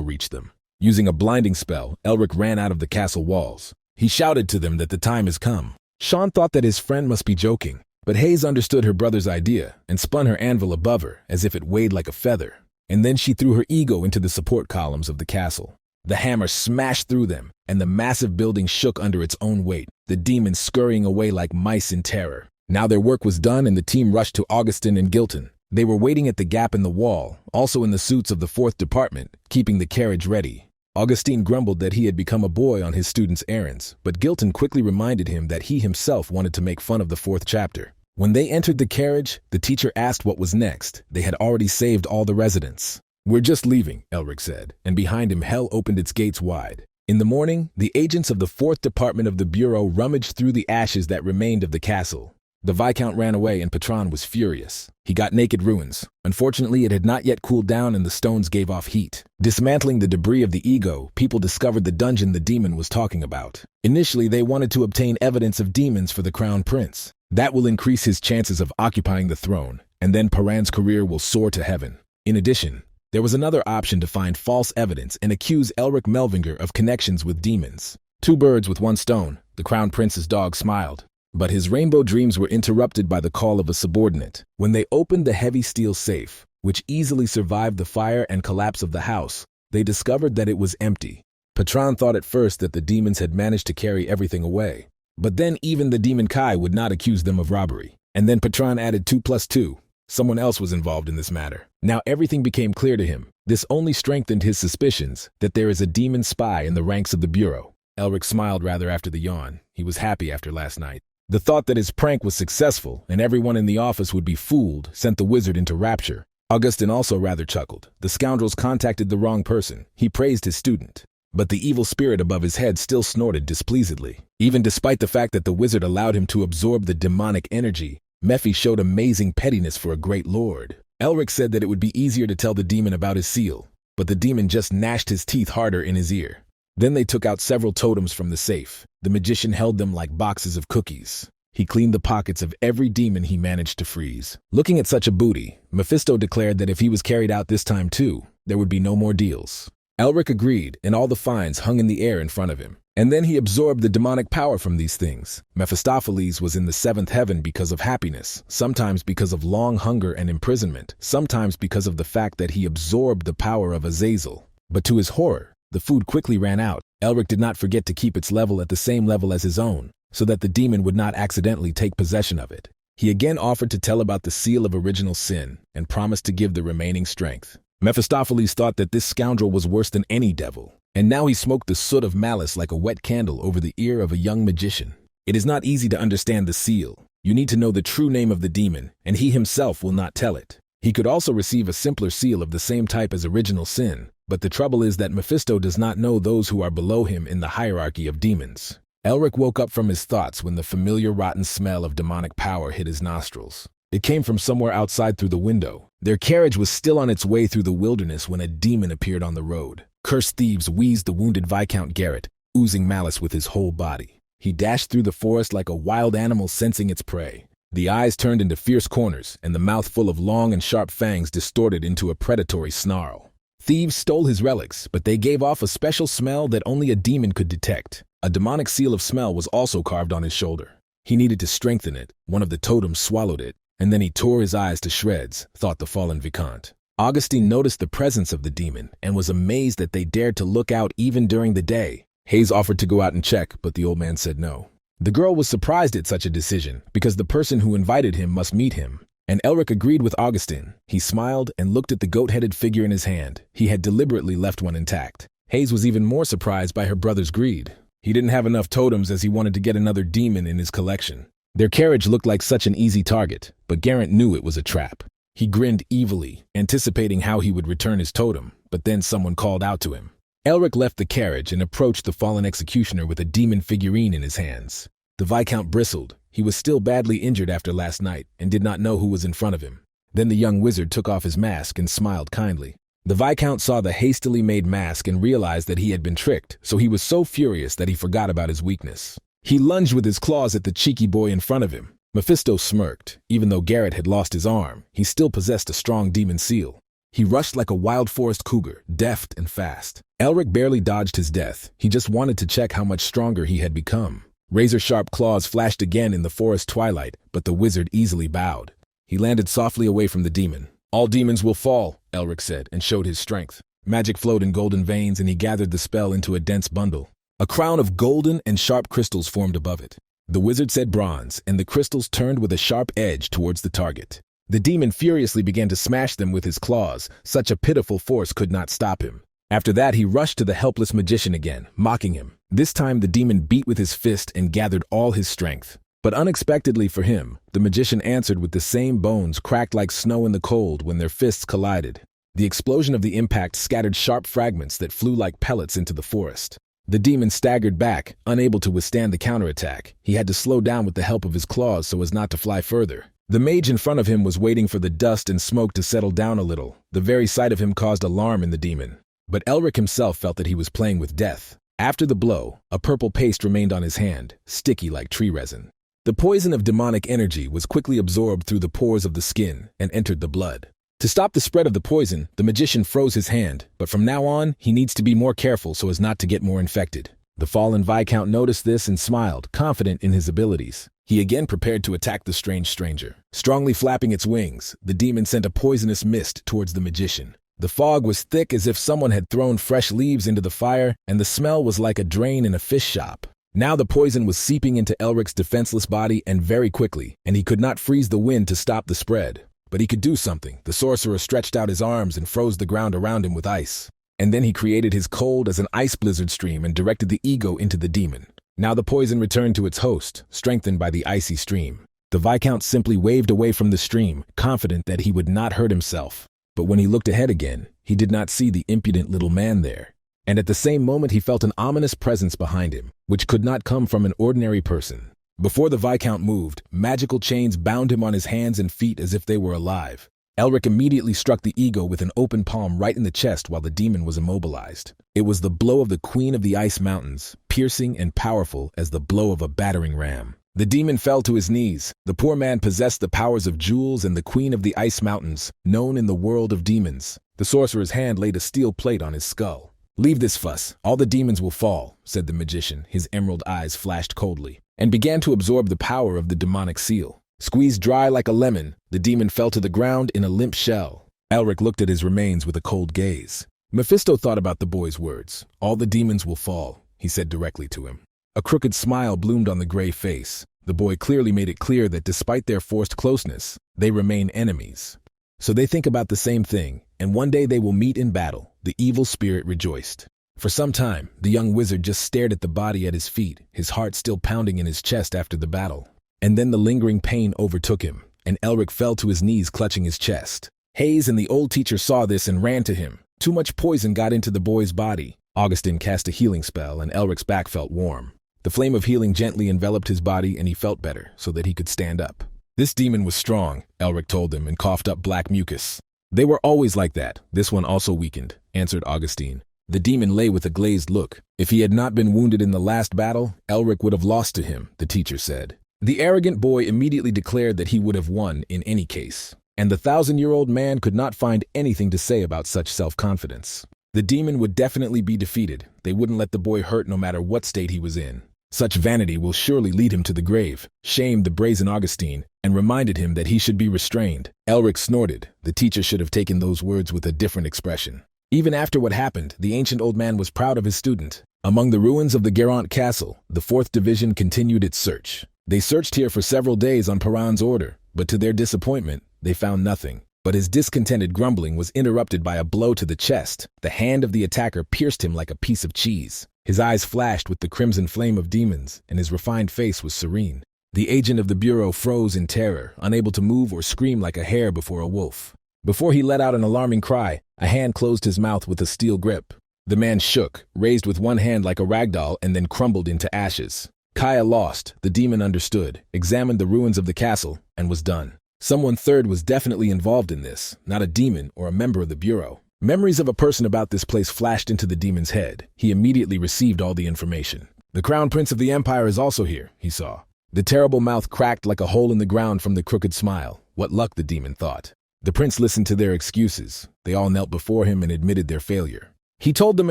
reached them. Using a blinding spell, Elric ran out of the castle walls. He shouted to them that the time has come. Sean thought that his friend must be joking, but Hayes understood her brother's idea and spun her anvil above her as if it weighed like a feather. And then she threw her ego into the support columns of the castle. The hammer smashed through them, and the massive building shook under its own weight, the demons scurrying away like mice in terror. Now their work was done and the team rushed to Augustin and Gilton. They were waiting at the gap in the wall, also in the suits of the 4th Department, keeping the carriage ready. Augustine grumbled that he had become a boy on his students' errands, but Gilton quickly reminded him that he himself wanted to make fun of the 4th chapter. When they entered the carriage, the teacher asked what was next. They had already saved all the residents. "We're just leaving," Elric said, and behind him hell opened its gates wide. In the morning, the agents of the 4th Department of the Bureau rummaged through the ashes that remained of the castle. The Viscount ran away and Patron was furious. He got naked ruins. Unfortunately, it had not yet cooled down and the stones gave off heat. Dismantling the debris of the ego, people discovered the dungeon the demon was talking about. Initially, they wanted to obtain evidence of demons for the crown prince. That will increase his chances of occupying the throne, and then Paran's career will soar to heaven. In addition, there was another option to find false evidence and accuse Elric Melvinger of connections with demons. Two birds with one stone, the crown prince's dog smiled. But his rainbow dreams were interrupted by the call of a subordinate. When they opened the heavy steel safe, which easily survived the fire and collapse of the house, they discovered that it was empty. Patron thought at first that the demons had managed to carry everything away. But then even the demon Kai would not accuse them of robbery. And then Patron added 2 + 2. Someone else was involved in this matter. Now everything became clear to him. This only strengthened his suspicions that there is a demon spy in the ranks of the Bureau. Elric smiled rather after the yawn. He was happy after last night. The thought that his prank was successful and everyone in the office would be fooled sent the wizard into rapture. Augustin also rather chuckled. The scoundrels contacted the wrong person. He praised his student. But the evil spirit above his head still snorted displeasedly. Even despite the fact that the wizard allowed him to absorb the demonic energy, Mephi showed amazing pettiness for a great lord. Elric said that it would be easier to tell the demon about his seal, but the demon just gnashed his teeth harder in his ear. Then they took out several totems from the safe. The magician held them like boxes of cookies. He cleaned the pockets of every demon he managed to freeze. Looking at such a booty, Mephisto declared that if he was carried out this time too, there would be no more deals. Elric agreed, and all the fines hung in the air in front of him. And then he absorbed the demonic power from these things. Mephistopheles was in the 7th heaven because of happiness, sometimes because of long hunger and imprisonment, sometimes because of the fact that he absorbed the power of Azazel. But to his horror, the food quickly ran out. Elric did not forget to keep its level at the same level as his own, so that the demon would not accidentally take possession of it. He again offered to tell about the seal of original sin, and promised to give the remaining strength. Mephistopheles thought that this scoundrel was worse than any devil, and now he smoked the soot of malice like a wet candle over the ear of a young magician. It is not easy to understand the seal. You need to know the true name of the demon, and he himself will not tell it. He could also receive a simpler seal of the same type as original sin, but the trouble is that Mephisto does not know those who are below him in the hierarchy of demons. Elric woke up from his thoughts when the familiar rotten smell of demonic power hit his nostrils. It came from somewhere outside through the window. Their carriage was still on its way through the wilderness when a demon appeared on the road. Cursed thieves wheezed the wounded Viscount Garrett, oozing malice with his whole body. He dashed through the forest like a wild animal sensing its prey. The eyes turned into fierce corners, and the mouth full of long and sharp fangs distorted into a predatory snarl. Thieves stole his relics, but they gave off a special smell that only a demon could detect. A demonic seal of smell was also carved on his shoulder. He needed to strengthen it. One of the totems swallowed it, and then he tore his eyes to shreds, thought the fallen Viscount. Augustine noticed the presence of the demon and was amazed that they dared to look out even during the day. Hayes offered to go out and check, but the old man said no. The girl was surprised at such a decision because the person who invited him must meet him, and Elric agreed with Augustine. He smiled and looked at the goat-headed figure in his hand. He had deliberately left one intact. Hayes was even more surprised by her brother's greed. He didn't have enough totems as he wanted to get another demon in his collection. Their carriage looked like such an easy target, but Garrett knew it was a trap. He grinned evilly, anticipating how he would return his totem, but then someone called out to him. Elric left the carriage and approached the fallen executioner with a demon figurine in his hands. The Viscount bristled. He was still badly injured after last night and did not know who was in front of him. Then the young wizard took off his mask and smiled kindly. The Viscount saw the hastily made mask and realized that he had been tricked, so he was so furious that he forgot about his weakness. He lunged with his claws at the cheeky boy in front of him. Mephisto smirked. Even though Garrett had lost his arm, he still possessed a strong demon seal. He rushed like a wild forest cougar, deft and fast. Elric barely dodged his death. He just wanted to check how much stronger he had become. Razor-sharp claws flashed again in the forest twilight, but the wizard easily bowed. He landed softly away from the demon. "All demons will fall," Elric said, and showed his strength. Magic flowed in golden veins, and he gathered the spell into a dense bundle. A crown of golden and sharp crystals formed above it. The wizard said bronze, and the crystals turned with a sharp edge towards the target. The demon furiously began to smash them with his claws. Such a pitiful force could not stop him. After that, he rushed to the helpless magician again, mocking him. This time, the demon beat with his fist and gathered all his strength. But unexpectedly for him, the magician answered with the same bones cracked like snow in the cold when their fists collided. The explosion of the impact scattered sharp fragments that flew like pellets into the forest. The demon staggered back, unable to withstand the counterattack. He had to slow down with the help of his claws so as not to fly further. The mage in front of him was waiting for the dust and smoke to settle down a little. The very sight of him caused alarm in the demon. But Elric himself felt that he was playing with death. After the blow, a purple paste remained on his hand, sticky like tree resin. The poison of demonic energy was quickly absorbed through the pores of the skin and entered the blood. To stop the spread of the poison, the magician froze his hand, but from now on, he needs to be more careful so as not to get more infected. The fallen Viscount noticed this and smiled, confident in his abilities. He again prepared to attack the strange stranger. Strongly flapping its wings, the demon sent a poisonous mist towards the magician. The fog was thick as if someone had thrown fresh leaves into the fire, and the smell was like a drain in a fish shop. Now the poison was seeping into Elric's defenseless body and very quickly, and he could not freeze the wind to stop the spread. But he could do something. The sorcerer stretched out his arms and froze the ground around him with ice. And then he created his cold as an ice blizzard stream and directed the ego into the demon. Now the poison returned to its host, strengthened by the icy stream. The Viscount simply waved away from the stream, confident that he would not hurt himself. But when he looked ahead again, he did not see the impudent little man there. And at the same moment he felt an ominous presence behind him, which could not come from an ordinary person. Before the Viscount moved, magical chains bound him on his hands and feet as if they were alive. Elric immediately struck the ego with an open palm right in the chest while the demon was immobilized. It was the blow of the Queen of the Ice Mountains, piercing and powerful as the blow of a battering ram. The demon fell to his knees. The poor man possessed the powers of Jules and the Queen of the Ice Mountains, known in the world of demons. The sorcerer's hand laid a steel plate on his skull. "Leave this fuss. All the demons will fall," said the magician. His emerald eyes flashed coldly, and began to absorb the power of the demonic seal. Squeezed dry like a lemon, the demon fell to the ground in a limp shell. Elric looked at his remains with a cold gaze. Mephisto thought about the boy's words. "All the demons will fall," he said directly to him. A crooked smile bloomed on the gray face. The boy clearly made it clear that despite their forced closeness, they remain enemies. So they think about the same thing, and one day they will meet in battle. The evil spirit rejoiced. For some time, the young wizard just stared at the body at his feet, his heart still pounding in his chest after the battle. And then the lingering pain overtook him, and Elric fell to his knees clutching his chest. Hayes and the old teacher saw this and ran to him. Too much poison got into the boy's body. Augustin cast a healing spell, and Elric's back felt warm. The flame of healing gently enveloped his body, and he felt better, so that he could stand up. This demon was strong, Elric told him, and coughed up black mucus. "They were always like that. This one also weakened," answered Augustine. The demon lay with a glazed look. If he had not been wounded in the last battle, Elric would have lost to him, the teacher said. The arrogant boy immediately declared that he would have won in any case, and the 1,000-year-old man could not find anything to say about such self-confidence. The demon would definitely be defeated. They wouldn't let the boy hurt no matter what state he was in. Such vanity will surely lead him to the grave, shamed the brazen Augustine, and reminded him that he should be restrained. Elric snorted. The teacher should have taken those words with a different expression. Even after what happened, the ancient old man was proud of his student. Among the ruins of the Garant Castle, the 4th Division continued its search. They searched here for several days on Perron's order, but to their disappointment, they found nothing. But his discontented grumbling was interrupted by a blow to the chest. The hand of the attacker pierced him like a piece of cheese. His eyes flashed with the crimson flame of demons, and his refined face was serene. The agent of the Bureau froze in terror, unable to move or scream like a hare before a wolf. Before he let out an alarming cry, a hand closed his mouth with a steel grip. The man shook, raised with one hand like a ragdoll, and then crumbled into ashes. Kaya lost, the demon understood, examined the ruins of the castle, and was done. Someone third was definitely involved in this, not a demon or a member of the Bureau. Memories of a person about this place flashed into the demon's head. He immediately received all the information. "The Crown Prince of the Empire is also here," he saw. The terrible mouth cracked like a hole in the ground from the crooked smile. What luck, the demon thought. The prince listened to their excuses. They all knelt before him and admitted their failure. He told them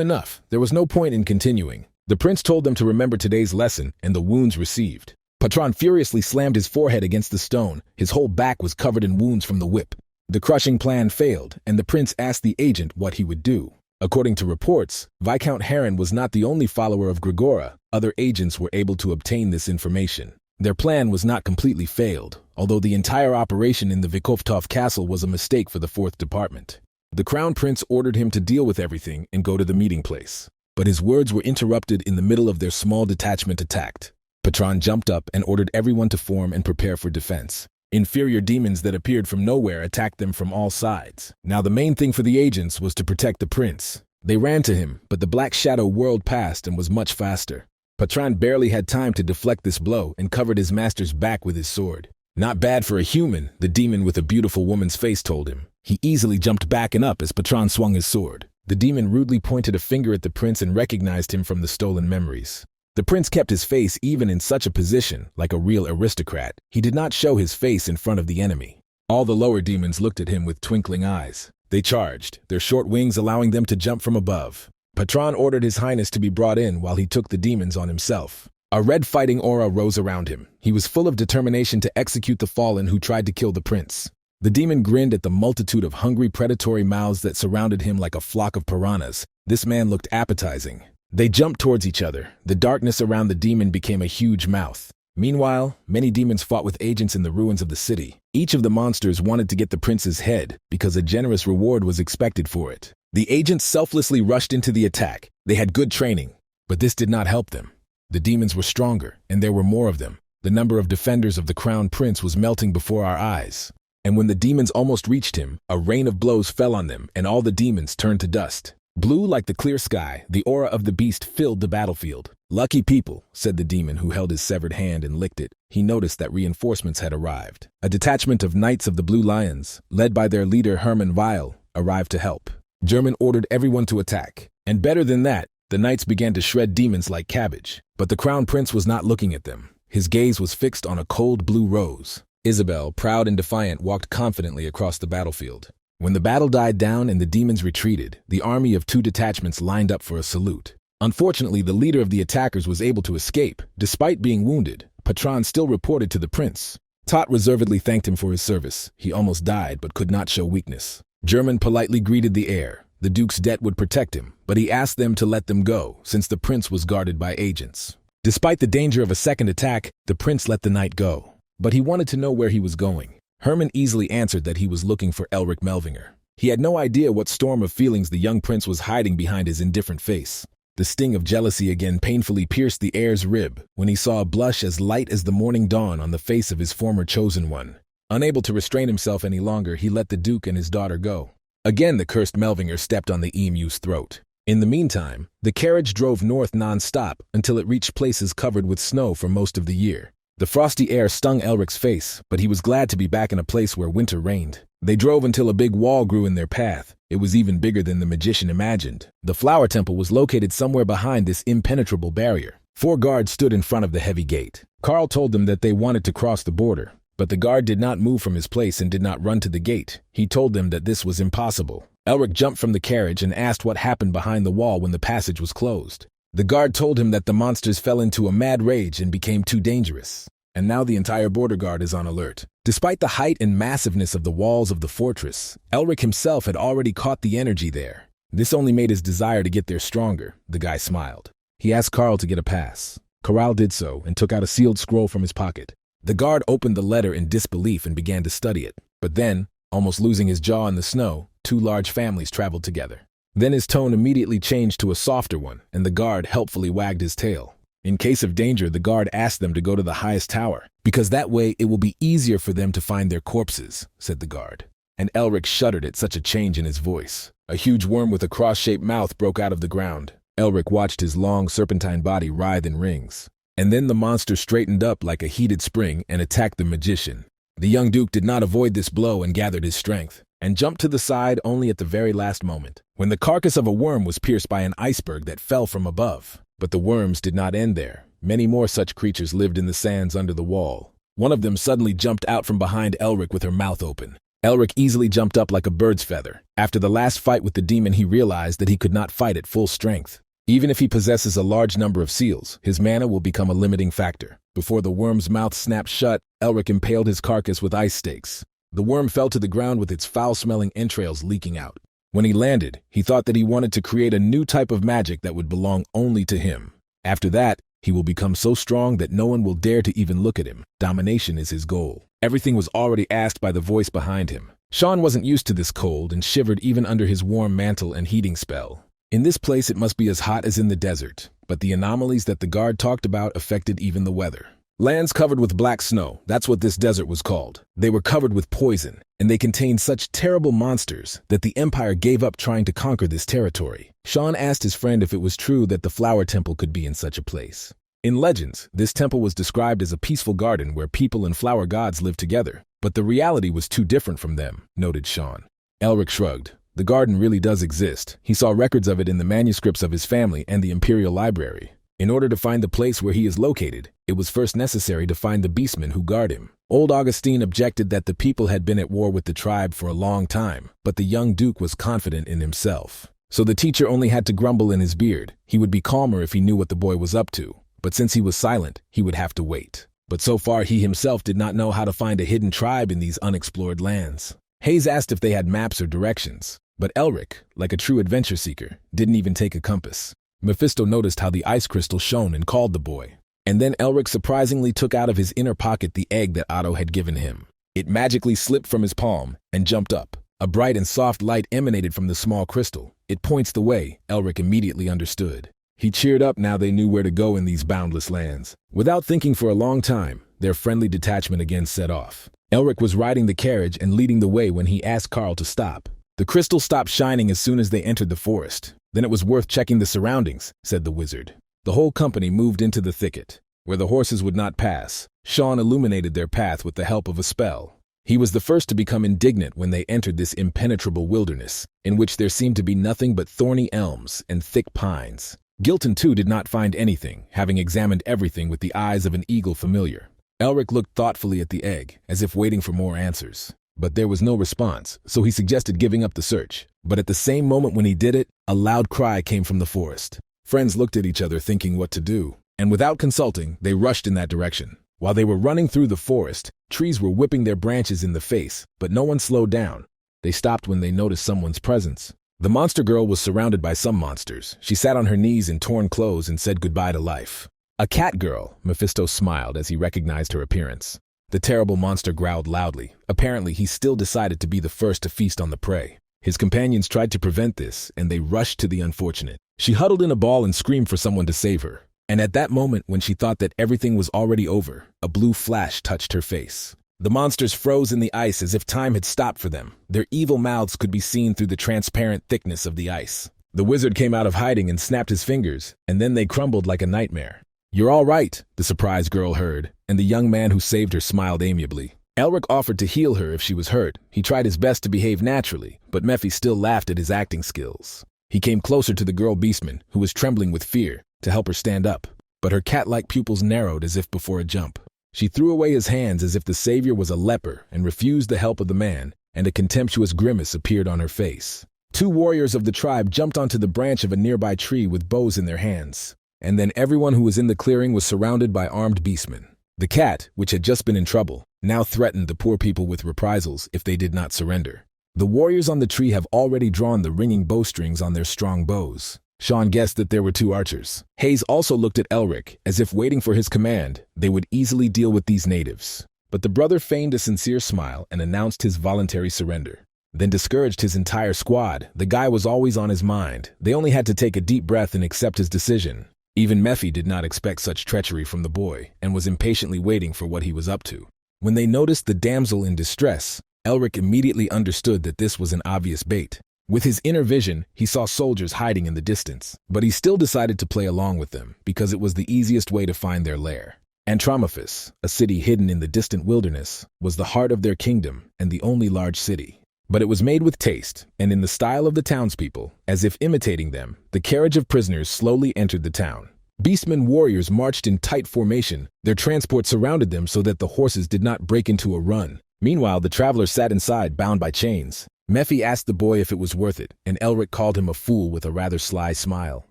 enough. There was no point in continuing. The prince told them to remember today's lesson and the wounds received. Patron furiously slammed his forehead against the stone. His whole back was covered in wounds from the whip. The crushing plan failed, and the prince asked the agent what he would do. According to reports, Viscount Heron was not the only follower of Grigora. Other agents were able to obtain this information. Their plan was not completely failed, although the entire operation in the Vikovtov castle was a mistake for the 4th Department. The Crown Prince ordered him to deal with everything and go to the meeting place. But his words were interrupted in the middle of their small detachment attacked. Patron jumped up and ordered everyone to form and prepare for defense. Inferior demons that appeared from nowhere attacked them from all sides. Now the main thing for the agents was to protect the prince. They ran to him, but the black shadow whirled past and was much faster. Patron barely had time to deflect this blow and covered his master's back with his sword. Not bad for a human, the demon with a beautiful woman's face told him. He easily jumped back and up as Patron swung his sword. The demon rudely pointed a finger at the prince and recognized him from the stolen memories. The prince kept his face even in such a position, like a real aristocrat. He did not show his face in front of the enemy. All the lower demons looked at him with twinkling eyes. They charged, their short wings allowing them to jump from above. Patron ordered His Highness to be brought in while he took the demons on himself. A red fighting aura rose around him. He was full of determination to execute the fallen who tried to kill the prince. The demon grinned at the multitude of hungry predatory mouths that surrounded him like a flock of piranhas. This man looked appetizing. They jumped towards each other. The darkness around the demon became a huge mouth. Meanwhile, many demons fought with agents in the ruins of the city. Each of the monsters wanted to get the prince's head because a generous reward was expected for it. The agents selflessly rushed into the attack. They had good training, but this did not help them. The demons were stronger, and there were more of them. The number of defenders of the crown prince was melting before our eyes. And when the demons almost reached him, a rain of blows fell on them, and all the demons turned to dust. Blue like the clear sky, the aura of the beast filled the battlefield. "Lucky people," said the demon who held his severed hand and licked it. He noticed that reinforcements had arrived. A detachment of Knights of the Blue Lions, led by their leader Hermann Weil, arrived to help. German ordered everyone to attack. And better than that, the knights began to shred demons like cabbage. But the crown prince was not looking at them. His gaze was fixed on a cold blue rose. Isabelle, proud and defiant, walked confidently across the battlefield. When the battle died down and the demons retreated, the army of 2 detachments lined up for a salute. Unfortunately, the leader of the attackers was able to escape. Despite being wounded, Patron still reported to the prince. Tot reservedly thanked him for his service. He almost died but could not show weakness. German politely greeted the heir. The duke's debt would protect him, but he asked them to let them go, since the prince was guarded by agents. Despite the danger of a second attack, the prince let the knight go. But he wanted to know where he was going. Hermann easily answered that he was looking for Elric Melvinger. He had no idea what storm of feelings the young prince was hiding behind his indifferent face. The sting of jealousy again painfully pierced the heir's rib when he saw a blush as light as the morning dawn on the face of his former chosen one. Unable to restrain himself any longer, he let the duke and his daughter go. Again, the cursed Melvinger stepped on the emu's throat. In the meantime, the carriage drove north non-stop until it reached places covered with snow for most of the year. The frosty air stung Elric's face, but he was glad to be back in a place where winter reigned. They drove until a big wall grew in their path. It was even bigger than the magician imagined. The flower temple was located somewhere behind this impenetrable barrier. 4 guards stood in front of the heavy gate. Carl told them that they wanted to cross the border, but the guard did not move from his place and did not run to the gate. He told them that this was impossible. Elric jumped from the carriage and asked what happened behind the wall when the passage was closed. The guard told him that the monsters fell into a mad rage and became too dangerous. And now the entire border guard is on alert. Despite the height and massiveness of the walls of the fortress, Elric himself had already caught the energy there. This only made his desire to get there stronger. The guy smiled. He asked Carl to get a pass. Carl did so and took out a sealed scroll from his pocket. The guard opened the letter in disbelief and began to study it. But then, almost losing his jaw in the snow, 2 large families traveled together. Then his tone immediately changed to a softer one, and the guard helpfully wagged his tail. In case of danger, the guard asked them to go to the highest tower, because that way it will be easier for them to find their corpses, said the guard. And Elric shuddered at such a change in his voice. A huge worm with a cross-shaped mouth broke out of the ground. Elric watched his long serpentine body writhe in rings. And then the monster straightened up like a heated spring and attacked the magician. The young duke did not avoid this blow and gathered his strength, and jumped to the side only at the very last moment, when the carcass of a worm was pierced by an iceberg that fell from above. But the worms did not end there. Many more such creatures lived in the sands under the wall. One of them suddenly jumped out from behind Elric with her mouth open. Elric easily jumped up like a bird's feather. After the last fight with the demon, he realized that he could not fight at full strength. Even if he possesses a large number of seals, his mana will become a limiting factor. Before the worm's mouth snapped shut, Elric impaled his carcass with ice stakes. The worm fell to the ground with its foul-smelling entrails leaking out. When he landed, he thought that he wanted to create a new type of magic that would belong only to him. After that, he will become so strong that no one will dare to even look at him. Domination is his goal. Everything was already asked by the voice behind him. Sean wasn't used to this cold and shivered even under his warm mantle and heating spell. In this place it must be as hot as in the desert, but the anomalies that the guard talked about affected even the weather. Lands covered with black snow, that's what this desert was called. They were covered with poison, and they contained such terrible monsters that the Empire gave up trying to conquer this territory. Sean asked his friend if it was true that the flower temple could be in such a place. In legends, this temple was described as a peaceful garden where people and flower gods lived together, but the reality was too different from them, noted Sean. Elric shrugged. The garden really does exist. He saw records of it in the manuscripts of his family and the Imperial Library. In order to find the place where he is located, it was first necessary to find the beastmen who guard him. Old Augustine objected that the people had been at war with the tribe for a long time, but the young duke was confident in himself. So the teacher only had to grumble in his beard. He would be calmer if he knew what the boy was up to, but since he was silent, he would have to wait. But so far he himself did not know how to find a hidden tribe in these unexplored lands. Hayes asked if they had maps or directions, but Elric, like a true adventure seeker, didn't even take a compass. Mephisto noticed how the ice crystal shone and called the boy. And then Elric surprisingly took out of his inner pocket the egg that Otto had given him. It magically slipped from his palm and jumped up. A bright and soft light emanated from the small crystal. It points the way, Elric immediately understood. He cheered up now they knew where to go in these boundless lands. Without thinking for a long time, their friendly detachment again set off. Elric was riding the carriage and leading the way when he asked Carl to stop. The crystal stopped shining as soon as they entered the forest. Then it was worth checking the surroundings, said the wizard. The whole company moved into the thicket, where the horses would not pass. Sean illuminated their path with the help of a spell. He was the first to become indignant when they entered this impenetrable wilderness, in which there seemed to be nothing but thorny elms and thick pines. Gilton too did not find anything, having examined everything with the eyes of an eagle familiar. Elric looked thoughtfully at the egg, as if waiting for more answers. But there was no response, so he suggested giving up the search. But at the same moment when he did it, a loud cry came from the forest. Friends looked at each other thinking what to do, and without consulting, they rushed in that direction. While they were running through the forest, trees were whipping their branches in the face, but no one slowed down. They stopped when they noticed someone's presence. The monster girl was surrounded by some monsters. She sat on her knees in torn clothes and said goodbye to life. A cat girl, Mephisto smiled as he recognized her appearance. The terrible monster growled loudly. Apparently, he still decided to be the first to feast on the prey. His companions tried to prevent this, and they rushed to the unfortunate. She huddled in a ball and screamed for someone to save her. And at that moment, when she thought that everything was already over, a blue flash touched her face. The monsters froze in the ice as if time had stopped for them. Their evil mouths could be seen through the transparent thickness of the ice. The wizard came out of hiding and snapped his fingers, and then they crumbled like a nightmare. "You're all right," the surprised girl heard, and the young man who saved her smiled amiably. Elric offered to heal her if she was hurt. He tried his best to behave naturally, but Mephi still laughed at his acting skills. He came closer to the girl beastman, who was trembling with fear, to help her stand up. But her cat-like pupils narrowed as if before a jump. She threw away his hands as if the savior was a leper and refused the help of the man, and a contemptuous grimace appeared on her face. Two warriors of the tribe jumped onto the branch of a nearby tree with bows in their hands. And then everyone who was in the clearing was surrounded by armed beastmen. The cat, which had just been in trouble, now threatened the poor people with reprisals if they did not surrender. The warriors on the tree have already drawn the ringing bowstrings on their strong bows. Sean guessed that there were two archers. Hayes also looked at Elric, as if waiting for his command. They would easily deal with these natives. But the brother feigned a sincere smile and announced his voluntary surrender. Then discouraged his entire squad. The guy was always on his mind. They only had to take a deep breath and accept his decision. Even Mephi did not expect such treachery from the boy, and was impatiently waiting for what he was up to. When they noticed the damsel in distress, Elric immediately understood that this was an obvious bait. With his inner vision, he saw soldiers hiding in the distance, but he still decided to play along with them, because it was the easiest way to find their lair. Antromophis, a city hidden in the distant wilderness, was the heart of their kingdom and the only large city. But it was made with taste, and in the style of the townspeople, as if imitating them, the carriage of prisoners slowly entered the town. Beastmen warriors marched in tight formation. Their transport surrounded them so that the horses did not break into a run. Meanwhile, the travelers sat inside, bound by chains. Mephi asked the boy if it was worth it, and Elric called him a fool with a rather sly smile.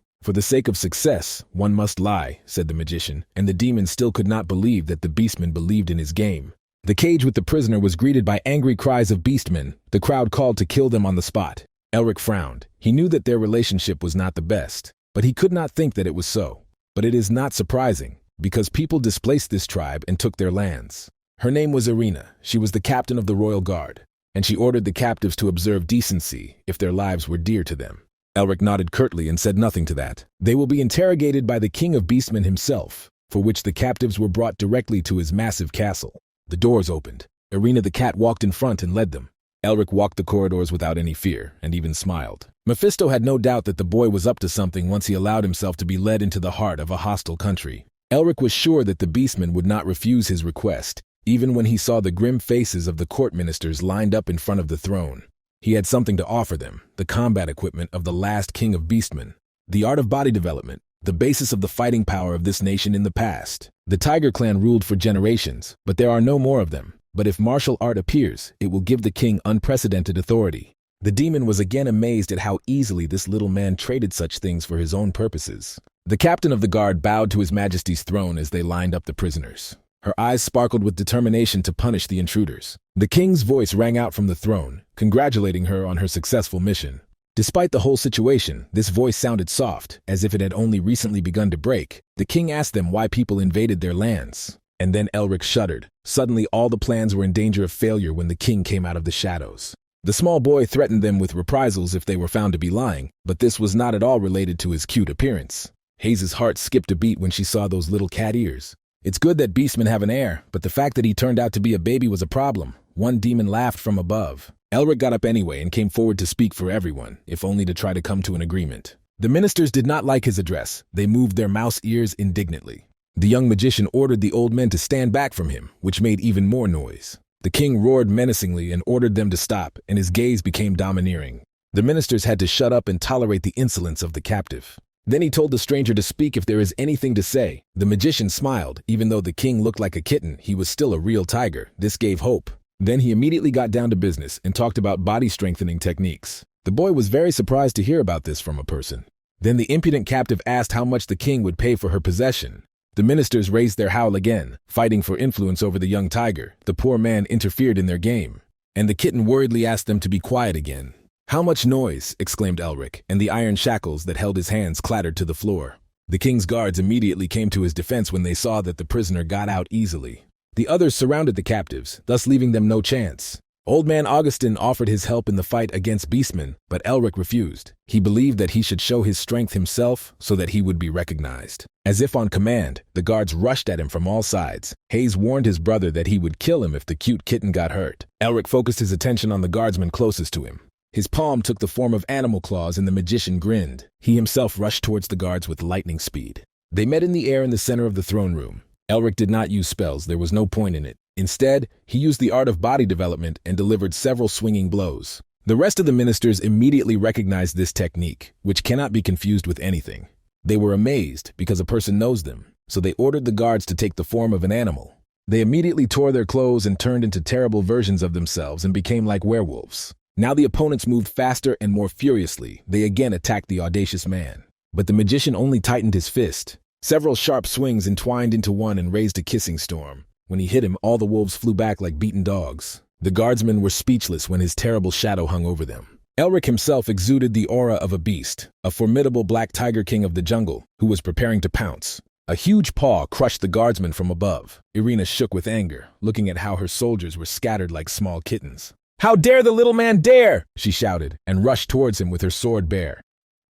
"For the sake of success, one must lie," said the magician, and the demon still could not believe that the beastmen believed in his game. The cage with the prisoner was greeted by angry cries of beastmen. The crowd called to kill them on the spot. Elric frowned. He knew that their relationship was not the best, but he could not think that it was so. But it is not surprising, because people displaced this tribe and took their lands. Her name was Irina. She was the captain of the royal guard, and she ordered the captives to observe decency if their lives were dear to them. Elric nodded curtly and said nothing to that. "They will be interrogated by the king of beastmen himself. for which the captives were brought directly to his massive castle. The doors opened. Irina the cat walked in front and led them. Elric walked the corridors without any fear, and even smiled. Mephisto had no doubt that the boy was up to something once he allowed himself to be led into the heart of a hostile country. Elric was sure that the beastman would not refuse his request, even when he saw the grim faces of the court ministers lined up in front of the throne. He had something to offer them, the combat equipment of the last king of beastmen, the art of body development, the basis of the fighting power of this nation in the past. The Tiger clan ruled for generations, but there are no more of them. But if martial art appears, it will give the king unprecedented authority. The demon was again amazed at how easily this little man traded such things for his own purposes. The captain of the guard bowed to his majesty's throne as they lined up the prisoners. Her eyes sparkled with determination to punish the intruders. The king's voice rang out from the throne, congratulating her on her successful mission. Despite the whole situation, this voice sounded soft, as if it had only recently begun to break. The king asked them why people invaded their lands. And then Elric shuddered. Suddenly all the plans were in danger of failure when the king came out of the shadows. The small boy threatened them with reprisals if they were found to be lying, but this was not at all related to his cute appearance. Haze's heart skipped a beat when she saw those little cat ears. It's good that beastmen have an heir, but the fact that he turned out to be a baby was a problem. One demon laughed from above. Elric got up anyway and came forward to speak for everyone, if only to try to come to an agreement. The ministers did not like his address. They moved their mouse ears indignantly. The young magician ordered the old men to stand back from him, which made even more noise. The king roared menacingly and ordered them to stop, and his gaze became domineering. The ministers had to shut up and tolerate the insolence of the captive. Then he told the stranger to speak if there is anything to say. The magician smiled. Even though the king looked like a kitten, he was still a real tiger. This gave hope. Then he immediately got down to business and talked about body-strengthening techniques. The boy was very surprised to hear about this from a person. Then the impudent captive asked how much the king would pay for her possession. The ministers raised their howl again, fighting for influence over the young tiger. The poor man interfered in their game, and the kitten worriedly asked them to be quiet again. "How much noise?" exclaimed Elric, and the iron shackles that held his hands clattered to the floor. The king's guards immediately came to his defense when they saw that the prisoner got out easily. The others surrounded the captives, thus leaving them no chance. Old man Augustin offered his help in the fight against beastmen, but Elric refused. He believed that he should show his strength himself so that he would be recognized. As if on command, the guards rushed at him from all sides. Hayes warned his brother that he would kill him if the cute kitten got hurt. Elric focused his attention on the guardsman closest to him. His palm took the form of animal claws and the magician grinned. He himself rushed towards the guards with lightning speed. They met in the air in the center of the throne room. Elric did not use spells. There was no point in it. Instead, he used the art of body development and delivered several swinging blows. The rest of the ministers immediately recognized this technique, which cannot be confused with anything. They were amazed because a person knows them, so they ordered the guards to take the form of an animal. They immediately tore their clothes and turned into terrible versions of themselves and became like werewolves. Now the opponents moved faster and more furiously. They again attacked the audacious man. But the magician only tightened his fist. Several sharp swings entwined into one and raised a kissing storm. When he hit him, all the wolves flew back like beaten dogs. The guardsmen were speechless when his terrible shadow hung over them. Elric himself exuded the aura of a beast, a formidable black tiger king of the jungle, who was preparing to pounce. A huge paw crushed the guardsman from above. Irina shook with anger, looking at how her soldiers were scattered like small kittens. "How dare the little man dare!" she shouted, and rushed towards him with her sword bare.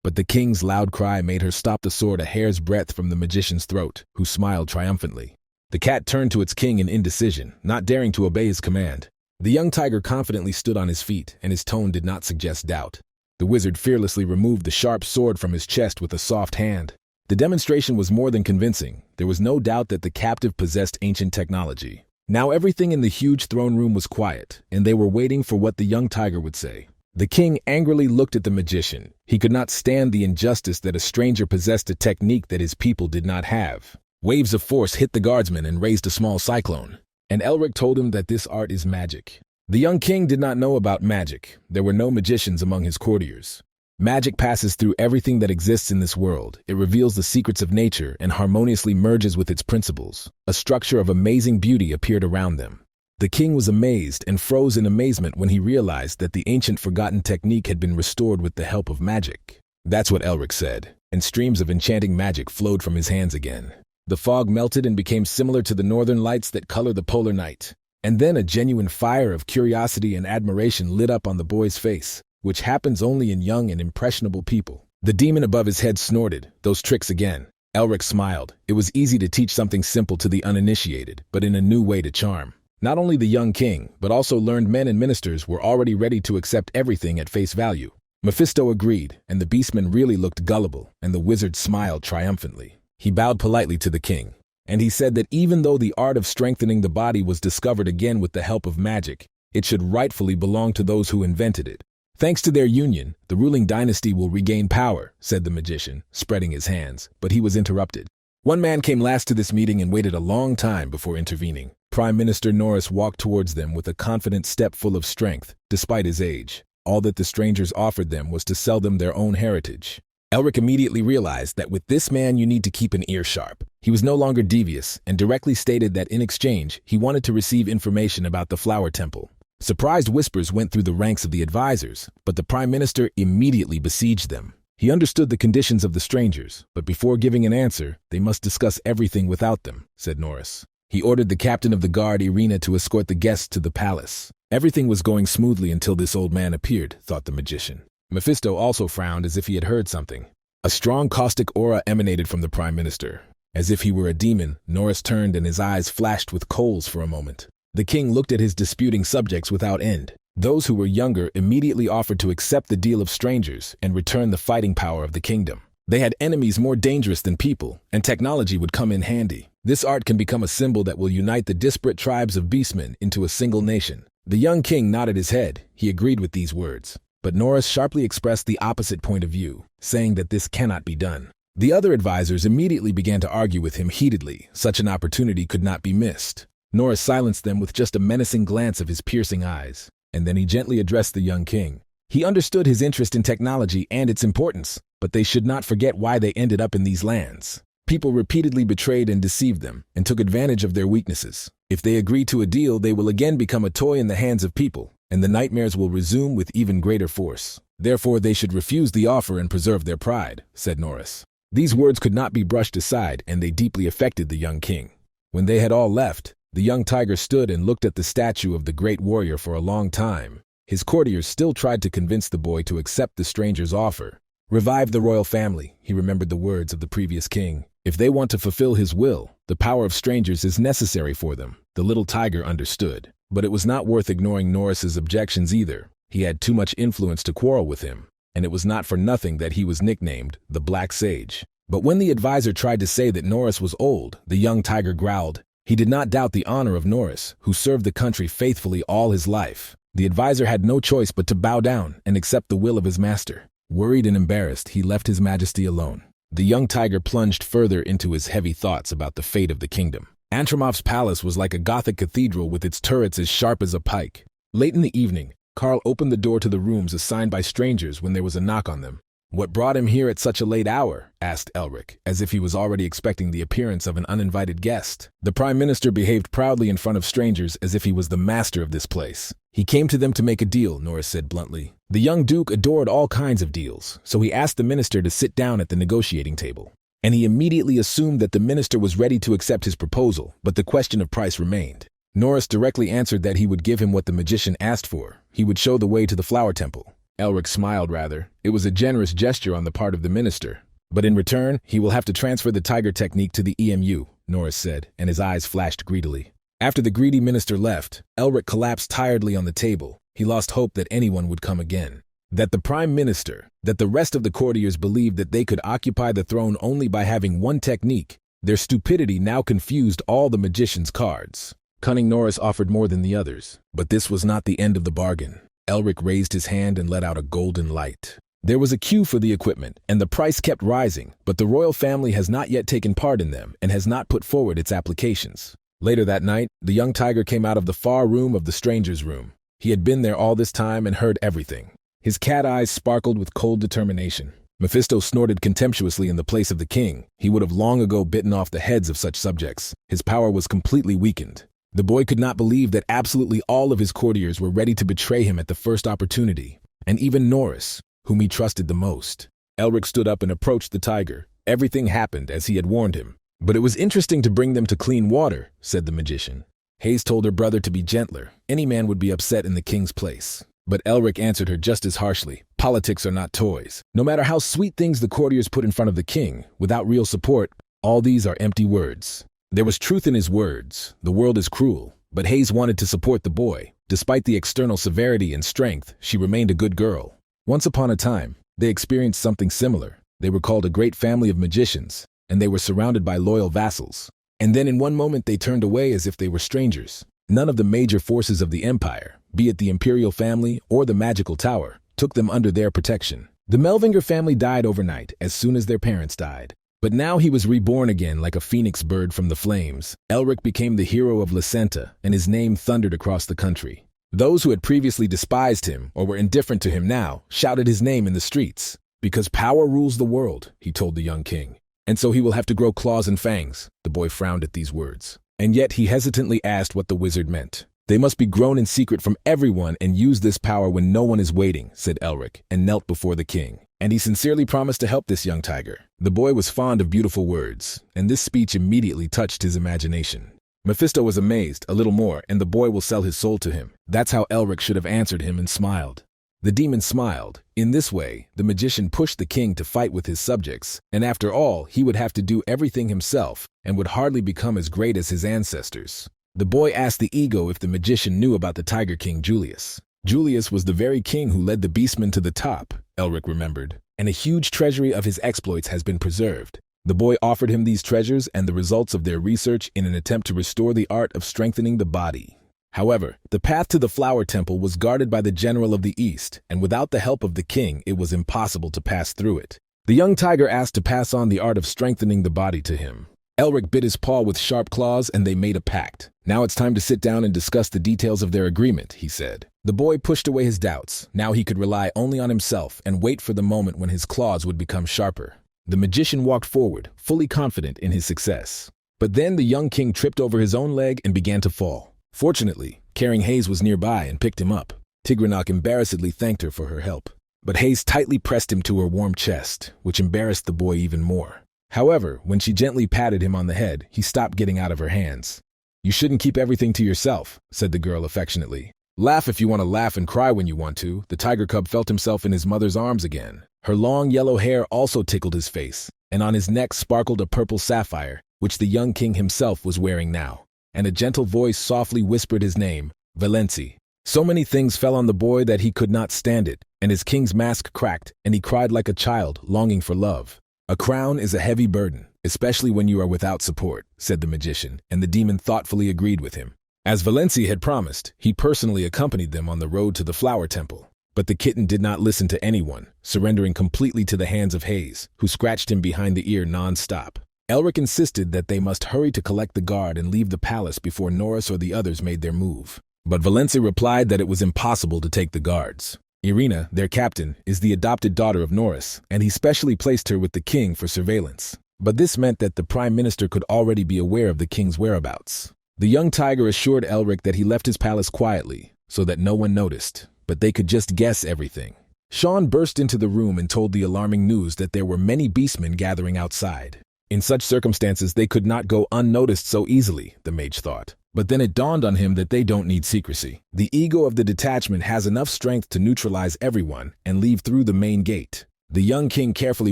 But the king's loud cry made her stop the sword a hair's breadth from the magician's throat, who smiled triumphantly. The cat turned to its king in indecision, not daring to obey his command. The young tiger confidently stood on his feet, and his tone did not suggest doubt. The wizard fearlessly removed the sharp sword from his chest with a soft hand. The demonstration was more than convincing. There was no doubt that the captive possessed ancient technology. Now everything in the huge throne room was quiet, and they were waiting for what the young tiger would say. The king angrily looked at the magician. He could not stand the injustice that a stranger possessed a technique that his people did not have. Waves of force hit the guardsmen and raised a small cyclone. And Elric told him that this art is magic. The young king did not know about magic. There were no magicians among his courtiers. Magic passes through everything that exists in this world. It reveals the secrets of nature and harmoniously merges with its principles. A structure of amazing beauty appeared around them. The king was amazed and froze in amazement when he realized that the ancient forgotten technique had been restored with the help of magic. That's what Elric said, and streams of enchanting magic flowed from his hands again. The fog melted and became similar to the northern lights that color the polar night. And then a genuine fire of curiosity and admiration lit up on the boy's face, which happens only in young and impressionable people. The demon above his head snorted, "Those tricks again." Elric smiled. It was easy to teach something simple to the uninitiated, but in a new way to charm. Not only the young king, but also learned men and ministers were already ready to accept everything at face value. Mephisto agreed, and the beastman really looked gullible, and the wizard smiled triumphantly. He bowed politely to the king, and he said that even though the art of strengthening the body was discovered again with the help of magic, it should rightfully belong to those who invented it. Thanks to their union, the ruling dynasty will regain power, said the magician, spreading his hands, but he was interrupted. One man came last to this meeting and waited a long time before intervening. Prime Minister Norris walked towards them with a confident step full of strength, despite his age. All that the strangers offered them was to sell them their own heritage. Elric immediately realized that with this man you need to keep an ear sharp. He was no longer devious and directly stated that in exchange he wanted to receive information about the Flower Temple. Surprised whispers went through the ranks of the advisors, but the Prime Minister immediately besieged them. He understood the conditions of the strangers, but before giving an answer, they must discuss everything without them, said Norris. He ordered the captain of the guard, Irina, to escort the guests to the palace. Everything was going smoothly until this old man appeared, thought the magician. Mephisto also frowned as if he had heard something. A strong caustic aura emanated from the Prime Minister. As if he were a demon, Norris turned and his eyes flashed with coals for a moment. The king looked at his disputing subjects without end. Those who were younger immediately offered to accept the deal of strangers and return the fighting power of the kingdom. They had enemies more dangerous than people, and technology would come in handy. This art can become a symbol that will unite the disparate tribes of beastmen into a single nation. The young king nodded his head. He agreed with these words. But Norris sharply expressed the opposite point of view, saying that this cannot be done. The other advisors immediately began to argue with him heatedly. Such an opportunity could not be missed. Norris silenced them with just a menacing glance of his piercing eyes, and then he gently addressed the young king. He understood his interest in technology and its importance, but they should not forget why they ended up in these lands. People repeatedly betrayed and deceived them, and took advantage of their weaknesses. If they agree to a deal, they will again become a toy in the hands of people, and the nightmares will resume with even greater force. Therefore, they should refuse the offer and preserve their pride, said Norris. These words could not be brushed aside, and they deeply affected the young king. When they had all left, the young tiger stood and looked at the statue of the great warrior for a long time. His courtiers still tried to convince the boy to accept the stranger's offer. Revive the royal family, he remembered the words of the previous king. If they want to fulfill his will, the power of strangers is necessary for them. The little tiger understood. But it was not worth ignoring Norris's objections either. He had too much influence to quarrel with him, and it was not for nothing that he was nicknamed the Black Sage. But when the advisor tried to say that Norris was old, the young tiger growled. He did not doubt the honor of Norris, who served the country faithfully all his life. The advisor had no choice but to bow down and accept the will of his master. Worried and embarrassed, he left his majesty alone. The young tiger plunged further into his heavy thoughts about the fate of the kingdom. Antromov's palace was like a Gothic cathedral with its turrets as sharp as a pike. Late in the evening, Karl opened the door to the rooms assigned by strangers when there was a knock on them. "What brought him here at such a late hour?" asked Elric, as if he was already expecting the appearance of an uninvited guest. The Prime Minister behaved proudly in front of strangers as if he was the master of this place. "He came to them to make a deal," Norris said bluntly. The young duke adored all kinds of deals, so he asked the minister to sit down at the negotiating table. And he immediately assumed that the minister was ready to accept his proposal, but the question of price remained. Norris directly answered that he would give him what the magician asked for. He would show the way to the Flower Temple. Elric smiled rather. It was a generous gesture on the part of the minister. "But in return, he will have to transfer the tiger technique to the EMU, Norris said, and his eyes flashed greedily. After the greedy minister left, Elric collapsed tiredly on the table. He lost hope that anyone would come again. That the Prime Minister, that the rest of the courtiers believed that they could occupy the throne only by having one technique. Their stupidity now confused all the magician's cards. Cunning Norris offered more than the others, but this was not the end of the bargain. Elric raised his hand and let out a golden light. There was a queue for the equipment, and the price kept rising, but the royal family has not yet taken part in them and has not put forward its applications. Later that night, the young tiger came out of the far room of the stranger's room. He had been there all this time and heard everything. His cat eyes sparkled with cold determination. Mephisto snorted contemptuously in the place of the king. He would have long ago bitten off the heads of such subjects. His power was completely weakened. The boy could not believe that absolutely all of his courtiers were ready to betray him at the first opportunity, and even Norris, whom he trusted the most. Elric stood up and approached the tiger. Everything happened as he had warned him. "But it was interesting to bring them to clean water," said the magician. Hayes told her brother to be gentler. Any man would be upset in the king's place. But Elric answered her just as harshly. "Politics are not toys. No matter how sweet things the courtiers put in front of the king, without real support, All these are empty words. There was truth in his words. The world is cruel, but Hayes wanted to support the boy. Despite the external severity and strength, she remained a good girl. Once upon a time, they experienced something similar. They were called a great family of magicians, and they were surrounded by loyal vassals. And then in one moment they turned away as if they were strangers. None of the major forces of the empire, be it the imperial family or the magical tower, took them under their protection. The Melvinger family died overnight as soon as their parents died. But now he was reborn again like a phoenix bird from the flames. Elric became the hero of Lysenta, and his name thundered across the country. Those who had previously despised him or were indifferent to him now shouted his name in the streets. Because power rules the world, he told the young king. And so he will have to grow claws and fangs. The boy frowned at these words. And yet he hesitantly asked what the wizard meant. They must be grown in secret from everyone and use this power when no one is waiting, said Elric, and knelt before the king. And he sincerely promised to help this young tiger. The boy was fond of beautiful words, and this speech immediately touched his imagination. Mephisto was amazed, a little more, and the boy will sell his soul to him. That's how Elric should have answered him and smiled. The demon smiled. In this way, the magician pushed the king to fight with his subjects, and after all, he would have to do everything himself and would hardly become as great as his ancestors. The boy asked the ego if the magician knew about the Tiger King Julius. Julius was the very king who led the beastmen to the top, Elric remembered, and a huge treasury of his exploits has been preserved. The boy offered him these treasures and the results of their research in an attempt to restore the art of strengthening the body. However, the path to the Flower Temple was guarded by the general of the East, and without the help of the king, it was impossible to pass through it. The young tiger asked to pass on the art of strengthening the body to him. Elric bit his paw with sharp claws, and they made a pact. Now it's time to sit down and discuss the details of their agreement, he said. The boy pushed away his doubts. Now he could rely only on himself and wait for the moment when his claws would become sharper. The magician walked forward, fully confident in his success. But then the young king tripped over his own leg and began to fall. Fortunately, Caring Hayes was nearby and picked him up. Tigranok embarrassedly thanked her for her help. But Hayes tightly pressed him to her warm chest, which embarrassed the boy even more. However, when she gently patted him on the head, he stopped getting out of her hands. "You shouldn't keep everything to yourself," said the girl affectionately. "Laugh if you want to laugh and cry when you want to." The tiger cub felt himself in his mother's arms again. Her long yellow hair also tickled his face, and on his neck sparkled a purple sapphire, which the young king himself was wearing now. And a gentle voice softly whispered his name, Valenci. So many things fell on the boy that he could not stand it, and his king's mask cracked, and he cried like a child, longing for love. "A crown is a heavy burden, especially when you are without support," said the magician, and the demon thoughtfully agreed with him. As Valenci had promised, he personally accompanied them on the road to the Flower Temple. But the kitten did not listen to anyone, surrendering completely to the hands of Hayes, who scratched him behind the ear non-stop. Elric insisted that they must hurry to collect the guard and leave the palace before Norris or the others made their move. But Valenci replied that it was impossible to take the guards. Irina, their captain, is the adopted daughter of Norris, and he specially placed her with the king for surveillance. But this meant that the prime minister could already be aware of the king's whereabouts. The young tiger assured Elric that he left his palace quietly, so that no one noticed, but they could just guess everything. Sean burst into the room and told the alarming news that there were many beastmen gathering outside. In such circumstances, they could not go unnoticed so easily, the mage thought. But then it dawned on him that they don't need secrecy. The ego of the detachment has enough strength to neutralize everyone and leave through the main gate. The young king carefully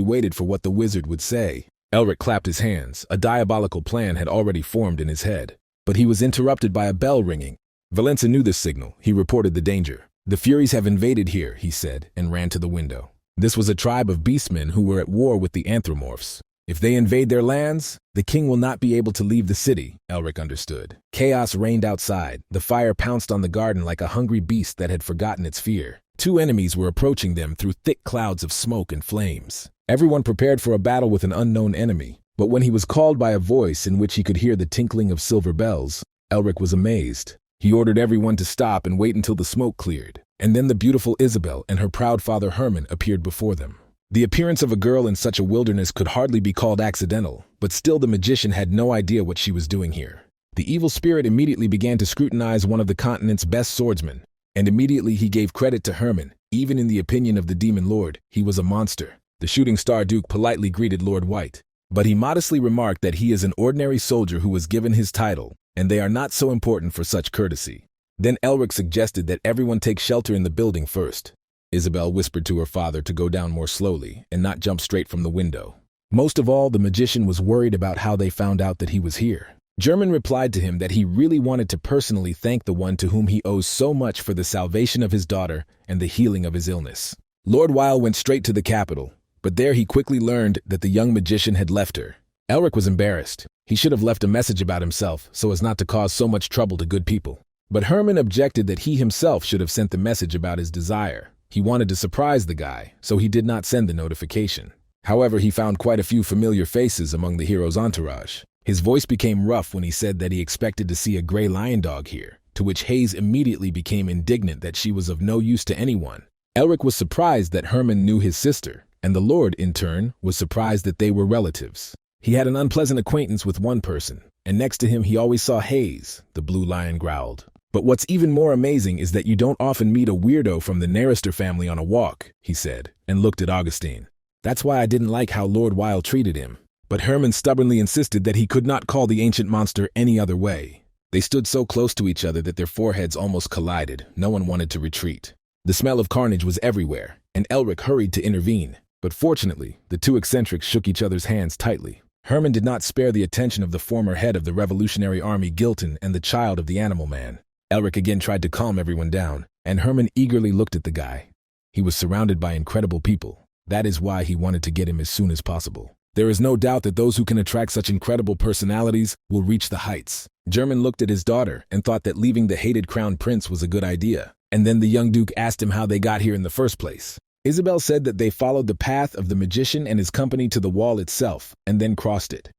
waited for what the wizard would say. Elric clapped his hands. A diabolical plan had already formed in his head. But he was interrupted by a bell ringing. Valenci knew this signal. He reported the danger. "The Furies have invaded here," he said, and ran to the window. This was a tribe of beastmen who were at war with the anthropomorphs. If they invade their lands, the king will not be able to leave the city, Elric understood. Chaos reigned outside. The fire pounced on the garden like a hungry beast that had forgotten its fear. Two enemies were approaching them through thick clouds of smoke and flames. Everyone prepared for a battle with an unknown enemy. But when he was called by a voice in which he could hear the tinkling of silver bells, Elric was amazed. He ordered everyone to stop and wait until the smoke cleared. And then the beautiful Isabelle and her proud father Herman appeared before them. The appearance of a girl in such a wilderness could hardly be called accidental, but still the magician had no idea what she was doing here. The evil spirit immediately began to scrutinize one of the continent's best swordsmen, and immediately he gave credit to Herman. Even in the opinion of the demon lord, he was a monster. The shooting star duke politely greeted Lord White, but he modestly remarked that he is an ordinary soldier who was given his title, and they are not so important for such courtesy. Then Elric suggested that everyone take shelter in the building first. Isabelle whispered to her father to go down more slowly and not jump straight from the window. Most of all, the magician was worried about how they found out that he was here. German replied to him that he really wanted to personally thank the one to whom he owes so much for the salvation of his daughter and the healing of his illness. Lord Weil went straight to the capital, but there he quickly learned that the young magician had left her. Elric was embarrassed. He should have left a message about himself so as not to cause so much trouble to good people. But Herman objected that he himself should have sent the message about his desire. He wanted to surprise the guy, so he did not send the notification. However, he found quite a few familiar faces among the hero's entourage. His voice became rough when he said that he expected to see a gray lion dog here, to which Hayes immediately became indignant that she was of no use to anyone. Elric was surprised that Herman knew his sister, and the Lord, in turn, was surprised that they were relatives. He had an unpleasant acquaintance with one person, and next to him he always saw Hayes, the blue lion growled. But what's even more amazing is that you don't often meet a weirdo from the Narrister family on a walk, he said, and looked at Augustine. That's why I didn't like how Lord Weil treated him. But Herman stubbornly insisted that he could not call the ancient monster any other way. They stood so close to each other that their foreheads almost collided. No one wanted to retreat. The smell of carnage was everywhere, and Elric hurried to intervene. But fortunately, the two eccentrics shook each other's hands tightly. Herman did not spare the attention of the former head of the Revolutionary Army, Gilton, and the child of the Animal Man. Elric again tried to calm everyone down, and Herman eagerly looked at the guy. He was surrounded by incredible people. That is why he wanted to get him as soon as possible. There is no doubt that those who can attract such incredible personalities will reach the heights. German looked at his daughter and thought that leaving the hated crown prince was a good idea. And then the young duke asked him how they got here in the first place. Isabelle said that they followed the path of the magician and his company to the wall itself, and then crossed it.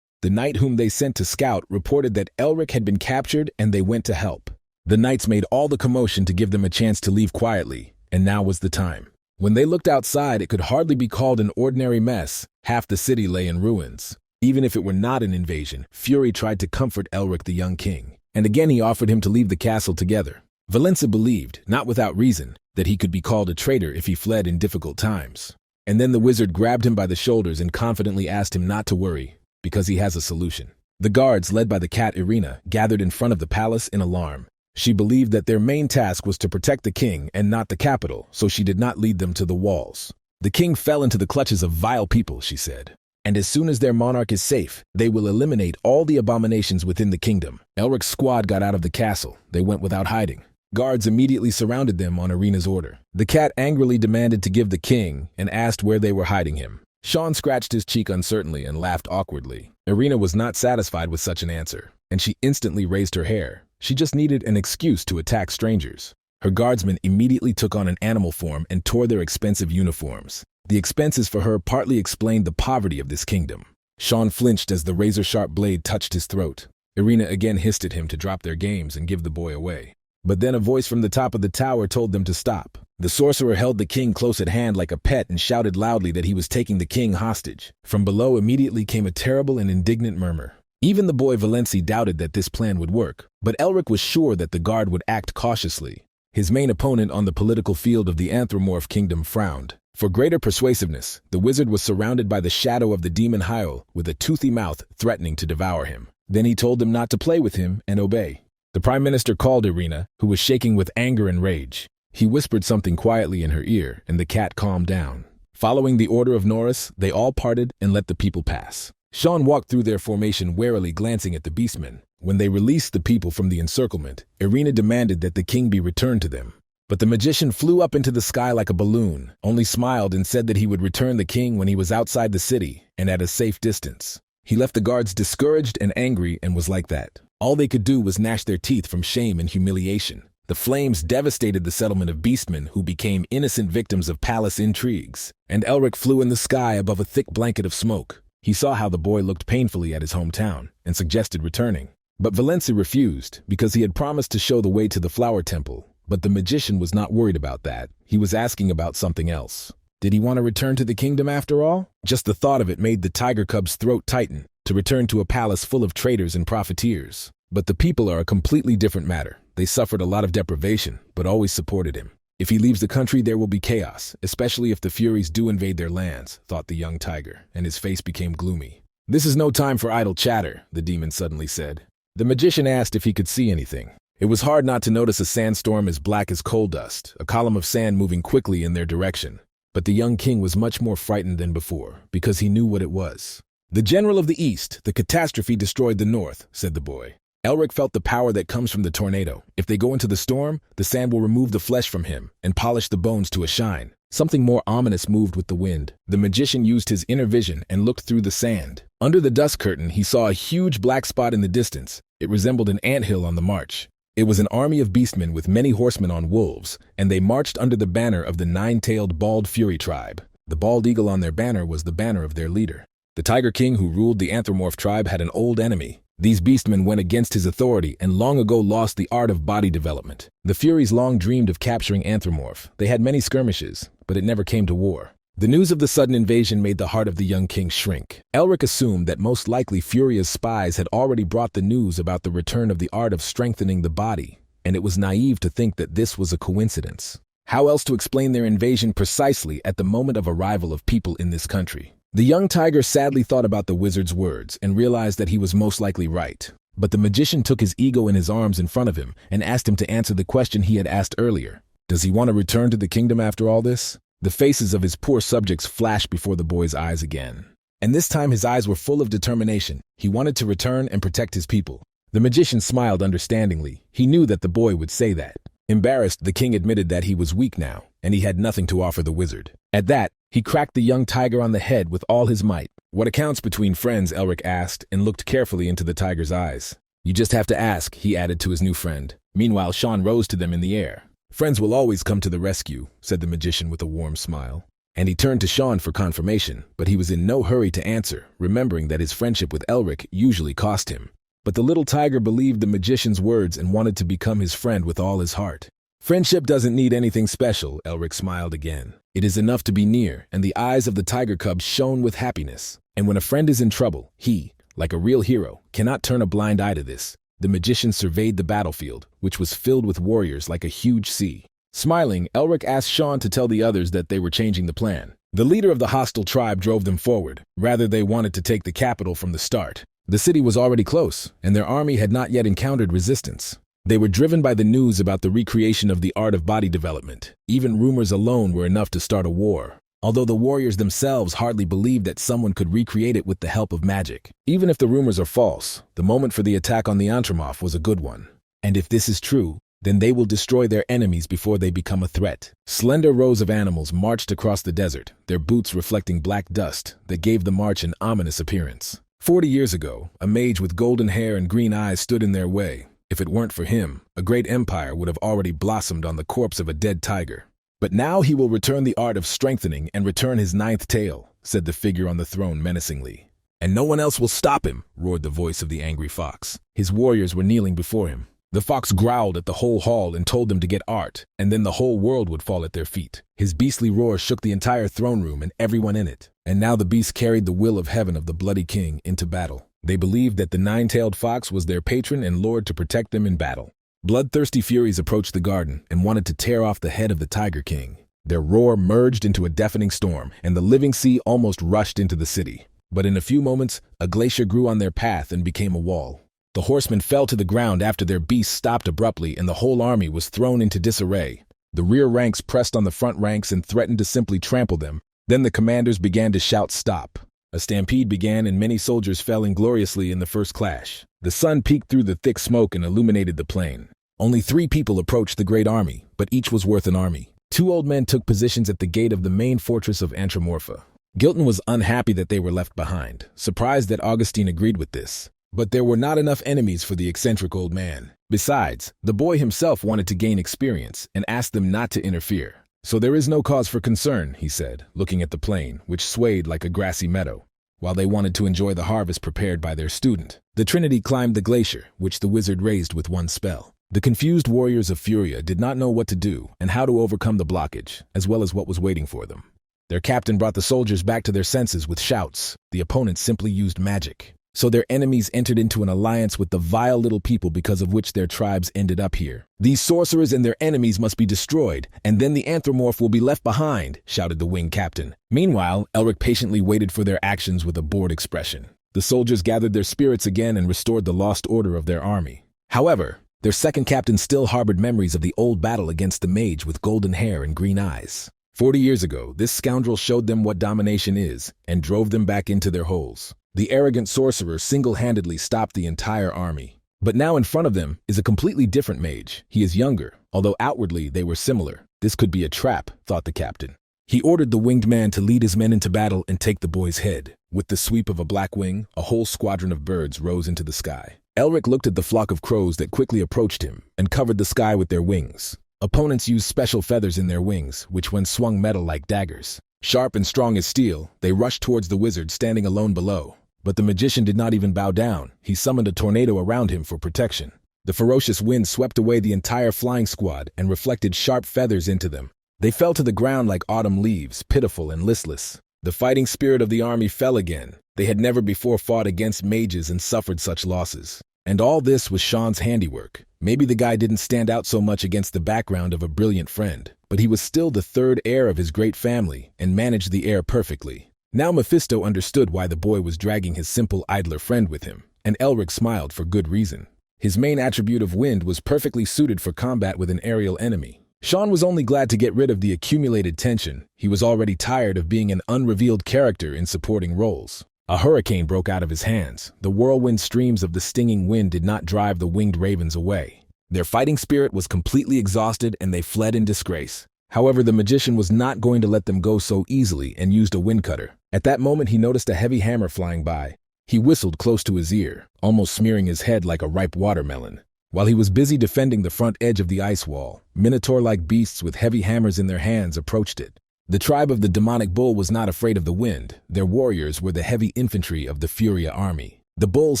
The knight whom they sent to scout reported that Elric had been captured and they went to help. The knights made all the commotion to give them a chance to leave quietly, and now was the time. When they looked outside, it could hardly be called an ordinary mess. Half the city lay in ruins. Even if it were not an invasion, Fury tried to comfort Elric the young king, and again he offered him to leave the castle together. Valenza believed, not without reason, that he could be called a traitor if he fled in difficult times. And then the wizard grabbed him by the shoulders and confidently asked him not to worry, because he has a solution. The guards, led by the cat Irina, gathered in front of the palace in alarm. She believed that their main task was to protect the king and not the capital, so she did not lead them to the walls. The king fell into the clutches of vile people, she said. And as soon as their monarch is safe, they will eliminate all the abominations within the kingdom. Elric's squad got out of the castle. They went without hiding. Guards immediately surrounded them on Irina's order. The cat angrily demanded to give the king and asked where they were hiding him. Sean scratched his cheek uncertainly and laughed awkwardly. Irina was not satisfied with such an answer, and she instantly raised her hair. She just needed an excuse to attack strangers. Her guardsmen immediately took on an animal form and tore their expensive uniforms. The expenses for her partly explained the poverty of this kingdom. Sean flinched as the razor-sharp blade touched his throat. Irina again hissed at him to drop their games and give the boy away. But then a voice from the top of the tower told them to stop. The sorcerer held the king close at hand like a pet and shouted loudly that he was taking the king hostage. From below immediately came a terrible and indignant murmur. Even the boy Valenci doubted that this plan would work, but Elric was sure that the guard would act cautiously. His main opponent on the political field of the Anthropomorph kingdom frowned. For greater persuasiveness, the wizard was surrounded by the shadow of the demon Hyol, with a toothy mouth threatening to devour him. Then he told them not to play with him and obey. The prime minister called Irina, who was shaking with anger and rage. He whispered something quietly in her ear, and the cat calmed down. Following the order of Norris, they all parted and let the people pass. Sean walked through their formation warily, glancing at the beastmen. When they released the people from the encirclement, Irina demanded that the king be returned to them. But the magician flew up into the sky like a balloon, only smiled and said that he would return the king when he was outside the city and at a safe distance. He left the guards discouraged and angry and was like that. All they could do was gnash their teeth from shame and humiliation. The flames devastated the settlement of beastmen who became innocent victims of palace intrigues, and Elric flew in the sky above a thick blanket of smoke. He saw how the boy looked painfully at his hometown and suggested returning. But Valenci refused because he had promised to show the way to the flower temple. But the magician was not worried about that. He was asking about something else. Did he want to return to the kingdom after all? Just the thought of it made the tiger cub's throat tighten, to return to a palace full of traitors and profiteers. But the people are a completely different matter. They suffered a lot of deprivation, but always supported him. If he leaves the country, there will be chaos, especially if the Furies do invade their lands, thought the young tiger, and his face became gloomy. This is no time for idle chatter, the demon suddenly said. The magician asked if he could see anything. It was hard not to notice a sandstorm as black as coal dust, a column of sand moving quickly in their direction. But the young king was much more frightened than before, because he knew what it was. "The general of the east, the catastrophe destroyed the north," said the boy. Elric felt the power that comes from the tornado. If they go into the storm, the sand will remove the flesh from him and polish the bones to a shine. Something more ominous moved with the wind. The magician used his inner vision and looked through the sand. Under the dust curtain, he saw a huge black spot in the distance. It resembled an anthill on the march. It was an army of beastmen with many horsemen on wolves, and they marched under the banner of the nine-tailed bald fury tribe. The bald eagle on their banner was the banner of their leader. The Tiger King who ruled the anthropomorph tribe had an old enemy. These beastmen went against his authority and long ago lost the art of body development. The Furies long dreamed of capturing anthropomorph. They had many skirmishes, but it never came to war. The news of the sudden invasion made the heart of the young king shrink. Elric assumed that most likely Furia's spies had already brought the news about the return of the art of strengthening the body, and it was naive to think that this was a coincidence. How else to explain their invasion precisely at the moment of arrival of people in this country? The young tiger sadly thought about the wizard's words and realized that he was most likely right. But the magician took his ego in his arms in front of him and asked him to answer the question he had asked earlier. Does he want to return to the kingdom after all this? The faces of his poor subjects flashed before the boy's eyes again. And this time his eyes were full of determination. He wanted to return and protect his people. The magician smiled understandingly. He knew that the boy would say that. Embarrassed, the king admitted that he was weak now, and he had nothing to offer the wizard. At that, he cracked the young tiger on the head with all his might. "What accounts between friends?" Elric asked, and looked carefully into the tiger's eyes. "You just have to ask," he added to his new friend. Meanwhile, Sean rose to them in the air. "Friends will always come to the rescue," said the magician with a warm smile. And he turned to Sean for confirmation, but he was in no hurry to answer, remembering that his friendship with Elric usually cost him. But the little tiger believed the magician's words and wanted to become his friend with all his heart. "Friendship doesn't need anything special," Elric smiled again. "It is enough to be near," and the eyes of the tiger cub shone with happiness. And when a friend is in trouble, he, like a real hero, cannot turn a blind eye to this. The magician surveyed the battlefield, which was filled with warriors like a huge sea. Smiling, Elric asked Sean to tell the others that they were changing the plan. The leader of the hostile tribe drove them forward. Rather, they wanted to take the capital from the start. The city was already close, and their army had not yet encountered resistance. They were driven by the news about the recreation of the art of body development. Even rumors alone were enough to start a war, although the warriors themselves hardly believed that someone could recreate it with the help of magic. Even if the rumors are false, the moment for the attack on the anthropomorph was a good one. And if this is true, then they will destroy their enemies before they become a threat. Slender rows of animals marched across the desert, their boots reflecting black dust that gave the march an ominous appearance. 40 years ago, a mage with golden hair and green eyes stood in their way. If it weren't for him, a great empire would have already blossomed on the corpse of a dead tiger. "But now he will return the art of strengthening and return his ninth tail," said the figure on the throne menacingly. "And no one else will stop him," roared the voice of the angry fox. His warriors were kneeling before him. The fox growled at the whole hall and told them to get art, and then the whole world would fall at their feet. His beastly roar shook the entire throne room and everyone in it. And now the beast carried the will of heaven of the bloody king into battle. They believed that the nine-tailed fox was their patron and lord to protect them in battle. Bloodthirsty furies approached the garden and wanted to tear off the head of the Tiger King. Their roar merged into a deafening storm, and the living sea almost rushed into the city. But in a few moments, a glacier grew on their path and became a wall. The horsemen fell to the ground after their beasts stopped abruptly, and the whole army was thrown into disarray. The rear ranks pressed on the front ranks and threatened to simply trample them. Then the commanders began to shout stop. A stampede began and many soldiers fell ingloriously in the first clash. The sun peeked through the thick smoke and illuminated the plain. Only 3 people approached the great army, but each was worth an army. 2 old men took positions at the gate of the main fortress of Antromorpha. Gilton was unhappy that they were left behind, surprised that Augustine agreed with this. But there were not enough enemies for the eccentric old man. Besides, the boy himself wanted to gain experience and asked them not to interfere. "So there is no cause for concern," he said, looking at the plain, which swayed like a grassy meadow, while they wanted to enjoy the harvest prepared by their student. The Trinity climbed the glacier, which the wizard raised with one spell. The confused warriors of Furia did not know what to do and how to overcome the blockage, as well as what was waiting for them. Their captain brought the soldiers back to their senses with shouts. The opponents simply used magic. So their enemies entered into an alliance with the vile little people because of which their tribes ended up here. "These sorcerers and their enemies must be destroyed, and then the anthropomorph will be left behind," shouted the winged captain. Meanwhile, Elric patiently waited for their actions with a bored expression. The soldiers gathered their spirits again and restored the lost order of their army. However, their second captain still harbored memories of the old battle against the mage with golden hair and green eyes. 40 years ago, this scoundrel showed them what domination is and drove them back into their holes. The arrogant sorcerer single-handedly stopped the entire army. But now in front of them is a completely different mage. He is younger, although outwardly they were similar. This could be a trap, thought the captain. He ordered the winged man to lead his men into battle and take the boy's head. With the sweep of a black wing, a whole squadron of birds rose into the sky. Elich looked at the flock of crows that quickly approached him and covered the sky with their wings. Opponents used special feathers in their wings, which when swung metal like daggers. Sharp and strong as steel, they rushed towards the wizard standing alone below. But the magician did not even bow down. He summoned a tornado around him for protection. The ferocious wind swept away the entire flying squad and reflected sharp feathers into them. They fell to the ground like autumn leaves, pitiful and listless. The fighting spirit of the army fell again. They had never before fought against mages and suffered such losses. And all this was Sean's handiwork. Maybe the guy didn't stand out so much against the background of a brilliant friend, but he was still the third heir of his great family and managed the heir perfectly. Now Mephisto understood why the boy was dragging his simple idler friend with him, and Elich smiled for good reason. His main attribute of wind was perfectly suited for combat with an aerial enemy. Sean was only glad to get rid of the accumulated tension. He was already tired of being an unrevealed character in supporting roles. A hurricane broke out of his hands. The whirlwind streams of the stinging wind did not drive the winged ravens away. Their fighting spirit was completely exhausted and they fled in disgrace. However, the magician was not going to let them go so easily and used a wind cutter. At that moment, he noticed a heavy hammer flying by. He whistled close to his ear, almost smearing his head like a ripe watermelon. While he was busy defending the front edge of the ice wall, minotaur-like beasts with heavy hammers in their hands approached it. The tribe of the demonic bull was not afraid of the wind. Their warriors were the heavy infantry of the Furia army. The bulls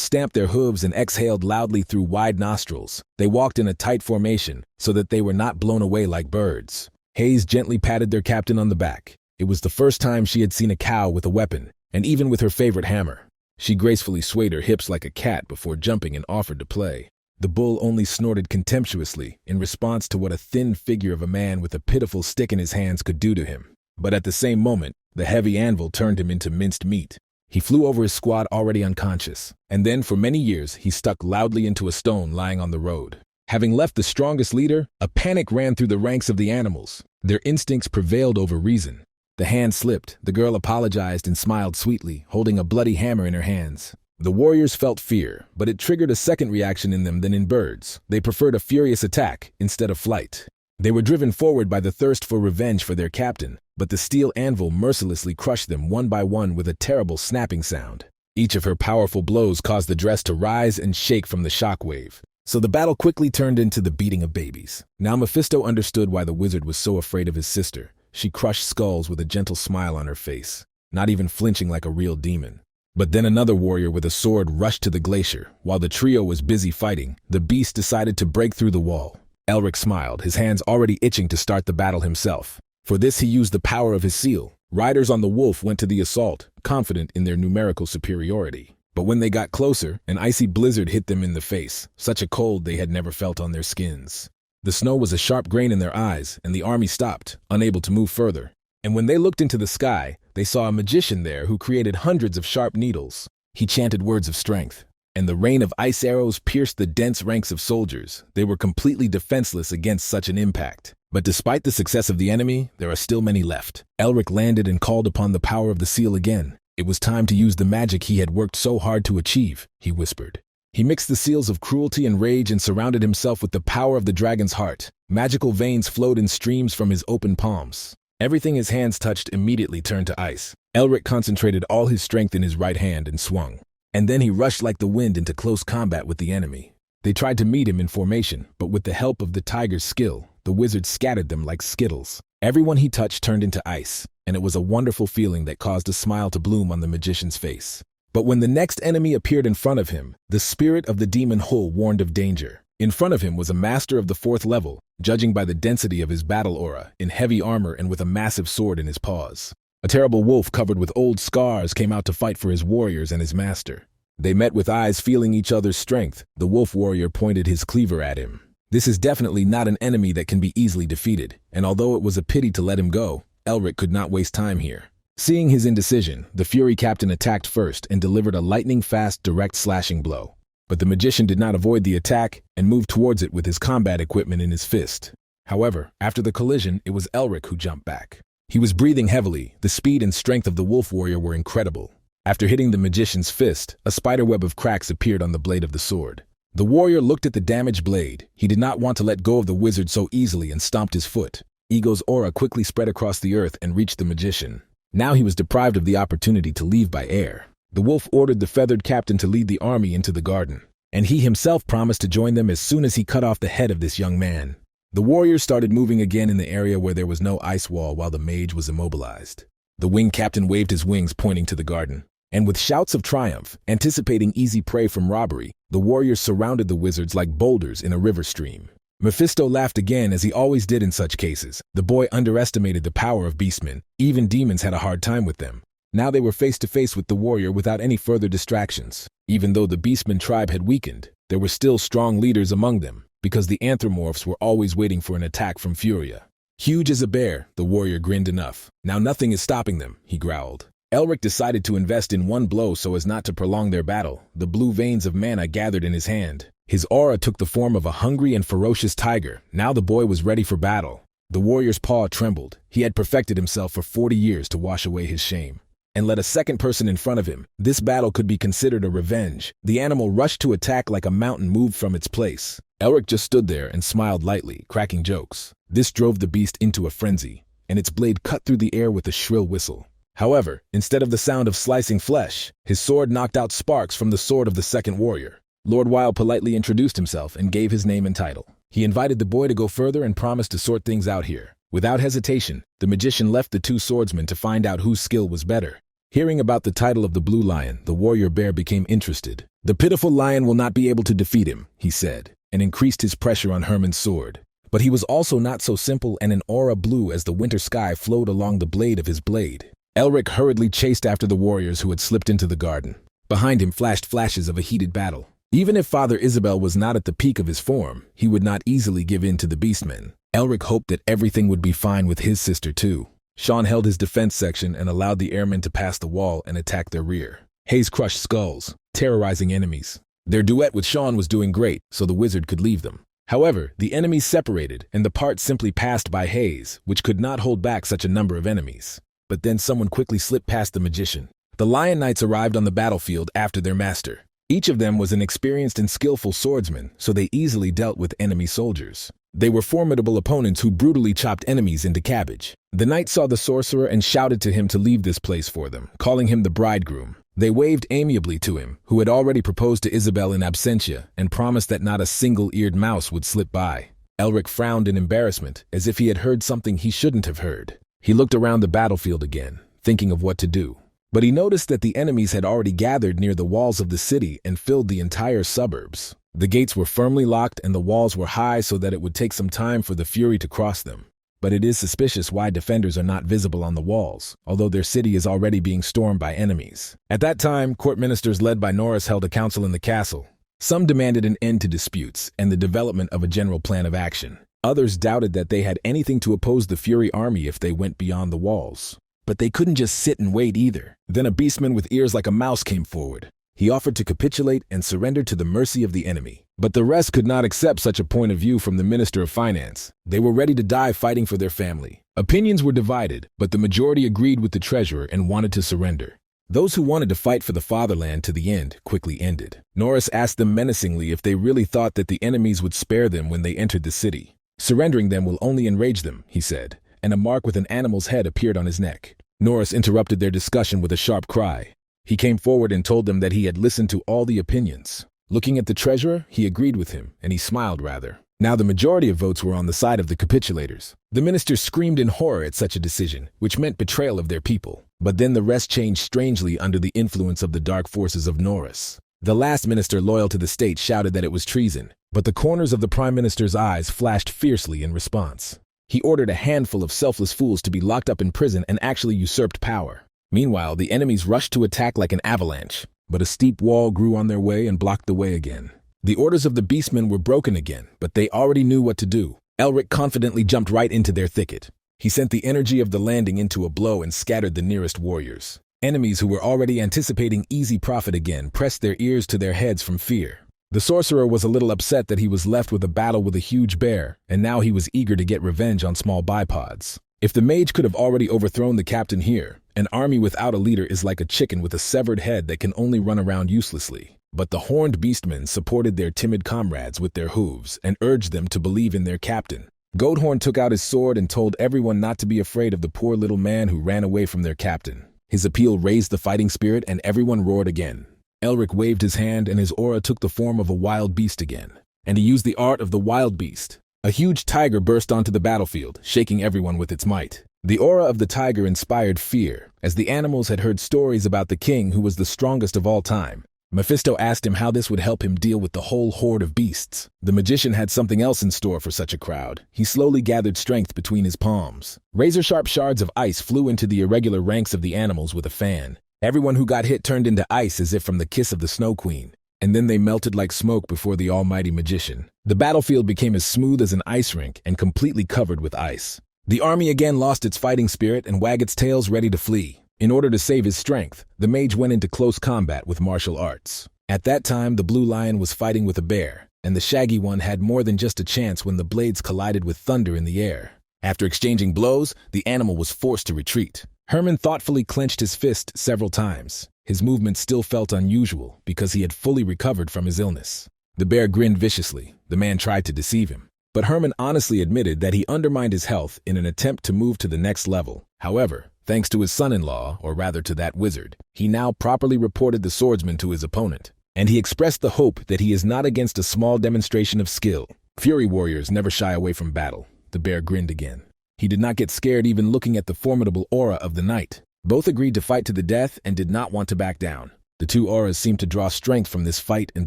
stamped their hooves and exhaled loudly through wide nostrils. They walked in a tight formation so that they were not blown away like birds. Hayes gently patted their captain on the back. It was the first time she had seen a cow with a weapon, and even with her favorite hammer. She gracefully swayed her hips like a cat before jumping and offered to play. The bull only snorted contemptuously in response to what a thin figure of a man with a pitiful stick in his hands could do to him. But at the same moment, the heavy anvil turned him into minced meat. He flew over his squad already unconscious, and then for many years he stuck loudly into a stone lying on the road. Having left the strongest leader, a panic ran through the ranks of the animals. Their instincts prevailed over reason. The hand slipped, the girl apologized and smiled sweetly, holding a bloody hammer in her hands. The warriors felt fear, but it triggered a second reaction in them than in birds. They preferred a furious attack instead of flight. They were driven forward by the thirst for revenge for their captain, but the steel anvil mercilessly crushed them one by one with a terrible snapping sound. Each of her powerful blows caused the dress to rise and shake from the shockwave. So the battle quickly turned into the beating of babies. Now Mephisto understood why the wizard was so afraid of his sister. She crushed skulls with a gentle smile on her face, not even flinching like a real demon. But then another warrior with a sword rushed to the glacier. While the trio was busy fighting, the beast decided to break through the wall. Elich smiled, his hands already itching to start the battle himself. For this he used the power of his seal. Riders on the wolf went to the assault, confident in their numerical superiority. But when they got closer, an icy blizzard hit them in the face, such a cold they had never felt on their skins. The snow was a sharp grain in their eyes, and the army stopped, unable to move further. And when they looked into the sky, they saw a magician there who created hundreds of sharp needles. He chanted words of strength, and the rain of ice arrows pierced the dense ranks of soldiers. They were completely defenseless against such an impact. But despite the success of the enemy, there are still many left. Elich landed and called upon the power of the seal again. It was time to use the magic he had worked so hard to achieve, he whispered. He mixed the seals of cruelty and rage and surrounded himself with the power of the dragon's heart. Magical veins flowed in streams from his open palms. Everything his hands touched immediately turned to ice. Elich concentrated all his strength in his right hand and swung. And then he rushed like the wind into close combat with the enemy. They tried to meet him in formation, but with the help of the tiger's skill, the wizard scattered them like skittles. Everyone he touched turned into ice, and it was a wonderful feeling that caused a smile to bloom on the magician's face. But when the next enemy appeared in front of him, the spirit of the demon Hull warned of danger. In front of him was a master of the 4th level, judging by the density of his battle aura, in heavy armor and with a massive sword in his paws. A terrible wolf covered with old scars came out to fight for his warriors and his master. They met with eyes feeling each other's strength. The wolf warrior pointed his cleaver at him. This is definitely not an enemy that can be easily defeated, and although it was a pity to let him go, Elich could not waste time here. Seeing his indecision, the Fury captain attacked first and delivered a lightning-fast, direct slashing blow. But the magician did not avoid the attack and moved towards it with his combat equipment in his fist. However, after the collision, it was Elich who jumped back. He was breathing heavily. The speed and strength of the wolf warrior were incredible. After hitting the magician's fist, a spiderweb of cracks appeared on the blade of the sword. The warrior looked at the damaged blade. He did not want to let go of the wizard so easily and stomped his foot. Ego's aura quickly spread across the earth and reached the magician. Now he was deprived of the opportunity to leave by air. The wolf ordered the feathered captain to lead the army into the garden, and he himself promised to join them as soon as he cut off the head of this young man. The warriors started moving again in the area where there was no ice wall while the mage was immobilized. The winged captain waved his wings pointing to the garden, and with shouts of triumph, anticipating easy prey from robbery, the warriors surrounded the wizards like boulders in a river stream. Mephisto laughed again as he always did in such cases. The boy underestimated the power of beastmen. Even demons had a hard time with them. Now they were face to face with the warrior without any further distractions. Even though the beastman tribe had weakened, there were still strong leaders among them, because the anthropomorphs were always waiting for an attack from Furia. Huge as a bear, the warrior grinned enough. Now nothing is stopping them, he growled. Elric decided to invest in one blow so as not to prolong their battle. The blue veins of mana gathered in his hand. His aura took the form of a hungry and ferocious tiger. Now the boy was ready for battle. The warrior's paw trembled. He had perfected himself for 40 years to wash away his shame. And let a second person in front of him. This battle could be considered a revenge. The animal rushed to attack like a mountain moved from its place. Elric just stood there and smiled lightly, cracking jokes. This drove the beast into a frenzy, and its blade cut through the air with a shrill whistle. However, instead of the sound of slicing flesh, his sword knocked out sparks from the sword of the second warrior. Lord Wilde politely introduced himself and gave his name and title. He invited the boy to go further and promised to sort things out here. Without hesitation, the magician left the two swordsmen to find out whose skill was better. Hearing about the title of the blue lion, the warrior bear became interested. The pitiful lion will not be able to defeat him, he said, and increased his pressure on Herman's sword. But he was also not so simple, and an aura blue as the winter sky flowed along the blade of his blade. Elric hurriedly chased after the warriors who had slipped into the garden. Behind him flashed flashes of a heated battle. Even if Father Isabelle was not at the peak of his form, he would not easily give in to the beastmen. Elric hoped that everything would be fine with his sister too. Sean held his defense section and allowed the airmen to pass the wall and attack their rear. Hayes crushed skulls, terrorizing enemies. Their duet with Sean was doing great, so the wizard could leave them. However, the enemies separated, and the part simply passed by Hayes, which could not hold back such a number of enemies. But then someone quickly slipped past the magician. The Lion Knights arrived on the battlefield after their master. Each of them was an experienced and skillful swordsman, so they easily dealt with enemy soldiers. They were formidable opponents who brutally chopped enemies into cabbage. The knight saw the sorcerer and shouted to him to leave this place for them, calling him the bridegroom. They waved amiably to him, who had already proposed to Isabelle in absentia, and promised that not a single-eared mouse would slip by. Elric frowned in embarrassment, as if he had heard something he shouldn't have heard. He looked around the battlefield again, thinking of what to do. But he noticed that the enemies had already gathered near the walls of the city and filled the entire suburbs. The gates were firmly locked and the walls were high so that it would take some time for the Fury to cross them. But it is suspicious why defenders are not visible on the walls, although their city is already being stormed by enemies. At that time, court ministers led by Norris held a council in the castle. Some demanded an end to disputes and the development of a general plan of action. Others doubted that they had anything to oppose the Fury army if they went beyond the walls. But they couldn't just sit and wait either. Then a beastman with ears like a mouse came forward. He offered to capitulate and surrender to the mercy of the enemy. But the rest could not accept such a point of view from the Minister of Finance. They were ready to die fighting for their family. Opinions were divided, but the majority agreed with the treasurer and wanted to surrender. Those who wanted to fight for the fatherland to the end quickly ended. Norris asked them menacingly if they really thought that the enemies would spare them when they entered the city. Surrendering them will only enrage them, he said, and a mark with an animal's head appeared on his neck. Norris interrupted their discussion with a sharp cry. He came forward and told them that he had listened to all the opinions. Looking at the treasurer, he agreed with him, and he smiled rather. Now the majority of votes were on the side of the capitulators. The minister screamed in horror at such a decision, which meant betrayal of their people. But then the rest changed strangely under the influence of the dark forces of Norris. The last minister loyal to the state shouted that it was treason, but the corners of the prime minister's eyes flashed fiercely in response. He ordered a handful of selfless fools to be locked up in prison and actually usurped power. Meanwhile, the enemies rushed to attack like an avalanche, but a steep wall grew on their way and blocked the way again. The orders of the beastmen were broken again, but they already knew what to do. Elric confidently jumped right into their thicket. He sent the energy of the landing into a blow and scattered the nearest warriors. Enemies who were already anticipating easy profit again pressed their ears to their heads from fear. The sorcerer was a little upset that he was left with a battle with a huge bear, and now he was eager to get revenge on small bipods. If the mage could have already overthrown the captain here, an army without a leader is like a chicken with a severed head that can only run around uselessly. But the horned beastmen supported their timid comrades with their hooves and urged them to believe in their captain. Goathorn took out his sword and told everyone not to be afraid of the poor little man who ran away from their captain. His appeal raised the fighting spirit and everyone roared again. Elric waved his hand and his aura took the form of a wild beast again. And he used the art of the wild beast. A huge tiger burst onto the battlefield, shaking everyone with its might. The aura of the tiger inspired fear, as the animals had heard stories about the king who was the strongest of all time. Mephisto asked him how this would help him deal with the whole horde of beasts. The magician had something else in store for such a crowd. He slowly gathered strength between his palms. Razor-sharp shards of ice flew into the irregular ranks of the animals with a fan. Everyone who got hit turned into ice as if from the kiss of the Snow Queen. And then they melted like smoke before the almighty magician. The battlefield became as smooth as an ice rink and completely covered with ice. The army again lost its fighting spirit and wagged its tails ready to flee. In order to save his strength, the mage went into close combat with martial arts. At that time, the blue lion was fighting with a bear, and the shaggy one had more than just a chance when the blades collided with thunder in the air. After exchanging blows, the animal was forced to retreat. Herman thoughtfully clenched his fist several times. His movements still felt unusual because he had fully recovered from his illness. The bear grinned viciously. The man tried to deceive him. But Herman honestly admitted that he undermined his health in an attempt to move to the next level. However, thanks to his son-in-law, or rather to that wizard, he now properly reported the swordsman to his opponent. And he expressed the hope that he is not against a small demonstration of skill. Fury warriors never shy away from battle. The bear grinned again. He did not get scared even looking at the formidable aura of the knight. Both agreed to fight to the death and did not want to back down. The two auras seemed to draw strength from this fight and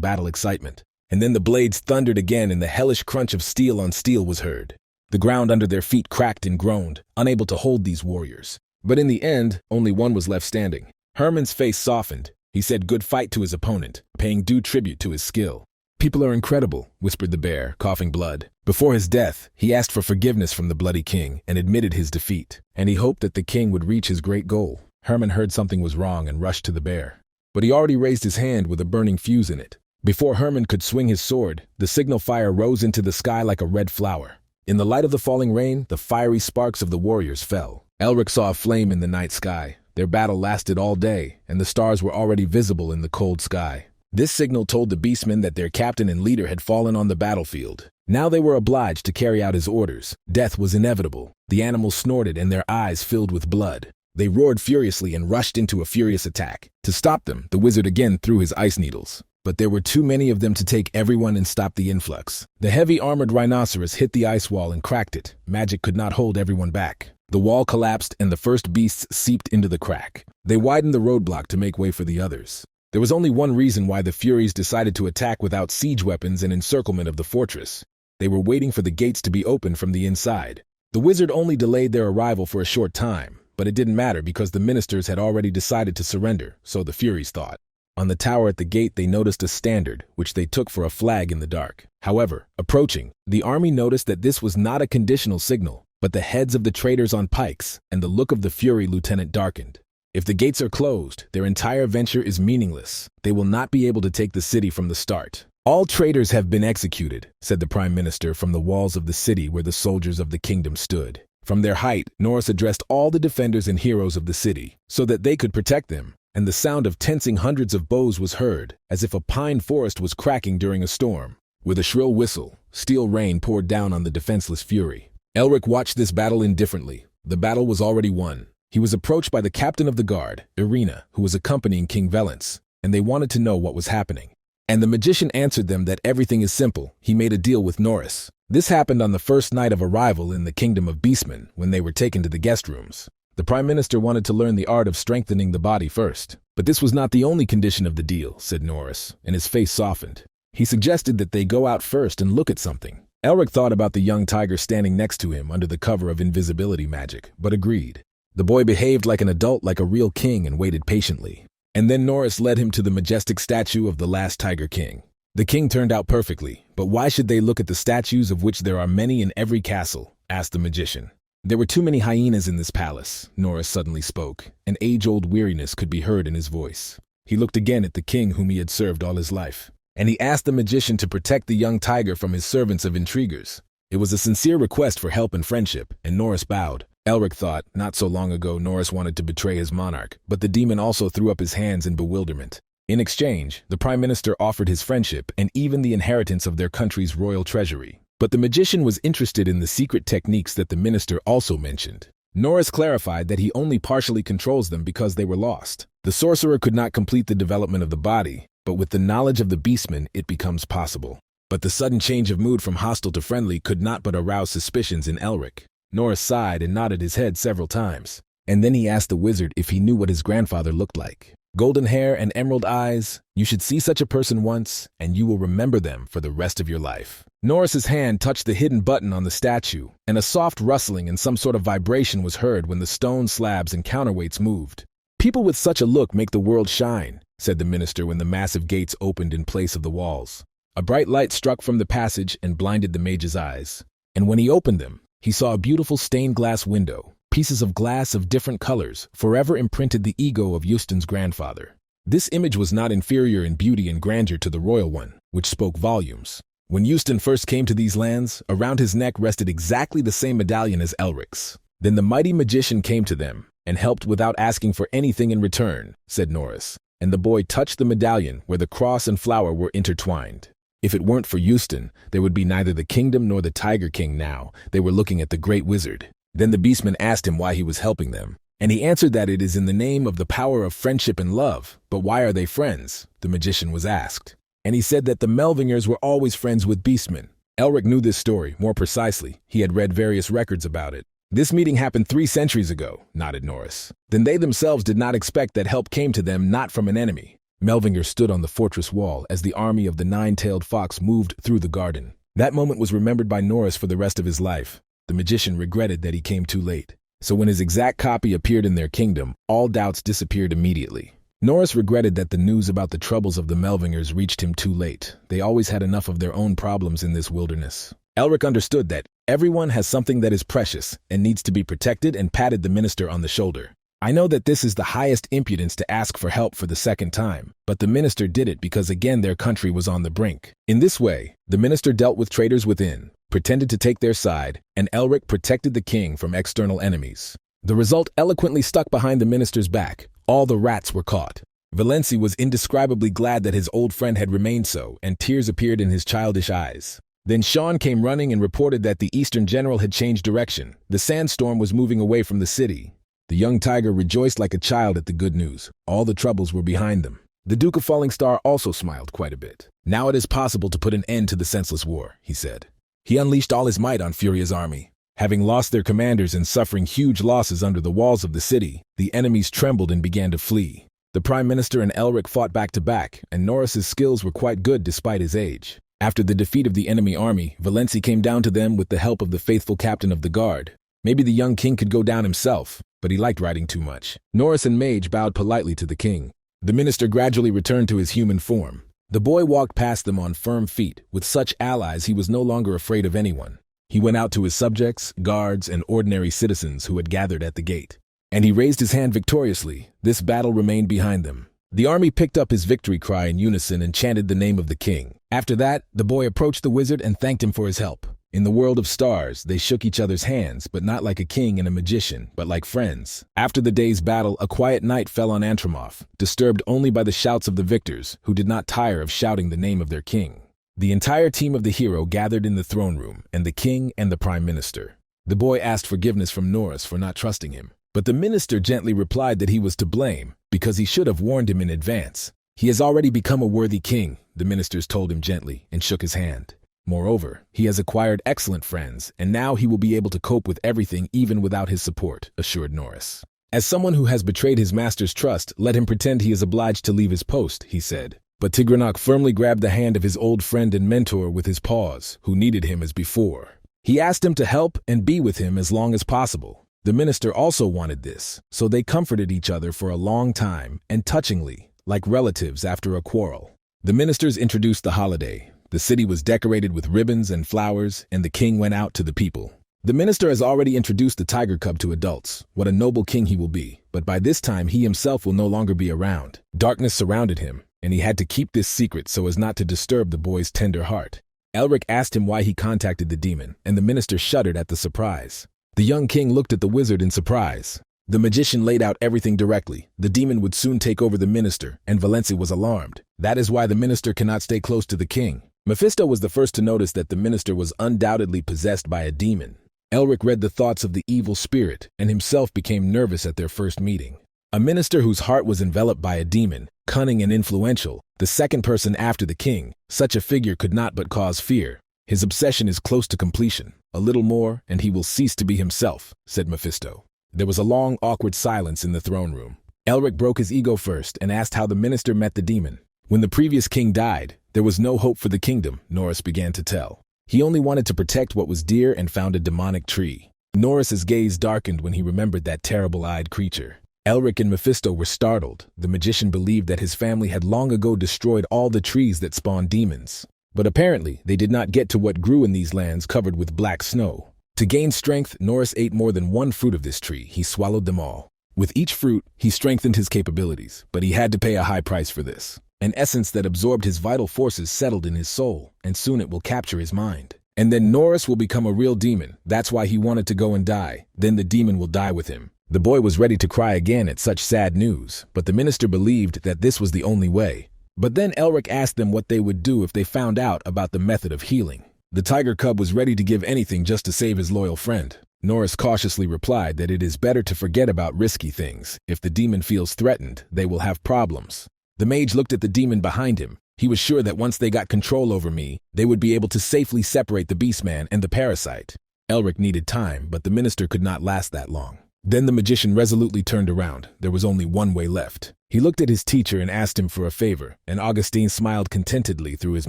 battle excitement. And then the blades thundered again and the hellish crunch of steel on steel was heard. The ground under their feet cracked and groaned, unable to hold these warriors. But in the end, only one was left standing. Herman's face softened. He said good fight to his opponent, paying due tribute to his skill. "People are incredible," whispered the bear, coughing blood. Before his death, he asked for forgiveness from the bloody king and admitted his defeat, and he hoped that the king would reach his great goal. Herman heard something was wrong and rushed to the bear. But he already raised his hand with a burning fuse in it. Before Herman could swing his sword, the signal fire rose into the sky like a red flower. In the light of the falling rain, the fiery sparks of the warriors fell. Elric saw a flame in the night sky. Their battle lasted all day, and the stars were already visible in the cold sky. This signal told the beastmen that their captain and leader had fallen on the battlefield. Now they were obliged to carry out his orders. Death was inevitable. The animals snorted and their eyes filled with blood. They roared furiously and rushed into a furious attack. To stop them, the wizard again threw his ice needles. But there were too many of them to take everyone and stop the influx. The heavy armored rhinoceros hit the ice wall and cracked it. Magic could not hold everyone back. The wall collapsed and the first beasts seeped into the crack. They widened the roadblock to make way for the others. There was only one reason why the Furies decided to attack without siege weapons and encirclement of the fortress. They were waiting for the gates to be opened from the inside. The wizard only delayed their arrival for a short time, but it didn't matter because the ministers had already decided to surrender, so the Furies thought. On the tower at the gate they noticed a standard, which they took for a flag in the dark. However, approaching, the army noticed that this was not a conditional signal, but the heads of the traitors on pikes, and the look of the Fury lieutenant darkened. If the gates are closed, their entire venture is meaningless. They will not be able to take the city from the start. "All traitors have been executed," said the prime minister from the walls of the city where the soldiers of the kingdom stood. From their height, Norris addressed all the defenders and heroes of the city, so that they could protect them, and the sound of tensing hundreds of bows was heard, as if a pine forest was cracking during a storm. With a shrill whistle, steel rain poured down on the defenseless Fury. Elric watched this battle indifferently. The battle was already won. He was approached by the captain of the guard, Irina, who was accompanying King Valence, and they wanted to know what was happening. And the magician answered them that everything is simple. He made a deal with Norris. This happened on the first night of arrival in the kingdom of Beastmen, when they were taken to the guest rooms. The prime minister wanted to learn the art of strengthening the body first. But this was not the only condition of the deal, said Norris, and his face softened. He suggested that they go out first and look at something. Elric thought about the young tiger standing next to him under the cover of invisibility magic, but agreed. The boy behaved like an adult, like a real king, and waited patiently. And then Norris led him to the majestic statue of the last Tiger King. The king turned out perfectly, but why should they look at the statues of which there are many in every castle? Asked the magician. There were too many hyenas in this palace, Norris suddenly spoke. An age-old weariness could be heard in his voice. He looked again at the king whom he had served all his life. And he asked the magician to protect the young tiger from his servants of intriguers. It was a sincere request for help and friendship, and Norris bowed. Elric thought, not so long ago Norris wanted to betray his monarch, but the demon also threw up his hands in bewilderment. In exchange, the Prime Minister offered his friendship and even the inheritance of their country's royal treasury. But the magician was interested in the secret techniques that the minister also mentioned. Norris clarified that he only partially controls them because they were lost. The sorcerer could not complete the development of the body, but with the knowledge of the beastman it becomes possible. But the sudden change of mood from hostile to friendly could not but arouse suspicions in Elric. Norris sighed and nodded his head several times, and then he asked the wizard if he knew what his grandfather looked like. Golden hair and emerald eyes, you should see such a person once, and you will remember them for the rest of your life. Norris's hand touched the hidden button on the statue, and a soft rustling and some sort of vibration was heard when the stone slabs and counterweights moved. People with such a look make the world shine, said the minister when the massive gates opened in place of the walls. A bright light struck from the passage and blinded the mage's eyes, and when he opened them, he saw a beautiful stained glass window. Pieces of glass of different colors forever imprinted the ego of Euston's grandfather. This image was not inferior in beauty and grandeur to the royal one, which spoke volumes. When Euston first came to these lands, around his neck rested exactly the same medallion as Elric's. Then the mighty magician came to them and helped without asking for anything in return, said Norris, and the boy touched the medallion where the cross and flower were intertwined. If it weren't for Euston, there would be neither the kingdom nor the Tiger King now. They were looking at the great wizard. Then the beastman asked him why he was helping them, and he answered that it is in the name of the power of friendship and love. But why are they friends? The magician was asked. And he said that the Melvingers were always friends with beastmen. Elric knew this story more precisely. He had read various records about it. This meeting happened 3 centuries ago, nodded Norris. Then they themselves did not expect that help came to them not from an enemy. Melvinger stood on the fortress wall as the army of the nine-tailed fox moved through the garden. That moment was remembered by Norris for the rest of his life. The magician regretted that he came too late. So when his exact copy appeared in their kingdom, all doubts disappeared immediately. Norris regretted that the news about the troubles of the Melvingers reached him too late. They always had enough of their own problems in this wilderness. Elric understood that everyone has something that is precious and needs to be protected and patted the minister on the shoulder. I know that this is the highest impudence to ask for help for the second time, but the minister did it because again their country was on the brink. In this way, the minister dealt with traitors within, pretended to take their side, and Elric protected the king from external enemies. The result eloquently stuck behind the minister's back. All the rats were caught. Valenci was indescribably glad that his old friend had remained so, and tears appeared in his childish eyes. Then Sean came running and reported that the eastern general had changed direction. The sandstorm was moving away from the city. The young tiger rejoiced like a child at the good news. All the troubles were behind them. The Duke of Falling Star also smiled quite a bit. Now it is possible to put an end to the senseless war, he said. He unleashed all his might on Furia's army. Having lost their commanders and suffering huge losses under the walls of the city, the enemies trembled and began to flee. The Prime Minister and Elric fought back to back, and Norris's skills were quite good despite his age. After the defeat of the enemy army, Valenci came down to them with the help of the faithful captain of the guard. Maybe the young king could go down himself, but he liked riding too much. Norris and Mage bowed politely to the king. The minister gradually returned to his human form. The boy walked past them on firm feet. With such allies, he was no longer afraid of anyone. He went out to his subjects, guards, and ordinary citizens who had gathered at the gate. And he raised his hand victoriously. This battle remained behind them. The army picked up his victory cry in unison and chanted the name of the king. After that, the boy approached the wizard and thanked him for his help. In the world of stars, they shook each other's hands, but not like a king and a magician, but like friends. After the day's battle, a quiet night fell on Antramoth, disturbed only by the shouts of the victors, who did not tire of shouting the name of their king. The entire team of the hero gathered in the throne room, and the king and the prime minister. The boy asked forgiveness from Norris for not trusting him, but the minister gently replied that he was to blame, because he should have warned him in advance. He has already become a worthy king, the ministers told him gently, and shook his hand. Moreover, he has acquired excellent friends, and now he will be able to cope with everything even without his support, assured Norris. As someone who has betrayed his master's trust, let him pretend he is obliged to leave his post, he said. But Tigranok firmly grabbed the hand of his old friend and mentor with his paws, who needed him as before. He asked him to help and be with him as long as possible. The minister also wanted this, so they comforted each other for a long time, and touchingly, like relatives after a quarrel. The ministers introduced the holiday. The city was decorated with ribbons and flowers, and the king went out to the people. The minister has already introduced the tiger cub to adults. What a noble king he will be, but by this time he himself will no longer be around. Darkness surrounded him, and he had to keep this secret so as not to disturb the boy's tender heart. Elric asked him why he contacted the demon, and the minister shuddered at the surprise. The young king looked at the wizard in surprise. The magician laid out everything directly. The demon would soon take over the minister, and Valencia was alarmed. That is why the minister cannot stay close to the king. Mephisto was the first to notice that the minister was undoubtedly possessed by a demon. Elric read the thoughts of the evil spirit, and himself became nervous at their first meeting. A minister whose heart was enveloped by a demon, cunning and influential, the second person after the king, such a figure could not but cause fear. His obsession is close to completion. A little more, and he will cease to be himself, said Mephisto. There was a long, awkward silence in the throne room. Elric broke his ego first and asked how the minister met the demon. When the previous king died, there was no hope for the kingdom, Norris began to tell. He only wanted to protect what was dear and found a demonic tree. Norris's gaze darkened when he remembered that terrible-eyed creature. Elric and Mephisto were startled. The magician believed that his family had long ago destroyed all the trees that spawned demons. But apparently, they did not get to what grew in these lands covered with black snow. To gain strength, Norris ate more than one fruit of this tree. He swallowed them all. With each fruit, he strengthened his capabilities, but he had to pay a high price for this. An essence that absorbed his vital forces settled in his soul, and soon it will capture his mind. And then Norris will become a real demon. That's why he wanted to go and die. Then the demon will die with him. The boy was ready to cry again at such sad news, but the minister believed that this was the only way. But then Elric asked them what they would do if they found out about the method of healing. The tiger cub was ready to give anything just to save his loyal friend. Norris cautiously replied that it is better to forget about risky things. If the demon feels threatened, they will have problems. The mage looked at the demon behind him. He was sure that once they got control over me, they would be able to safely separate the beastman and the parasite. Elric needed time, but the minister could not last that long. Then the magician resolutely turned around. There was only one way left. He looked at his teacher and asked him for a favor, and Augustine smiled contentedly through his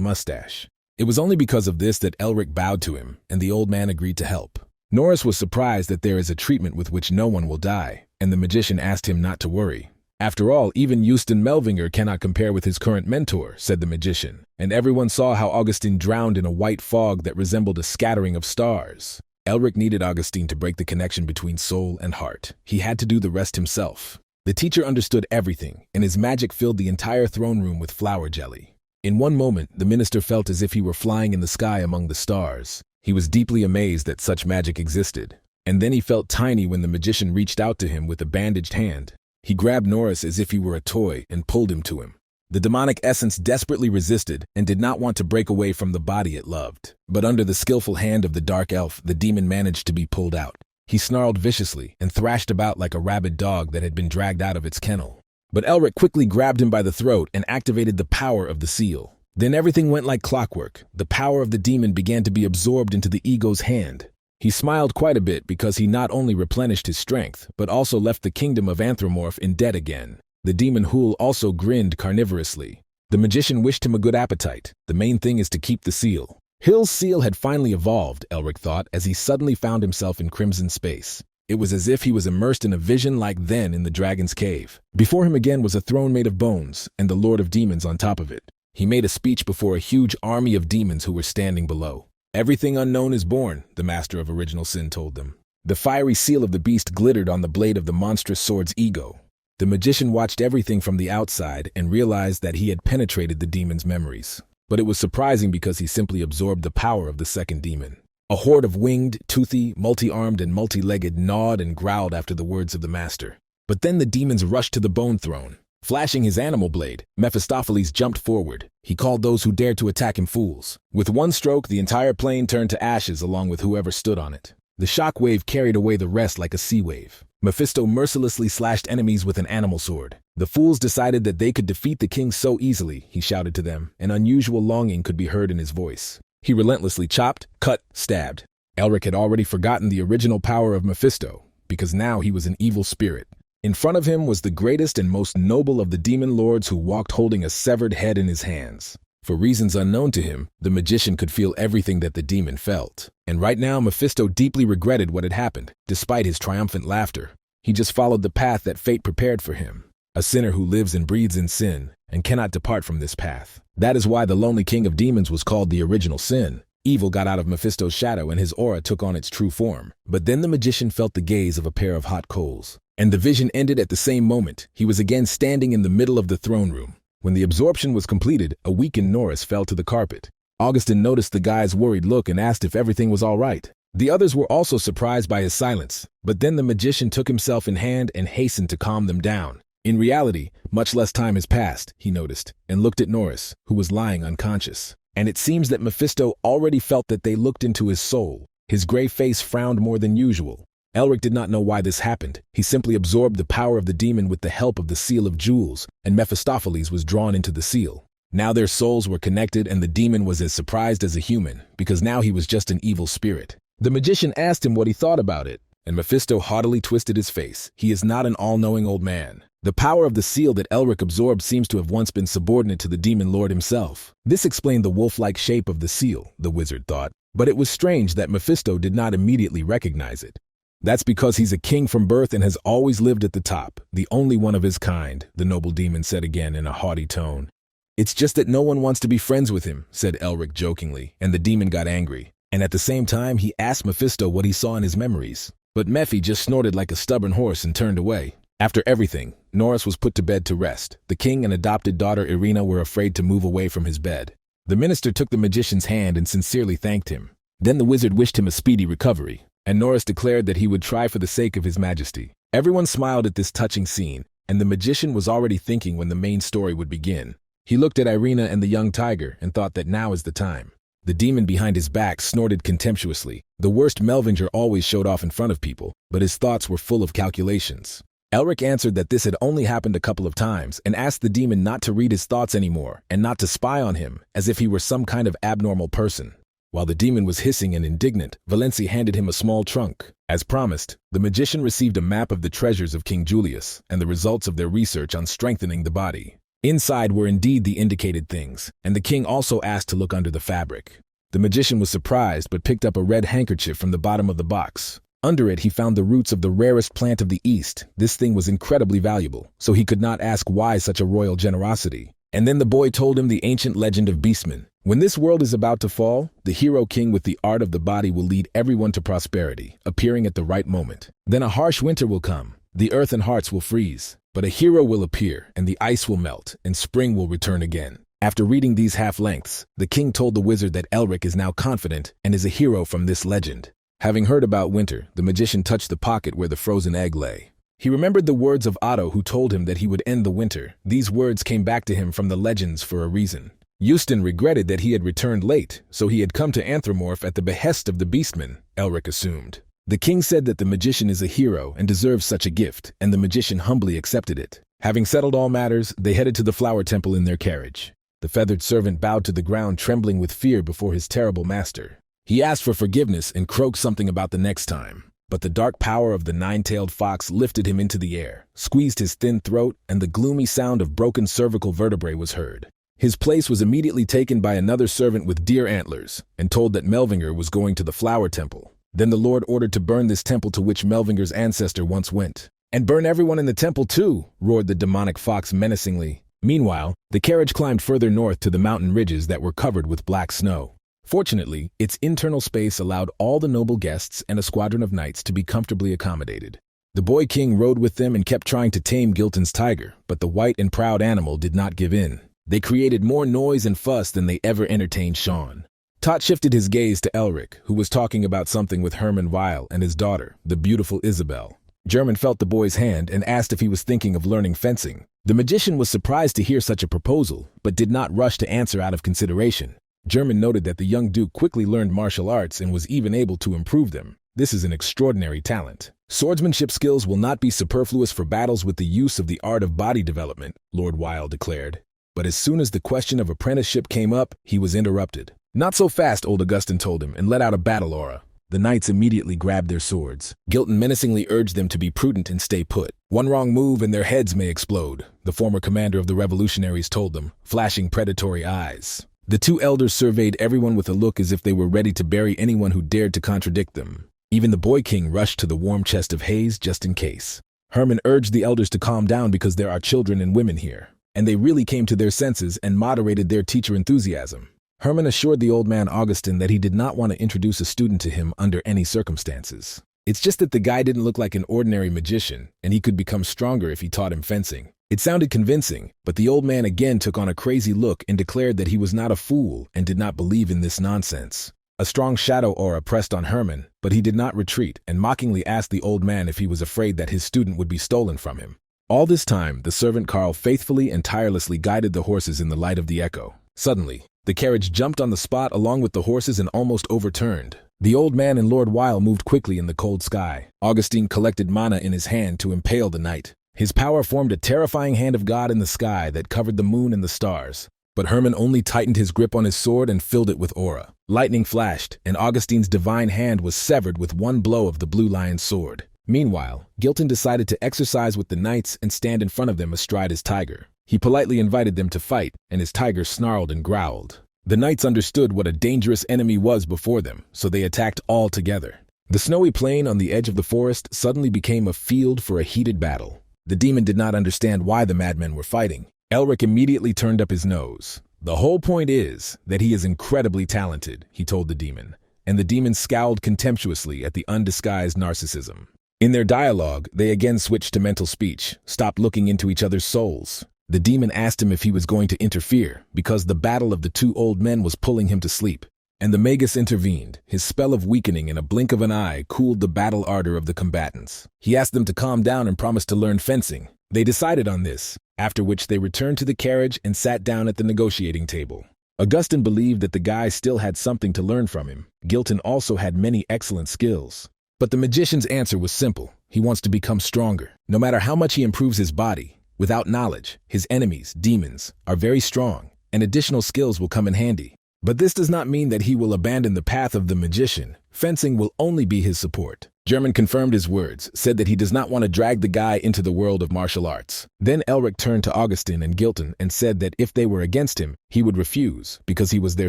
mustache. It was only because of this that Elric bowed to him, and the old man agreed to help. Norris was surprised that there is a treatment with which no one will die, and the magician asked him not to worry. After all, even Houston Melvinger cannot compare with his current mentor, said the magician, and everyone saw how Augustine drowned in a white fog that resembled a scattering of stars. Elric needed Augustine to break the connection between soul and heart. He had to do the rest himself. The teacher understood everything, and his magic filled the entire throne room with flower jelly. In one moment, the minister felt as if he were flying in the sky among the stars. He was deeply amazed that such magic existed. And then he felt tiny when the magician reached out to him with a bandaged hand. He grabbed Norris as if he were a toy and pulled him to him. The demonic essence desperately resisted and did not want to break away from the body it loved. But under the skillful hand of the dark elf, the demon managed to be pulled out. He snarled viciously and thrashed about like a rabid dog that had been dragged out of its kennel. But Elric quickly grabbed him by the throat and activated the power of the seal. Then everything went like clockwork. The power of the demon began to be absorbed into the ego's hand. He smiled quite a bit because he not only replenished his strength, but also left the kingdom of Anthropomorph in debt again. The demon Hool also grinned carnivorously. The magician wished him a good appetite. The main thing is to keep the seal. Hill's seal had finally evolved, Elric thought, as he suddenly found himself in crimson space. It was as if he was immersed in a vision like then in the dragon's cave. Before him again was a throne made of bones, and the Lord of Demons on top of it. He made a speech before a huge army of demons who were standing below. Everything unknown is born, the master of original sin told them. The fiery seal of the beast glittered on the blade of the monstrous sword's ego. The magician watched everything from the outside and realized that he had penetrated the demon's memories. But it was surprising because he simply absorbed the power of the second demon. A horde of winged, toothy, multi-armed, and multi-legged gnawed and growled after the words of the master. But then the demons rushed to the bone throne. Flashing his animal blade, Mephistopheles jumped forward. He called those who dared to attack him fools. With one stroke, the entire plane turned to ashes along with whoever stood on it. The shock wave carried away the rest like a sea wave. Mephisto mercilessly slashed enemies with an animal sword. The fools decided that they could defeat the king so easily, he shouted to them. An unusual longing could be heard in his voice. He relentlessly chopped, cut, stabbed. Elric had already forgotten the original power of Mephisto, because now he was an evil spirit. In front of him was the greatest and most noble of the demon lords who walked holding a severed head in his hands. For reasons unknown to him, the magician could feel everything that the demon felt. And right now, Mephisto deeply regretted what had happened, despite his triumphant laughter. He just followed the path that fate prepared for him. A sinner who lives and breathes in sin, and cannot depart from this path. That is why the lonely king of demons was called the original sin. Evil got out of Mephisto's shadow and his aura took on its true form. But then the magician felt the gaze of a pair of hot coals. And the vision ended at the same moment. He was again standing in the middle of the throne room. When the absorption was completed, a weakened Norris fell to the carpet. Augustine noticed the guy's worried look and asked if everything was all right. The others were also surprised by his silence, but then the magician took himself in hand and hastened to calm them down. In reality, much less time has passed, he noticed, and looked at Norris, who was lying unconscious. And it seems that Mephisto already felt that they looked into his soul. His gray face frowned more than usual. Elric did not know why this happened. He simply absorbed the power of the demon with the help of the Seal of Jewels, and Mephistopheles was drawn into the seal. Now their souls were connected, and the demon was as surprised as a human, because now he was just an evil spirit. The magician asked him what he thought about it, and Mephisto haughtily twisted his face. He is not an all-knowing old man. The power of the seal that Elric absorbed seems to have once been subordinate to the demon lord himself. This explained the wolf-like shape of the seal, the wizard thought, but it was strange that Mephisto did not immediately recognize it. That's because he's a king from birth and has always lived at the top, the only one of his kind, the noble demon said again in a haughty tone. It's just that no one wants to be friends with him, said Elric jokingly, and the demon got angry. And at the same time, he asked Mephisto what he saw in his memories. But Mephi just snorted like a stubborn horse and turned away. After everything, Norris was put to bed to rest. The king and adopted daughter Irina were afraid to move away from his bed. The minister took the magician's hand and sincerely thanked him. Then the wizard wished him a speedy recovery, and Norris declared that he would try for the sake of his majesty. Everyone smiled at this touching scene, and the magician was already thinking when the main story would begin. He looked at Irina and the young tiger and thought that now is the time. The demon behind his back snorted contemptuously. The worst Melvinger always showed off in front of people, but his thoughts were full of calculations. Elric answered that this had only happened a couple of times and asked the demon not to read his thoughts anymore and not to spy on him, as if he were some kind of abnormal person. While the demon was hissing and indignant, Valenci handed him a small trunk. As promised, the magician received a map of the treasures of King Julius and the results of their research on strengthening the body. Inside were indeed the indicated things, and the king also asked to look under the fabric. The magician was surprised but picked up a red handkerchief from the bottom of the box. Under it he found the roots of the rarest plant of the East. This thing was incredibly valuable, so he could not ask why such a royal generosity. And then the boy told him the ancient legend of Beastmen. When this world is about to fall, the hero king with the art of the body will lead everyone to prosperity, appearing at the right moment. Then a harsh winter will come. The earth and hearts will freeze. But a hero will appear, and the ice will melt, and spring will return again. After reading these half-lengths, the king told the wizard that Elric is now confident and is a hero from this legend. Having heard about winter, the magician touched the pocket where the frozen egg lay. He remembered the words of Otto, who told him that he would end the winter. These words came back to him from the legends for a reason. Euston regretted that he had returned late, so he had come to Anthropomorph at the behest of the Beastmen, Elric assumed. The king said that the magician is a hero and deserves such a gift, and the magician humbly accepted it. Having settled all matters, they headed to the flower temple in their carriage. The feathered servant bowed to the ground, trembling with fear before his terrible master. He asked for forgiveness and croaked something about the next time. But the dark power of the nine-tailed fox lifted him into the air, squeezed his thin throat, and the gloomy sound of broken cervical vertebrae was heard. His place was immediately taken by another servant with deer antlers, and told that Melvinger was going to the flower temple. Then the Lord ordered to burn this temple to which Melvinger's ancestor once went. "And burn everyone in the temple too," roared the demonic fox menacingly. Meanwhile, the carriage climbed further north to the mountain ridges that were covered with black snow. Fortunately, its internal space allowed all the noble guests and a squadron of knights to be comfortably accommodated. The boy king rode with them and kept trying to tame Gilton's tiger, but the white and proud animal did not give in. They created more noise and fuss than they ever entertained Sean. Tot shifted his gaze to Elric, who was talking about something with Herman Weil and his daughter, the beautiful Isabelle. German felt the boy's hand and asked if he was thinking of learning fencing. The magician was surprised to hear such a proposal, but did not rush to answer out of consideration. German noted that the young duke quickly learned martial arts and was even able to improve them. This is an extraordinary talent. Swordsmanship skills will not be superfluous for battles with the use of the art of body development, Lord Weil declared. But as soon as the question of apprenticeship came up, he was interrupted. "Not so fast," old Augustin told him, and let out a battle aura. The knights immediately grabbed their swords. Gilton menacingly urged them to be prudent and stay put. "One wrong move and their heads may explode," the former commander of the revolutionaries told them, flashing predatory eyes. The two elders surveyed everyone with a look as if they were ready to bury anyone who dared to contradict them. Even the boy king rushed to the warm chest of haze just in case. Herman urged the elders to calm down because there are children and women here. And they really came to their senses and moderated their teacher enthusiasm. Herman assured the old man Augustin that he did not want to introduce a student to him under any circumstances. It's just that the guy didn't look like an ordinary magician, and he could become stronger if he taught him fencing. It sounded convincing, but the old man again took on a crazy look and declared that he was not a fool and did not believe in this nonsense. A strong shadow aura pressed on Herman, but he did not retreat and mockingly asked the old man if he was afraid that his student would be stolen from him. All this time, the servant Carl faithfully and tirelessly guided the horses in the light of the echo. Suddenly, the carriage jumped on the spot along with the horses and almost overturned. The old man and Lord Weil moved quickly in the cold sky. Augustine collected mana in his hand to impale the knight. His power formed a terrifying hand of God in the sky that covered the moon and the stars. But Herman only tightened his grip on his sword and filled it with aura. Lightning flashed, and Augustine's divine hand was severed with one blow of the blue lion's sword. Meanwhile, Gilton decided to exercise with the knights and stand in front of them astride his tiger. He politely invited them to fight, and his tiger snarled and growled. The knights understood what a dangerous enemy was before them, so they attacked all together. The snowy plain on the edge of the forest suddenly became a field for a heated battle. The demon did not understand why the madmen were fighting. Elric immediately turned up his nose. The whole point is that he is incredibly talented, he told the demon, and the demon scowled contemptuously at the undisguised narcissism. In their dialogue, they again switched to mental speech, stopped looking into each other's souls. The demon asked him if he was going to interfere, because the battle of the two old men was pulling him to sleep. And the Magus intervened. His spell of weakening in a blink of an eye cooled the battle ardor of the combatants. He asked them to calm down and promised to learn fencing. They decided on this, after which they returned to the carriage and sat down at the negotiating table. Augustine believed that the guy still had something to learn from him. Gilton also had many excellent skills. But the magician's answer was simple. He wants to become stronger. No matter how much he improves his body, without knowledge, his enemies, demons, are very strong, and additional skills will come in handy. But this does not mean that he will abandon the path of the magician. Fencing will only be his support. German confirmed his words, said that he does not want to drag the guy into the world of martial arts. Then Elric turned to Augustine and Gilton and said that if they were against him, he would refuse, because he was their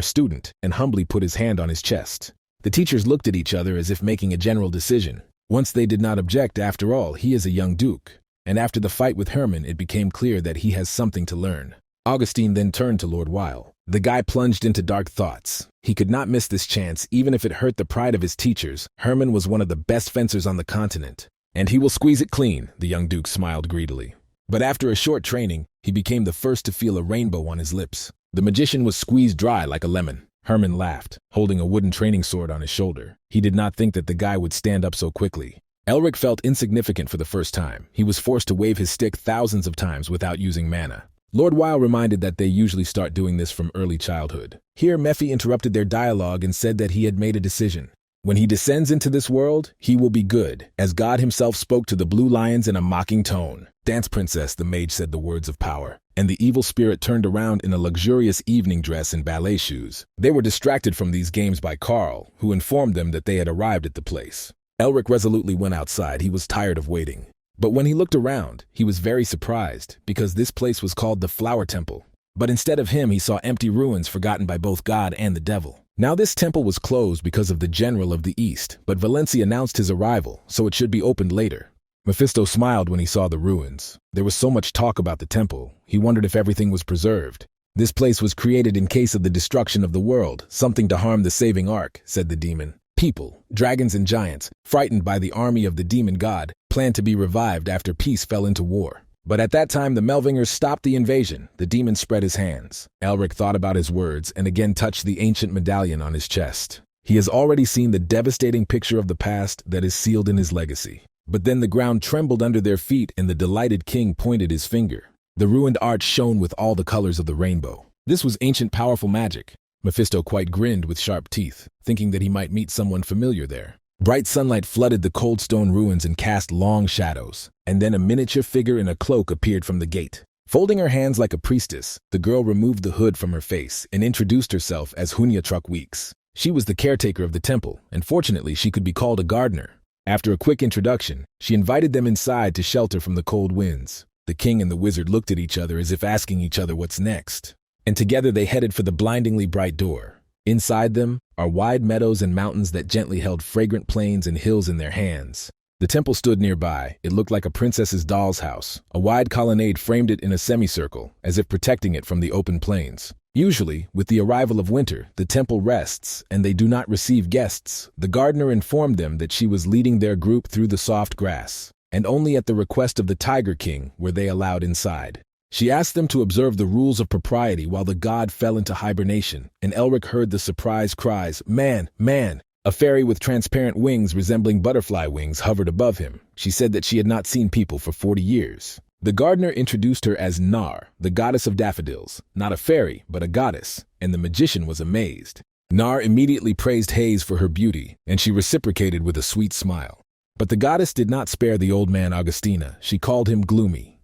student, and humbly put his hand on his chest. The teachers looked at each other as if making a general decision. Once they did not object, after all, he is a young duke. And after the fight with Herman, it became clear that he has something to learn. Augustine then turned to Lord Weil. The guy plunged into dark thoughts. He could not miss this chance, even if it hurt the pride of his teachers. Herman was one of the best fencers on the continent. And he will squeeze it clean, the young duke smiled greedily. But after a short training, he became the first to feel a rainbow on his lips. The magician was squeezed dry like a lemon. Herman laughed, holding a wooden training sword on his shoulder. He did not think that the guy would stand up so quickly. Elric felt insignificant for the first time. He was forced to wave his stick thousands of times without using mana. Lord Weil reminded that they usually start doing this from early childhood. Here, Mephi interrupted their dialogue and said that he had made a decision. When he descends into this world, he will be good, as God himself spoke to the blue lions in a mocking tone. Dance, princess, the mage said the words of power, and the evil spirit turned around in a luxurious evening dress and ballet shoes. They were distracted from these games by Carl, who informed them that they had arrived at the place. Elric resolutely went outside. He was tired of waiting. But when he looked around, he was very surprised, because this place was called the Flower Temple. But instead of him, he saw empty ruins forgotten by both God and the devil. Now this temple was closed because of the general of the East, but Valenci announced his arrival, so it should be opened later. Mephisto smiled when he saw the ruins. There was so much talk about the temple, he wondered if everything was preserved. This place was created in case of the destruction of the world, something to harm the saving ark, said the demon. People, dragons and giants, frightened by the army of the demon god, planned to be revived after peace fell into war. But at that time the Melvingers stopped the invasion. The demon spread his hands. Elric thought about his words and again touched the ancient medallion on his chest. He has already seen the devastating picture of the past that is sealed in his legacy. But then the ground trembled under their feet and the delighted king pointed his finger. The ruined arch shone with all the colors of the rainbow. This was ancient powerful magic. Mephisto quite grinned with sharp teeth, thinking that he might meet someone familiar there. Bright sunlight flooded the cold stone ruins and cast long shadows, and then a miniature figure in a cloak appeared from the gate. Folding her hands like a priestess, the girl removed the hood from her face and introduced herself as Hunyatruck Weeks. She was the caretaker of the temple, and fortunately she could be called a gardener. After a quick introduction, she invited them inside to shelter from the cold winds. The king and the wizard looked at each other as if asking each other what's next. And together they headed for the blindingly bright door. Inside them are wide meadows and mountains that gently held fragrant plains and hills in their hands. The temple stood nearby. It looked like a princess's doll's house. A wide colonnade framed it in a semicircle, as if protecting it from the open plains. Usually, with the arrival of winter, the temple rests, and they do not receive guests. The gardener informed them that she was leading their group through the soft grass, and only at the request of the Tiger King were they allowed inside. She asked them to observe the rules of propriety while the god fell into hibernation, and Elric heard the surprised cries, "Man, man!" A fairy with transparent wings resembling butterfly wings hovered above him. She said that she had not seen people for 40 years. The gardener introduced her as Nar, the goddess of daffodils, not a fairy, but a goddess, and the magician was amazed. Nar immediately praised Hayes for her beauty, and she reciprocated with a sweet smile. But the goddess did not spare the old man Augustina. She called him gloomy.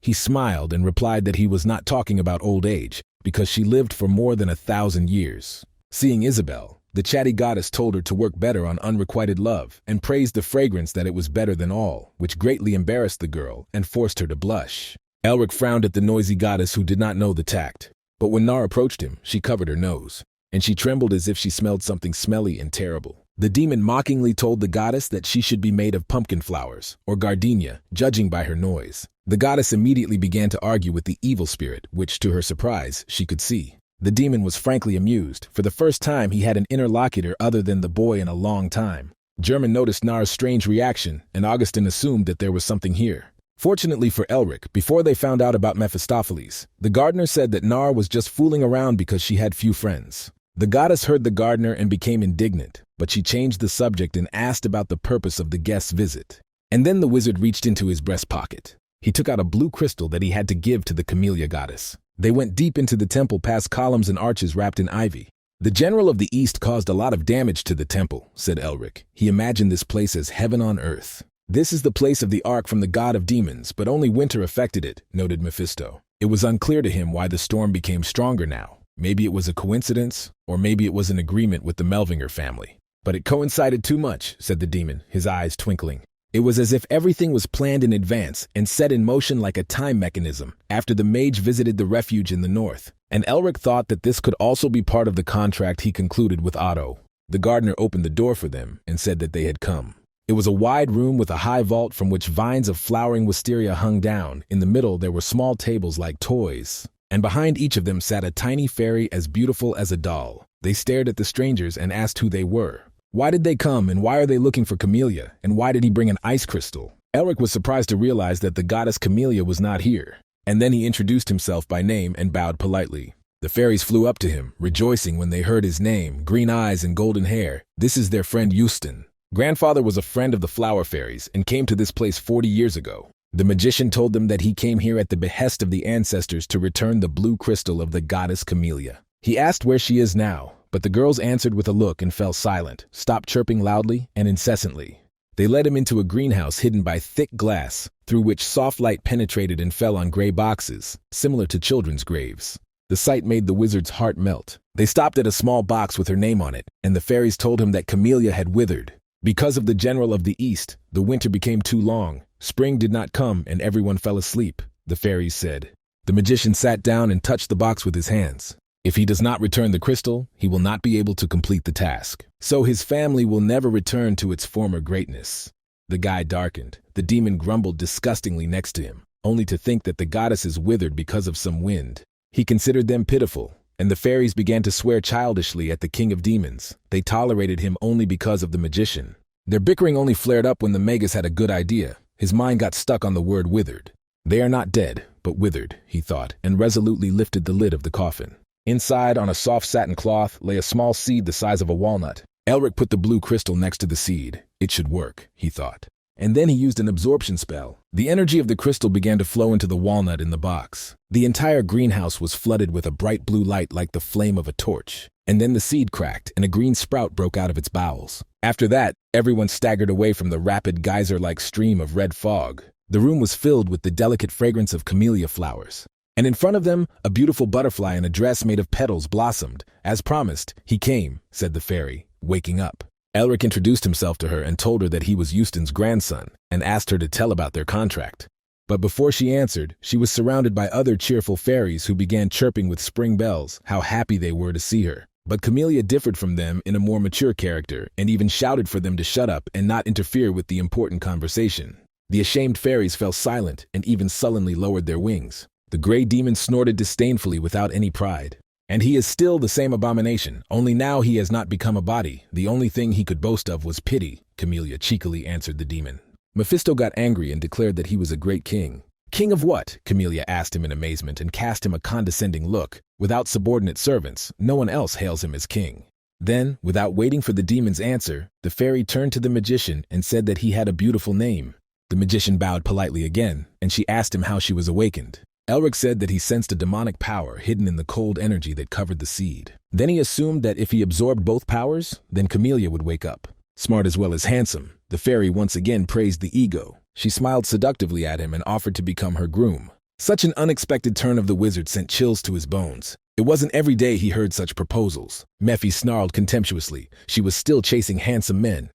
He smiled and replied that he was not talking about old age, because she lived for more than 1,000 years. Seeing Isabelle, the chatty goddess told her to work better on unrequited love, and praised the fragrance that it was better than all, which greatly embarrassed the girl and forced her to blush. Elric frowned at the noisy goddess who did not know the tact. But when Nar approached him, she covered her nose, and she trembled as if she smelled something smelly and terrible. The demon mockingly told the goddess that she should be made of pumpkin flowers, or gardenia, judging by her noise. The goddess immediately began to argue with the evil spirit, which, to her surprise, she could see. The demon was frankly amused. For the first time, he had an interlocutor other than the boy in a long time. German noticed Nar's strange reaction, and Augustin assumed that there was something here. Fortunately for Elric, before they found out about Mephistopheles, the gardener said that Nar was just fooling around because she had few friends. The goddess heard the gardener and became indignant, but she changed the subject and asked about the purpose of the guest's visit. And then the wizard reached into his breast pocket. He took out a blue crystal that he had to give to the camellia goddess. They went deep into the temple past columns and arches wrapped in ivy. The general of the East caused a lot of damage to the temple, said Elric. He imagined this place as heaven on earth. This is the place of the ark from the god of demons, but only winter affected it, noted Mephisto. It was unclear to him why the storm became stronger now. Maybe it was a coincidence, or maybe it was an agreement with the Melvinger family. But it coincided too much, said the demon, his eyes twinkling. It was as if everything was planned in advance and set in motion like a time mechanism after the mage visited the refuge in the north. And Elric thought that this could also be part of the contract he concluded with Otto. The gardener opened the door for them and said that they had come. It was a wide room with a high vault from which vines of flowering wisteria hung down. In the middle there were small tables like toys, and behind each of them sat a tiny fairy as beautiful as a doll. They stared at the strangers and asked who they were. Why did they come, and why are they looking for Camellia, and why did he bring an ice crystal? Elric was surprised to realize that the goddess Camellia was not here, and then he introduced himself by name and bowed politely. The fairies flew up to him, rejoicing when they heard his name, green eyes and golden hair. This is their friend Houston. Grandfather was a friend of the flower fairies and came to this place 40 years ago. The magician told them that he came here at the behest of the ancestors to return the blue crystal of the goddess Camellia. He asked where she is now, but the girls answered with a look and fell silent, stopped chirping loudly and incessantly. They led him into a greenhouse hidden by thick glass, through which soft light penetrated and fell on gray boxes, similar to children's graves. The sight made the wizard's heart melt. They stopped at a small box with her name on it, and the fairies told him that Camellia had withered. Because of the general of the East, the winter became too long. Spring did not come, and everyone fell asleep, the fairies said. The magician sat down and touched the box with his hands. If he does not return the crystal, he will not be able to complete the task. So his family will never return to its former greatness. The guy darkened. The demon grumbled disgustingly next to him, only to think that the goddesses withered because of some wind. He considered them pitiful, and the fairies began to swear childishly at the king of demons. They tolerated him only because of the magician. Their bickering only flared up when the magus had a good idea. His mind got stuck on the word withered. They are not dead, but withered, he thought, and resolutely lifted the lid of the coffin. Inside, on a soft satin cloth, lay a small seed the size of a walnut. Elric put the blue crystal next to the seed. It should work, he thought. And then he used an absorption spell. The energy of the crystal began to flow into the walnut in the box. The entire greenhouse was flooded with a bright blue light like the flame of a torch. And then the seed cracked, and a green sprout broke out of its bowels. After that, everyone staggered away from the rapid geyser-like stream of red fog. The room was filled with the delicate fragrance of camellia flowers. And in front of them, a beautiful butterfly in a dress made of petals blossomed. As promised, he came, said the fairy, waking up. Elric introduced himself to her and told her that he was Houston's grandson, and asked her to tell about their contract. But before she answered, she was surrounded by other cheerful fairies who began chirping with spring bells how happy they were to see her. But Camellia differed from them in a more mature character, and even shouted for them to shut up and not interfere with the important conversation. The ashamed fairies fell silent and even sullenly lowered their wings. The gray demon snorted disdainfully without any pride. And he is still the same abomination, only now he has not become a body. The only thing he could boast of was pity, Camellia cheekily answered the demon. Mephisto got angry and declared that he was a great king. King of what? Camellia asked him in amazement and cast him a condescending look. Without subordinate servants, no one else hails him as king. Then, without waiting for the demon's answer, the fairy turned to the magician and said that he had a beautiful name. The magician bowed politely again, and she asked him how she was awakened. Elric said that he sensed a demonic power hidden in the cold energy that covered the seed. Then he assumed that if he absorbed both powers, then Camellia would wake up. Smart as well as handsome, the fairy once again praised the ego. She smiled seductively at him and offered to become her groom. Such an unexpected turn of the wizard sent chills to his bones. It wasn't every day he heard such proposals. Mephi snarled contemptuously. She was still chasing handsome men.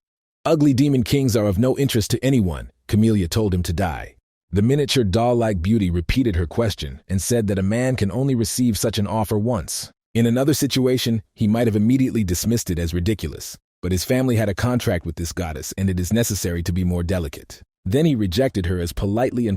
Ugly demon kings are of no interest to anyone, Camellia told him to die. The miniature doll-like beauty repeated her question and said that a man can only receive such an offer once. In another situation, he might have immediately dismissed it as ridiculous. But his family had a contract with this goddess, and it is necessary to be more delicate. Then he rejected her as politely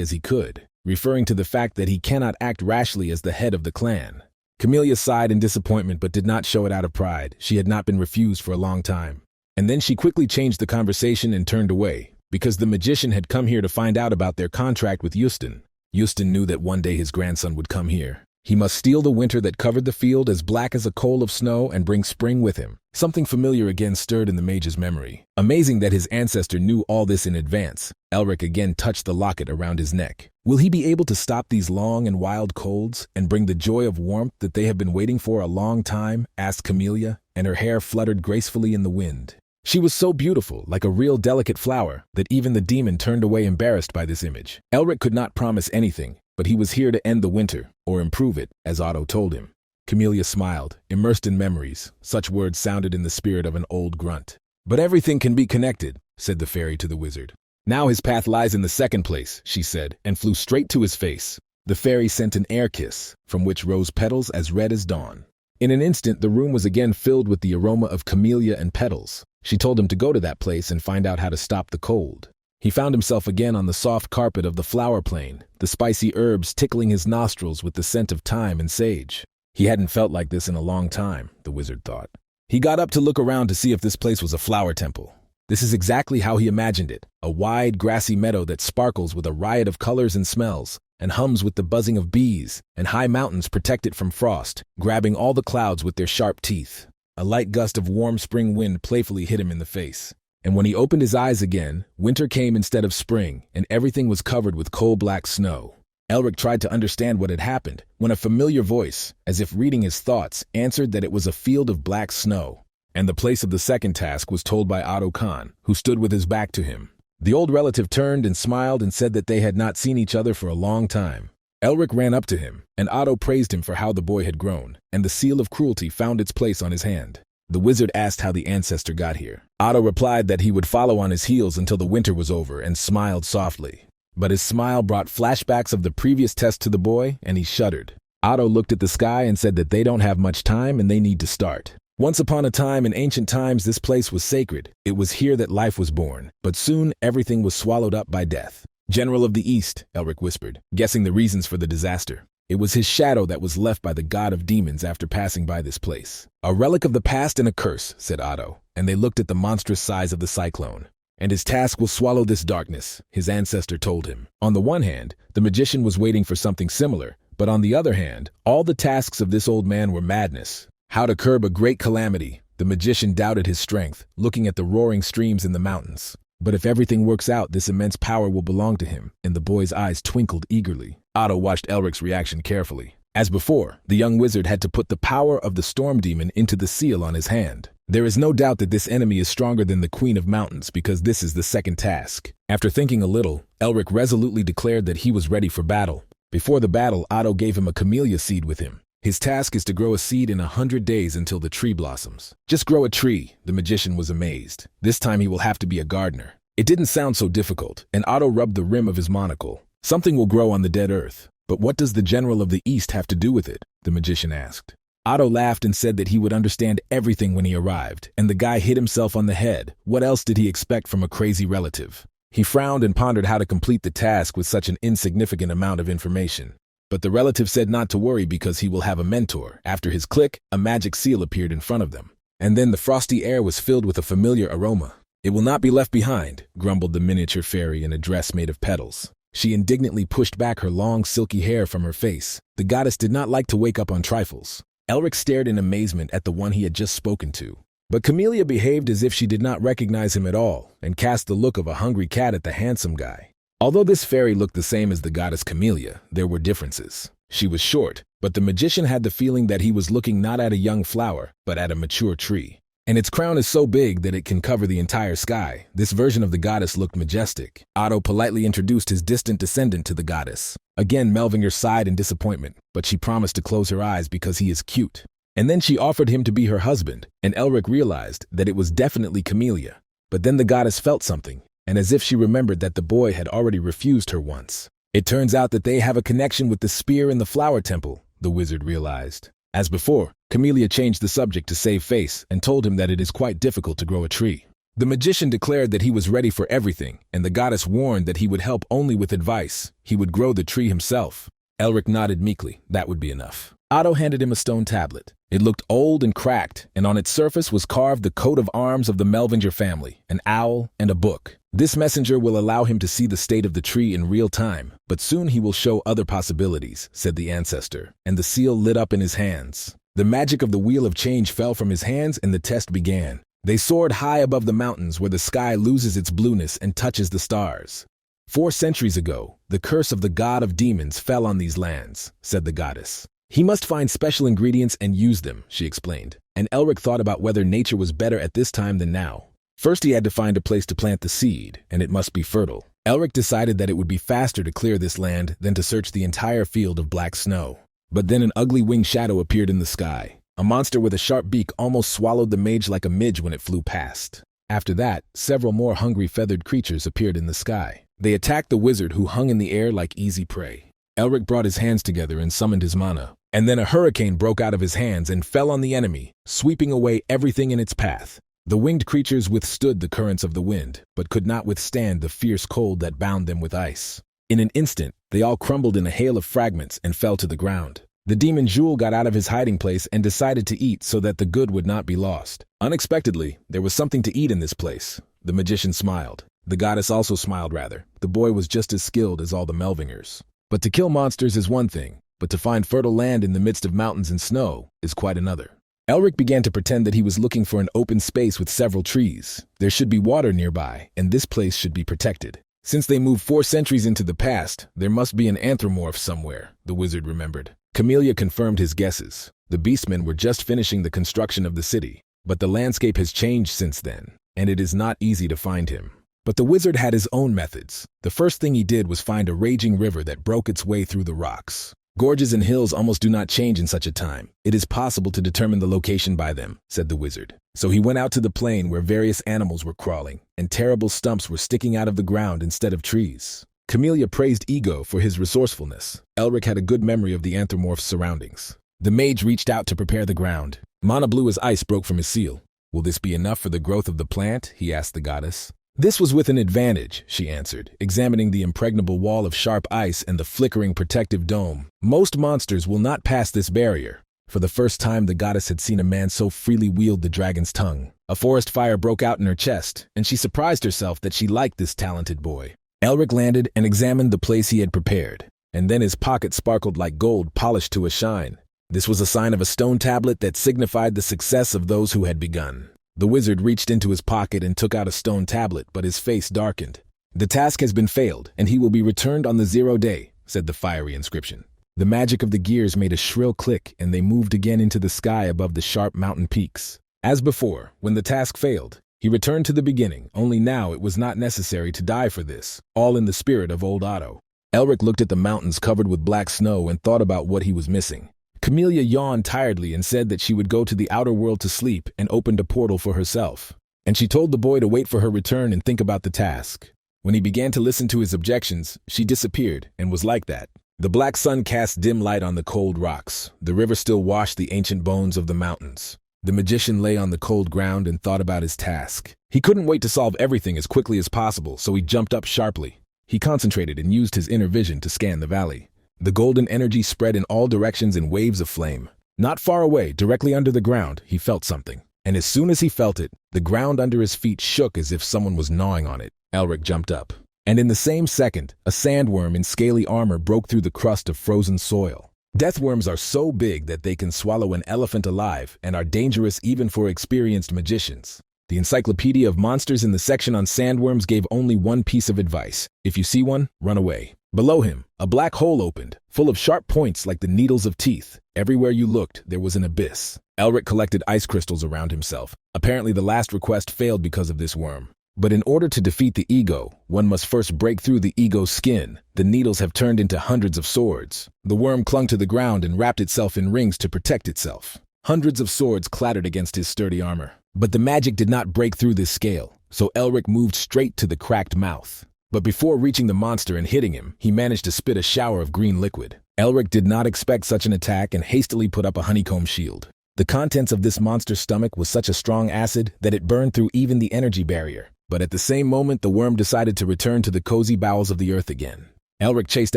as he could, referring to the fact that he cannot act rashly as the head of the clan. Camellia sighed in disappointment but did not show it out of pride. She had not been refused for a long time. And then she quickly changed the conversation and turned away, because the magician had come here to find out about their contract with Houston. Houston knew that one day his grandson would come here. He must steal the winter that covered the field as black as a coal of snow and bring spring with him. Something familiar again stirred in the mage's memory. Amazing that his ancestor knew all this in advance. Elric again touched the locket around his neck. Will he be able to stop these long and wild colds and bring the joy of warmth that they have been waiting for a long time? Asked Camellia, and her hair fluttered gracefully in the wind. She was so beautiful, like a real delicate flower, that even the demon turned away embarrassed by this image. Elric could not promise anything, but he was here to end the winter, or improve it, as Otto told him. Camellia smiled, immersed in memories. Such words sounded in the spirit of an old grunt. But everything can be connected, said the fairy to the wizard. Now his path lies in the second place, she said, and flew straight to his face. The fairy sent an air kiss, from which rose petals as red as dawn. In an instant, the room was again filled with the aroma of camellia and petals. She told him to go to that place and find out how to stop the cold. He found himself again on the soft carpet of the flower plain, the spicy herbs tickling his nostrils with the scent of thyme and sage. He hadn't felt like this in a long time, the wizard thought. He got up to look around to see if this place was a flower temple. This is exactly how he imagined it, a wide, grassy meadow that sparkles with a riot of colors and smells, and hums with the buzzing of bees, and high mountains protected from frost, grabbing all the clouds with their sharp teeth. A light gust of warm spring wind playfully hit him in the face. And when he opened his eyes again, winter came instead of spring, and everything was covered with coal-black snow. Elric tried to understand what had happened, when a familiar voice, as if reading his thoughts, answered that it was a field of black snow. And the place of the second task was told by Otto Khan, who stood with his back to him. The old relative turned and smiled and said that they had not seen each other for a long time. Elric ran up to him, and Otto praised him for how the boy had grown, and the seal of cruelty found its place on his hand. The wizard asked how the ancestor got here. Otto replied that he would follow on his heels until the winter was over and smiled softly. But his smile brought flashbacks of the previous test to the boy, and he shuddered. Otto looked at the sky and said that they don't have much time and they need to start. Once upon a time in ancient times, this place was sacred. It was here that life was born, but soon everything was swallowed up by death. General of the East, Elric whispered, guessing the reasons for the disaster. It was his shadow that was left by the god of demons after passing by this place. A relic of the past and a curse, said Otto, and they looked at the monstrous size of the cyclone. And his task will swallow this darkness, his ancestor told him. On the one hand, the magician was waiting for something similar, but on the other hand, all the tasks of this old man were madness. How to curb a great calamity? The magician doubted his strength, looking at the roaring streams in the mountains. But if everything works out, this immense power will belong to him, and the boy's eyes twinkled eagerly. Otto watched Elric's reaction carefully. As before, the young wizard had to put the power of the storm demon into the seal on his hand. There is no doubt that this enemy is stronger than the Queen of Mountains because this is the second task. After thinking a little, Elric resolutely declared that he was ready for battle. Before the battle, Otto gave him a camellia seed with him. His task is to grow a seed in 100 days until the tree blossoms. Just grow a tree, the magician was amazed. This time he will have to be a gardener. It didn't sound so difficult, and Otto rubbed the rim of his monocle. Something will grow on the dead earth. But what does the general of the East have to do with it? The magician asked. Otto laughed and said that he would understand everything when he arrived, and the guy hit himself on the head. What else did he expect from a crazy relative? He frowned and pondered how to complete the task with such an insignificant amount of information. But the relative said not to worry because he will have a mentor. After his click, a magic seal appeared in front of them. And then the frosty air was filled with a familiar aroma. It will not be left behind, grumbled the miniature fairy in a dress made of petals. She indignantly pushed back her long, silky hair from her face. The goddess did not like to wake up on trifles. Elric stared in amazement at the one he had just spoken to. But Camellia behaved as if she did not recognize him at all and cast the look of a hungry cat at the handsome guy. Although this fairy looked the same as the goddess Camellia, there were differences. She was short, but the magician had the feeling that he was looking not at a young flower, but at a mature tree. And its crown is so big that it can cover the entire sky. This version of the goddess looked majestic. Otto politely introduced his distant descendant to the goddess. Again, Melvinger sighed in disappointment, but she promised to close her eyes because he is cute. And then she offered him to be her husband, and Elric realized that it was definitely Camellia. But then the goddess felt something, and as if she remembered that the boy had already refused her once. It turns out that they have a connection with the spear in the flower temple, the wizard realized. As before, Camellia changed the subject to save face and told him that it is quite difficult to grow a tree. The magician declared that he was ready for everything, and the goddess warned that he would help only with advice. He would grow the tree himself. Elric nodded meekly. That would be enough. Otto handed him a stone tablet. It looked old and cracked, and on its surface was carved the coat of arms of the Melvinger family, an owl and a book. This messenger will allow him to see the state of the tree in real time, but soon he will show other possibilities, said the ancestor, and the seal lit up in his hands. The magic of the Wheel of Change fell from his hands and the test began. They soared high above the mountains where the sky loses its blueness and touches the stars. 4 centuries ago, the curse of the god of demons fell on these lands, said the goddess. He must find special ingredients and use them, she explained, and Elric thought about whether nature was better at this time than now. First he had to find a place to plant the seed, and it must be fertile. Elric decided that it would be faster to clear this land than to search the entire field of black snow. But then an ugly winged shadow appeared in the sky. A monster with a sharp beak almost swallowed the mage like a midge when it flew past. After that, several more hungry feathered creatures appeared in the sky. They attacked the wizard who hung in the air like easy prey. Elric brought his hands together and summoned his mana, and then a hurricane broke out of his hands and fell on the enemy, sweeping away everything in its path. The winged creatures withstood the currents of the wind, but could not withstand the fierce cold that bound them with ice. In an instant, they all crumbled in a hail of fragments and fell to the ground. The demon Jewel got out of his hiding place and decided to eat so that the good would not be lost. Unexpectedly, there was something to eat in this place. The magician smiled. The goddess also smiled rather. The boy was just as skilled as all the Melvingers. But to kill monsters is one thing, but to find fertile land in the midst of mountains and snow is quite another. Elric began to pretend that he was looking for an open space with several trees. There should be water nearby, and this place should be protected. Since they moved 4 centuries into the past, there must be an anthropomorph somewhere, the wizard remembered. Camellia confirmed his guesses. The beastmen were just finishing the construction of the city, but the landscape has changed since then, and it is not easy to find him. But the wizard had his own methods. The first thing he did was find a raging river that broke its way through the rocks. Gorges and hills almost do not change in such a time. It is possible to determine the location by them, said the wizard. So he went out to the plain where various animals were crawling, and terrible stumps were sticking out of the ground instead of trees. Camellia praised Ego for his resourcefulness. Elric had a good memory of the anthropomorph's surroundings. The mage reached out to prepare the ground. Mana blue as ice broke from his seal. Will this be enough for the growth of the plant? He asked the goddess. This was with an advantage, she answered, examining the impregnable wall of sharp ice and the flickering protective dome. Most monsters will not pass this barrier. For the first time, the goddess had seen a man so freely wield the dragon's tongue. A forest fire broke out in her chest, and she surprised herself that she liked this talented boy. Elric landed and examined the place he had prepared, and then his pocket sparkled like gold polished to a shine. This was a sign of a stone tablet that signified the success of those who had begun. The wizard reached into his pocket and took out a stone tablet, but his face darkened. The task has been failed, and he will be returned on the 0th day, said the fiery inscription. The magic of the gears made a shrill click, and they moved again into the sky above the sharp mountain peaks. As before, when the task failed, he returned to the beginning, only now it was not necessary to die for this, all in the spirit of old Otto. Elric looked at the mountains covered with black snow and thought about what he was missing. Camellia yawned tiredly and said that she would go to the outer world to sleep and opened a portal for herself. And she told the boy to wait for her return and think about the task. When he began to listen to his objections, she disappeared and was like that. The black sun cast dim light on the cold rocks. The river still washed the ancient bones of the mountains. The magician lay on the cold ground and thought about his task. He couldn't wait to solve everything as quickly as possible, so he jumped up sharply. He concentrated and used his inner vision to scan the valley. The golden energy spread in all directions in waves of flame. Not far away, directly under the ground, he felt something. And as soon as he felt it, the ground under his feet shook as if someone was gnawing on it. Elric jumped up. And in the same second, a sandworm in scaly armor broke through the crust of frozen soil. Deathworms are so big that they can swallow an elephant alive and are dangerous even for experienced magicians. The Encyclopedia of Monsters in the section on sandworms gave only one piece of advice. If you see one, run away. Below him, a black hole opened, full of sharp points like the needles of teeth. Everywhere you looked, there was an abyss. Elric collected ice crystals around himself. Apparently the last request failed because of this worm. But in order to defeat the ego, one must first break through the ego's skin. The needles have turned into hundreds of swords. The worm clung to the ground and wrapped itself in rings to protect itself. Hundreds of swords clattered against his sturdy armor. But the magic did not break through this scale, so Elric moved straight to the cracked mouth. But before reaching the monster and hitting him, he managed to spit a shower of green liquid. Elric did not expect such an attack and hastily put up a honeycomb shield. The contents of this monster's stomach was such a strong acid that it burned through even the energy barrier. But at the same moment, the worm decided to return to the cozy bowels of the earth again. Elric chased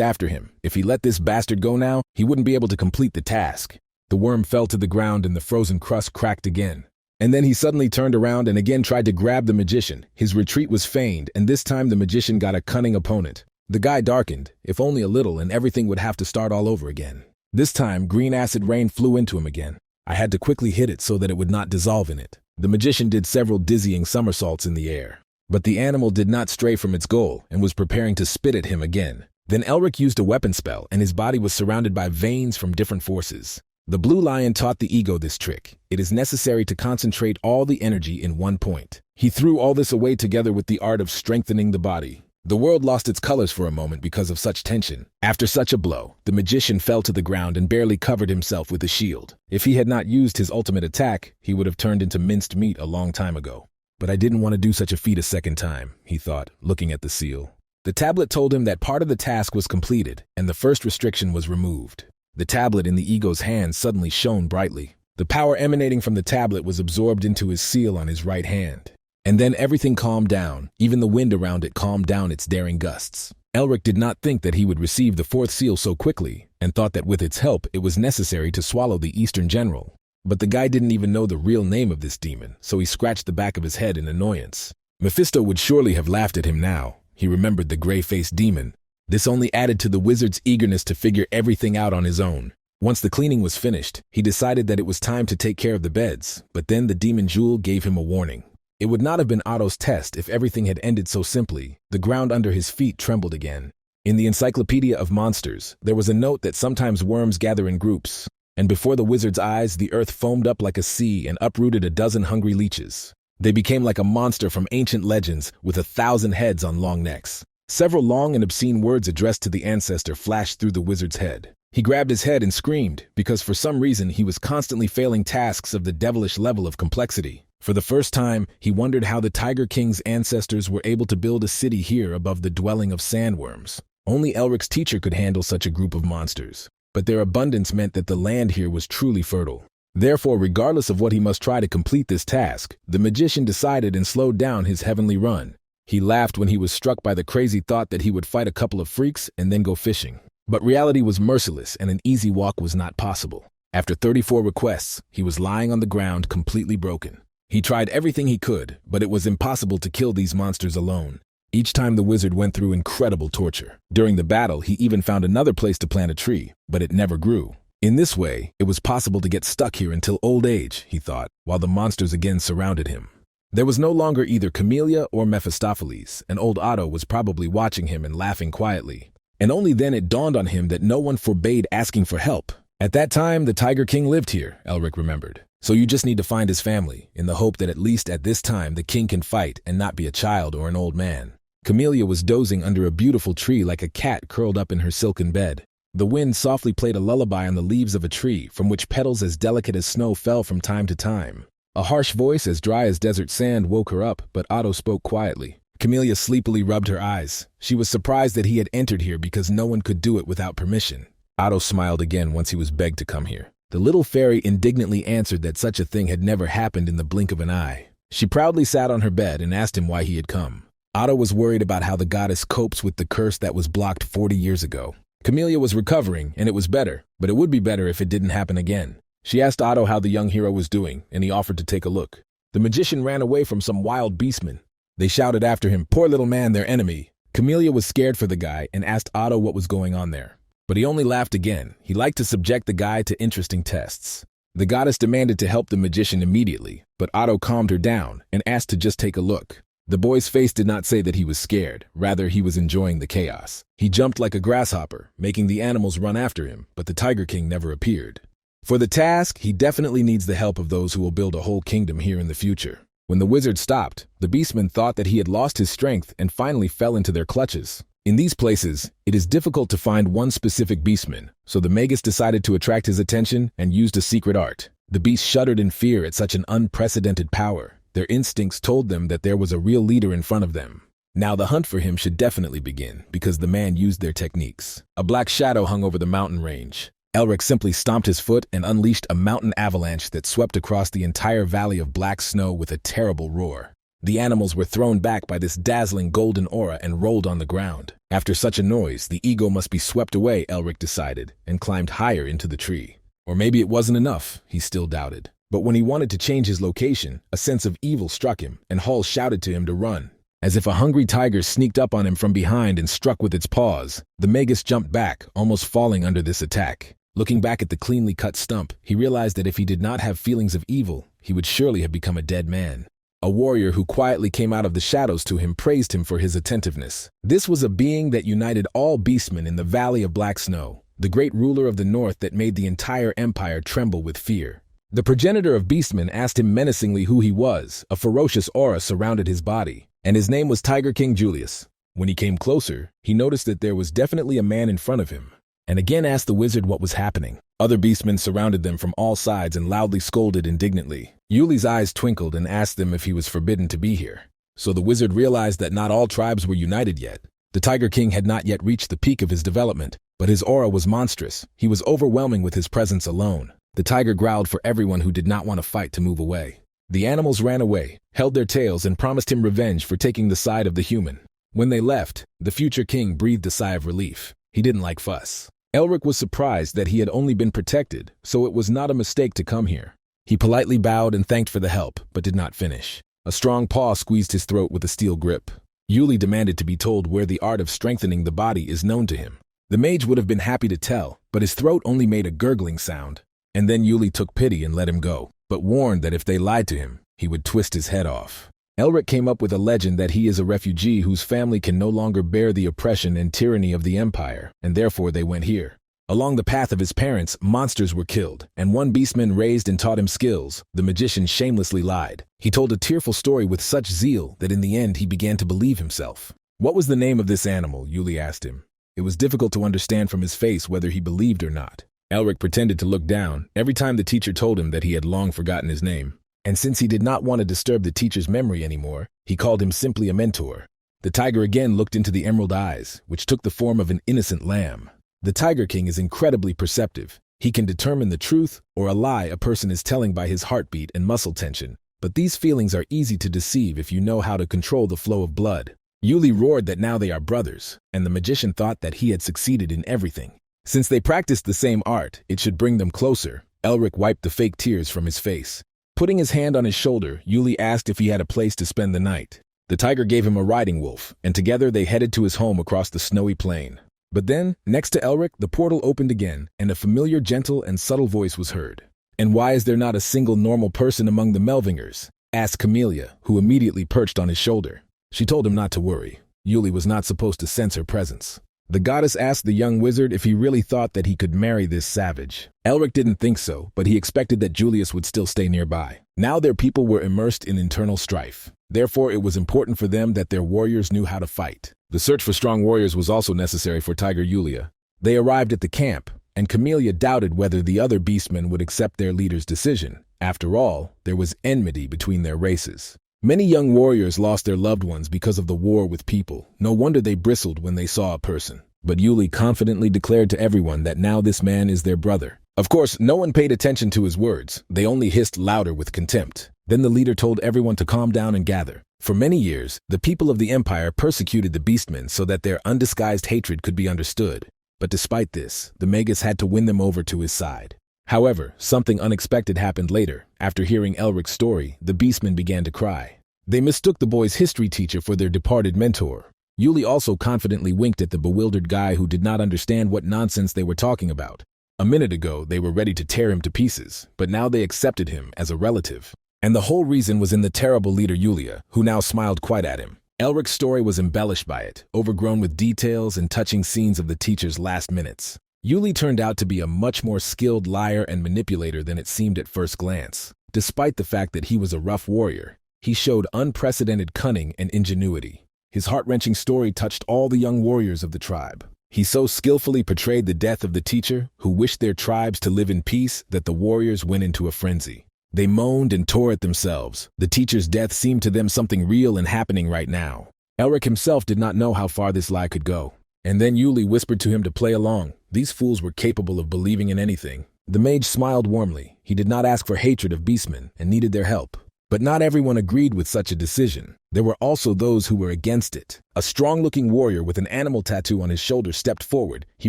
after him. If he let this bastard go now, he wouldn't be able to complete the task. The worm fell to the ground and the frozen crust cracked again. And then he suddenly turned around and again tried to grab the magician. His retreat was feigned, and this time the magician got a cunning opponent. The guy darkened, if only a little, and everything would have to start all over again. This time, green acid rain flew into him again. I had to quickly hit it so that it would not dissolve in it. The magician did several dizzying somersaults in the air. But the animal did not stray from its goal and was preparing to spit at him again. Then Elric used a weapon spell, and his body was surrounded by veins from different forces. The blue lion taught the ego this trick. It is necessary to concentrate all the energy in one point. He threw all this away together with the art of strengthening the body. The world lost its colors for a moment because of such tension. After such a blow, the magician fell to the ground and barely covered himself with a shield. If he had not used his ultimate attack, he would have turned into minced meat a long time ago. But I didn't want to do such a feat a second time, he thought, looking at the seal. The tablet told him that part of the task was completed, and the first restriction was removed. The tablet in the ego's hand suddenly shone brightly. The power emanating from the tablet was absorbed into his seal on his right hand. And then everything calmed down. Even the wind around it calmed down its daring gusts. Elric did not think that he would receive the fourth seal so quickly, and thought that with its help it was necessary to swallow the Eastern General. But the guy didn't even know the real name of this demon, so he scratched the back of his head in annoyance. Mephisto would surely have laughed at him now. He remembered the gray-faced demon. This only added to the wizard's eagerness to figure everything out on his own. Once the cleaning was finished, he decided that it was time to take care of the beds, but then the demon jewel gave him a warning. It would not have been Otto's test if everything had ended so simply. The ground under his feet trembled again. In the Encyclopedia of Monsters, there was a note that sometimes worms gather in groups, and before the wizard's eyes, the earth foamed up like a sea and uprooted a dozen hungry leeches. They became like a monster from ancient legends with 1,000 heads on long necks. Several long and obscene words addressed to the ancestor flashed through the wizard's head. He grabbed his head and screamed, because for some reason he was constantly failing tasks of the devilish level of complexity. For the first time, he wondered how the Tiger King's ancestors were able to build a city here above the dwelling of sandworms. Only Elric's teacher could handle such a group of monsters. But their abundance meant that the land here was truly fertile. Therefore, regardless of what he must try to complete this task, the magician decided and slowed down his heavenly run. He laughed when he was struck by the crazy thought that he would fight a couple of freaks and then go fishing. But reality was merciless and an easy walk was not possible. After 34 requests, he was lying on the ground completely broken. He tried everything he could, but it was impossible to kill these monsters alone. Each time the wizard went through incredible torture. During the battle, he even found another place to plant a tree, but it never grew. In this way, it was possible to get stuck here until old age, he thought, while the monsters again surrounded him. There was no longer either Camellia or Mephistopheles, and old Otto was probably watching him and laughing quietly. And only then it dawned on him that no one forbade asking for help. At that time, the Tiger King lived here, Elric remembered. So you just need to find his family, in the hope that at least at this time the king can fight and not be a child or an old man. Camellia was dozing under a beautiful tree like a cat curled up in her silken bed. The wind softly played a lullaby on the leaves of a tree, from which petals as delicate as snow fell from time to time. A harsh voice as dry as desert sand woke her up, but Otto spoke quietly. Camellia sleepily rubbed her eyes. She was surprised that he had entered here because no one could do it without permission. Otto smiled again once he was begged to come here. The little fairy indignantly answered that such a thing had never happened in the blink of an eye. She proudly sat on her bed and asked him why he had come. Otto was worried about how the goddess copes with the curse that was blocked 40 years ago. Camellia was recovering, and it was better, but it would be better if it didn't happen again. She asked Otto how the young hero was doing, and he offered to take a look. The magician ran away from some wild beastmen. They shouted after him, "Poor little man, their enemy." Camellia was scared for the guy and asked Otto what was going on there. But he only laughed again. He liked to subject the guy to interesting tests. The goddess demanded to help the magician immediately, but Otto calmed her down and asked to just take a look. The boy's face did not say that he was scared, rather he was enjoying the chaos. He jumped like a grasshopper, making the animals run after him, but the Tiger King never appeared. For the task, he definitely needs the help of those who will build a whole kingdom here in the future. When the wizard stopped, the beastman thought that he had lost his strength and finally fell into their clutches. In these places, it is difficult to find one specific beastman, so the magus decided to attract his attention and used a secret art. The beasts shuddered in fear at such an unprecedented power. Their instincts told them that there was a real leader in front of them. Now the hunt for him should definitely begin, because the man used their techniques. A black shadow hung over the mountain range. Elric simply stomped his foot and unleashed a mountain avalanche that swept across the entire valley of black snow with a terrible roar. The animals were thrown back by this dazzling golden aura and rolled on the ground. After such a noise, the ego must be swept away, Elric decided, and climbed higher into the tree. Or maybe it wasn't enough, he still doubted. But when he wanted to change his location, a sense of evil struck him, and Hall shouted to him to run. As if a hungry tiger sneaked up on him from behind and struck with its paws, the magus jumped back, almost falling under this attack. Looking back at the cleanly cut stump, he realized that if he did not have feelings of evil, he would surely have become a dead man. A warrior who quietly came out of the shadows to him praised him for his attentiveness. This was a being that united all beastmen in the Valley of Black Snow, the great ruler of the north that made the entire empire tremble with fear. The progenitor of beastmen asked him menacingly who he was. A ferocious aura surrounded his body, and his name was Tiger King Julius. When he came closer, he noticed that there was definitely a man in front of him, and again asked the wizard what was happening. Other beastmen surrounded them from all sides and loudly scolded indignantly. Yuli's eyes twinkled and asked them if he was forbidden to be here. So the wizard realized that not all tribes were united yet. The Tiger King had not yet reached the peak of his development, but his aura was monstrous. He was overwhelming with his presence alone. The tiger growled for everyone who did not want to fight to move away. The animals ran away, held their tails, and promised him revenge for taking the side of the human. When they left, the future king breathed a sigh of relief. He didn't like fuss. Elric was surprised that he had only been protected, so it was not a mistake to come here. He politely bowed and thanked for the help, but did not finish. A strong paw squeezed his throat with a steel grip. Yuli demanded to be told where the art of strengthening the body is known to him. The mage would have been happy to tell, but his throat only made a gurgling sound. And then Yuli took pity and let him go, but warned that if they lied to him, he would twist his head off. Elric came up with a legend that he is a refugee whose family can no longer bear the oppression and tyranny of the empire, and therefore they went here. Along the path of his parents, monsters were killed, and one beastman raised and taught him skills. The magician shamelessly lied. He told a tearful story with such zeal that in the end he began to believe himself. What was the name of this animal? Yuli asked him. It was difficult to understand from his face whether he believed or not. Elric pretended to look down every time the teacher told him that he had long forgotten his name. And since he did not want to disturb the teacher's memory anymore, he called him simply a mentor. The tiger again looked into the emerald eyes, which took the form of an innocent lamb. The Tiger King is incredibly perceptive. He can determine the truth or a lie a person is telling by his heartbeat and muscle tension. But these feelings are easy to deceive if you know how to control the flow of blood. Yuli roared that now they are brothers, and the magician thought that he had succeeded in everything. Since they practiced the same art, it should bring them closer. Elric wiped the fake tears from his face. Putting his hand on his shoulder, Yuli asked if he had a place to spend the night. The tiger gave him a riding wolf, and together they headed to his home across the snowy plain. But then, next to Elric, the portal opened again, and a familiar, gentle, and subtle voice was heard. "And why is there not a single normal person among the Melvingers?" asked Camellia, who immediately perched on his shoulder. She told him not to worry. Yuli was not supposed to sense her presence. The goddess asked the young wizard if he really thought that he could marry this savage. Elric didn't think so, but he expected that Julius would still stay nearby. Now their people were immersed in internal strife. Therefore, it was important for them that their warriors knew how to fight. The search for strong warriors was also necessary for Tiger Yulia. They arrived at the camp, and Camellia doubted whether the other beastmen would accept their leader's decision. After all, there was enmity between their races. Many young warriors lost their loved ones because of the war with people. No wonder they bristled when they saw a person. But Yuli confidently declared to everyone that now this man is their brother. Of course, no one paid attention to his words. They only hissed louder with contempt. Then the leader told everyone to calm down and gather. For many years, the people of the empire persecuted the beastmen so that their undisguised hatred could be understood. But despite this, the Magus had to win them over to his side. However, something unexpected happened later. After hearing Elric's story, the beastmen began to cry. They mistook the boy's history teacher for their departed mentor. Yuli also confidently winked at the bewildered guy who did not understand what nonsense they were talking about. A minute ago, they were ready to tear him to pieces, but now they accepted him as a relative. And the whole reason was in the terrible leader Yulia, who now smiled quite at him. Elric's story was embellished by it, overgrown with details and touching scenes of the teacher's last minutes. Yuli turned out to be a much more skilled liar and manipulator than it seemed at first glance. Despite the fact that he was a rough warrior, he showed unprecedented cunning and ingenuity. His heart-wrenching story touched all the young warriors of the tribe. He so skillfully portrayed the death of the teacher, who wished their tribes to live in peace, that the warriors went into a frenzy. They moaned and tore at themselves. The teacher's death seemed to them something real and happening right now. Elric himself did not know how far this lie could go. And then Yuli whispered to him to play along. These fools were capable of believing in anything. The mage smiled warmly. He did not ask for hatred of beastmen and needed their help. But not everyone agreed with such a decision. There were also those who were against it. A strong-looking warrior with an animal tattoo on his shoulder stepped forward. He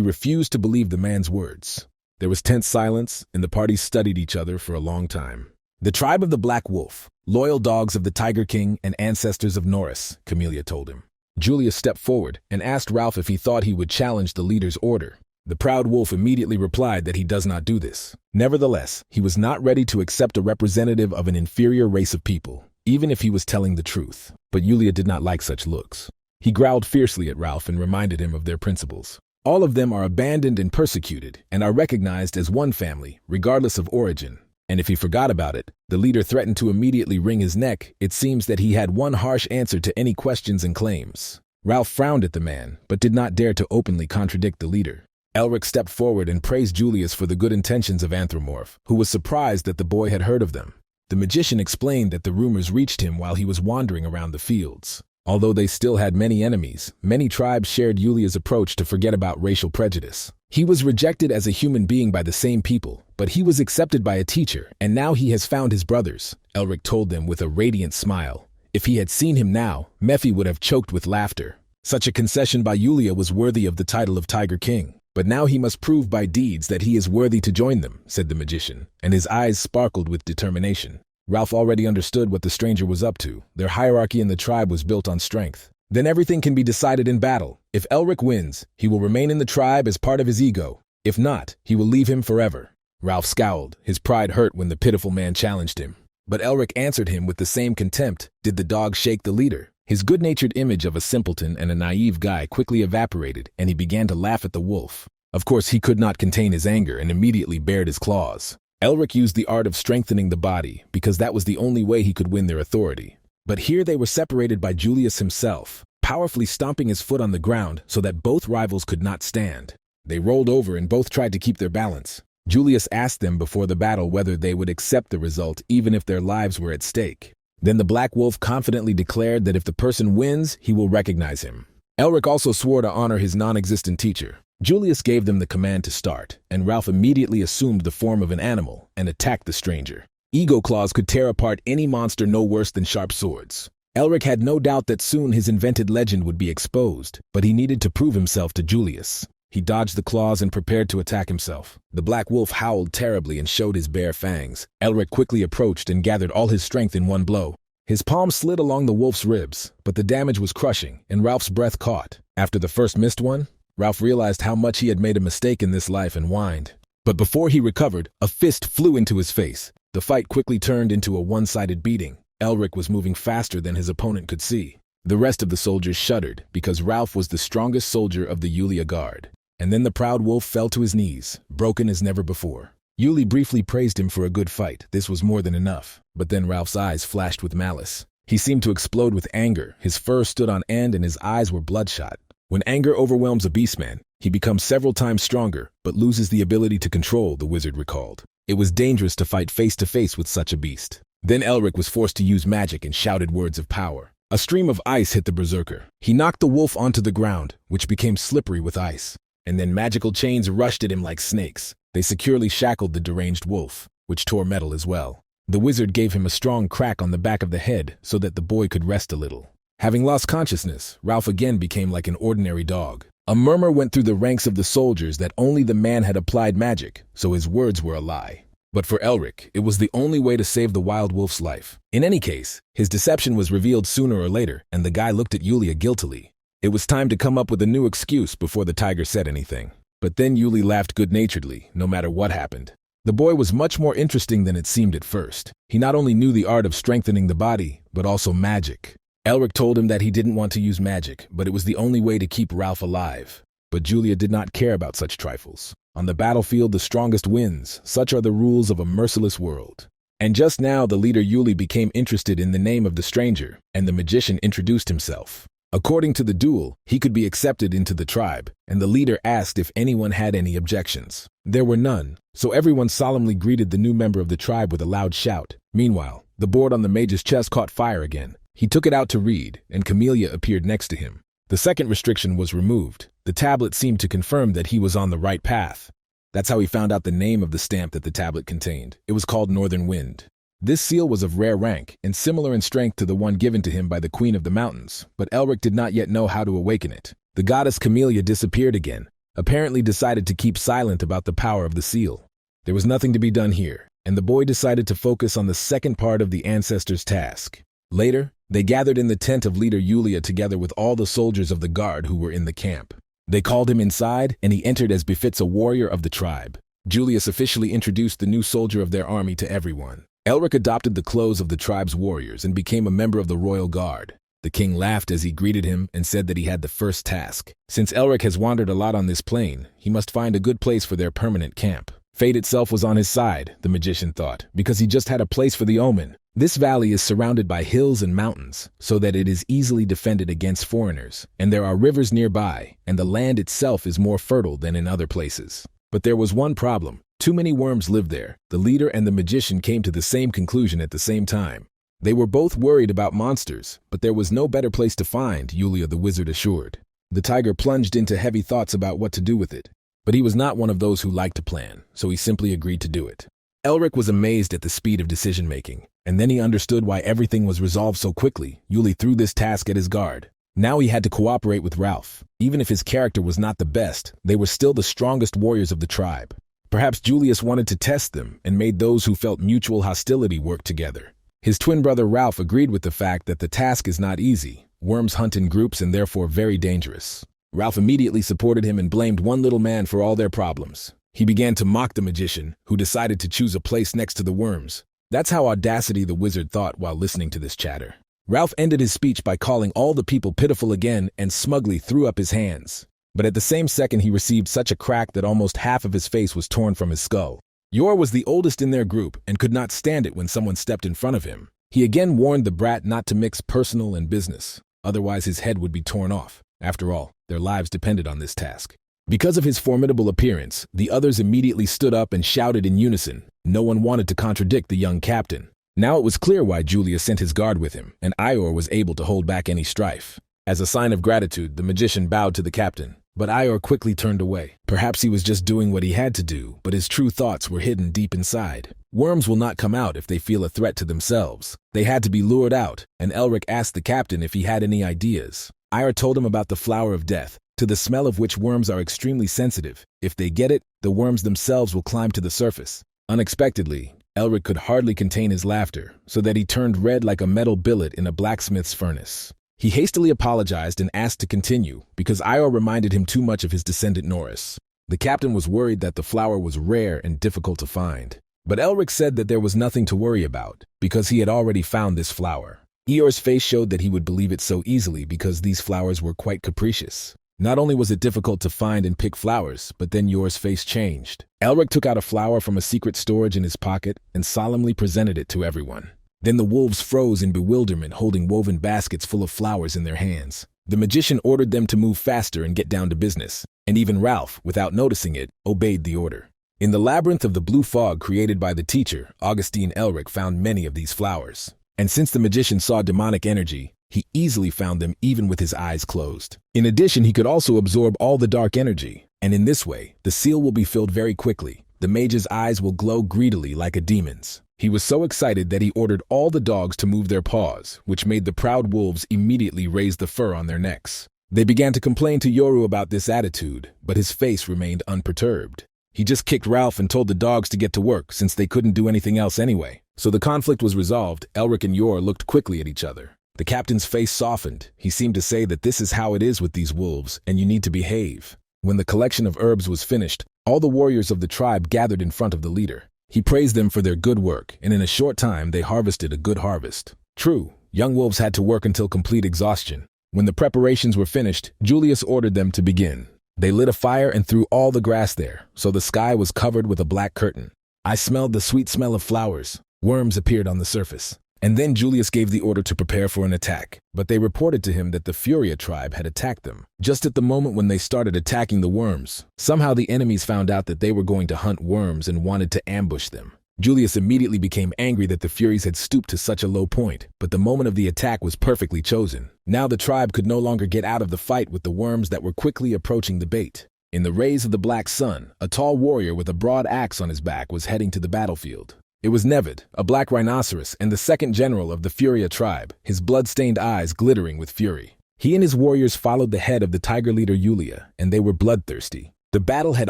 refused to believe the man's words. There was tense silence, and the parties studied each other for a long time. The tribe of the Black Wolf, loyal dogs of the Tiger King and ancestors of Norris, Camellia told him. Julius stepped forward and asked Ralph if he thought he would challenge the leader's order. The proud wolf immediately replied that he does not do this. Nevertheless, he was not ready to accept a representative of an inferior race of people, even if he was telling the truth. But Yulia did not like such looks. He growled fiercely at Ralph and reminded him of their principles. All of them are abandoned and persecuted, and are recognized as one family, regardless of origin. And if he forgot about it, the leader threatened to immediately wring his neck. It seems that he had one harsh answer to any questions and claims. Ralph frowned at the man, but did not dare to openly contradict the leader. Elric stepped forward and praised Julius for the good intentions of Anthropomorph, who was surprised that the boy had heard of them. The magician explained that the rumors reached him while he was wandering around the fields. Although they still had many enemies, many tribes shared Yulia's approach to forget about racial prejudice. He was rejected as a human being by the same people, but he was accepted by a teacher, and now he has found his brothers, Elric told them with a radiant smile. If he had seen him now, Mephi would have choked with laughter. Such a concession by Yulia was worthy of the title of Tiger King. But now he must prove by deeds that he is worthy to join them, said the magician, and his eyes sparkled with determination. Ralph already understood what the stranger was up to. Their hierarchy in the tribe was built on strength. Then everything can be decided in battle. If Elric wins, he will remain in the tribe as part of his ego. If not, he will leave him forever. Ralph scowled. His pride hurt when the pitiful man challenged him. But Elric answered him with the same contempt. Did the dog shake the leader? His good-natured image of a simpleton and a naive guy quickly evaporated, and he began to laugh at the wolf. Of course, he could not contain his anger and immediately bared his claws. Elric used the art of strengthening the body, because that was the only way he could win their authority. But here they were separated by Julius himself, powerfully stomping his foot on the ground so that both rivals could not stand. They rolled over and both tried to keep their balance. Julius asked them before the battle whether they would accept the result even if their lives were at stake. Then the Black Wolf confidently declared that if the person wins, he will recognize him. Elric also swore to honor his non-existent teacher. Julius gave them the command to start, and Ralph immediately assumed the form of an animal and attacked the stranger. Ego claws could tear apart any monster no worse than sharp swords. Elric had no doubt that soon his invented legend would be exposed, but he needed to prove himself to Julius. He dodged the claws and prepared to attack himself. The Black Wolf howled terribly and showed his bare fangs. Elric quickly approached and gathered all his strength in one blow. His palm slid along the wolf's ribs, but the damage was crushing, and Ralph's breath caught. After the first missed one, Ralph realized how much he had made a mistake in this life and whined. But before he recovered, a fist flew into his face. The fight quickly turned into a one-sided beating. Elric was moving faster than his opponent could see. The rest of the soldiers shuddered, because Ralph was the strongest soldier of the Yulia Guard. And then the proud wolf fell to his knees, broken as never before. Yuli briefly praised him for a good fight. This was more than enough. But then Ralph's eyes flashed with malice. He seemed to explode with anger. His fur stood on end and his eyes were bloodshot. When anger overwhelms a beastman, he becomes several times stronger, but loses the ability to control, the wizard recalled. It was dangerous to fight face-to-face with such a beast. Then Elric was forced to use magic and shouted words of power. A stream of ice hit the berserker. He knocked the wolf onto the ground, which became slippery with ice. And then magical chains rushed at him like snakes. They securely shackled the deranged wolf, which tore metal as well. The wizard gave him a strong crack on the back of the head so that the boy could rest a little. Having lost consciousness, Ralph again became like an ordinary dog. A murmur went through the ranks of the soldiers that only the man had applied magic, so his words were a lie. But for Elric, it was the only way to save the wild wolf's life. In any case, his deception was revealed sooner or later, and the guy looked at Yulia guiltily. It was time to come up with a new excuse before the tiger said anything. But then Yuli laughed good-naturedly, no matter what happened. The boy was much more interesting than it seemed at first. He not only knew the art of strengthening the body, but also magic. Elric told him that he didn't want to use magic, but it was the only way to keep Ralph alive. But Julia did not care about such trifles. On the battlefield, the strongest wins. Such are the rules of a merciless world. And just now, the leader Yuli became interested in the name of the stranger, and the magician introduced himself. According to the duel, he could be accepted into the tribe, and the leader asked if anyone had any objections. There were none, so everyone solemnly greeted the new member of the tribe with a loud shout. Meanwhile, the board on the mage's chest caught fire again. He took it out to read, and Camellia appeared next to him. The second restriction was removed. The tablet seemed to confirm that he was on the right path. That's how he found out the name of the stamp that the tablet contained. It was called Northern Wind. This seal was of rare rank and similar in strength to the one given to him by the Queen of the Mountains, but Elric did not yet know how to awaken it. The goddess Camellia disappeared again, apparently decided to keep silent about the power of the seal. There was nothing to be done here, and the boy decided to focus on the second part of the ancestor's task. Later, they gathered in the tent of leader Yulia together with all the soldiers of the guard who were in the camp. They called him inside, and he entered as befits a warrior of the tribe. Julius officially introduced the new soldier of their army to everyone. Elric adopted the clothes of the tribe's warriors and became a member of the royal guard. The king laughed as he greeted him and said that he had the first task. Since Elric has wandered a lot on this plane, he must find a good place for their permanent camp. Fate itself was on his side, the magician thought, because he just had a place for the omen. This valley is surrounded by hills and mountains, so that it is easily defended against foreigners, and there are rivers nearby, and the land itself is more fertile than in other places. But there was one problem. Too many worms lived there. The leader and the magician came to the same conclusion at the same time. They were both worried about monsters, but there was no better place to find, Yulia the wizard assured. The tiger plunged into heavy thoughts about what to do with it. But he was not one of those who liked to plan, so he simply agreed to do it. Elric was amazed at the speed of decision-making, and then he understood why everything was resolved so quickly. Yuli threw this task at his guard. Now he had to cooperate with Ralph. Even if his character was not the best, they were still the strongest warriors of the tribe. Perhaps Julius wanted to test them and made those who felt mutual hostility work together. His twin brother Ralph agreed with the fact that the task is not easy. Worms hunt in groups and therefore very dangerous. Ralph immediately supported him and blamed one little man for all their problems. He began to mock the magician, who decided to choose a place next to the worms. That's how audacity the wizard thought while listening to this chatter. Ralph ended his speech by calling all the people pitiful again and smugly threw up his hands. But at the same second he received such a crack that almost half of his face was torn from his skull. Yor was the oldest in their group and could not stand it when someone stepped in front of him. He again warned the brat not to mix personal and business, otherwise his head would be torn off. After all, their lives depended on this task. Because of his formidable appearance, the others immediately stood up and shouted in unison. No one wanted to contradict the young captain. Now it was clear why Julius sent his guard with him, and Ior was able to hold back any strife. As a sign of gratitude, the magician bowed to the captain. But Ior quickly turned away. Perhaps he was just doing what he had to do, but his true thoughts were hidden deep inside. Worms will not come out if they feel a threat to themselves. They had to be lured out, and Elric asked the captain if he had any ideas. Ior told him about the flower of death, to the smell of which worms are extremely sensitive. If they get it, the worms themselves will climb to the surface. Unexpectedly, Elric could hardly contain his laughter, so that he turned red like a metal billet in a blacksmith's furnace. He hastily apologized and asked to continue, because Ior reminded him too much of his descendant Norris. The captain was worried that the flower was rare and difficult to find. But Elric said that there was nothing to worry about, because he had already found this flower. Eor's face showed that he would believe it so easily because these flowers were quite capricious. Not only was it difficult to find and pick flowers, but then Yor's face changed. Elric took out a flower from a secret storage in his pocket and solemnly presented it to everyone. Then the wolves froze in bewilderment, holding woven baskets full of flowers in their hands. The magician ordered them to move faster and get down to business, and even Ralph, without noticing it, obeyed the order. In the labyrinth of the blue fog created by the teacher, Augustine Elric found many of these flowers. And since the magician saw demonic energy, he easily found them even with his eyes closed. In addition, he could also absorb all the dark energy, and in this way, the seal will be filled very quickly. The mage's eyes will glow greedily like a demon's. He was so excited that he ordered all the dogs to move their paws, which made the proud wolves immediately raise the fur on their necks. They began to complain to Yoru about this attitude, but his face remained unperturbed. He just kicked Ralph and told the dogs to get to work since they couldn't do anything else anyway. So the conflict was resolved. Elric and Yor looked quickly at each other. The captain's face softened. He seemed to say that this is how it is with these wolves, and you need to behave. When the collection of herbs was finished, all the warriors of the tribe gathered in front of the leader. He praised them for their good work, and in a short time they harvested a good harvest. True, young wolves had to work until complete exhaustion. When the preparations were finished, Julius ordered them to begin. They lit a fire and threw all the grass there, so the sky was covered with a black curtain. I smelled the sweet smell of flowers. Worms appeared on the surface. And then Julius gave the order to prepare for an attack, but they reported to him that the Furia tribe had attacked them. Just at the moment when they started attacking the worms, somehow the enemies found out that they were going to hunt worms and wanted to ambush them. Julius immediately became angry that the Furies had stooped to such a low point, but the moment of the attack was perfectly chosen. Now the tribe could no longer get out of the fight with the worms that were quickly approaching the bait. In the rays of the black sun, a tall warrior with a broad axe on his back was heading to the battlefield. It was Nevid, a black rhinoceros and the second general of the Furia tribe, his blood-stained eyes glittering with fury. He and his warriors followed the head of the tiger leader Yulia, and they were bloodthirsty. The battle had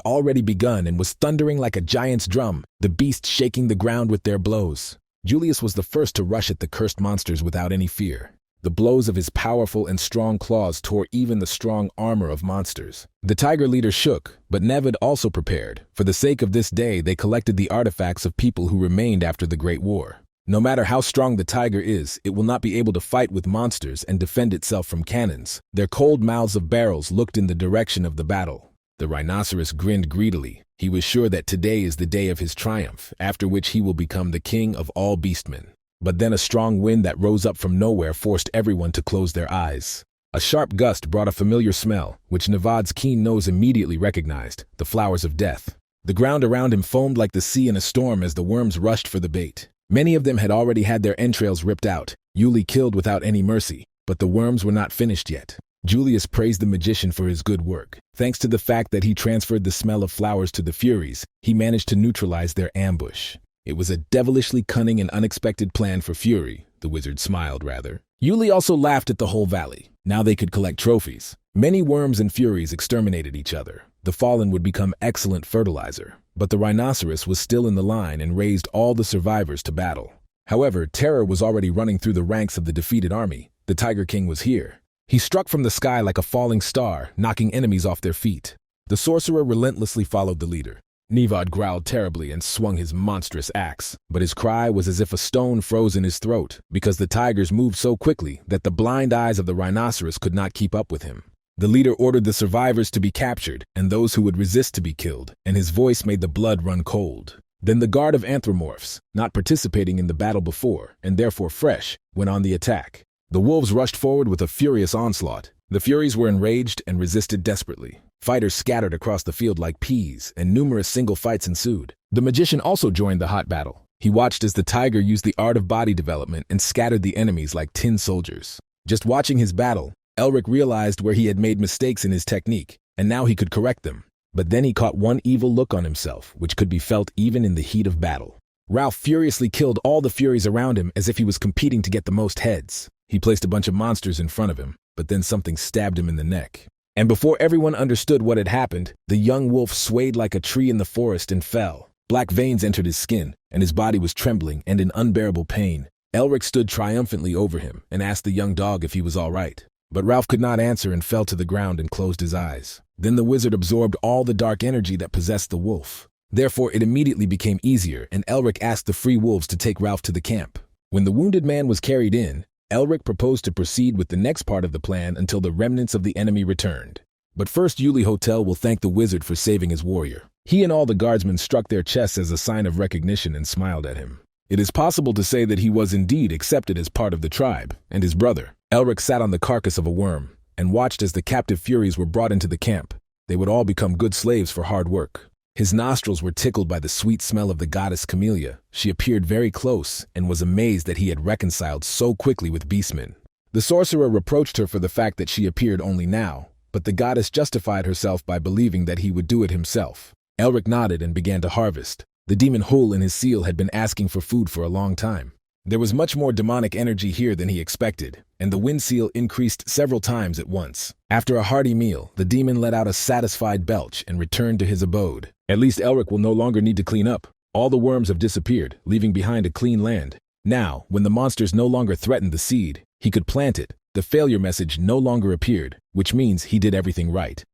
already begun and was thundering like a giant's drum, the beasts shaking the ground with their blows. Julius was the first to rush at the cursed monsters without any fear. The blows of his powerful and strong claws tore even the strong armor of monsters. The tiger leader shook, but Nevid also prepared. For the sake of this day, they collected the artifacts of people who remained after the Great War. No matter how strong the tiger is, it will not be able to fight with monsters and defend itself from cannons. Their cold mouths of barrels looked in the direction of the battle. The rhinoceros grinned greedily. He was sure that today is the day of his triumph, after which he will become the king of all beastmen. But then a strong wind that rose up from nowhere forced everyone to close their eyes. A sharp gust brought a familiar smell, which Nevid's keen nose immediately recognized, the flowers of death. The ground around him foamed like the sea in a storm as the worms rushed for the bait. Many of them had already had their entrails ripped out, Yuli killed without any mercy, but the worms were not finished yet. Julius praised the magician for his good work. Thanks to the fact that he transferred the smell of flowers to the Furies, he managed to neutralize their ambush. It was a devilishly cunning and unexpected plan for Fury. The wizard smiled, rather. Yuli also laughed at the whole valley. Now they could collect trophies. Many worms and Furies exterminated each other. The fallen would become excellent fertilizer. But the rhinoceros was still in the line and raised all the survivors to battle. However, terror was already running through the ranks of the defeated army. The Tiger King was here. He struck from the sky like a falling star, knocking enemies off their feet. The sorcerer relentlessly followed the leader. Nevid growled terribly and swung his monstrous axe, but his cry was as if a stone froze in his throat, because the tigers moved so quickly that the blind eyes of the rhinoceros could not keep up with him. The leader ordered the survivors to be captured, and those who would resist to be killed, and his voice made the blood run cold. Then the guard of anthropomorphs, not participating in the battle before, and therefore fresh, went on the attack. The wolves rushed forward with a furious onslaught. The Furies were enraged and resisted desperately. Fighters scattered across the field like peas, and numerous single fights ensued. The magician also joined the hot battle. He watched as the tiger used the art of body development and scattered the enemies like tin soldiers. Just watching his battle, Elric realized where he had made mistakes in his technique, and now he could correct them. But then he caught one evil look on himself, which could be felt even in the heat of battle. Ralph furiously killed all the Furies around him as if he was competing to get the most heads. He placed a bunch of monsters in front of him, but then something stabbed him in the neck. And before everyone understood what had happened, the young wolf swayed like a tree in the forest and fell. Black veins entered his skin, and his body was trembling and in unbearable pain. Elric stood triumphantly over him and asked the young dog if he was all right. But Ralph could not answer and fell to the ground and closed his eyes. Then the wizard absorbed all the dark energy that possessed the wolf. Therefore, it immediately became easier, and Elric asked the free wolves to take Ralph to the camp. When the wounded man was carried in, Elric proposed to proceed with the next part of the plan until the remnants of the enemy returned. But first, Yuli Hotel will thank the wizard for saving his warrior. He and all the guardsmen struck their chests as a sign of recognition and smiled at him. It is possible to say that he was indeed accepted as part of the tribe, and his brother. Elric sat on the carcass of a worm and watched as the captive Furies were brought into the camp. They would all become good slaves for hard work. His nostrils were tickled by the sweet smell of the goddess Camellia. She appeared very close and was amazed that he had reconciled so quickly with beastmen. The sorcerer reproached her for the fact that she appeared only now, but the goddess justified herself by believing that he would do it himself. Elric nodded and began to harvest. The demon Hull in his seal had been asking for food for a long time. There was much more demonic energy here than he expected, and the wind seal increased several times at once. After a hearty meal, the demon let out a satisfied belch and returned to his abode. At least Elric will no longer need to clean up. All the worms have disappeared, leaving behind a clean land. Now, when the monsters no longer threatened the seed, he could plant it. The failure message no longer appeared, which means he did everything right.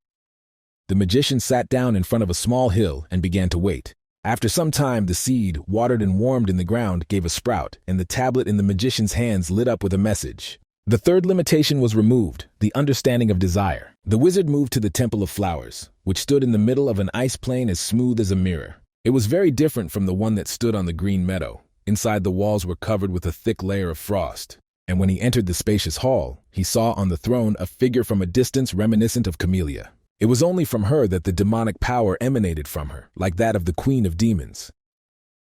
The magician sat down in front of a small hill and began to wait. After some time, the seed, watered and warmed in the ground, gave a sprout, and the tablet in the magician's hands lit up with a message. The third limitation was removed, the understanding of desire. The wizard moved to the Temple of Flowers, which stood in the middle of an ice plain as smooth as a mirror. It was very different from the one that stood on the green meadow. Inside, the walls were covered with a thick layer of frost. And when he entered the spacious hall, he saw on the throne a figure from a distance reminiscent of Camellia. It was only from her that the demonic power emanated from her, like that of the Queen of Demons.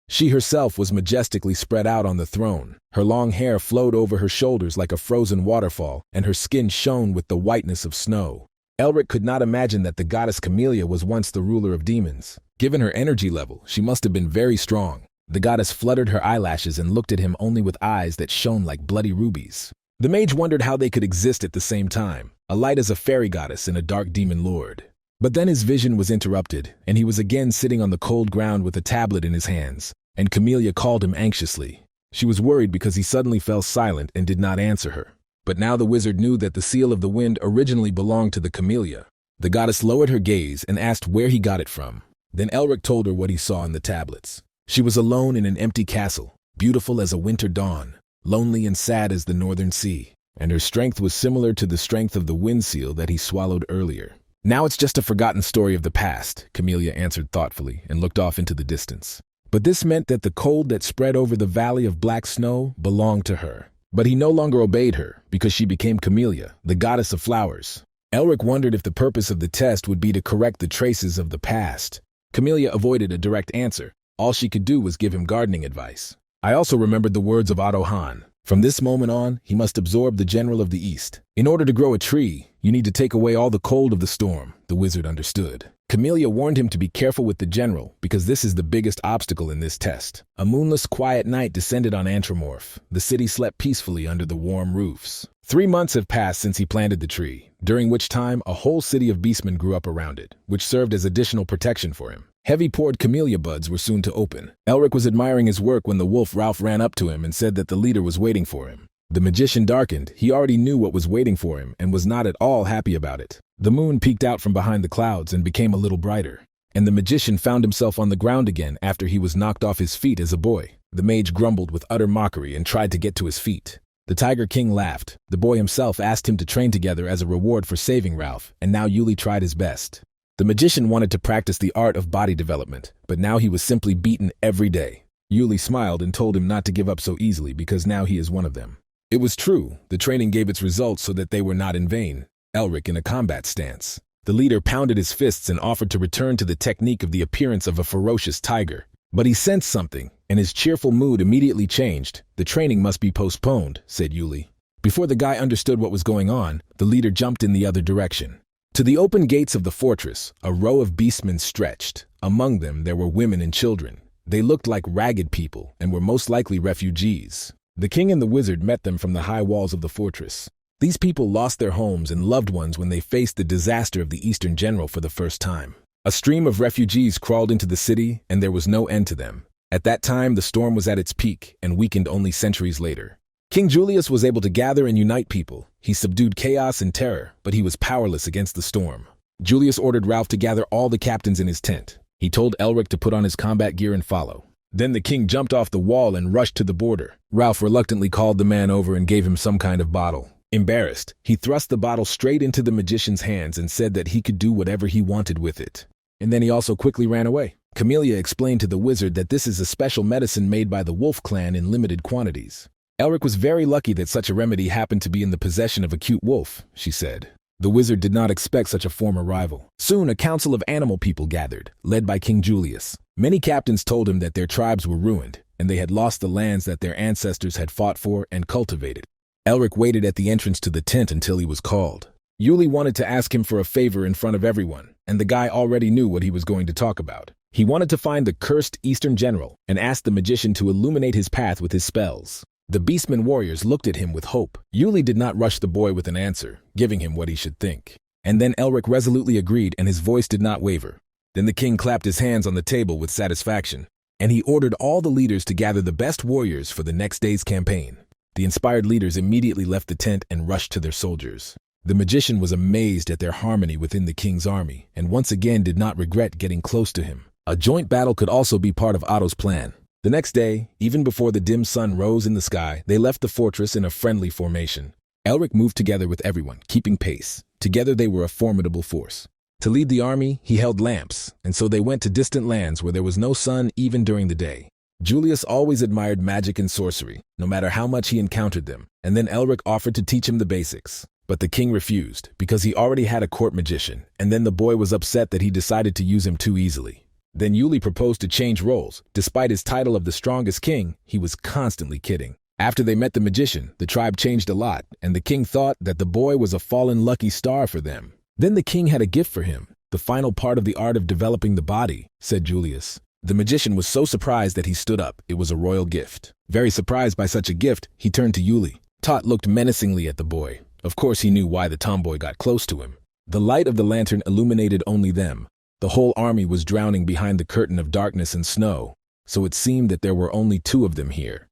She herself was majestically spread out on the throne. Her long hair flowed over her shoulders like a frozen waterfall, and her skin shone with the whiteness of snow. Elric could not imagine that the goddess Camellia was once the ruler of demons. Given her energy level, she must have been very strong. The goddess fluttered her eyelashes and looked at him only with eyes that shone like bloody rubies. The mage wondered how they could exist at the same time, a light as a fairy goddess and a dark demon lord. But then his vision was interrupted, and he was again sitting on the cold ground with a tablet in his hands, and Camellia called him anxiously. She was worried because he suddenly fell silent and did not answer her. But now the wizard knew that the seal of the wind originally belonged to the Camellia. The goddess lowered her gaze and asked where he got it from. Then Elric told her what he saw in the tablets. She was alone in an empty castle, beautiful as a winter dawn, lonely and sad as the northern sea, and her strength was similar to the strength of the wind seal that he swallowed earlier. Now it's just a forgotten story of the past, Camellia answered thoughtfully and looked off into the distance. But this meant that the cold that spread over the valley of black snow belonged to her. But he no longer obeyed her, because she became Camellia, the goddess of flowers. Elric wondered if the purpose of the test would be to correct the traces of the past. Camellia avoided a direct answer. All she could do was give him gardening advice. I also remembered the words of Otto Hahn. From this moment on, he must absorb the general of the East. In order to grow a tree, you need to take away all the cold of the storm, the wizard understood. Camellia warned him to be careful with the general, because this is the biggest obstacle in this test. A moonless, quiet night descended on Antrimorph. The city slept peacefully under the warm roofs. 3 months have passed since he planted the tree, during which time a whole city of beastmen grew up around it, which served as additional protection for him. Heavy poured camellia buds were soon to open. Elric was admiring his work when the wolf Ralph ran up to him and said that the leader was waiting for him. The magician darkened. He already knew what was waiting for him and was not at all happy about it. The moon peeked out from behind the clouds and became a little brighter. And the magician found himself on the ground again after he was knocked off his feet as a boy. The mage grumbled with utter mockery and tried to get to his feet. The Tiger King laughed. The boy himself asked him to train together as a reward for saving Ralph, and now Elich tried his best. The magician wanted to practice the art of body development, but now he was simply beaten every day. Elich smiled and told him not to give up so easily because now he is one of them. It was true. The training gave its results so that they were not in vain. Elric in a combat stance. The leader pounded his fists and offered to return to the technique of the appearance of a ferocious tiger. But he sensed something, and his cheerful mood immediately changed. The training must be postponed, said Elich. Before the guy understood what was going on, the leader jumped in the other direction. To the open gates of the fortress, a row of beastmen stretched. Among them, there were women and children. They looked like ragged people and were most likely refugees. The king and the wizard met them from the high walls of the fortress. These people lost their homes and loved ones when they faced the disaster of the Eastern General for the first time. A stream of refugees crawled into the city, and there was no end to them. At that time, the storm was at its peak and weakened only centuries later. King Julius was able to gather and unite people. He subdued chaos and terror, but he was powerless against the storm. Julius ordered Ralph to gather all the captains in his tent. He told Elric to put on his combat gear and follow. Then the king jumped off the wall and rushed to the border. Ralph reluctantly called the man over and gave him some kind of bottle. Embarrassed, he thrust the bottle straight into the magician's hands and said that he could do whatever he wanted with it. And then he also quickly ran away. Camellia explained to the wizard that this is a special medicine made by the Wolf clan in limited quantities. Elric was very lucky that such a remedy happened to be in the possession of a cute wolf, she said. The wizard did not expect such a former rival. Soon a council of animal people gathered, led by King Julius. Many captains told him that their tribes were ruined, and they had lost the lands that their ancestors had fought for and cultivated. Elric waited at the entrance to the tent until he was called. Elich wanted to ask him for a favor in front of everyone, and the guy already knew what he was going to talk about. He wanted to find the cursed Eastern General and asked the magician to illuminate his path with his spells. The beastmen warriors looked at him with hope. Elich did not rush the boy with an answer, giving him what he should think. And then Elric resolutely agreed, and his voice did not waver. Then the king clapped his hands on the table with satisfaction. and he ordered all the leaders to gather the best warriors for the next day's campaign. The inspired leaders immediately left the tent and rushed to their soldiers. The magician was amazed at their harmony within the king's army, and once again did not regret getting close to him. A joint battle could also be part of Otto's plan. The next day, even before the dim sun rose in the sky, they left the fortress in a friendly formation. Elric moved together with everyone, keeping pace. Together they were a formidable force. To lead the army, he held lamps, and so they went to distant lands where there was no sun even during the day. Julius always admired magic and sorcery, no matter how much he encountered them, and then Elric offered to teach him the basics. But the king refused, because he already had a court magician, and then the boy was upset that he decided to use him too easily. Then Elich proposed to change roles. Despite his title of the strongest king, he was constantly kidding. After they met the magician, the tribe changed a lot, and the king thought that the boy was a fallen lucky star for them. Then the king had a gift for him, the final part of the art of developing the body, said Julius. The magician was so surprised that he stood up. It was a royal gift. Very surprised by such a gift, he turned to Elich. Tot looked menacingly at the boy. Of course he knew why the tomboy got close to him. The light of the lantern illuminated only them. The whole army was drowning behind the curtain of darkness and snow, so it seemed that there were only two of them here.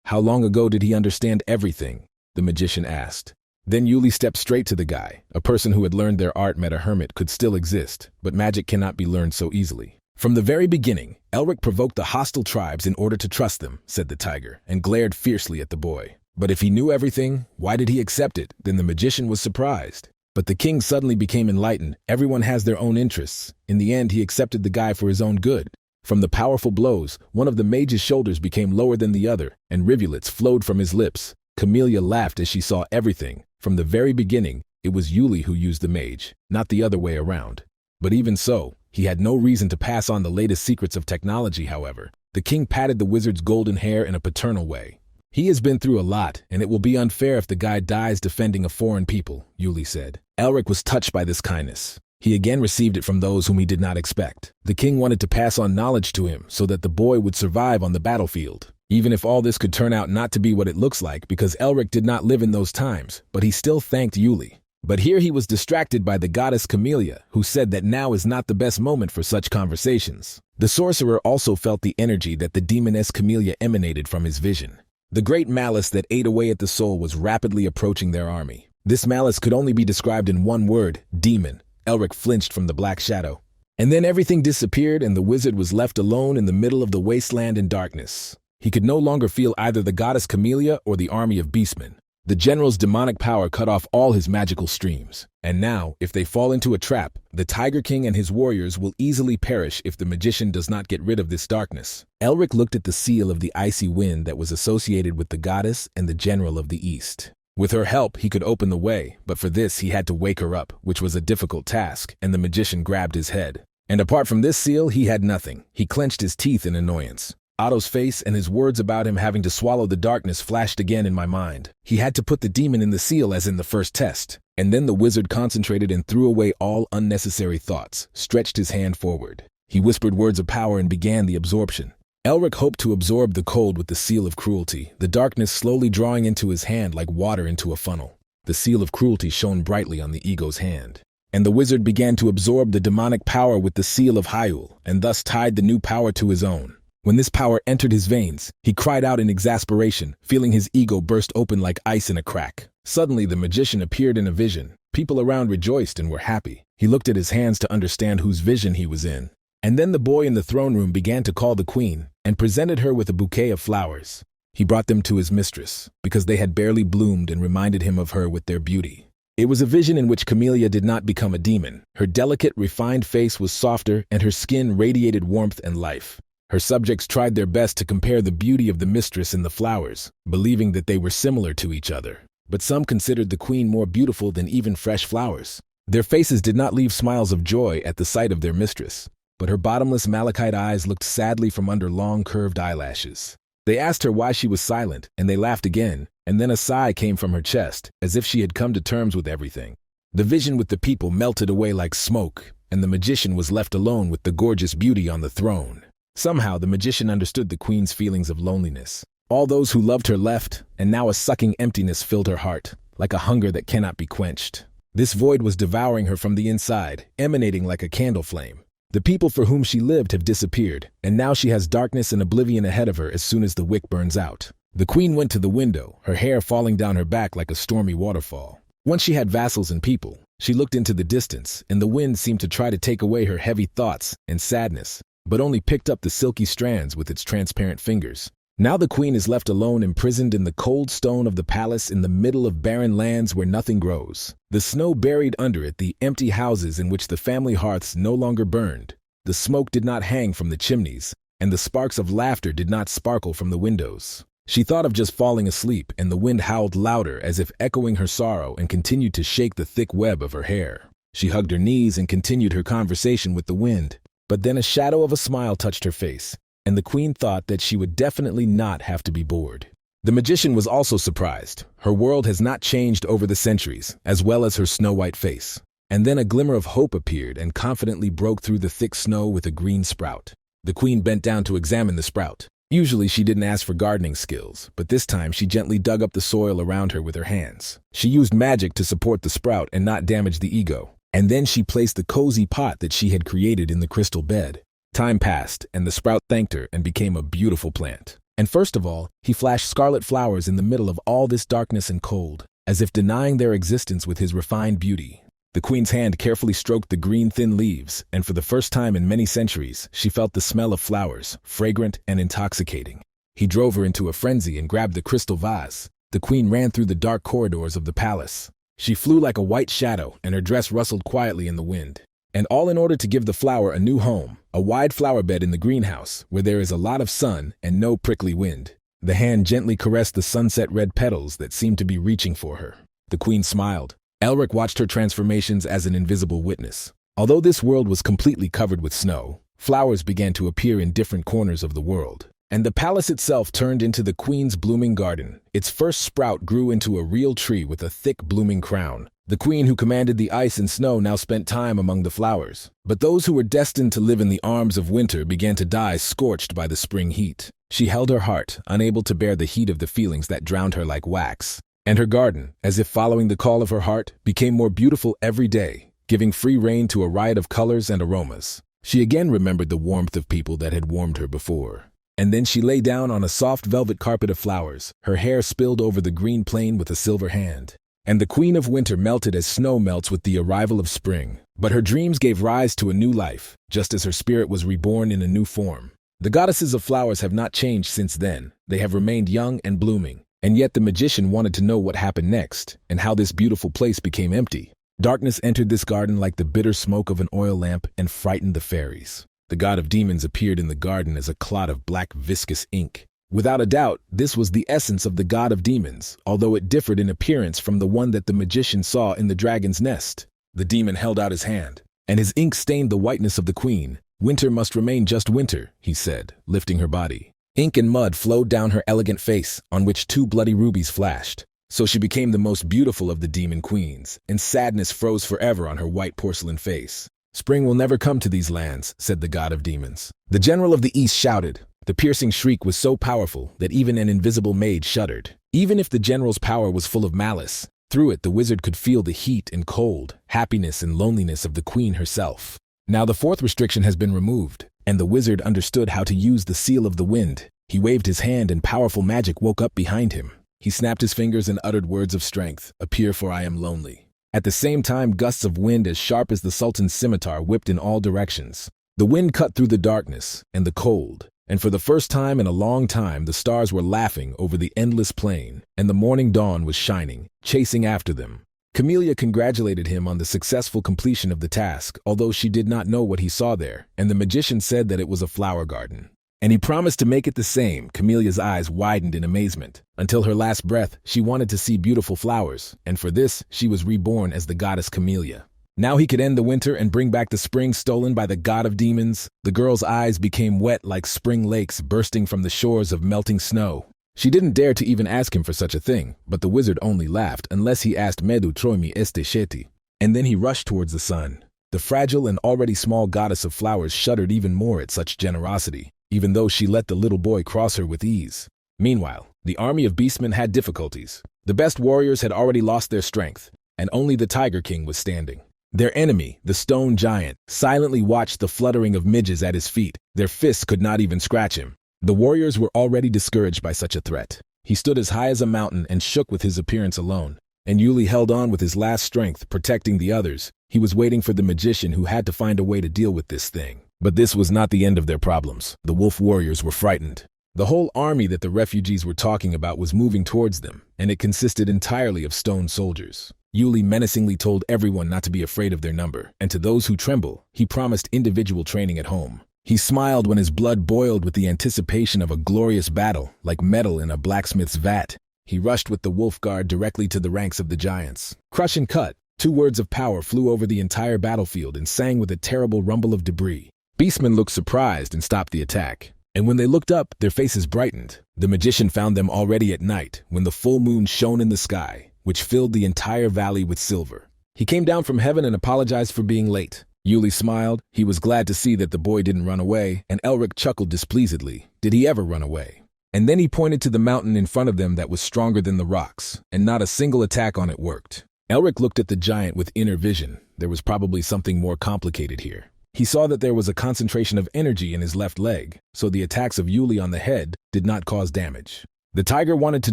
How long ago did he understand everything? The magician asked. Then Elich stepped straight to the guy. A person who had learned their art met a hermit could still exist, but magic cannot be learned so easily. From the very beginning, Elric provoked the hostile tribes in order to trust them, said the tiger, and glared fiercely at the boy. But if he knew everything, why did he accept it? Then the magician was surprised. But the king suddenly became enlightened. Everyone has their own interests. In the end, he accepted the guy for his own good. From the powerful blows, one of the mage's shoulders became lower than the other, and rivulets flowed from his lips. Camellia laughed as she saw everything. From the very beginning, it was Elich who used the mage, not the other way around. But even so, he had no reason to pass on the latest secrets of technology, however. The king patted the wizard's golden hair in a paternal way. He has been through a lot, and it will be unfair if the guy dies defending a foreign people, Elich said. Elric was touched by this kindness. He again received it from those whom he did not expect. The king wanted to pass on knowledge to him so that the boy would survive on the battlefield. Even if all this could turn out not to be what it looks like, because Elric did not live in those times, but he still thanked Elich. But here he was distracted by the goddess Camellia, who said that now is not the best moment for such conversations. The sorcerer also felt the energy that the demoness Camellia emanated from his vision. The great malice that ate away at the soul was rapidly approaching their army. This malice could only be described in one word: demon. Elric flinched from the black shadow. And then everything disappeared and the wizard was left alone in the middle of the wasteland in darkness. He could no longer feel either the goddess Camellia or the army of beastmen. The general's demonic power cut off all his magical streams. And now, if they fall into a trap, the Tiger King and his warriors will easily perish if the magician does not get rid of this darkness. Elric looked at the seal of the icy wind that was associated with the goddess and the general of the east. With her help, he could open the way, but for this he had to wake her up, which was a difficult task, and the magician grabbed his head. And apart from this seal, he had nothing. He clenched his teeth in annoyance. Otto's face and his words about him having to swallow the darkness flashed again in my mind. He had to put the demon in the seal as in the first test. And then the wizard concentrated and threw away all unnecessary thoughts, stretched his hand forward. He whispered words of power and began the absorption. Elric hoped to absorb the cold with the seal of cruelty, the darkness slowly drawing into his hand like water into a funnel. The seal of cruelty shone brightly on the ego's hand. And the wizard began to absorb the demonic power with the seal of Hyul, and thus tied the new power to his own. When this power entered his veins, he cried out in exasperation, feeling his ego burst open like ice in a crack. Suddenly, the magician appeared in a vision. People around rejoiced and were happy. He looked at his hands to understand whose vision he was in. And then the boy in the throne room began to call the queen, and presented her with a bouquet of flowers. He brought them to his mistress, because they had barely bloomed and reminded him of her with their beauty. It was a vision in which Camellia did not become a demon. Her delicate, refined face was softer, and her skin radiated warmth and life. Her subjects tried their best to compare the beauty of the mistress and the flowers, believing that they were similar to each other. But some considered the queen more beautiful than even fresh flowers. Their faces did not leave smiles of joy at the sight of their mistress, but her bottomless malachite eyes looked sadly from under long curved eyelashes. They asked her why she was silent, and they laughed again, and then a sigh came from her chest, as if she had come to terms with everything. The vision with the people melted away like smoke, and the magician was left alone with the gorgeous beauty on the throne. Somehow, the magician understood the queen's feelings of loneliness. All those who loved her left, and now a sucking emptiness filled her heart, like a hunger that cannot be quenched. This void was devouring her from the inside, emanating like a candle flame. The people for whom she lived have disappeared, and now she has darkness and oblivion ahead of her as soon as the wick burns out. The queen went to the window, her hair falling down her back like a stormy waterfall. Once she had vassals and people, she looked into the distance, and the wind seemed to try to take away her heavy thoughts and sadness, but only picked up the silky strands with its transparent fingers. Now the queen is left alone, imprisoned in the cold stone of the palace in the middle of barren lands where nothing grows. The snow buried under it, the empty houses in which the family hearths no longer burned. The smoke did not hang from the chimneys, and the sparks of laughter did not sparkle from the windows. She thought of just falling asleep, and the wind howled louder as if echoing her sorrow and continued to shake the thick web of her hair. She hugged her knees and continued her conversation with the wind. But then a shadow of a smile touched her face, and the queen thought that she would definitely not have to be bored. The magician was also surprised. Her world has not changed over the centuries, as well as her snow-white face. And then a glimmer of hope appeared and confidently broke through the thick snow with a green sprout. The queen bent down to examine the sprout. Usually she didn't ask for gardening skills, but this time she gently dug up the soil around her with her hands. She used magic to support the sprout and not damage the ego. And then she placed the cozy pot that she had created in the crystal bed. Time passed, and the sprout thanked her and became a beautiful plant. And first of all, he flashed scarlet flowers in the middle of all this darkness and cold, as if denying their existence with his refined beauty. The queen's hand carefully stroked the green thin leaves, and for the first time in many centuries, she felt the smell of flowers, fragrant and intoxicating. He drove her into a frenzy and grabbed the crystal vase. The queen ran through the dark corridors of the palace. She flew like a white shadow, and her dress rustled quietly in the wind. And all in order to give the flower a new home, a wide flower bed in the greenhouse, where there is a lot of sun and no prickly wind. The hand gently caressed the sunset red petals that seemed to be reaching for her. The queen smiled. Elric watched her transformations as an invisible witness. Although this world was completely covered with snow, flowers began to appear in different corners of the world. And the palace itself turned into the queen's blooming garden. Its first sprout grew into a real tree with a thick blooming crown. The queen who commanded the ice and snow now spent time among the flowers. But those who were destined to live in the arms of winter began to die scorched by the spring heat. She held her heart, unable to bear the heat of the feelings that drowned her like wax. And her garden, as if following the call of her heart, became more beautiful every day, giving free rein to a riot of colors and aromas. She again remembered the warmth of people that had warmed her before. And then she lay down on a soft velvet carpet of flowers, her hair spilled over the green plain with a silver hand. And the queen of winter melted as snow melts with the arrival of spring. But her dreams gave rise to a new life, just as her spirit was reborn in a new form. The goddesses of flowers have not changed since then. They have remained young and blooming. And yet the magician wanted to know what happened next, and how this beautiful place became empty. Darkness entered this garden like the bitter smoke of an oil lamp and frightened the fairies. The god of demons appeared in the garden as a clot of black viscous ink. Without a doubt, this was the essence of the god of demons, although it differed in appearance from the one that the magician saw in the dragon's nest. The demon held out his hand, and his ink stained the whiteness of the queen. "Winter must remain just winter," he said, lifting her body. Ink and mud flowed down her elegant face, on which 2 bloody rubies flashed. So she became the most beautiful of the demon queens, and sadness froze forever on her white porcelain face. "Spring will never come to these lands," said the god of demons. The general of the east shouted. The piercing shriek was so powerful that even an invisible maid shuddered. Even if the general's power was full of malice, through it the wizard could feel the heat and cold, happiness and loneliness of the queen herself. Now the 4th restriction has been removed, and the wizard understood how to use the seal of the wind. He waved his hand and powerful magic woke up behind him. He snapped his fingers and uttered words of strength, "Appear, for I am lonely." At the same time, gusts of wind as sharp as the sultan's scimitar whipped in all directions. The wind cut through the darkness and the cold, and for the first time in a long time the stars were laughing over the endless plain, and the morning dawn was shining, chasing after them. Camellia congratulated him on the successful completion of the task, although she did not know what he saw there, and the magician said that it was a flower garden. And he promised to make it the same. Camelia's eyes widened in amazement. Until her last breath, she wanted to see beautiful flowers, and for this, she was reborn as the goddess Camellia. Now he could end the winter and bring back the spring stolen by the god of demons. The girl's eyes became wet like spring lakes bursting from the shores of melting snow. She didn't dare to even ask him for such a thing, but the wizard only laughed unless he asked Medu Troimi este sheti. And then he rushed towards the sun. The fragile and already small goddess of flowers shuddered even more at such generosity, even though she let the little boy cross her with ease. Meanwhile, the army of beastmen had difficulties. The best warriors had already lost their strength, and only the Tiger King was standing. Their enemy, the stone giant, silently watched the fluttering of midges at his feet. Their fists could not even scratch him. The warriors were already discouraged by such a threat. He stood as high as a mountain and shook with his appearance alone. And Elich held on with his last strength, protecting the others. He was waiting for the magician who had to find a way to deal with this thing. But this was not the end of their problems. The wolf warriors were frightened. The whole army that the refugees were talking about was moving towards them, and it consisted entirely of stone soldiers. Elich menacingly told everyone not to be afraid of their number, and to those who tremble, he promised individual training at home. He smiled when his blood boiled with the anticipation of a glorious battle, like metal in a blacksmith's vat. He rushed with the wolf guard directly to the ranks of the giants. Crush and cut, 2 words of power flew over the entire battlefield and sang with a terrible rumble of debris. Beastmen looked surprised and stopped the attack. And when they looked up, their faces brightened. The magician found them already at night, when the full moon shone in the sky, which filled the entire valley with silver. He came down from heaven and apologized for being late. Elich smiled. He was glad to see that the boy didn't run away, and Elich chuckled displeasedly. Did he ever run away? And then he pointed to the mountain in front of them that was stronger than the rocks, and not a single attack on it worked. Elich looked at the giant with inner vision. There was probably something more complicated here. He saw that there was a concentration of energy in his left leg, so the attacks of Elich on the head did not cause damage. The tiger wanted to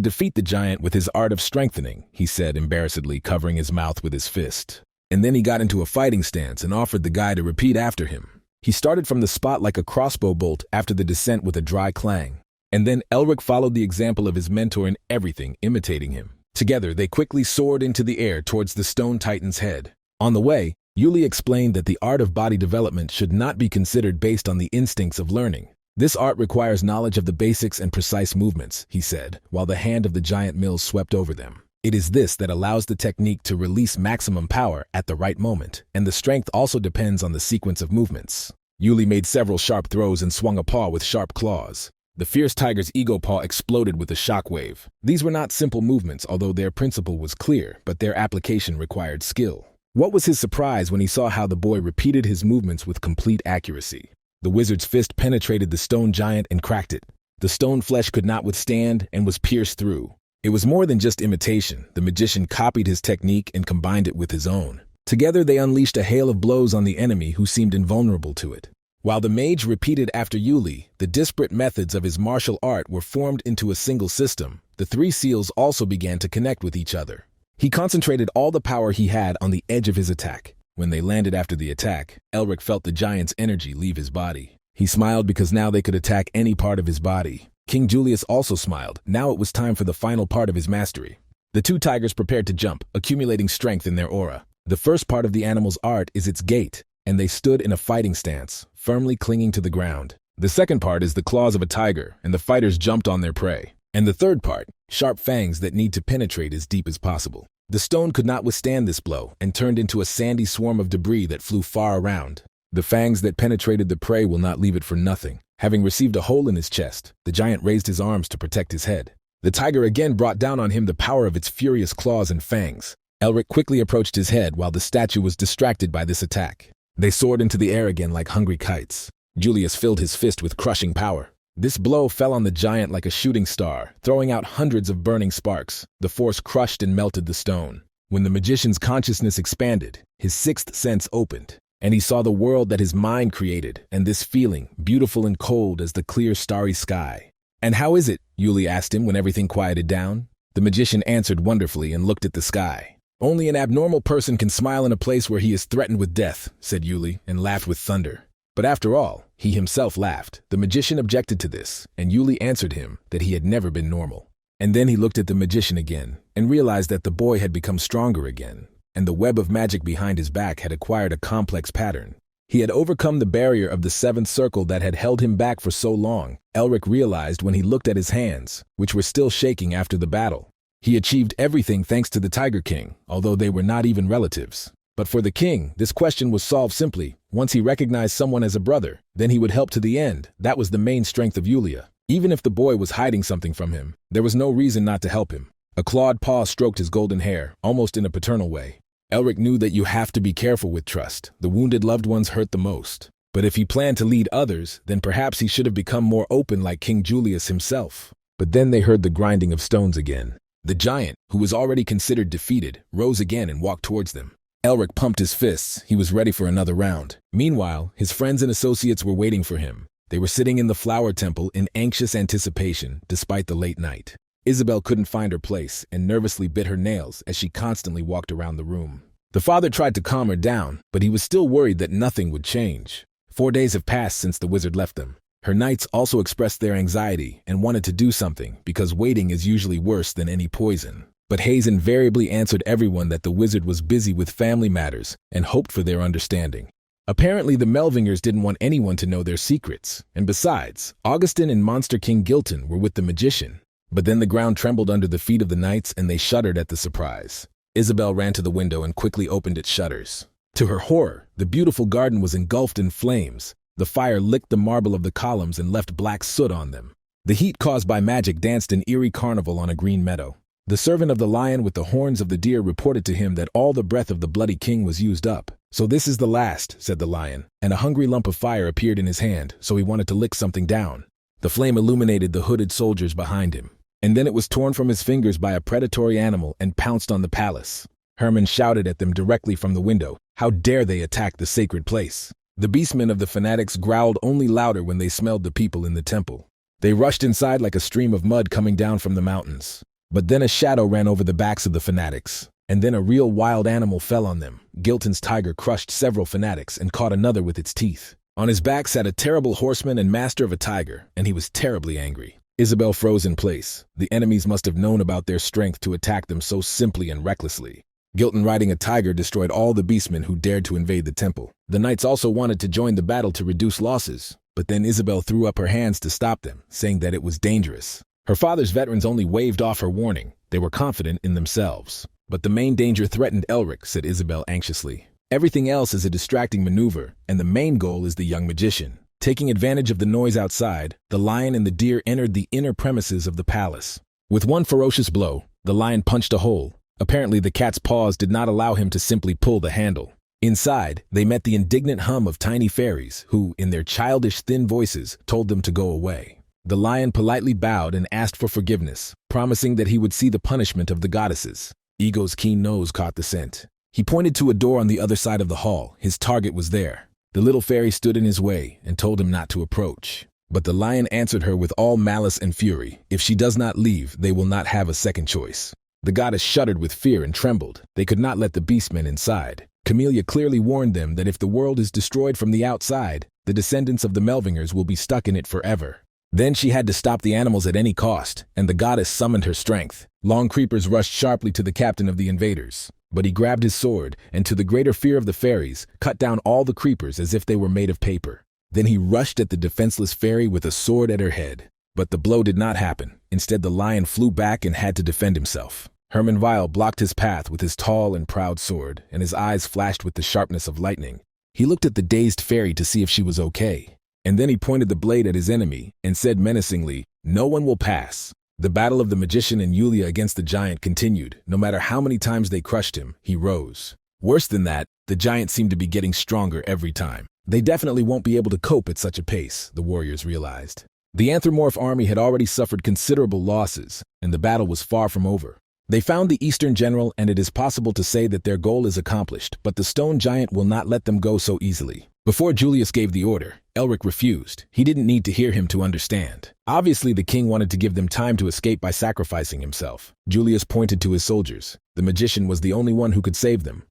defeat the giant with his art of strengthening, he said embarrassedly, covering his mouth with his fist. And then he got into a fighting stance and offered the guy to repeat after him. He started from the spot like a crossbow bolt after the descent with a dry clang. And then Elich followed the example of his mentor in everything, imitating him. Together, they quickly soared into the air towards the stone titan's head. On the way, Elich explained that the art of body development should not be considered based on the instincts of learning. This art requires knowledge of the basics and precise movements, he said, while the hand of the giant mills swept over them. It is this that allows the technique to release maximum power at the right moment, and the strength also depends on the sequence of movements. Elich made several sharp throws and swung a paw with sharp claws. The fierce tiger's ego paw exploded with a shockwave. These were not simple movements, although their principle was clear, but their application required skill. What was his surprise when he saw how the boy repeated his movements with complete accuracy. The wizard's fist penetrated the stone giant and cracked it. The stone flesh could not withstand and was pierced through. It was more than just imitation. The magician copied his technique and combined it with his own. Together they unleashed a hail of blows on the enemy who seemed invulnerable to it. While the mage repeated after Elich, the disparate methods of his martial art were formed into a single system. The 3 seals also began to connect with each other. He concentrated all the power he had on the edge of his attack. When they landed after the attack, Elich felt the giant's energy leave his body. He smiled because now they could attack any part of his body. King Julius also smiled. Now it was time for the final part of his mastery. The 2 tigers prepared to jump, accumulating strength in their aura. The first part of the animal's art is its gait, and they stood in a fighting stance, firmly clinging to the ground. The second part is the claws of a tiger, and the fighters jumped on their prey. And the third part, sharp fangs that need to penetrate as deep as possible. The stone could not withstand this blow and turned into a sandy swarm of debris that flew far around. The fangs that penetrated the prey will not leave it for nothing. Having received a hole in his chest, the giant raised his arms to protect his head. The tiger again brought down on him the power of its furious claws and fangs. Elich quickly approached his head while the statue was distracted by this attack. They soared into the air again like hungry kites. Julius filled his fist with crushing power. This blow fell on the giant like a shooting star, throwing out hundreds of burning sparks. The force crushed and melted the stone. When the magician's consciousness expanded, his 6th sense opened, and he saw the world that his mind created, and this feeling, beautiful and cold as the clear starry sky. "And how is it?" Elich asked him when everything quieted down. The magician answered wonderfully and looked at the sky. "Only an abnormal person can smile in a place where he is threatened with death," said Elich, and laughed with thunder. But after all, he himself laughed. The magician objected to this, and Elich answered him that he had never been normal. And then he looked at the magician again, and realized that the boy had become stronger again, and the web of magic behind his back had acquired a complex pattern. He had overcome the barrier of the 7th circle that had held him back for so long, Elich realized when he looked at his hands, which were still shaking after the battle. He achieved everything thanks to the Tiger King, although they were not even relatives. But for the king, this question was solved simply. Once he recognized someone as a brother, then he would help to the end. That was the main strength of Elich. Even if the boy was hiding something from him, there was no reason not to help him. A clawed paw stroked his golden hair, almost in a paternal way. Elich knew that you have to be careful with trust. The wounded loved ones hurt the most. But if he planned to lead others, then perhaps he should have become more open like King Julius himself. But then they heard the grinding of stones again. The giant, who was already considered defeated, rose again and walked towards them. Elric pumped his fists. He was ready for another round. Meanwhile, his friends and associates were waiting for him. They were sitting in the flower temple in anxious anticipation, despite the late night. Isabelle couldn't find her place and nervously bit her nails as she constantly walked around the room. The father tried to calm her down, but he was still worried that nothing would change. 4 days have passed since the wizard left them. Her knights also expressed their anxiety and wanted to do something because waiting is usually worse than any poison. But Hayes invariably answered everyone that the wizard was busy with family matters and hoped for their understanding. Apparently, the Melvingers didn't want anyone to know their secrets, and besides, Augustin and Monster King Gilton were with the magician. But then the ground trembled under the feet of the knights and they shuddered at the surprise. Isabelle ran to the window and quickly opened its shutters. To her horror, the beautiful garden was engulfed in flames. The fire licked the marble of the columns and left black soot on them. The heat caused by magic danced an eerie carnival on a green meadow. The servant of the lion with the horns of the deer reported to him that all the breath of the bloody king was used up. "So this is the last," said the lion, and a hungry lump of fire appeared in his hand, so he wanted to lick something down. The flame illuminated the hooded soldiers behind him, and then it was torn from his fingers by a predatory animal and pounced on the palace. Herman shouted at them directly from the window, "How dare they attack the sacred place?" The beastmen of the fanatics growled only louder when they smelled the people in the temple. They rushed inside like a stream of mud coming down from the mountains. But then a shadow ran over the backs of the fanatics, and then a real wild animal fell on them. Gilton's tiger crushed several fanatics and caught another with its teeth. On his back sat a terrible horseman and master of a tiger, and he was terribly angry. Isabelle froze in place. The enemies must have known about their strength to attack them so simply and recklessly. Gilton riding a tiger destroyed all the beastmen who dared to invade the temple. The knights also wanted to join the battle to reduce losses, but then Isabelle threw up her hands to stop them, saying that it was dangerous. Her father's veterans only waved off her warning. They were confident in themselves. But the main danger threatened Elric, said Isabelle anxiously. Everything else is a distracting maneuver, and the main goal is the young magician. Taking advantage of the noise outside, the lion and the deer entered the inner premises of the palace. With one ferocious blow, the lion punched a hole. Apparently, the cat's paws did not allow him to simply pull the handle. Inside, they met the indignant hum of tiny fairies who, in their childish, thin voices, told them to go away. The lion politely bowed and asked for forgiveness, promising that he would see the punishment of the goddesses. Ego's keen nose caught the scent. He pointed to a door on the other side of the hall. His target was there. The little fairy stood in his way and told him not to approach. But the lion answered her with all malice and fury. If she does not leave, they will not have a second choice. The goddess shuddered with fear and trembled. They could not let the beastmen inside. Camellia clearly warned them that if the world is destroyed from the outside, the descendants of the Melvingers will be stuck in it forever. Then she had to stop the animals at any cost, and the goddess summoned her strength. Long creepers rushed sharply to the captain of the invaders. But he grabbed his sword, and to the greater fear of the fairies, cut down all the creepers as if they were made of paper. Then he rushed at the defenseless fairy with a sword at her head. But the blow did not happen. Instead, the lion flew back and had to defend himself. Herman Weil blocked his path with his tall and proud sword, and his eyes flashed with the sharpness of lightning. He looked at the dazed fairy to see if she was okay. And then he pointed the blade at his enemy and said menacingly, "No one will pass." The battle of the magician and Yulia against the giant continued. No matter how many times they crushed him, he rose. Worse than that, the giant seemed to be getting stronger every time. They definitely won't be able to cope at such a pace, the warriors realized. The anthropomorph army had already suffered considerable losses, and the battle was far from over. They found the Eastern general, and it is possible to say that their goal is accomplished, but the stone giant will not let them go so easily. Before Julius gave the order, Elric refused. He didn't need to hear him to understand. Obviously, the king wanted to give them time to escape by sacrificing himself. Julius pointed to his soldiers. The magician was the only one who could save them.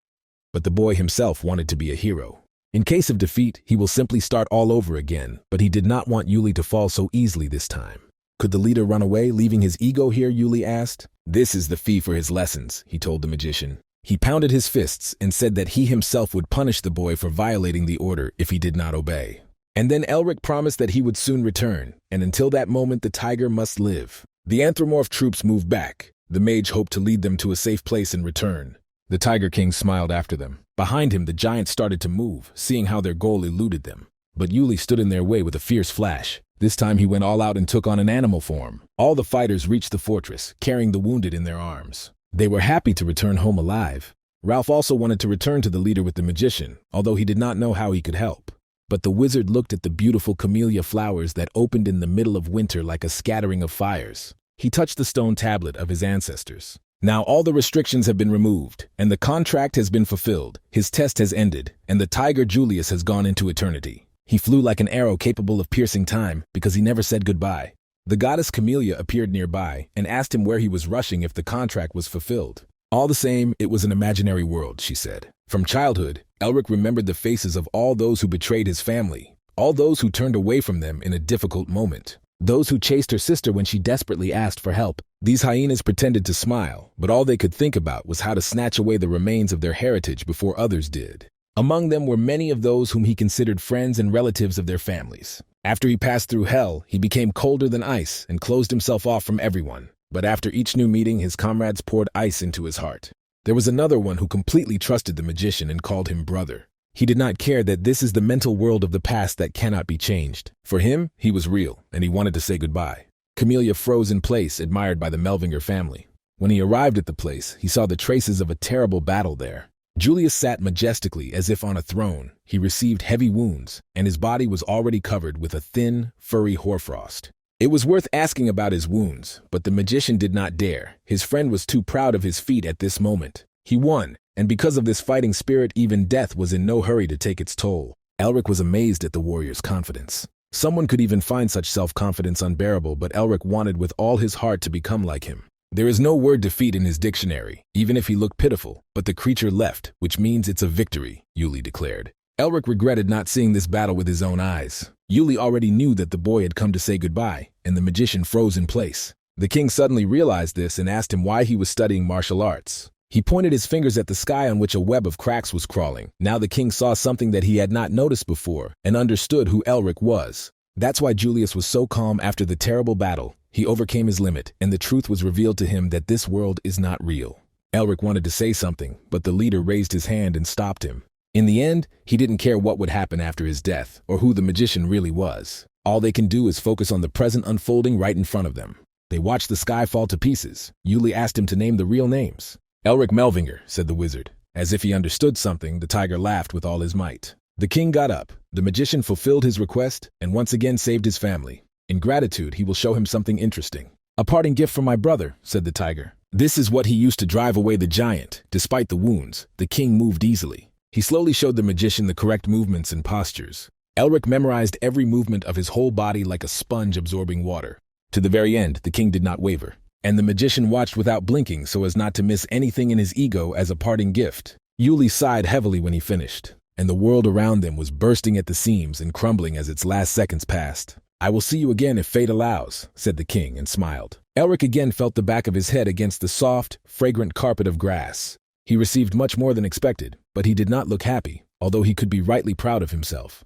But the boy himself wanted to be a hero. In case of defeat, he will simply start all over again, but he did not want Yuli to fall so easily this time. Could the leader run away, leaving his ego here, Yuli asked. This is the fee for his lessons, he told the magician. He pounded his fists and said that he himself would punish the boy for violating the order if he did not obey. And then Elric promised that he would soon return, and until that moment the tiger must live. The anthropomorph troops moved back. The mage hoped to lead them to a safe place in return. The Tiger King smiled after them. Behind him, the giants started to move, seeing how their goal eluded them. But Yuli stood in their way with a fierce flash. This time he went all out and took on an animal form. All the fighters reached the fortress, carrying the wounded in their arms. They were happy to return home alive. Ralph also wanted to return to the leader with the magician, although he did not know how he could help. But the wizard looked at the beautiful camellia flowers that opened in the middle of winter like a scattering of fires. He touched the stone tablet of his ancestors. Now all the restrictions have been removed, and the contract has been fulfilled, his test has ended, and the tiger Julius has gone into eternity. He flew like an arrow capable of piercing time because he never said goodbye. The goddess Camellia appeared nearby and asked him where he was rushing if the contract was fulfilled. All the same, it was an imaginary world, she said. From childhood, Elric remembered the faces of all those who betrayed his family, all those who turned away from them in a difficult moment, those who chased her sister when she desperately asked for help. These hyenas pretended to smile, but all they could think about was how to snatch away the remains of their heritage before others did. Among them were many of those whom he considered friends and relatives of their families. After he passed through hell, he became colder than ice and closed himself off from everyone. But after each new meeting, his comrades poured ice into his heart. There was another one who completely trusted the magician and called him brother. He did not care that this is the mental world of the past that cannot be changed. For him, he was real, and he wanted to say goodbye. Camellia froze in place, admired by the Melvinger family. When he arrived at the place, he saw the traces of a terrible battle there. Julius sat majestically as if on a throne. He received heavy wounds, and his body was already covered with a thin, furry hoarfrost. It was worth asking about his wounds, but the magician did not dare. His friend was too proud of his feat at this moment. He won, and because of this fighting spirit, even death was in no hurry to take its toll. Elric was amazed at the warrior's confidence. Someone could even find such self-confidence unbearable, but Elric wanted with all his heart to become like him. There is no word defeat in his dictionary, even if he looked pitiful, but the creature left, which means it's a victory, Yuli declared. Elric regretted not seeing this battle with his own eyes. Yuli already knew that the boy had come to say goodbye, and the magician froze in place. The king suddenly realized this and asked him why he was studying martial arts. He pointed his fingers at the sky on which a web of cracks was crawling. Now the king saw something that he had not noticed before and understood who Elric was. That's why Julius was so calm after the terrible battle. He overcame his limit, and the truth was revealed to him that this world is not real. Elric wanted to say something, but the leader raised his hand and stopped him. In the end, he didn't care what would happen after his death, or who the magician really was. All they can do is focus on the present unfolding right in front of them. They watched the sky fall to pieces. Yuli asked him to name the real names. Elric Melvinger, said the wizard. As if he understood something, the tiger laughed with all his might. The king got up. The magician fulfilled his request, and once again saved his family. In gratitude, he will show him something interesting. A parting gift from my brother, said the tiger. This is what he used to drive away the giant. Despite the wounds, the king moved easily. He slowly showed the magician the correct movements and postures. Elric memorized every movement of his whole body like a sponge absorbing water. To the very end, the king did not waver, and the magician watched without blinking so as not to miss anything in his ego as a parting gift. Yuli sighed heavily when he finished, and the world around them was bursting at the seams and crumbling as its last seconds passed. I will see you again if fate allows, said the king and smiled. Elric again felt the back of his head against the soft, fragrant carpet of grass. He received much more than expected, but he did not look happy, although he could be rightly proud of himself.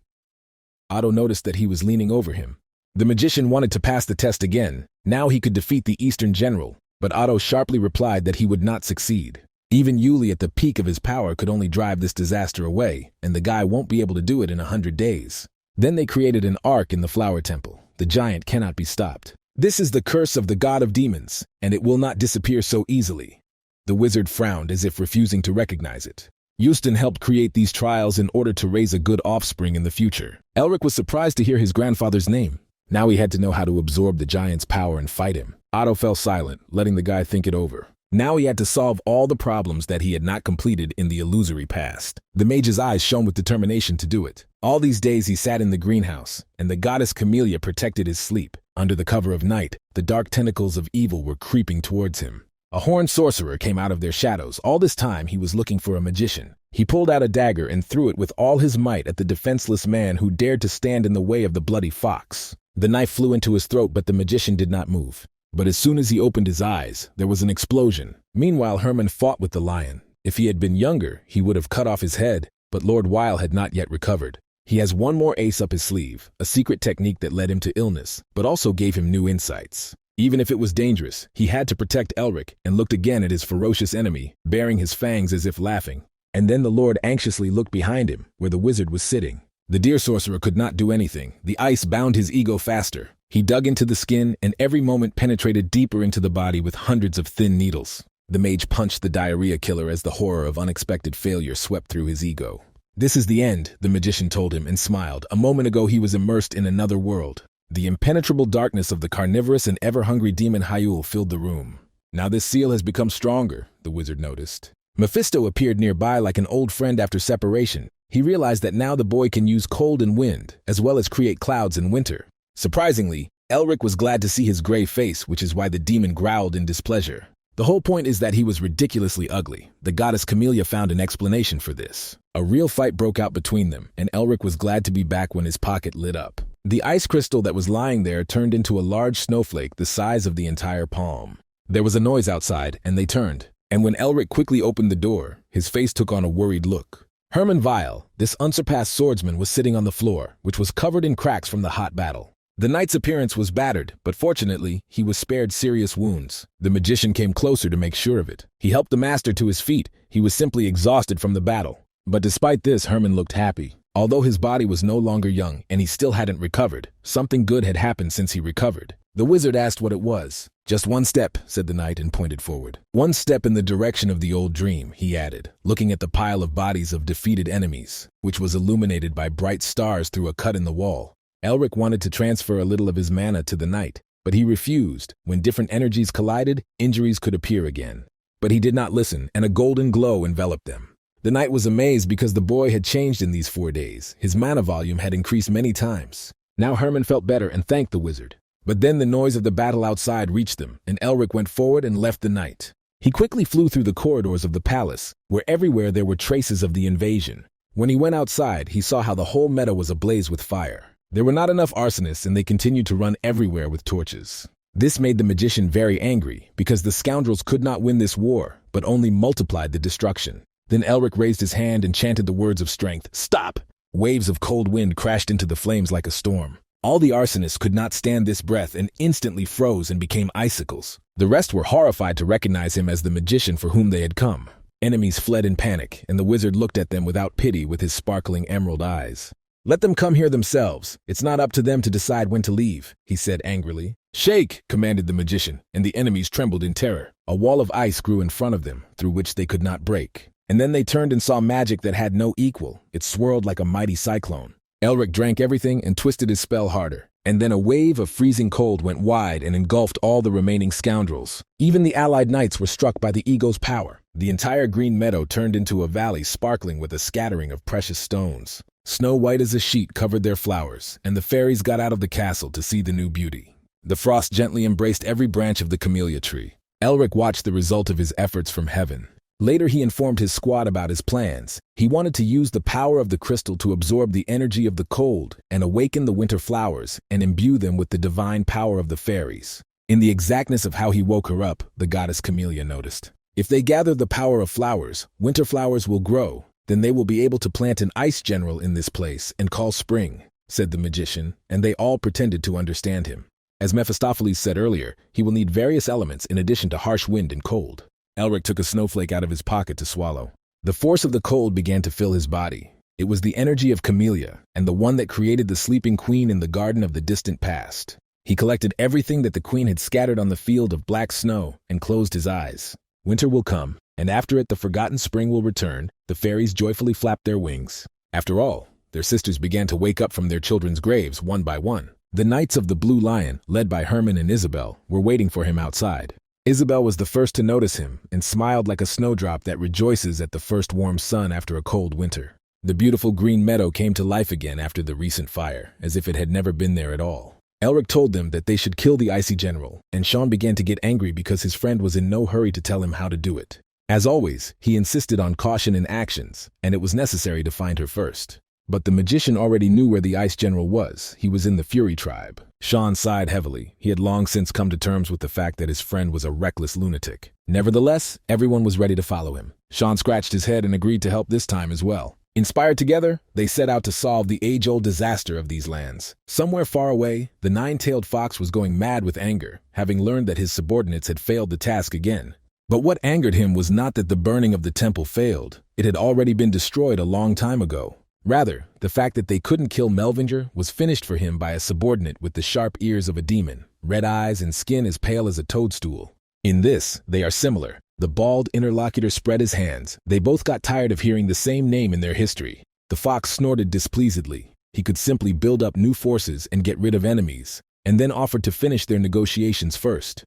Otto noticed that he was leaning over him. The magician wanted to pass the test again. Now he could defeat the Eastern general, but Otto sharply replied that he would not succeed. Even Yuli at the peak of his power could only drive this disaster away, and the guy won't be able to do it in 100 days. Then they created an ark in the flower temple. The giant cannot be stopped. This is the curse of the god of demons, and it will not disappear so easily. The wizard frowned as if refusing to recognize it. Euston helped create these trials in order to raise a good offspring in the future. Elric was surprised to hear his grandfather's name. Now he had to know how to absorb the giant's power and fight him. Otto fell silent, letting the guy think it over. Now he had to solve all the problems that he had not completed in the illusory past. The mage's eyes shone with determination to do it. All these days he sat in the greenhouse, and the goddess Camellia protected his sleep. Under the cover of night, the dark tentacles of evil were creeping towards him. A horned sorcerer came out of their shadows. All this time he was looking for a magician. He pulled out a dagger and threw it with all his might at the defenseless man who dared to stand in the way of the bloody fox. The knife flew into his throat, but the magician did not move. But as soon as he opened his eyes, there was an explosion. Meanwhile, Herman fought with the lion. If he had been younger, he would have cut off his head, but Lord Weil had not yet recovered. He has one more ace up his sleeve, a secret technique that led him to illness, but also gave him new insights. Even if it was dangerous, he had to protect Elric and looked again at his ferocious enemy, baring his fangs as if laughing. And then the Lord anxiously looked behind him, where the wizard was sitting. The deer sorcerer could not do anything. The ice bound his ego faster. He dug into the skin and every moment penetrated deeper into the body with hundreds of thin needles. The mage punched the diarrhea killer as the horror of unexpected failure swept through his ego. This is the end, the magician told him and smiled. A moment ago he was immersed in another world. The impenetrable darkness of the carnivorous and ever-hungry demon Hyul filled the room. Now this seal has become stronger, the wizard noticed. Mephisto appeared nearby like an old friend after separation. He realized that now the boy can use cold and wind, as well as create clouds in winter. Surprisingly, Elric was glad to see his gray face, which is why the demon growled in displeasure. The whole point is that he was ridiculously ugly. The goddess Camellia found an explanation for this. A real fight broke out between them, and Elric was glad to be back when his pocket lit up. The ice crystal that was lying there turned into a large snowflake the size of the entire palm. There was a noise outside, and they turned. And when Elric quickly opened the door, his face took on a worried look. Herman Weil, this unsurpassed swordsman, was sitting on the floor, which was covered in cracks from the hot battle. The knight's appearance was battered, but fortunately, he was spared serious wounds. The magician came closer to make sure of it. He helped the master to his feet. He was simply exhausted from the battle. But despite this, Herman looked happy. Although his body was no longer young and he still hadn't recovered, something good had happened since he recovered. The wizard asked what it was. "Just one step," said the knight and pointed forward. "One step in the direction of the old dream," he added, looking at the pile of bodies of defeated enemies, which was illuminated by bright stars through a cut in the wall. Elric wanted to transfer a little of his mana to the knight, but he refused. When different energies collided, injuries could appear again. But he did not listen, and a golden glow enveloped them. The knight was amazed because the boy had changed in these 4 days. His mana volume had increased many times. Now Herman felt better and thanked the wizard. But then the noise of the battle outside reached them, and Elric went forward and left the knight. He quickly flew through the corridors of the palace, where everywhere there were traces of the invasion. When he went outside, he saw how the whole meadow was ablaze with fire. There were not enough arsonists, and they continued to run everywhere with torches. This made the magician very angry, because the scoundrels could not win this war, but only multiplied the destruction. Then Elric raised his hand and chanted the words of strength. "Stop!" Waves of cold wind crashed into the flames like a storm. All the arsonists could not stand this breath and instantly froze and became icicles. The rest were horrified to recognize him as the magician for whom they had come. Enemies fled in panic, and the wizard looked at them without pity with his sparkling emerald eyes. "Let them come here themselves. It's not up to them to decide when to leave," he said angrily. "Shake!" commanded the magician, and the enemies trembled in terror. A wall of ice grew in front of them, through which they could not break. And then they turned and saw magic that had no equal. It swirled like a mighty cyclone. Elric drank everything and twisted his spell harder. And then a wave of freezing cold went wide and engulfed all the remaining scoundrels. Even the allied knights were struck by the ego's power. The entire green meadow turned into a valley sparkling with a scattering of precious stones. Snow white as a sheet covered their flowers, and the fairies got out of the castle to see the new beauty. The frost gently embraced every branch of the camellia tree. Elric watched the result of his efforts from heaven. Later he informed his squad about his plans. He wanted to use the power of the crystal to absorb the energy of the cold and awaken the winter flowers and imbue them with the divine power of the fairies. In the exactness of how he woke her up, the goddess Camellia noticed. If they gather the power of flowers, winter flowers will grow. Then they will be able to plant an ice general in this place and call spring, said the magician, and they all pretended to understand him. As Mephistopheles said earlier, he will need various elements in addition to harsh wind and cold. Elric took a snowflake out of his pocket to swallow. The force of the cold began to fill his body. It was the energy of Camellia, and the one that created the sleeping queen in the garden of the distant past. He collected everything that the queen had scattered on the field of black snow and closed his eyes. Winter will come, and after it the forgotten spring will return. The fairies joyfully flapped their wings. After all, their sisters began to wake up from their children's graves one by one. The Knights of the Blue Lion, led by Herman and Isabelle, were waiting for him outside. Isabelle was the first to notice him and smiled like a snowdrop that rejoices at the first warm sun after a cold winter. The beautiful green meadow came to life again after the recent fire, as if it had never been there at all. Elric told them that they should kill the icy general, and Sean began to get angry because his friend was in no hurry to tell him how to do it. As always, he insisted on caution in actions, and it was necessary to find her first. But the magician already knew where the ice general was. He was in the Fury tribe. Sean sighed heavily. He had long since come to terms with the fact that his friend was a reckless lunatic. Nevertheless, everyone was ready to follow him. Sean scratched his head and agreed to help this time as well. Inspired together, they set out to solve the age-old disaster of these lands. Somewhere far away, the nine-tailed fox was going mad with anger, having learned that his subordinates had failed the task again. But what angered him was not that the burning of the temple failed. It had already been destroyed a long time ago. Rather, the fact that they couldn't kill Melvinger was finished for him by a subordinate with the sharp ears of a demon, red eyes, and skin as pale as a toadstool. In this, they are similar. The bald interlocutor spread his hands. They both got tired of hearing the same name in their history. The fox snorted displeasedly. He could simply build up new forces and get rid of enemies, and then offered to finish their negotiations first.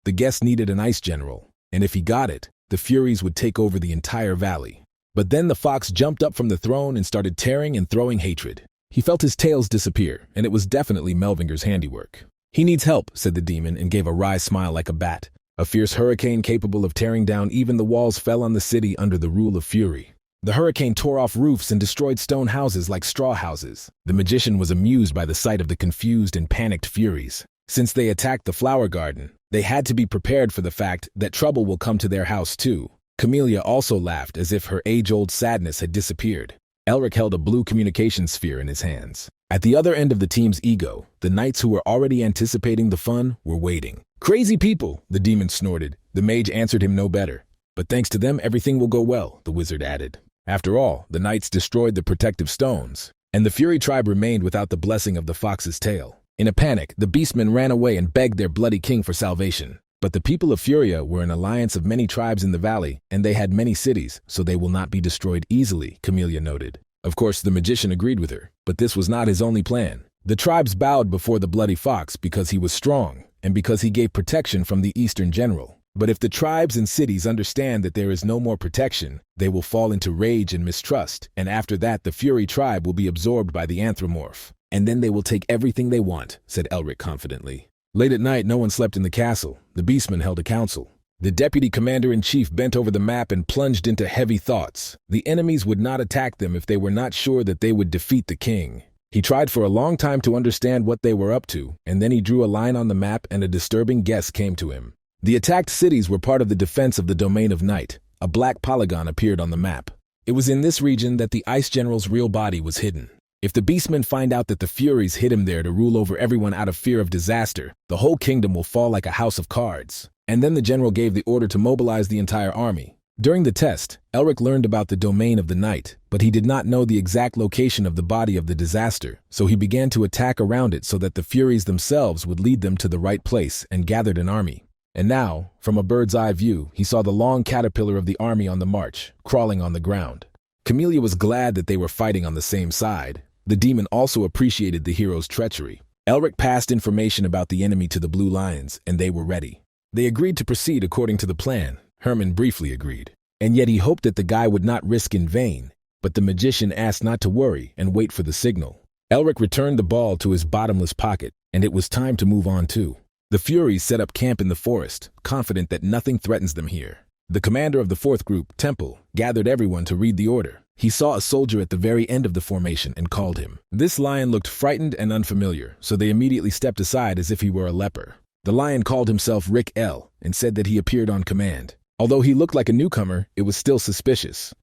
The guest needed an ice general, and if he got it, the Furies would take over the entire valley. But then the fox jumped up from the throne and started tearing and throwing hatred. He felt his tails disappear, and it was definitely Melvinger's handiwork. "He needs help," said the demon, and gave a wry smile like a bat. A fierce hurricane capable of tearing down even the walls fell on the city under the rule of fury. The hurricane tore off roofs and destroyed stone houses like straw houses. The magician was amused by the sight of the confused and panicked Furies. Since they attacked the flower garden, they had to be prepared for the fact that trouble will come to their house too. Camellia also laughed as if her age-old sadness had disappeared. Elric held a blue communication sphere in his hands. At the other end of the team's ego, the knights who were already anticipating the fun were waiting. "Crazy people," the demon snorted. The mage answered him no better. "But thanks to them, everything will go well," the wizard added. After all, the knights destroyed the protective stones, and the Fury tribe remained without the blessing of the fox's tail. In a panic, the beastmen ran away and begged their bloody king for salvation. But the people of Furia were an alliance of many tribes in the valley, and they had many cities, so they will not be destroyed easily, Camellia noted. Of course, the magician agreed with her, but this was not his only plan. The tribes bowed before the bloody fox because he was strong, and because he gave protection from the eastern general. But if the tribes and cities understand that there is no more protection, they will fall into rage and mistrust, and after that the Fury tribe will be absorbed by the anthropomorph. "And then they will take everything they want," said Elric confidently. Late at night, no one slept in the castle. The beastmen held a council. The deputy commander-in-chief bent over the map and plunged into heavy thoughts. The enemies would not attack them if they were not sure that they would defeat the king. He tried for a long time to understand what they were up to, and then he drew a line on the map and a disturbing guess came to him. The attacked cities were part of the defense of the domain of night. A black polygon appeared on the map. It was in this region that the Ice General's real body was hidden. If the beastmen find out that the Furies hid him there to rule over everyone out of fear of disaster, the whole kingdom will fall like a house of cards. And then the general gave the order to mobilize the entire army. During the test, Elric learned about the domain of the night, but he did not know the exact location of the body of the disaster, so he began to attack around it so that the Furies themselves would lead them to the right place and gathered an army. And now, from a bird's-eye view, he saw the long caterpillar of the army on the march, crawling on the ground. Camellia was glad that they were fighting on the same side. The demon also appreciated the hero's treachery. Elric passed information about the enemy to the Blue Lions, and they were ready. They agreed to proceed according to the plan. Herman briefly agreed. And yet he hoped that the guy would not risk in vain. But the magician asked not to worry and wait for the signal. Elric returned the ball to his bottomless pocket, and it was time to move on too. The Furies set up camp in the forest, confident that nothing threatens them here. The commander of the fourth group, Temple, gathered everyone to read the order. He saw a soldier at the very end of the formation and called him. This lion looked frightened and unfamiliar, so they immediately stepped aside as if he were a leper. The lion called himself Rick L. and said that he appeared on command. Although he looked like a newcomer, it was still suspicious.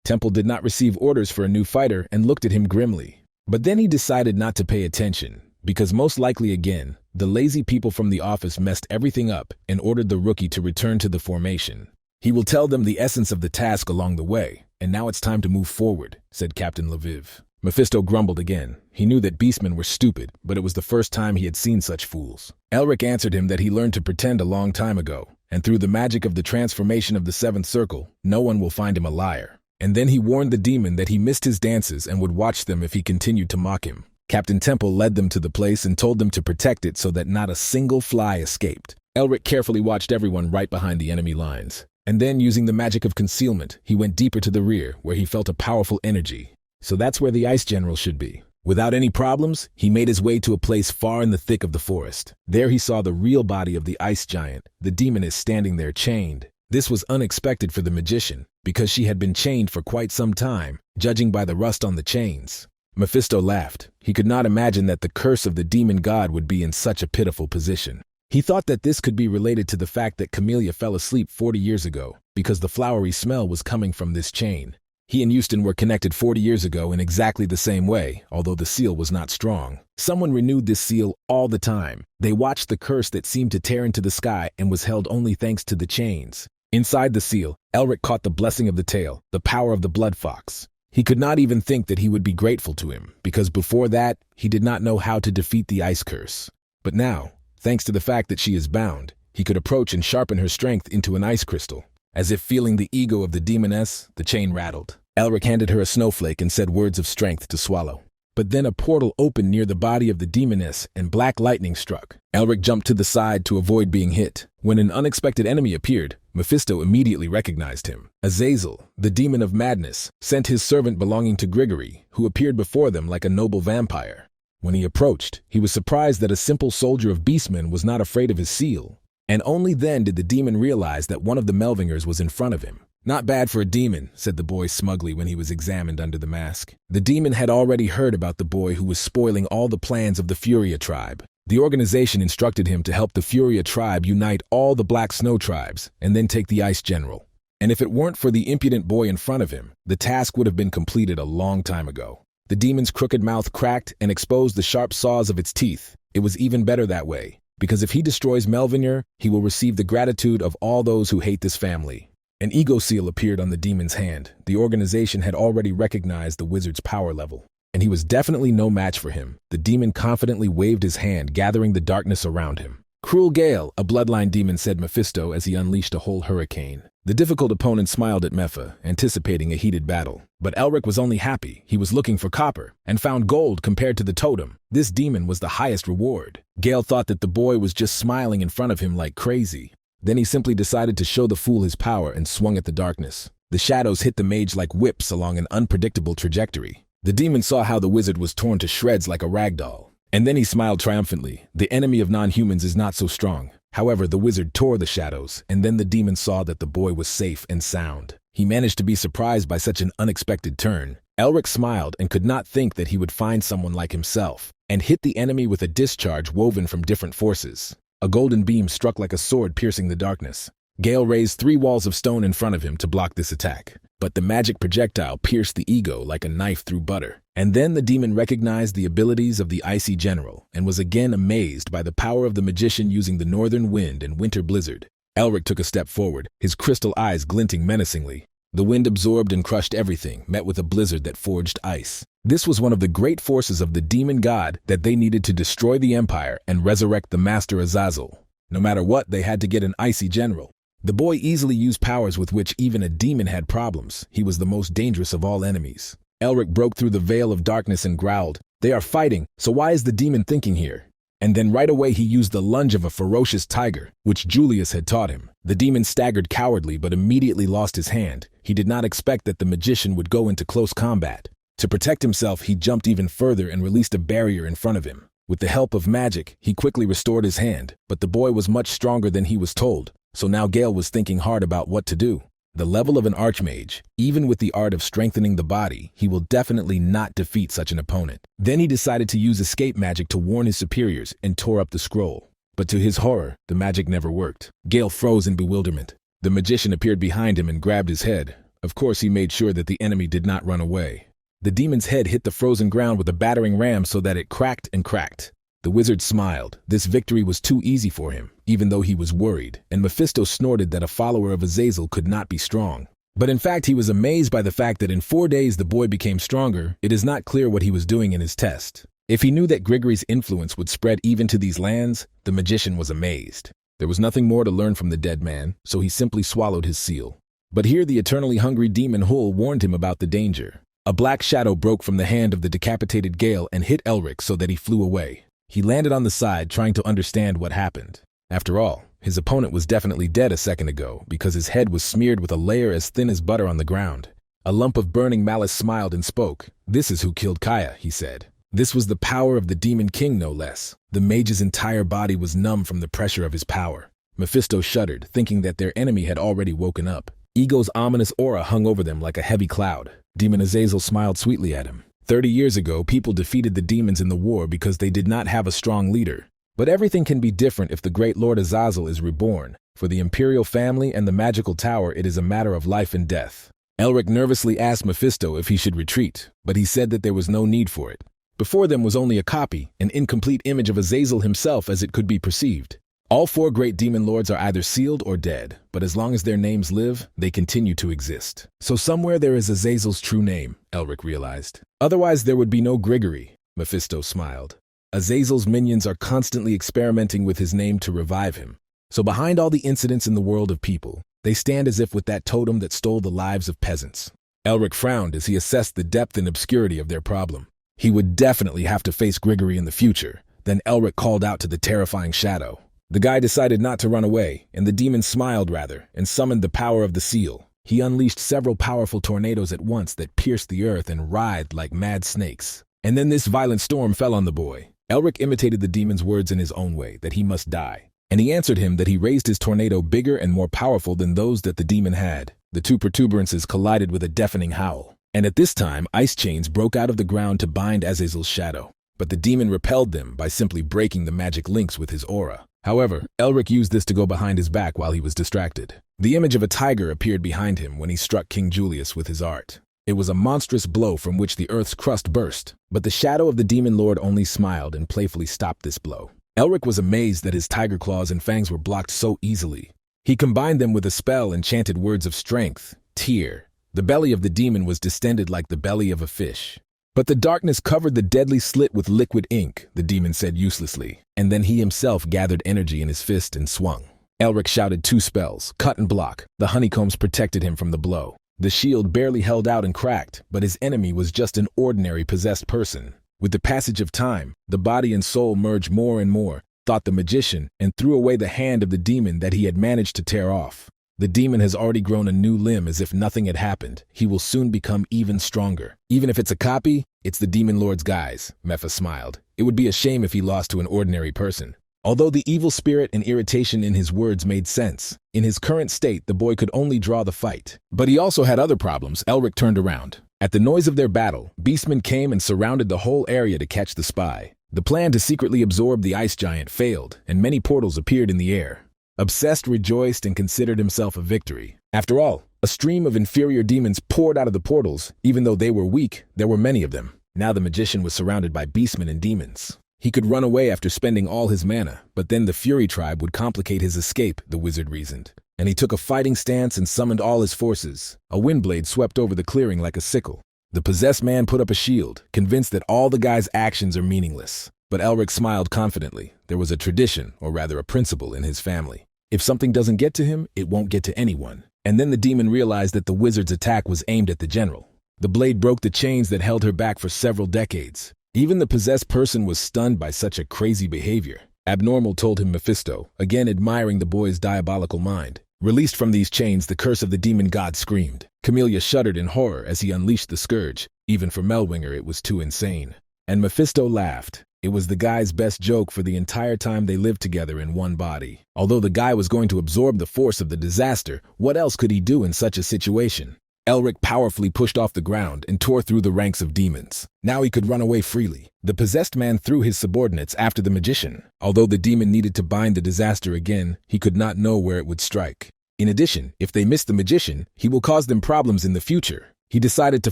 Temple did not receive orders for a new fighter and looked at him grimly. But then he decided not to pay attention, because most likely again, the lazy people from the office messed everything up and ordered the rookie to return to the formation. He will tell them the essence of the task along the way, and now it's time to move forward, said Captain Lviv. Mephisto grumbled again. He knew that beastmen were stupid, but it was the first time he had seen such fools. Elric answered him that he learned to pretend a long time ago, and through the magic of the transformation of the seventh circle, no one will find him a liar. And then he warned the demon that he missed his dances and would watch them if he continued to mock him. Captain Temple led them to the place and told them to protect it so that not a single fly escaped. Elric carefully watched everyone right behind the enemy lines. And then, using the magic of concealment, he went deeper to the rear, where he felt a powerful energy. So that's where the Ice General should be. Without any problems, he made his way to a place far in the thick of the forest. There he saw the real body of the ice giant. The demon is standing there chained. This was unexpected for the magician, because she had been chained for quite some time, judging by the rust on the chains. Mephisto laughed. He could not imagine that the curse of the demon god would be in such a pitiful position. He thought that this could be related to the fact that Camellia fell asleep 40 years ago, because the flowery smell was coming from this chain. He and Houston were connected 40 years ago in exactly the same way, although the seal was not strong. Someone renewed this seal all the time. They watched the curse that seemed to tear into the sky and was held only thanks to the chains. Inside the seal, Elric caught the blessing of the tail, the power of the blood fox. He could not even think that he would be grateful to him, because before that, he did not know how to defeat the ice curse. But now, thanks to the fact that she is bound, he could approach and sharpen her strength into an ice crystal. As if feeling the ego of the demoness, the chain rattled. Elric handed her a snowflake and said words of strength to swallow. But then a portal opened near the body of the demoness and black lightning struck. Elric jumped to the side to avoid being hit. When an unexpected enemy appeared, Mephisto immediately recognized him. Azazel, the demon of madness, sent his servant belonging to Grigory, who appeared before them like a noble vampire. When he approached, he was surprised that a simple soldier of beastmen was not afraid of his seal. And only then did the demon realize that one of the Melvingers was in front of him. "Not bad for a demon," said the boy smugly when he was examined under the mask. The demon had already heard about the boy who was spoiling all the plans of the Furia tribe. The organization instructed him to help the Furia tribe unite all the Black Snow tribes and then take the Ice General. And if it weren't for the impudent boy in front of him, the task would have been completed a long time ago. The demon's crooked mouth cracked and exposed the sharp saws of its teeth. It was even better that way, because if he destroys Melvinger, he will receive the gratitude of all those who hate this family. An ego seal appeared on the demon's hand. The organization had already recognized the wizard's power level, and he was definitely no match for him. The demon confidently waved his hand, gathering the darkness around him. "Cruel Gale," a bloodline demon said Mephisto as he unleashed a whole hurricane. The difficult opponent smiled at Mepha, anticipating a heated battle. But Elric was only happy. He was looking for copper, and found gold compared to the totem. This demon was the highest reward. Gale thought that the boy was just smiling in front of him like crazy. Then he simply decided to show the fool his power and swung at the darkness. The shadows hit the mage like whips along an unpredictable trajectory. The demon saw how the wizard was torn to shreds like a rag doll. And then he smiled triumphantly. The enemy of non-humans is not so strong. However, the wizard tore the shadows, and then the demon saw that the boy was safe and sound. He managed to be surprised by such an unexpected turn. Elric smiled and could not think that he would find someone like himself, and hit the enemy with a discharge woven from different forces. A golden beam struck like a sword, piercing the darkness. Gale raised 3 walls of stone in front of him to block this attack. But the magic projectile pierced the ego like a knife through butter. And then the demon recognized the abilities of the Icy General and was again amazed by the power of the magician using the northern wind and winter blizzard. Elric took a step forward, his crystal eyes glinting menacingly. The wind absorbed and crushed everything, met with a blizzard that forged ice. This was one of the great forces of the demon god that they needed to destroy the Empire and resurrect the Master Azazel. No matter what, they had to get an Icy General. The boy easily used powers with which even a demon had problems. He was the most dangerous of all enemies. Elric broke through the veil of darkness and growled, "They are fighting, so why is the demon thinking here?" And then right away he used the lunge of a ferocious tiger, which Julius had taught him. The demon staggered cowardly but immediately lost his hand. He did not expect that the magician would go into close combat. To protect himself, he jumped even further and released a barrier in front of him. With the help of magic, he quickly restored his hand, but the boy was much stronger than he was told. So now Gale was thinking hard about what to do. The level of an archmage, even with the art of strengthening the body, he will definitely not defeat such an opponent. Then he decided to use escape magic to warn his superiors and tore up the scroll. But to his horror, the magic never worked. Gale froze in bewilderment. The magician appeared behind him and grabbed his head. Of course, he made sure that the enemy did not run away. The demon's head hit the frozen ground with a battering ram so that it cracked and cracked. The wizard smiled. This victory was too easy for him, even though he was worried, and Mephisto snorted that a follower of Azazel could not be strong. But in fact, he was amazed by the fact that in 4 days the boy became stronger. It is not clear what he was doing in his test. If he knew that Grigory's influence would spread even to these lands, the magician was amazed. There was nothing more to learn from the dead man, so he simply swallowed his seal. But here the eternally hungry demon Hull warned him about the danger. A black shadow broke from the hand of the decapitated Gale and hit Elric so that he flew away. He landed on the side, trying to understand what happened. After all, his opponent was definitely dead a second ago because his head was smeared with a layer as thin as butter on the ground. A lump of burning malice smiled and spoke. "This is who killed Kaya," he said. This was the power of the Demon King, no less. The mage's entire body was numb from the pressure of his power. Mephisto shuddered, thinking that their enemy had already woken up. Ego's ominous aura hung over them like a heavy cloud. Demon Azazel smiled sweetly at him. 30 years ago, people defeated the demons in the war because they did not have a strong leader. But everything can be different if the great Lord Azazel is reborn. For the Imperial family and the magical tower, it is a matter of life and death. Elric nervously asked Mephisto if he should retreat, but he said that there was no need for it. Before them was only a copy, an incomplete image of Azazel himself as it could be perceived. All 4 great demon lords are either sealed or dead, but as long as their names live, they continue to exist. So somewhere there is Azazel's true name, Elric realized. Otherwise there would be no Grigory. Mephisto smiled. Azazel's minions are constantly experimenting with his name to revive him. So behind all the incidents in the world of people, they stand as if with that totem that stole the lives of peasants. Elric frowned as he assessed the depth and obscurity of their problem. He would definitely have to face Grigory in the future. Then Elric called out to the terrifying shadow. The guy decided not to run away, and the demon smiled rather, and summoned the power of the seal. He unleashed several powerful tornadoes at once that pierced the earth and writhed like mad snakes. And then this violent storm fell on the boy. Elric imitated the demon's words in his own way, that he must die. And he answered him that he raised his tornado bigger and more powerful than those that the demon had. The two protuberances collided with a deafening howl. And at this time, ice chains broke out of the ground to bind Azazel's shadow. But the demon repelled them by simply breaking the magic links with his aura. However, Elric used this to go behind his back while he was distracted. The image of a tiger appeared behind him when he struck King Julius with his art. It was a monstrous blow from which the earth's crust burst, but the shadow of the demon lord only smiled and playfully stopped this blow. Elric was amazed that his tiger claws and fangs were blocked so easily. He combined them with a spell and chanted words of strength, tear. The belly of the demon was distended like the belly of a fish. But the darkness covered the deadly slit with liquid ink, the demon said uselessly, and then he himself gathered energy in his fist and swung. Elric shouted two spells, cut and block. The honeycombs protected him from the blow. The shield barely held out and cracked, but his enemy was just an ordinary possessed person. With the passage of time, the body and soul merged more and more, thought the magician, and threw away the hand of the demon that he had managed to tear off. The demon has already grown a new limb as if nothing had happened. He will soon become even stronger. Even if it's a copy, it's the demon lord's guise, Mepha smiled. It would be a shame if he lost to an ordinary person. Although the evil spirit and irritation in his words made sense, in his current state the boy could only draw the fight. But he also had other problems. Elric turned around. At the noise of their battle, beastmen came and surrounded the whole area to catch the spy. The plan to secretly absorb the ice giant failed, and many portals appeared in the air. Obsessed rejoiced and considered himself a victory. After all, a stream of inferior demons poured out of the portals. Even though they were weak, there were many of them. Now the magician was surrounded by beastmen and demons. He could run away after spending all his mana, but then the Fury tribe would complicate his escape, the wizard reasoned. And he took a fighting stance and summoned all his forces. A windblade swept over the clearing like a sickle. The possessed man put up a shield, convinced that all the guy's actions are meaningless. But Elric smiled confidently. There was a tradition, or rather a principle, in his family. If something doesn't get to him, it won't get to anyone. And then the demon realized that the wizard's attack was aimed at the general. The blade broke the chains that held her back for several decades. Even the possessed person was stunned by such a crazy behavior. Abnormal told him Mephisto, again admiring the boy's diabolical mind. Released from these chains, the curse of the demon god screamed. Camellia shuddered in horror as he unleashed the scourge. Even for Melwinger, it was too insane. And Mephisto laughed. It was the guy's best joke for the entire time they lived together in one body. Although the guy was going to absorb the force of the disaster, what else could he do in such a situation? Elric powerfully pushed off the ground and tore through the ranks of demons. Now he could run away freely. The possessed man threw his subordinates after the magician. Although the demon needed to bind the disaster again, he could not know where it would strike. In addition, if they missed the magician, he will cause them problems in the future. He decided to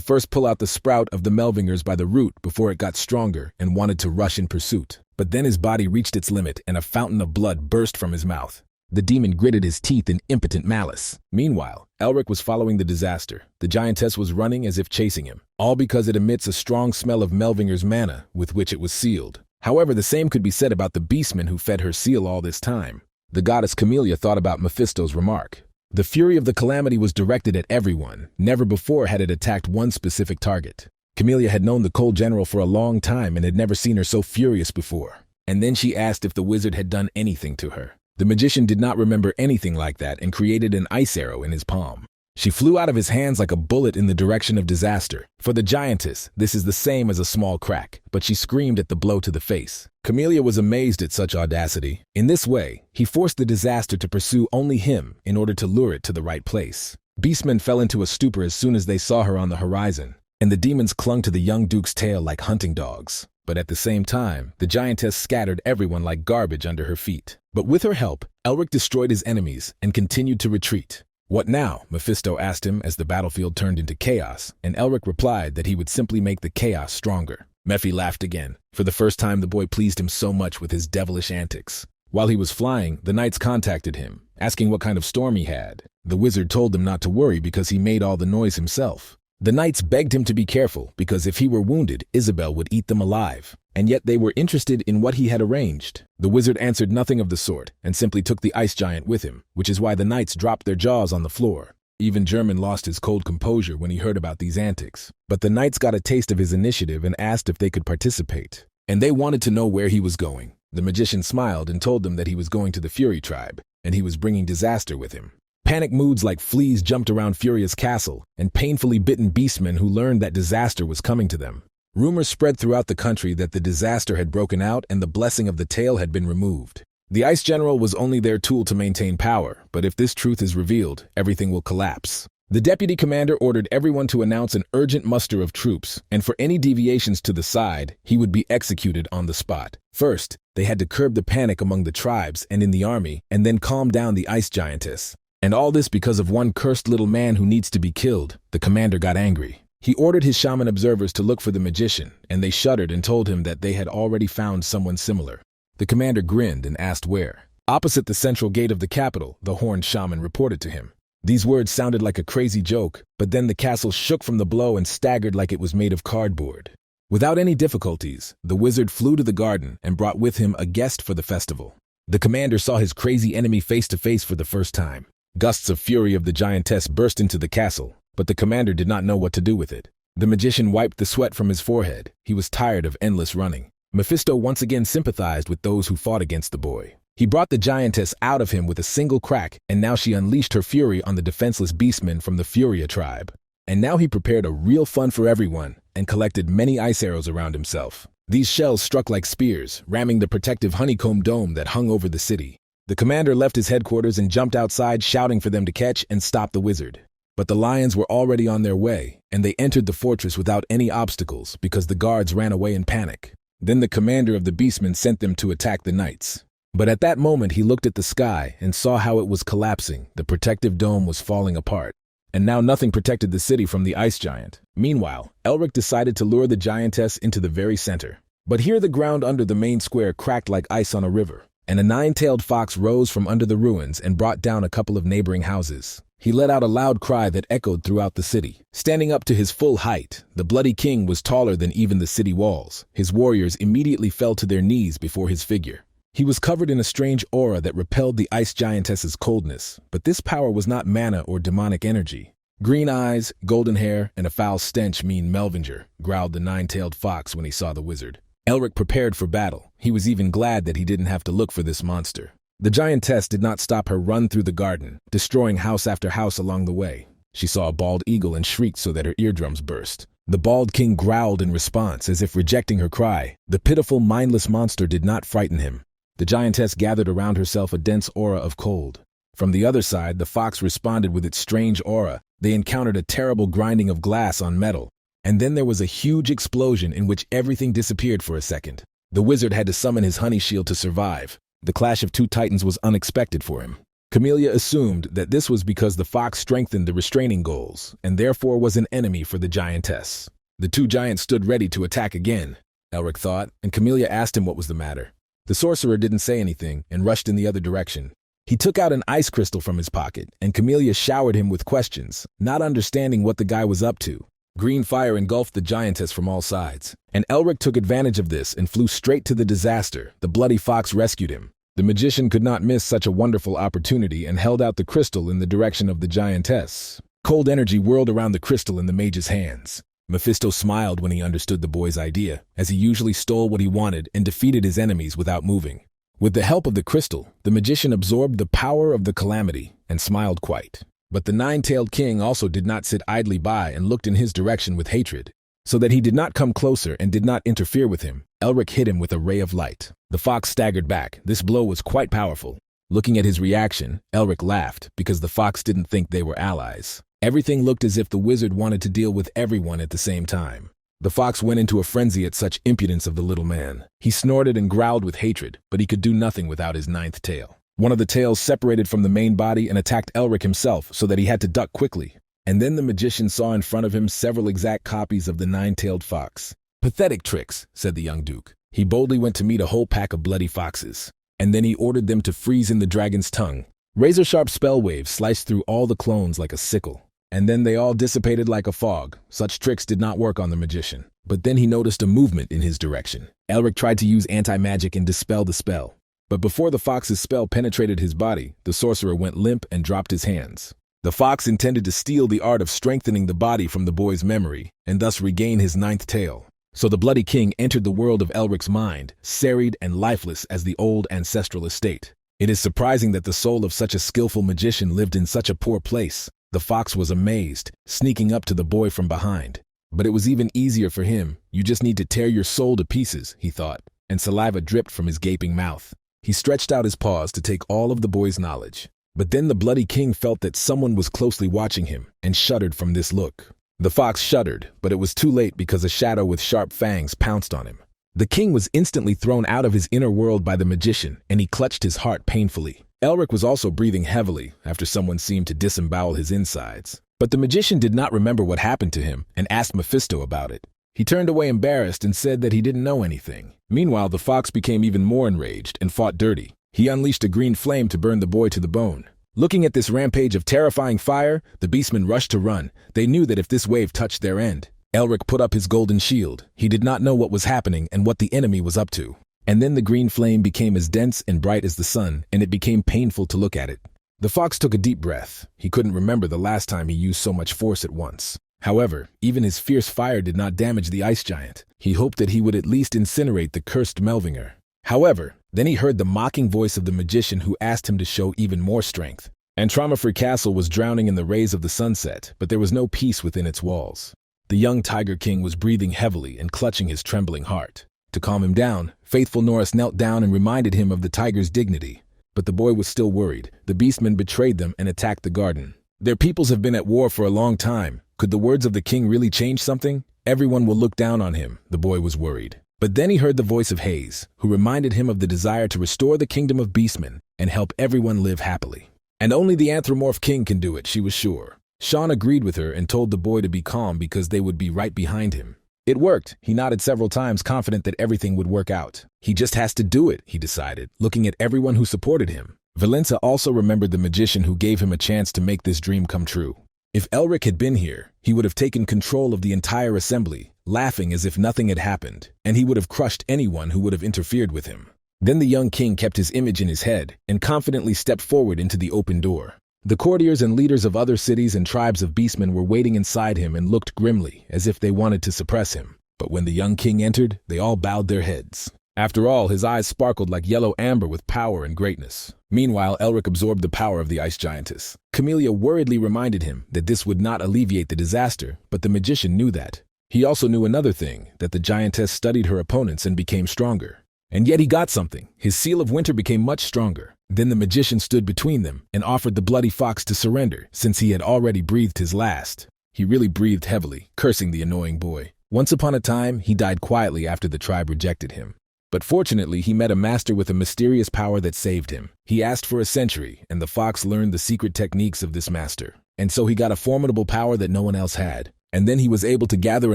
first pull out the sprout of the Melvingers by the root before it got stronger and wanted to rush in pursuit. But then his body reached its limit and a fountain of blood burst from his mouth. The demon gritted his teeth in impotent malice. Meanwhile, Elric was following the disaster. The giantess was running as if chasing him, all because it emits a strong smell of Melvinger's mana with which it was sealed. However, the same could be said about the beastmen who fed her seal all this time. The goddess Camellia thought about Mephisto's remark. The fury of the calamity was directed at everyone. Never before had it attacked one specific target. Camellia had known the cold general for a long time and had never seen her so furious before. And then she asked if the wizard had done anything to her. The magician did not remember anything like that and created an ice arrow in his palm. She flew out of his hands like a bullet in the direction of disaster. For the giantess, this is the same as a small crack, but she screamed at the blow to the face. Camellia was amazed at such audacity. In this way, he forced the disaster to pursue only him in order to lure it to the right place. Beastmen fell into a stupor as soon as they saw her on the horizon, and the demons clung to the young duke's tail like hunting dogs. But at the same time, the giantess scattered everyone like garbage under her feet. But with her help, Elric destroyed his enemies and continued to retreat. "What now?" Mephisto asked him as the battlefield turned into chaos, and Elric replied that he would simply make the chaos stronger. Mephi laughed again. For the first time, the boy pleased him so much with his devilish antics. While he was flying, the knights contacted him, asking what kind of storm he had. The wizard told them not to worry because he made all the noise himself. The knights begged him to be careful because if he were wounded, Isabelle would eat them alive. And yet they were interested in what he had arranged. The wizard answered nothing of the sort and simply took the ice giant with him, which is why the knights dropped their jaws on the floor. Even German lost his cold composure when he heard about these antics. But the knights got a taste of his initiative and asked if they could participate. and they wanted to know where he was going. The magician smiled and told them that he was going to the Fury tribe, and he was bringing disaster with him. Panic moods like fleas jumped around Furia's castle, and painfully bitten beastmen who learned that disaster was coming to them. Rumors spread throughout the country that the disaster had broken out and the blessing of the tail had been removed. The Ice General was only their tool to maintain power, but if this truth is revealed, everything will collapse. The deputy commander ordered everyone to announce an urgent muster of troops, and for any deviations to the side, he would be executed on the spot. First, they had to curb the panic among the tribes and in the army, and then calm down the ice giantess. And all this because of one cursed little man who needs to be killed. The commander got angry. He ordered his shaman observers to look for the magician, and they shuddered and told him that they had already found someone similar. The commander grinned and asked where. Opposite the central gate of the capital, the horned shaman reported to him. These words sounded like a crazy joke, but then the castle shook from the blow and staggered like it was made of cardboard. Without any difficulties, the wizard flew to the garden and brought with him a guest for the festival. The commander saw his crazy enemy face to face for the first time. Gusts of fury of the giantess burst into the castle, but the commander did not know what to do with it. The magician wiped the sweat from his forehead. He was tired of endless running. Mephisto once again sympathized with those who fought against the boy. He brought the giantess out of him with a single crack, and now she unleashed her fury on the defenseless beastmen from the Furia tribe. And now he prepared a real fun for everyone, and collected many ice arrows around himself. These shells struck like spears, ramming the protective honeycomb dome that hung over the city. The commander left his headquarters and jumped outside, shouting for them to catch and stop the wizard. But the lions were already on their way, and they entered the fortress without any obstacles because the guards ran away in panic. Then the commander of the beastmen sent them to attack the knights. But at that moment he looked at the sky and saw how it was collapsing. The protective dome was falling apart, and now nothing protected the city from the ice giant. Meanwhile, Elric decided to lure the giantess into the very center. But here the ground under the main square cracked like ice on a river, and a nine-tailed fox rose from under the ruins and brought down a couple of neighboring houses. He let out a loud cry that echoed throughout the city. Standing up to his full height, the bloody king was taller than even the city walls. His warriors immediately fell to their knees before his figure. He was covered in a strange aura that repelled the ice giantess's coldness, but this power was not mana or demonic energy. Green eyes, golden hair, and a foul stench mean Melvinger, growled the nine-tailed fox when he saw the wizard. Elric prepared for battle. He was even glad that he didn't have to look for this monster. The giantess did not stop her run through the garden, destroying house after house along the way. She saw a bald eagle and shrieked so that her eardrums burst. The bald king growled in response, as if rejecting her cry. The pitiful, mindless monster did not frighten him. The giantess gathered around herself a dense aura of cold. From the other side, the fox responded with its strange aura. They encountered a terrible grinding of glass on metal. And then there was a huge explosion in which everything disappeared for a second. The wizard had to summon his honey shield to survive. The clash of two titans was unexpected for him. Camellia assumed that this was because the fox strengthened the restraining goals, and therefore was an enemy for the giantess. The two giants stood ready to attack again, Elric thought, and Camellia asked him what was the matter. The sorcerer didn't say anything and rushed in the other direction. He took out an ice crystal from his pocket, and Camellia showered him with questions, not understanding what the guy was up to. Green fire engulfed the giantess from all sides, and Elric took advantage of this and flew straight to the disaster. The bloody fox rescued him. The magician could not miss such a wonderful opportunity and held out the crystal in the direction of the giantess. Cold energy whirled around the crystal in the mage's hands. Mephisto smiled when he understood the boy's idea, as he usually stole what he wanted and defeated his enemies without moving. With the help of the crystal, the magician absorbed the power of the calamity and smiled quite. But the nine-tailed king also did not sit idly by and looked in his direction with hatred. So that he did not come closer and did not interfere with him, Elric hit him with a ray of light. The fox staggered back. This blow was quite powerful. Looking at his reaction, Elric laughed because the fox didn't think they were allies. Everything looked as if the wizard wanted to deal with everyone at the same time. The fox went into a frenzy at such impudence of the little man. He snorted and growled with hatred, but he could do nothing without his ninth tail. One of the tails separated from the main body and attacked Elric himself so that he had to duck quickly. And then the magician saw in front of him several exact copies of the nine-tailed fox. "Pathetic tricks," said the young duke. He boldly went to meet a whole pack of bloody foxes. And then he ordered them to freeze in the dragon's tongue. Razor-sharp spell waves sliced through all the clones like a sickle. And then they all dissipated like a fog. Such tricks did not work on the magician. But then he noticed a movement in his direction. Elric tried to use anti-magic and dispel the spell. But before the fox's spell penetrated his body, the sorcerer went limp and dropped his hands. The fox intended to steal the art of strengthening the body from the boy's memory, and thus regain his ninth tail. So the Bloody King entered the world of Elric's mind, serried and lifeless as the old ancestral estate. It is surprising that the soul of such a skillful magician lived in such a poor place. The fox was amazed, sneaking up to the boy from behind. But it was even easier for him. You just need to tear your soul to pieces, he thought, and saliva dripped from his gaping mouth. He stretched out his paws to take all of the boy's knowledge. But then the Bloody King felt that someone was closely watching him and shuddered from this look. The fox shuddered, but it was too late because a shadow with sharp fangs pounced on him. The king was instantly thrown out of his inner world by the magician, and he clutched his heart painfully. Elric was also breathing heavily after someone seemed to disembowel his insides. But the magician did not remember what happened to him and asked Mephisto about it. He turned away embarrassed and said that he didn't know anything. Meanwhile, the fox became even more enraged and fought dirty. He unleashed a green flame to burn the boy to the bone. Looking at this rampage of terrifying fire, the beastmen rushed to run. They knew that if this wave touched their end, Elric put up his golden shield. He did not know what was happening and what the enemy was up to. And then the green flame became as dense and bright as the sun, and it became painful to look at it. The fox took a deep breath. He couldn't remember the last time he used so much force at once. However, even his fierce fire did not damage the ice giant. He hoped that he would at least incinerate the cursed Melvinger. However, then he heard the mocking voice of the magician who asked him to show even more strength. Antramafri Castle was drowning in the rays of the sunset, but there was no peace within its walls. The young Tiger King was breathing heavily and clutching his trembling heart. To calm him down, faithful Norris knelt down and reminded him of the tiger's dignity. But the boy was still worried. The beastmen betrayed them and attacked the garden. Their peoples have been at war for a long time. Could the words of the king really change something? Everyone will look down on him, the boy was worried. But then he heard the voice of Hayes, who reminded him of the desire to restore the kingdom of beastmen and help everyone live happily. And only the Anthropomorph King can do it, she was sure. Sean agreed with her and told the boy to be calm because they would be right behind him. It worked. He nodded several times, confident that everything would work out. He just has to do it, he decided, looking at everyone who supported him. Valenza also remembered the magician who gave him a chance to make this dream come true. If Elric had been here, he would have taken control of the entire assembly, laughing as if nothing had happened, and he would have crushed anyone who would have interfered with him. Then the young king kept his image in his head and confidently stepped forward into the open door. The courtiers and leaders of other cities and tribes of beastmen were waiting inside him and looked grimly, as if they wanted to suppress him. But when the young king entered, they all bowed their heads. After all, his eyes sparkled like yellow amber with power and greatness. Meanwhile, Elric absorbed the power of the ice giantess. Camellia worriedly reminded him that this would not alleviate the disaster, but the magician knew that. He also knew another thing, that the giantess studied her opponents and became stronger. And yet he got something. His seal of winter became much stronger. Then the magician stood between them and offered the bloody fox to surrender, since he had already breathed his last. He really breathed heavily, cursing the annoying boy. Once upon a time, he died quietly after the tribe rejected him. But fortunately, he met a master with a mysterious power that saved him. He asked for a century, and the fox learned the secret techniques of this master. And so he got a formidable power that no one else had. And then he was able to gather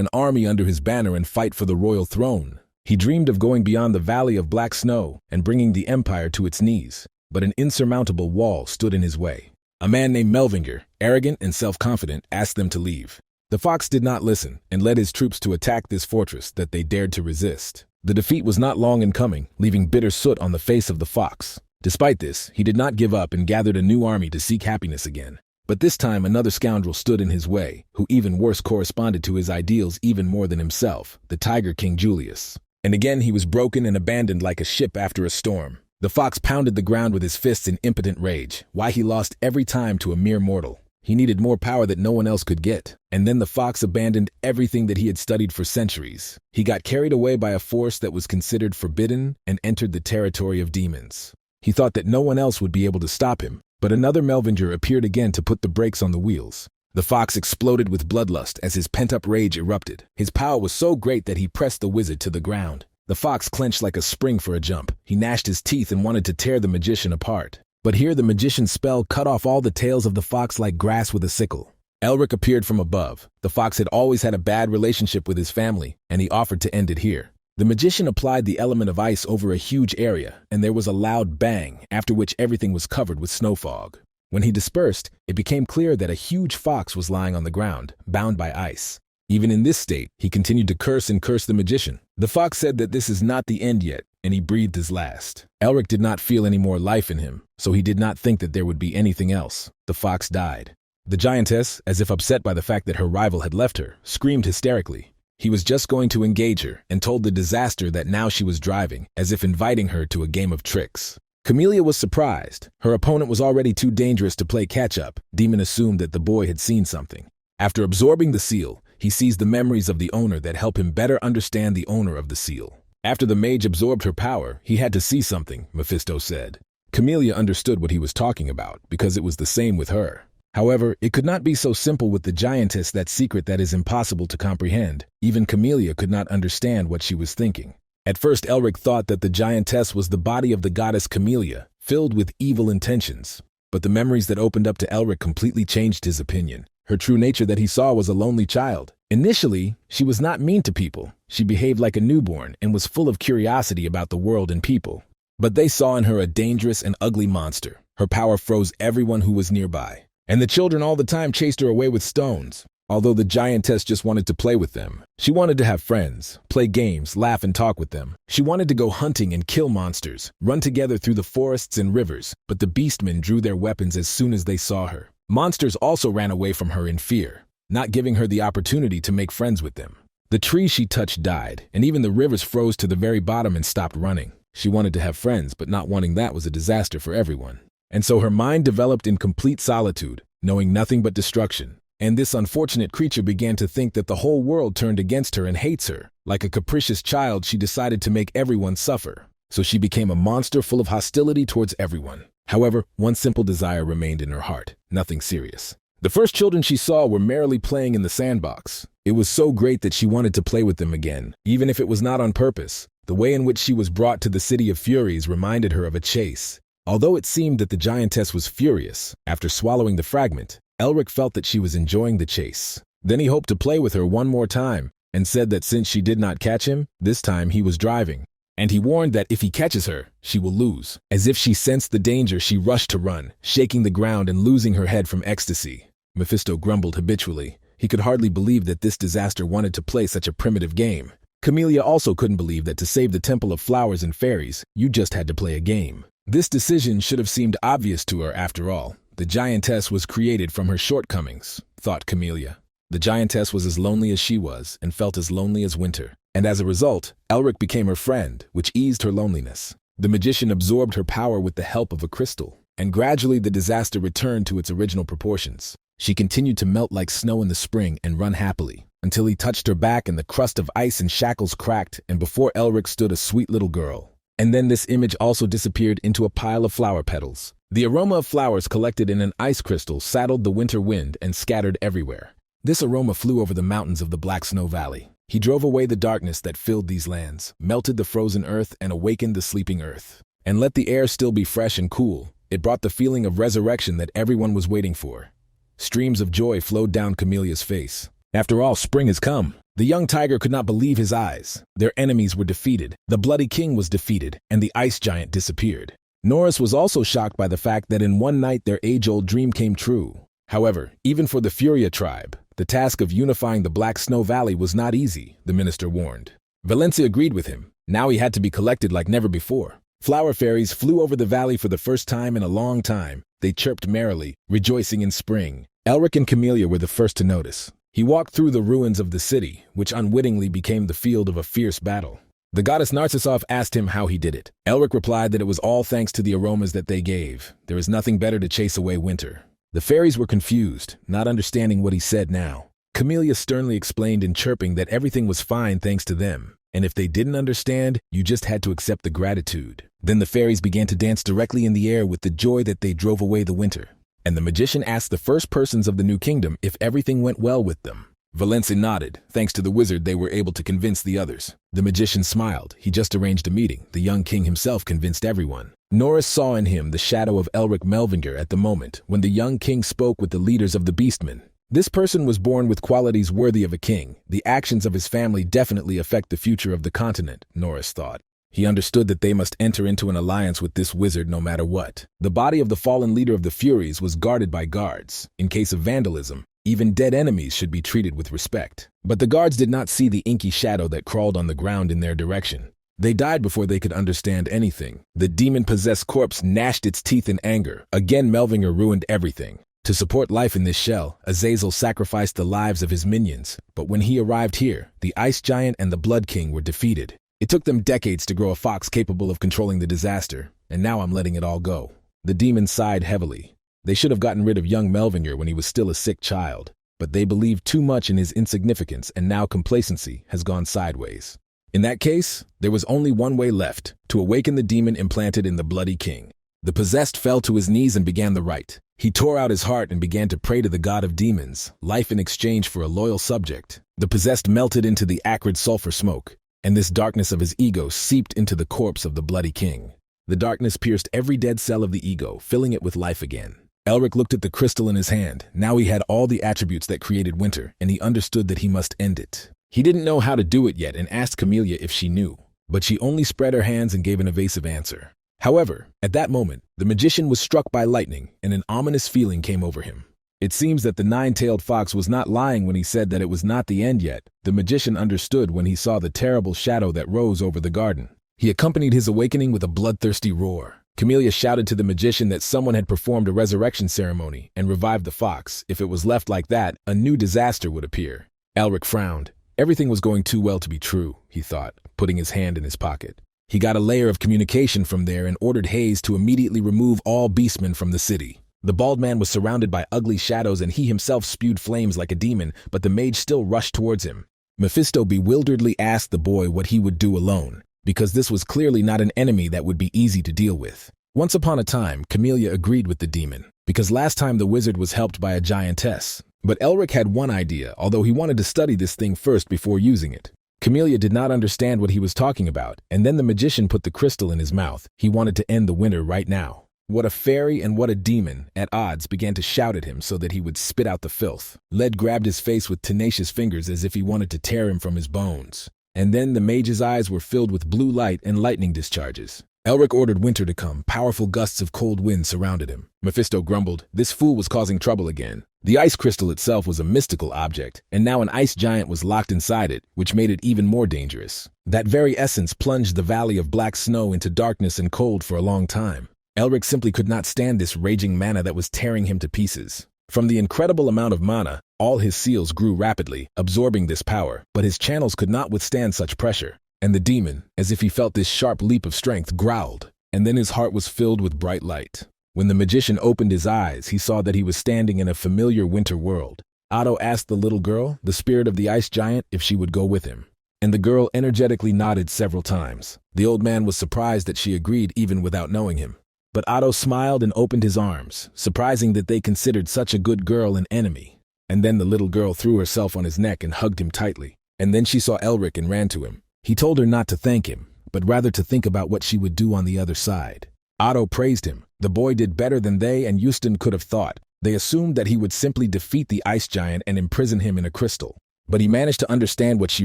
an army under his banner and fight for the royal throne. He dreamed of going beyond the valley of black snow and bringing the empire to its knees. But an insurmountable wall stood in his way. A man named Melvinger, arrogant and self-confident, asked them to leave. The fox did not listen and led his troops to attack this fortress that they dared to resist. The defeat was not long in coming, leaving bitter soot on the face of the fox. Despite this, he did not give up and gathered a new army to seek happiness again. But this time another scoundrel stood in his way, who even worse corresponded to his ideals even more than himself, the Tiger King Julius. And again he was broken and abandoned like a ship after a storm. The fox pounded the ground with his fists in impotent rage. Why he lost every time to a mere mortal. He needed more power that no one else could get. And then the fox abandoned everything that he had studied for centuries. He got carried away by a force that was considered forbidden and entered the territory of demons. He thought that no one else would be able to stop him, but another Melvinger appeared again to put the brakes on the wheels. The fox exploded with bloodlust as his pent-up rage erupted. His power was so great that he pressed the wizard to the ground. The fox clenched like a spring for a jump. He gnashed his teeth and wanted to tear the magician apart. But here the magician's spell cut off all the tails of the fox like grass with a sickle. Elric appeared from above. The fox had always had a bad relationship with his family, and he offered to end it here. The magician applied the element of ice over a huge area, and there was a loud bang, after which everything was covered with snow fog. When he dispersed, it became clear that a huge fox was lying on the ground, bound by ice. Even in this state, he continued to curse the magician. The fox said that this is not the end yet, and he breathed his last. Elric did not feel any more life in him, so he did not think that there would be anything else. The fox died. The giantess, as if upset by the fact that her rival had left her, screamed hysterically. He was just going to engage her and told the disaster that now she was driving, as if inviting her to a game of tricks. Camellia was surprised. Her opponent was already too dangerous to play catch-up. Demon assumed that the boy had seen something. After absorbing the seal, he sees the memories of the owner that help him better understand the owner of the seal. After the mage absorbed her power, he had to see something, Mephisto said. Camellia understood what he was talking about, because it was the same with her. However, it could not be so simple with the giantess, that secret that is impossible to comprehend. Even Camellia could not understand what she was thinking. At first, Elric thought that the giantess was the body of the goddess Camellia, filled with evil intentions. But the memories that opened up to Elric completely changed his opinion. Her true nature that he saw was a lonely child. Initially, she was not mean to people. She behaved like a newborn and was full of curiosity about the world and people. But they saw in her a dangerous and ugly monster. Her power froze everyone who was nearby. And the children all the time chased her away with stones. Although the giantess just wanted to play with them. She wanted to have friends, play games, laugh and talk with them. She wanted to go hunting and kill monsters, run together through the forests and rivers. But the beastmen drew their weapons as soon as they saw her. Monsters also ran away from her in fear, not giving her the opportunity to make friends with them. The trees she touched died, and even the rivers froze to the very bottom and stopped running. She wanted to have friends, but not wanting that was a disaster for everyone. And so her mind developed in complete solitude, knowing nothing but destruction. And this unfortunate creature began to think that the whole world turned against her and hates her. Like a capricious child, she decided to make everyone suffer. So she became a monster full of hostility towards everyone. However, one simple desire remained in her heart, nothing serious. The first children she saw were merrily playing in the sandbox. It was so great that she wanted to play with them again, even if it was not on purpose. The way in which she was brought to the City of Furies reminded her of a chase. Although it seemed that the giantess was furious, after swallowing the fragment, Elric felt that she was enjoying the chase. Then he hoped to play with her one more time, and said that since she did not catch him, this time he was driving. And he warned that if he catches her, she will lose. As if she sensed the danger, she rushed to run, shaking the ground and losing her head from ecstasy. Mephisto grumbled habitually. He could hardly believe that this disaster wanted to play such a primitive game. Camellia also couldn't believe that to save the Temple of Flowers and Fairies, you just had to play a game. This decision should have seemed obvious to her after all. The giantess was created from her shortcomings, thought Camellia. The giantess was as lonely as she was, and felt as lonely as winter. And as a result, Elric became her friend, which eased her loneliness. The magician absorbed her power with the help of a crystal, and gradually the disaster returned to its original proportions. She continued to melt like snow in the spring and run happily, until he touched her back and the crust of ice and shackles cracked, and before Elric stood a sweet little girl. And then this image also disappeared into a pile of flower petals. The aroma of flowers collected in an ice crystal saddled the winter wind and scattered everywhere. This aroma flew over the mountains of the Black Snow Valley. He drove away the darkness that filled these lands, melted the frozen earth and awakened the sleeping earth. And let the air still be fresh and cool. It brought the feeling of resurrection that everyone was waiting for. Streams of joy flowed down Camelia's face. After all, spring has come. The young tiger could not believe his eyes. Their enemies were defeated. The bloody king was defeated, and the ice giant disappeared. Norris was also shocked by the fact that in one night their age-old dream came true. However, even for the Furia tribe, the task of unifying the Black Snow Valley was not easy, the minister warned. Valencia agreed with him. Now he had to be collected like never before. Flower fairies flew over the valley for the first time in a long time. They chirped merrily, rejoicing in spring. Elric and Camellia were the first to notice. He walked through the ruins of the city, which unwittingly became the field of a fierce battle. The goddess Narcissoff asked him how he did it. Elric replied that it was all thanks to the aromas that they gave. There is nothing better to chase away winter. The fairies were confused, not understanding what he said now. Camellia sternly explained in chirping that everything was fine thanks to them, and if they didn't understand, you just had to accept the gratitude. Then the fairies began to dance directly in the air with the joy that they drove away the winter. And the magician asked the first persons of the new kingdom if everything went well with them. Valencia nodded. Thanks to the wizard, they were able to convince the others. The magician smiled. He just arranged a meeting. The young king himself convinced everyone. Norris saw in him the shadow of Elric Melvinger at the moment when the young king spoke with the leaders of the beastmen. This person was born with qualities worthy of a king. The actions of his family definitely affect the future of the continent, Norris thought. He understood that they must enter into an alliance with this wizard no matter what. The body of the fallen leader of the Furies was guarded by guards. In case of vandalism, even dead enemies should be treated with respect. But the guards did not see the inky shadow that crawled on the ground in their direction. They died before they could understand anything. The demon-possessed corpse gnashed its teeth in anger. Again, Melvinger ruined everything. To support life in this shell, Azazel sacrificed the lives of his minions, but when he arrived here, the Ice Giant and the Blood King were defeated. It took them decades to grow a fox capable of controlling the disaster, and now I'm letting it all go. The demon sighed heavily. They should have gotten rid of young Melvinure when he was still a sick child, but they believed too much in his insignificance, and now complacency has gone sideways. In that case, there was only one way left, to awaken the demon implanted in the Bloody King. The possessed fell to his knees and began the rite. He tore out his heart and began to pray to the god of demons, life in exchange for a loyal subject. The possessed melted into the acrid sulfur smoke, and this darkness of his ego seeped into the corpse of the Bloody King. The darkness pierced every dead cell of the ego, filling it with life again. Elric looked at the crystal in his hand. Now he had all the attributes that created winter, and he understood that he must end it. He didn't know how to do it yet and asked Camellia if she knew, but she only spread her hands and gave an evasive answer. However, at that moment, the magician was struck by lightning, and an ominous feeling came over him. It seems that the nine-tailed fox was not lying when he said that it was not the end yet. The magician understood when he saw the terrible shadow that rose over the garden. He accompanied his awakening with a bloodthirsty roar. Camellia shouted to the magician that someone had performed a resurrection ceremony and revived the fox. If it was left like that, a new disaster would appear. Elric frowned. Everything was going too well to be true, he thought, putting his hand in his pocket. He got a layer of communication from there and ordered Hayes to immediately remove all beastmen from the city. The bald man was surrounded by ugly shadows and he himself spewed flames like a demon, but the mage still rushed towards him. Mephisto bewilderedly asked the boy what he would do alone, because this was clearly not an enemy that would be easy to deal with. Once upon a time, Camellia agreed with the demon, because last time the wizard was helped by a giantess. But Elric had one idea, although he wanted to study this thing first before using it. Camellia did not understand what he was talking about, and then the magician put the crystal in his mouth. He wanted to end the winter right now. What a fairy and what a demon, at odds, began to shout at him so that he would spit out the filth. Led grabbed his face with tenacious fingers as if he wanted to tear him from his bones. And then the mage's eyes were filled with blue light and lightning discharges. Elric ordered winter to come. Powerful gusts of cold wind surrounded him. Mephisto grumbled. This fool was causing trouble again. The ice crystal itself was a mystical object, and now an ice giant was locked inside it, which made it even more dangerous. That very essence plunged the valley of black snow into darkness and cold for a long time. Elric simply could not stand this raging mana that was tearing him to pieces. From the incredible amount of mana, all his seals grew rapidly, absorbing this power, but his channels could not withstand such pressure. And the demon, as if he felt this sharp leap of strength, growled, and then his heart was filled with bright light. When the magician opened his eyes, he saw that he was standing in a familiar winter world. Otto asked the little girl, the spirit of the ice giant, if she would go with him. And the girl energetically nodded several times. The old man was surprised that she agreed even without knowing him. But Otto smiled and opened his arms, surprising that they considered such a good girl an enemy. And then the little girl threw herself on his neck and hugged him tightly. And then she saw Elric and ran to him. He told her not to thank him, but rather to think about what she would do on the other side. Otto praised him. The boy did better than they and Houston could have thought. They assumed that he would simply defeat the ice giant and imprison him in a crystal. But he managed to understand what she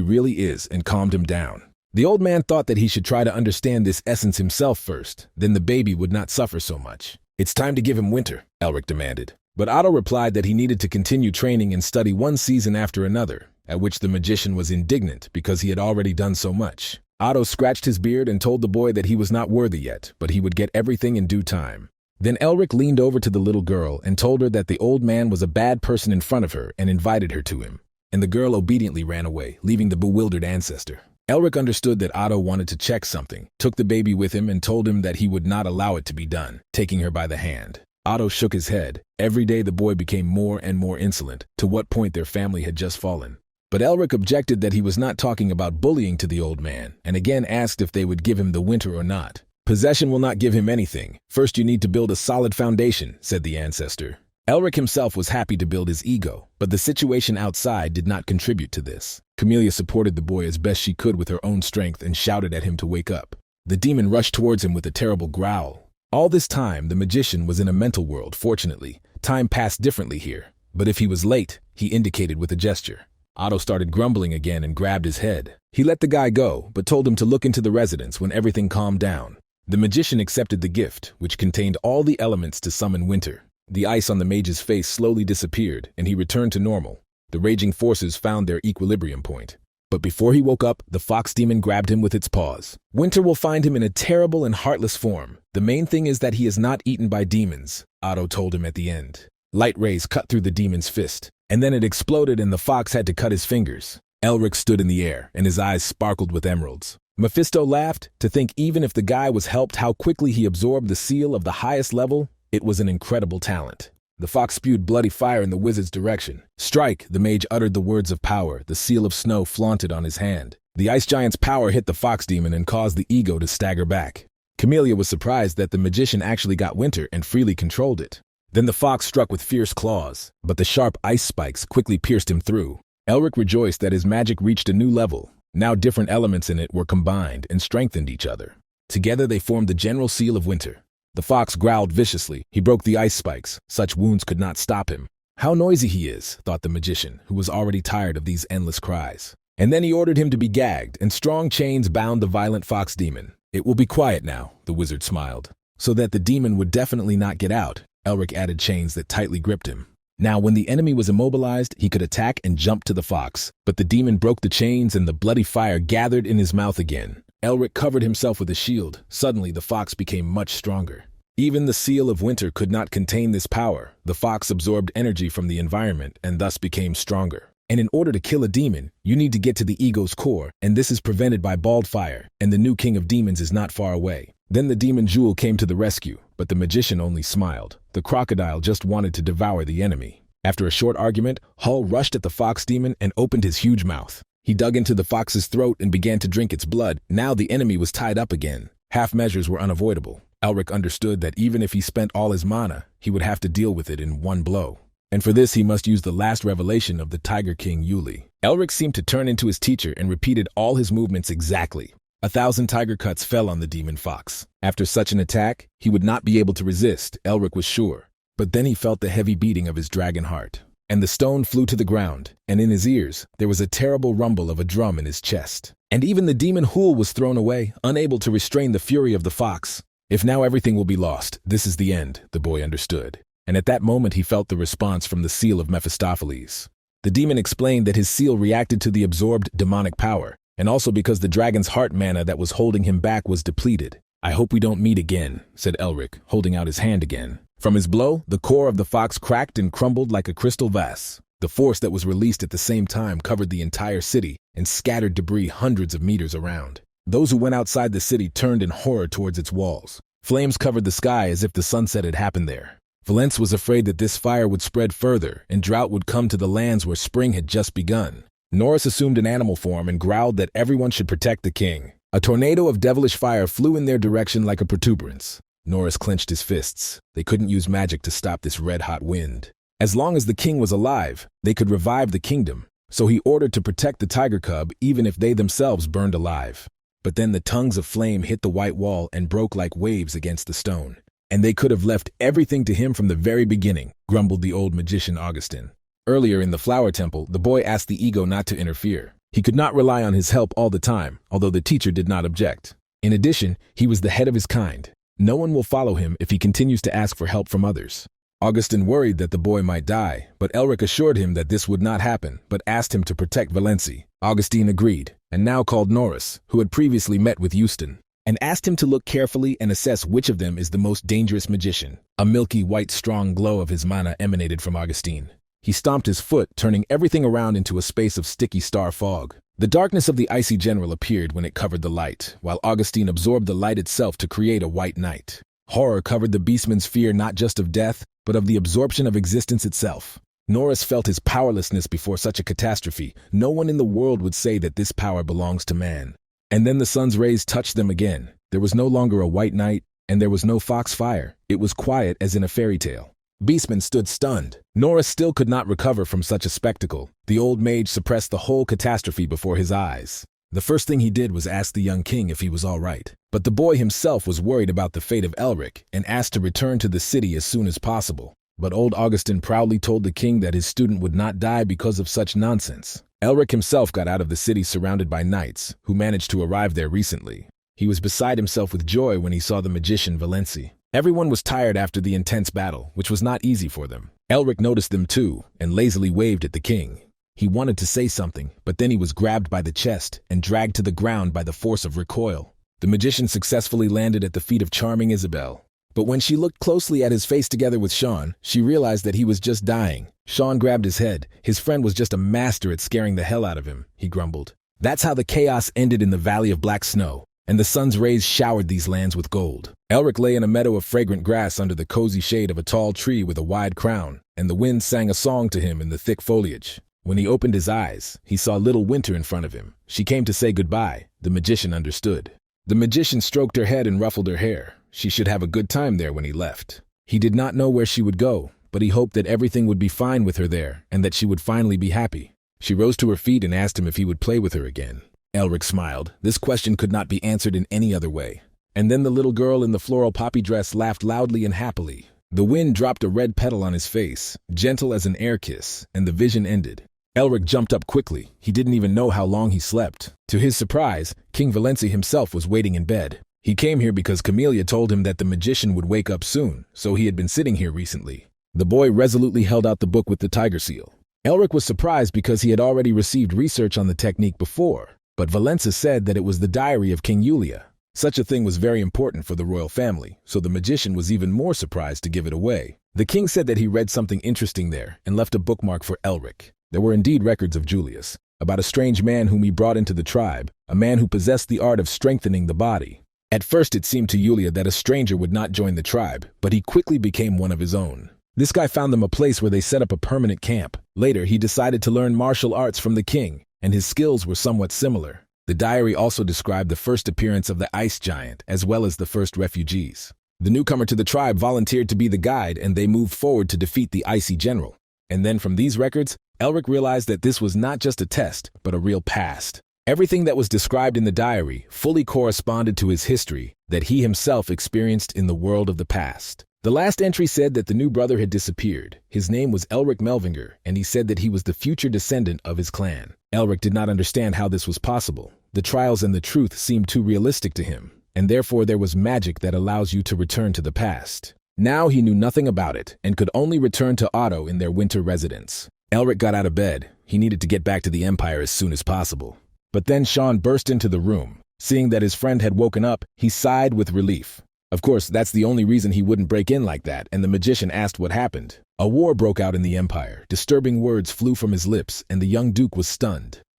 really is and calmed him down. The old man thought that he should try to understand this essence himself first, then the baby would not suffer so much. It's time to give him winter, Elric demanded. But Otto replied that he needed to continue training and study one season after another, at which the magician was indignant because he had already done so much. Otto scratched his beard and told the boy that he was not worthy yet, but he would get everything in due time. Then Elric leaned over to the little girl and told her that the old man was a bad person in front of her and invited her to him. And the girl obediently ran away, leaving the bewildered ancestor. Elric understood that Otto wanted to check something, took the baby with him and told him that he would not allow it to be done, taking her by the hand. Otto shook his head. Every day the boy became more and more insolent, to what point their family had just fallen. But Elric objected that he was not talking about bullying to the old man, and again asked if they would give him the winter or not. Possession will not give him anything. First you need to build a solid foundation, said the ancestor. Elric himself was happy to build his ego, but the situation outside did not contribute to this. Camellia supported the boy as best she could with her own strength and shouted at him to wake up. The demon rushed towards him with a terrible growl. All this time, the magician was in a mental world, fortunately. Time passed differently here, but if he was late, he indicated with a gesture. Otto started grumbling again and grabbed his head. He let the guy go, but told him to look into the residence when everything calmed down. The magician accepted the gift, which contained all the elements to summon winter. The ice on the mage's face slowly disappeared, and he returned to normal. The raging forces found their equilibrium point. But before he woke up, the fox demon grabbed him with its paws. Winter will find him in a terrible and heartless form. The main thing is that he is not eaten by demons, Otto told him at the end. Light rays cut through the demon's fist, and then it exploded and the fox had to cut his fingers. Elric stood in the air, and his eyes sparkled with emeralds. Mephisto laughed to think even if the guy was helped how quickly he absorbed the seal of the highest level. It was an incredible talent. The fox spewed bloody fire in the wizard's direction. Strike, the mage uttered the words of power, the seal of snow flaunted on his hand. The ice giant's power hit the fox demon and caused the ego to stagger back. Camellia was surprised that the magician actually got winter and freely controlled it. Then the fox struck with fierce claws, but the sharp ice spikes quickly pierced him through. Elric rejoiced that his magic reached a new level. Now different elements in it were combined and strengthened each other. Together they formed the general seal of winter. The fox growled viciously. He broke the ice spikes. Such wounds could not stop him. How noisy he is, thought the magician, who was already tired of these endless cries. And then he ordered him to be gagged, and strong chains bound the violent fox demon. It will be quiet now, the wizard smiled. So that the demon would definitely not get out, Elric added chains that tightly gripped him. Now, when the enemy was immobilized, he could attack and jump to the fox. But the demon broke the chains and the bloody fire gathered in his mouth again. Elric covered himself with a shield. Suddenly, the fox became much stronger. Even the seal of winter could not contain this power. The fox absorbed energy from the environment and thus became stronger. And in order to kill a demon, you need to get to the ego's core, and this is prevented by bald fire, and the new king of demons is not far away. Then the demon Jewel came to the rescue, but the magician only smiled. The crocodile just wanted to devour the enemy. After a short argument, Hull rushed at the fox demon and opened his huge mouth. He dug into the fox's throat and began to drink its blood. Now the enemy was tied up again. Half measures were unavoidable. Elric understood that even if he spent all his mana, he would have to deal with it in one blow. And for this he must use the last revelation of the Tiger King Yuli. Elric seemed to turn into his teacher and repeated all his movements exactly. 1,000 tiger cuts fell on the demon fox. After such an attack, he would not be able to resist, Elric was sure. But then he felt the heavy beating of his dragon heart. And the stone flew to the ground, and in his ears, there was a terrible rumble of a drum in his chest. And even the demon Hool was thrown away, unable to restrain the fury of the fox. If now everything will be lost, this is the end, the boy understood. And at that moment he felt the response from the seal of Mephistopheles. The demon explained that his seal reacted to the absorbed demonic power, and also because the dragon's heart mana that was holding him back was depleted. I hope we don't meet again, said Elric, holding out his hand again. From his blow, the core of the fox cracked and crumbled like a crystal vase. The force that was released at the same time covered the entire city and scattered debris hundreds of meters around. Those who went outside the city turned in horror towards its walls. Flames covered the sky as if the sunset had happened there. Valence was afraid that this fire would spread further and drought would come to the lands where spring had just begun. Norris assumed an animal form and growled that everyone should protect the king. A tornado of devilish fire flew in their direction like a protuberance. Norris clenched his fists. They couldn't use magic to stop this red-hot wind. As long as the king was alive, they could revive the kingdom, so he ordered to protect the tiger cub even if they themselves burned alive. But then the tongues of flame hit the white wall and broke like waves against the stone. And they could have left everything to him from the very beginning, grumbled the old magician Augustin. Earlier in the flower temple, the boy asked the ego not to interfere. He could not rely on his help all the time, although the teacher did not object. In addition, he was the head of his kind. No one will follow him if he continues to ask for help from others. Augustin worried that the boy might die, but Elric assured him that this would not happen, but asked him to protect Valenci. Augustine agreed, and now called Norris, who had previously met with Euston, and asked him to look carefully and assess which of them is the most dangerous magician. A milky white strong glow of his mana emanated from Augustine. He stomped his foot, turning everything around into a space of sticky star fog. The darkness of the icy general appeared when it covered the light, while Augustine absorbed the light itself to create a white night. Horror covered the beastman's fear not just of death, but of the absorption of existence itself. Norris felt his powerlessness before such a catastrophe. No one in the world would say that this power belongs to man. And then the sun's rays touched them again. There was no longer a white night, and there was no fox fire. It was quiet as in a fairy tale. Beastman stood stunned. Norris still could not recover from such a spectacle. The old mage suppressed the whole catastrophe before his eyes. The first thing he did was ask the young king if he was all right. But the boy himself was worried about the fate of Elric and asked to return to the city as soon as possible. But old Augustin proudly told the king that his student would not die because of such nonsense. Elric himself got out of the city surrounded by knights, who managed to arrive there recently. He was beside himself with joy when he saw the magician Valenci. Everyone was tired after the intense battle, which was not easy for them. Elric noticed them too, and lazily waved at the king. He wanted to say something, but then he was grabbed by the chest and dragged to the ground by the force of recoil. The magician successfully landed at the feet of charming Isabelle. But when she looked closely at his face together with Sean, she realized that he was just dying. Sean grabbed his head. His friend was just a master at scaring the hell out of him, he grumbled. That's how the chaos ended in the Valley of Black Snow, and the sun's rays showered these lands with gold. Elric lay in a meadow of fragrant grass under the cozy shade of a tall tree with a wide crown, and the wind sang a song to him in the thick foliage. When he opened his eyes, he saw little Winter in front of him. She came to say goodbye. The magician understood. The magician stroked her head and ruffled her hair. She should have a good time there when he left. He did not know where she would go, but he hoped that everything would be fine with her there and that she would finally be happy. She rose to her feet and asked him if he would play with her again. Elric smiled. This question could not be answered in any other way. And then the little girl in the floral poppy dress laughed loudly and happily. The wind dropped a red petal on his face, gentle as an air kiss, and the vision ended. Elric jumped up quickly. He didn't even know how long he slept. To his surprise, King Valenci himself was waiting in bed. He came here because Camellia told him that the magician would wake up soon, so he had been sitting here recently. The boy resolutely held out the book with the tiger seal. Elric was surprised because he had already received research on the technique before, but Valenza said that it was the diary of King Yulia. Such a thing was very important for the royal family, so the magician was even more surprised to give it away. The king said that he read something interesting there and left a bookmark for Elric. There were indeed records of Julius, about a strange man whom he brought into the tribe, a man who possessed the art of strengthening the body. At first it seemed to Yulia that a stranger would not join the tribe, but he quickly became one of his own. This guy found them a place where they set up a permanent camp. Later, he decided to learn martial arts from the king, and his skills were somewhat similar. The diary also described the first appearance of the ice giant, as well as the first refugees. The newcomer to the tribe volunteered to be the guide, and they moved forward to defeat the icy general. And then from these records, Elric realized that this was not just a test, but a real past. Everything that was described in the diary fully corresponded to his history that he himself experienced in the world of the past. The last entry said that the new brother had disappeared. His name was Elric Melvinger, and he said that he was the future descendant of his clan. Elric did not understand how this was possible. The trials and the truth seemed too realistic to him, and therefore there was magic that allows you to return to the past. Now he knew nothing about it, and could only return to Otto in their winter residence. Elric got out of bed. He needed to get back to the Empire as soon as possible. But then Sean burst into the room. Seeing that his friend had woken up, he sighed with relief. Of course, that's the only reason he wouldn't break in like that, and the magician asked what happened. A war broke out in the Empire. Disturbing words flew from his lips, and the young duke was stunned.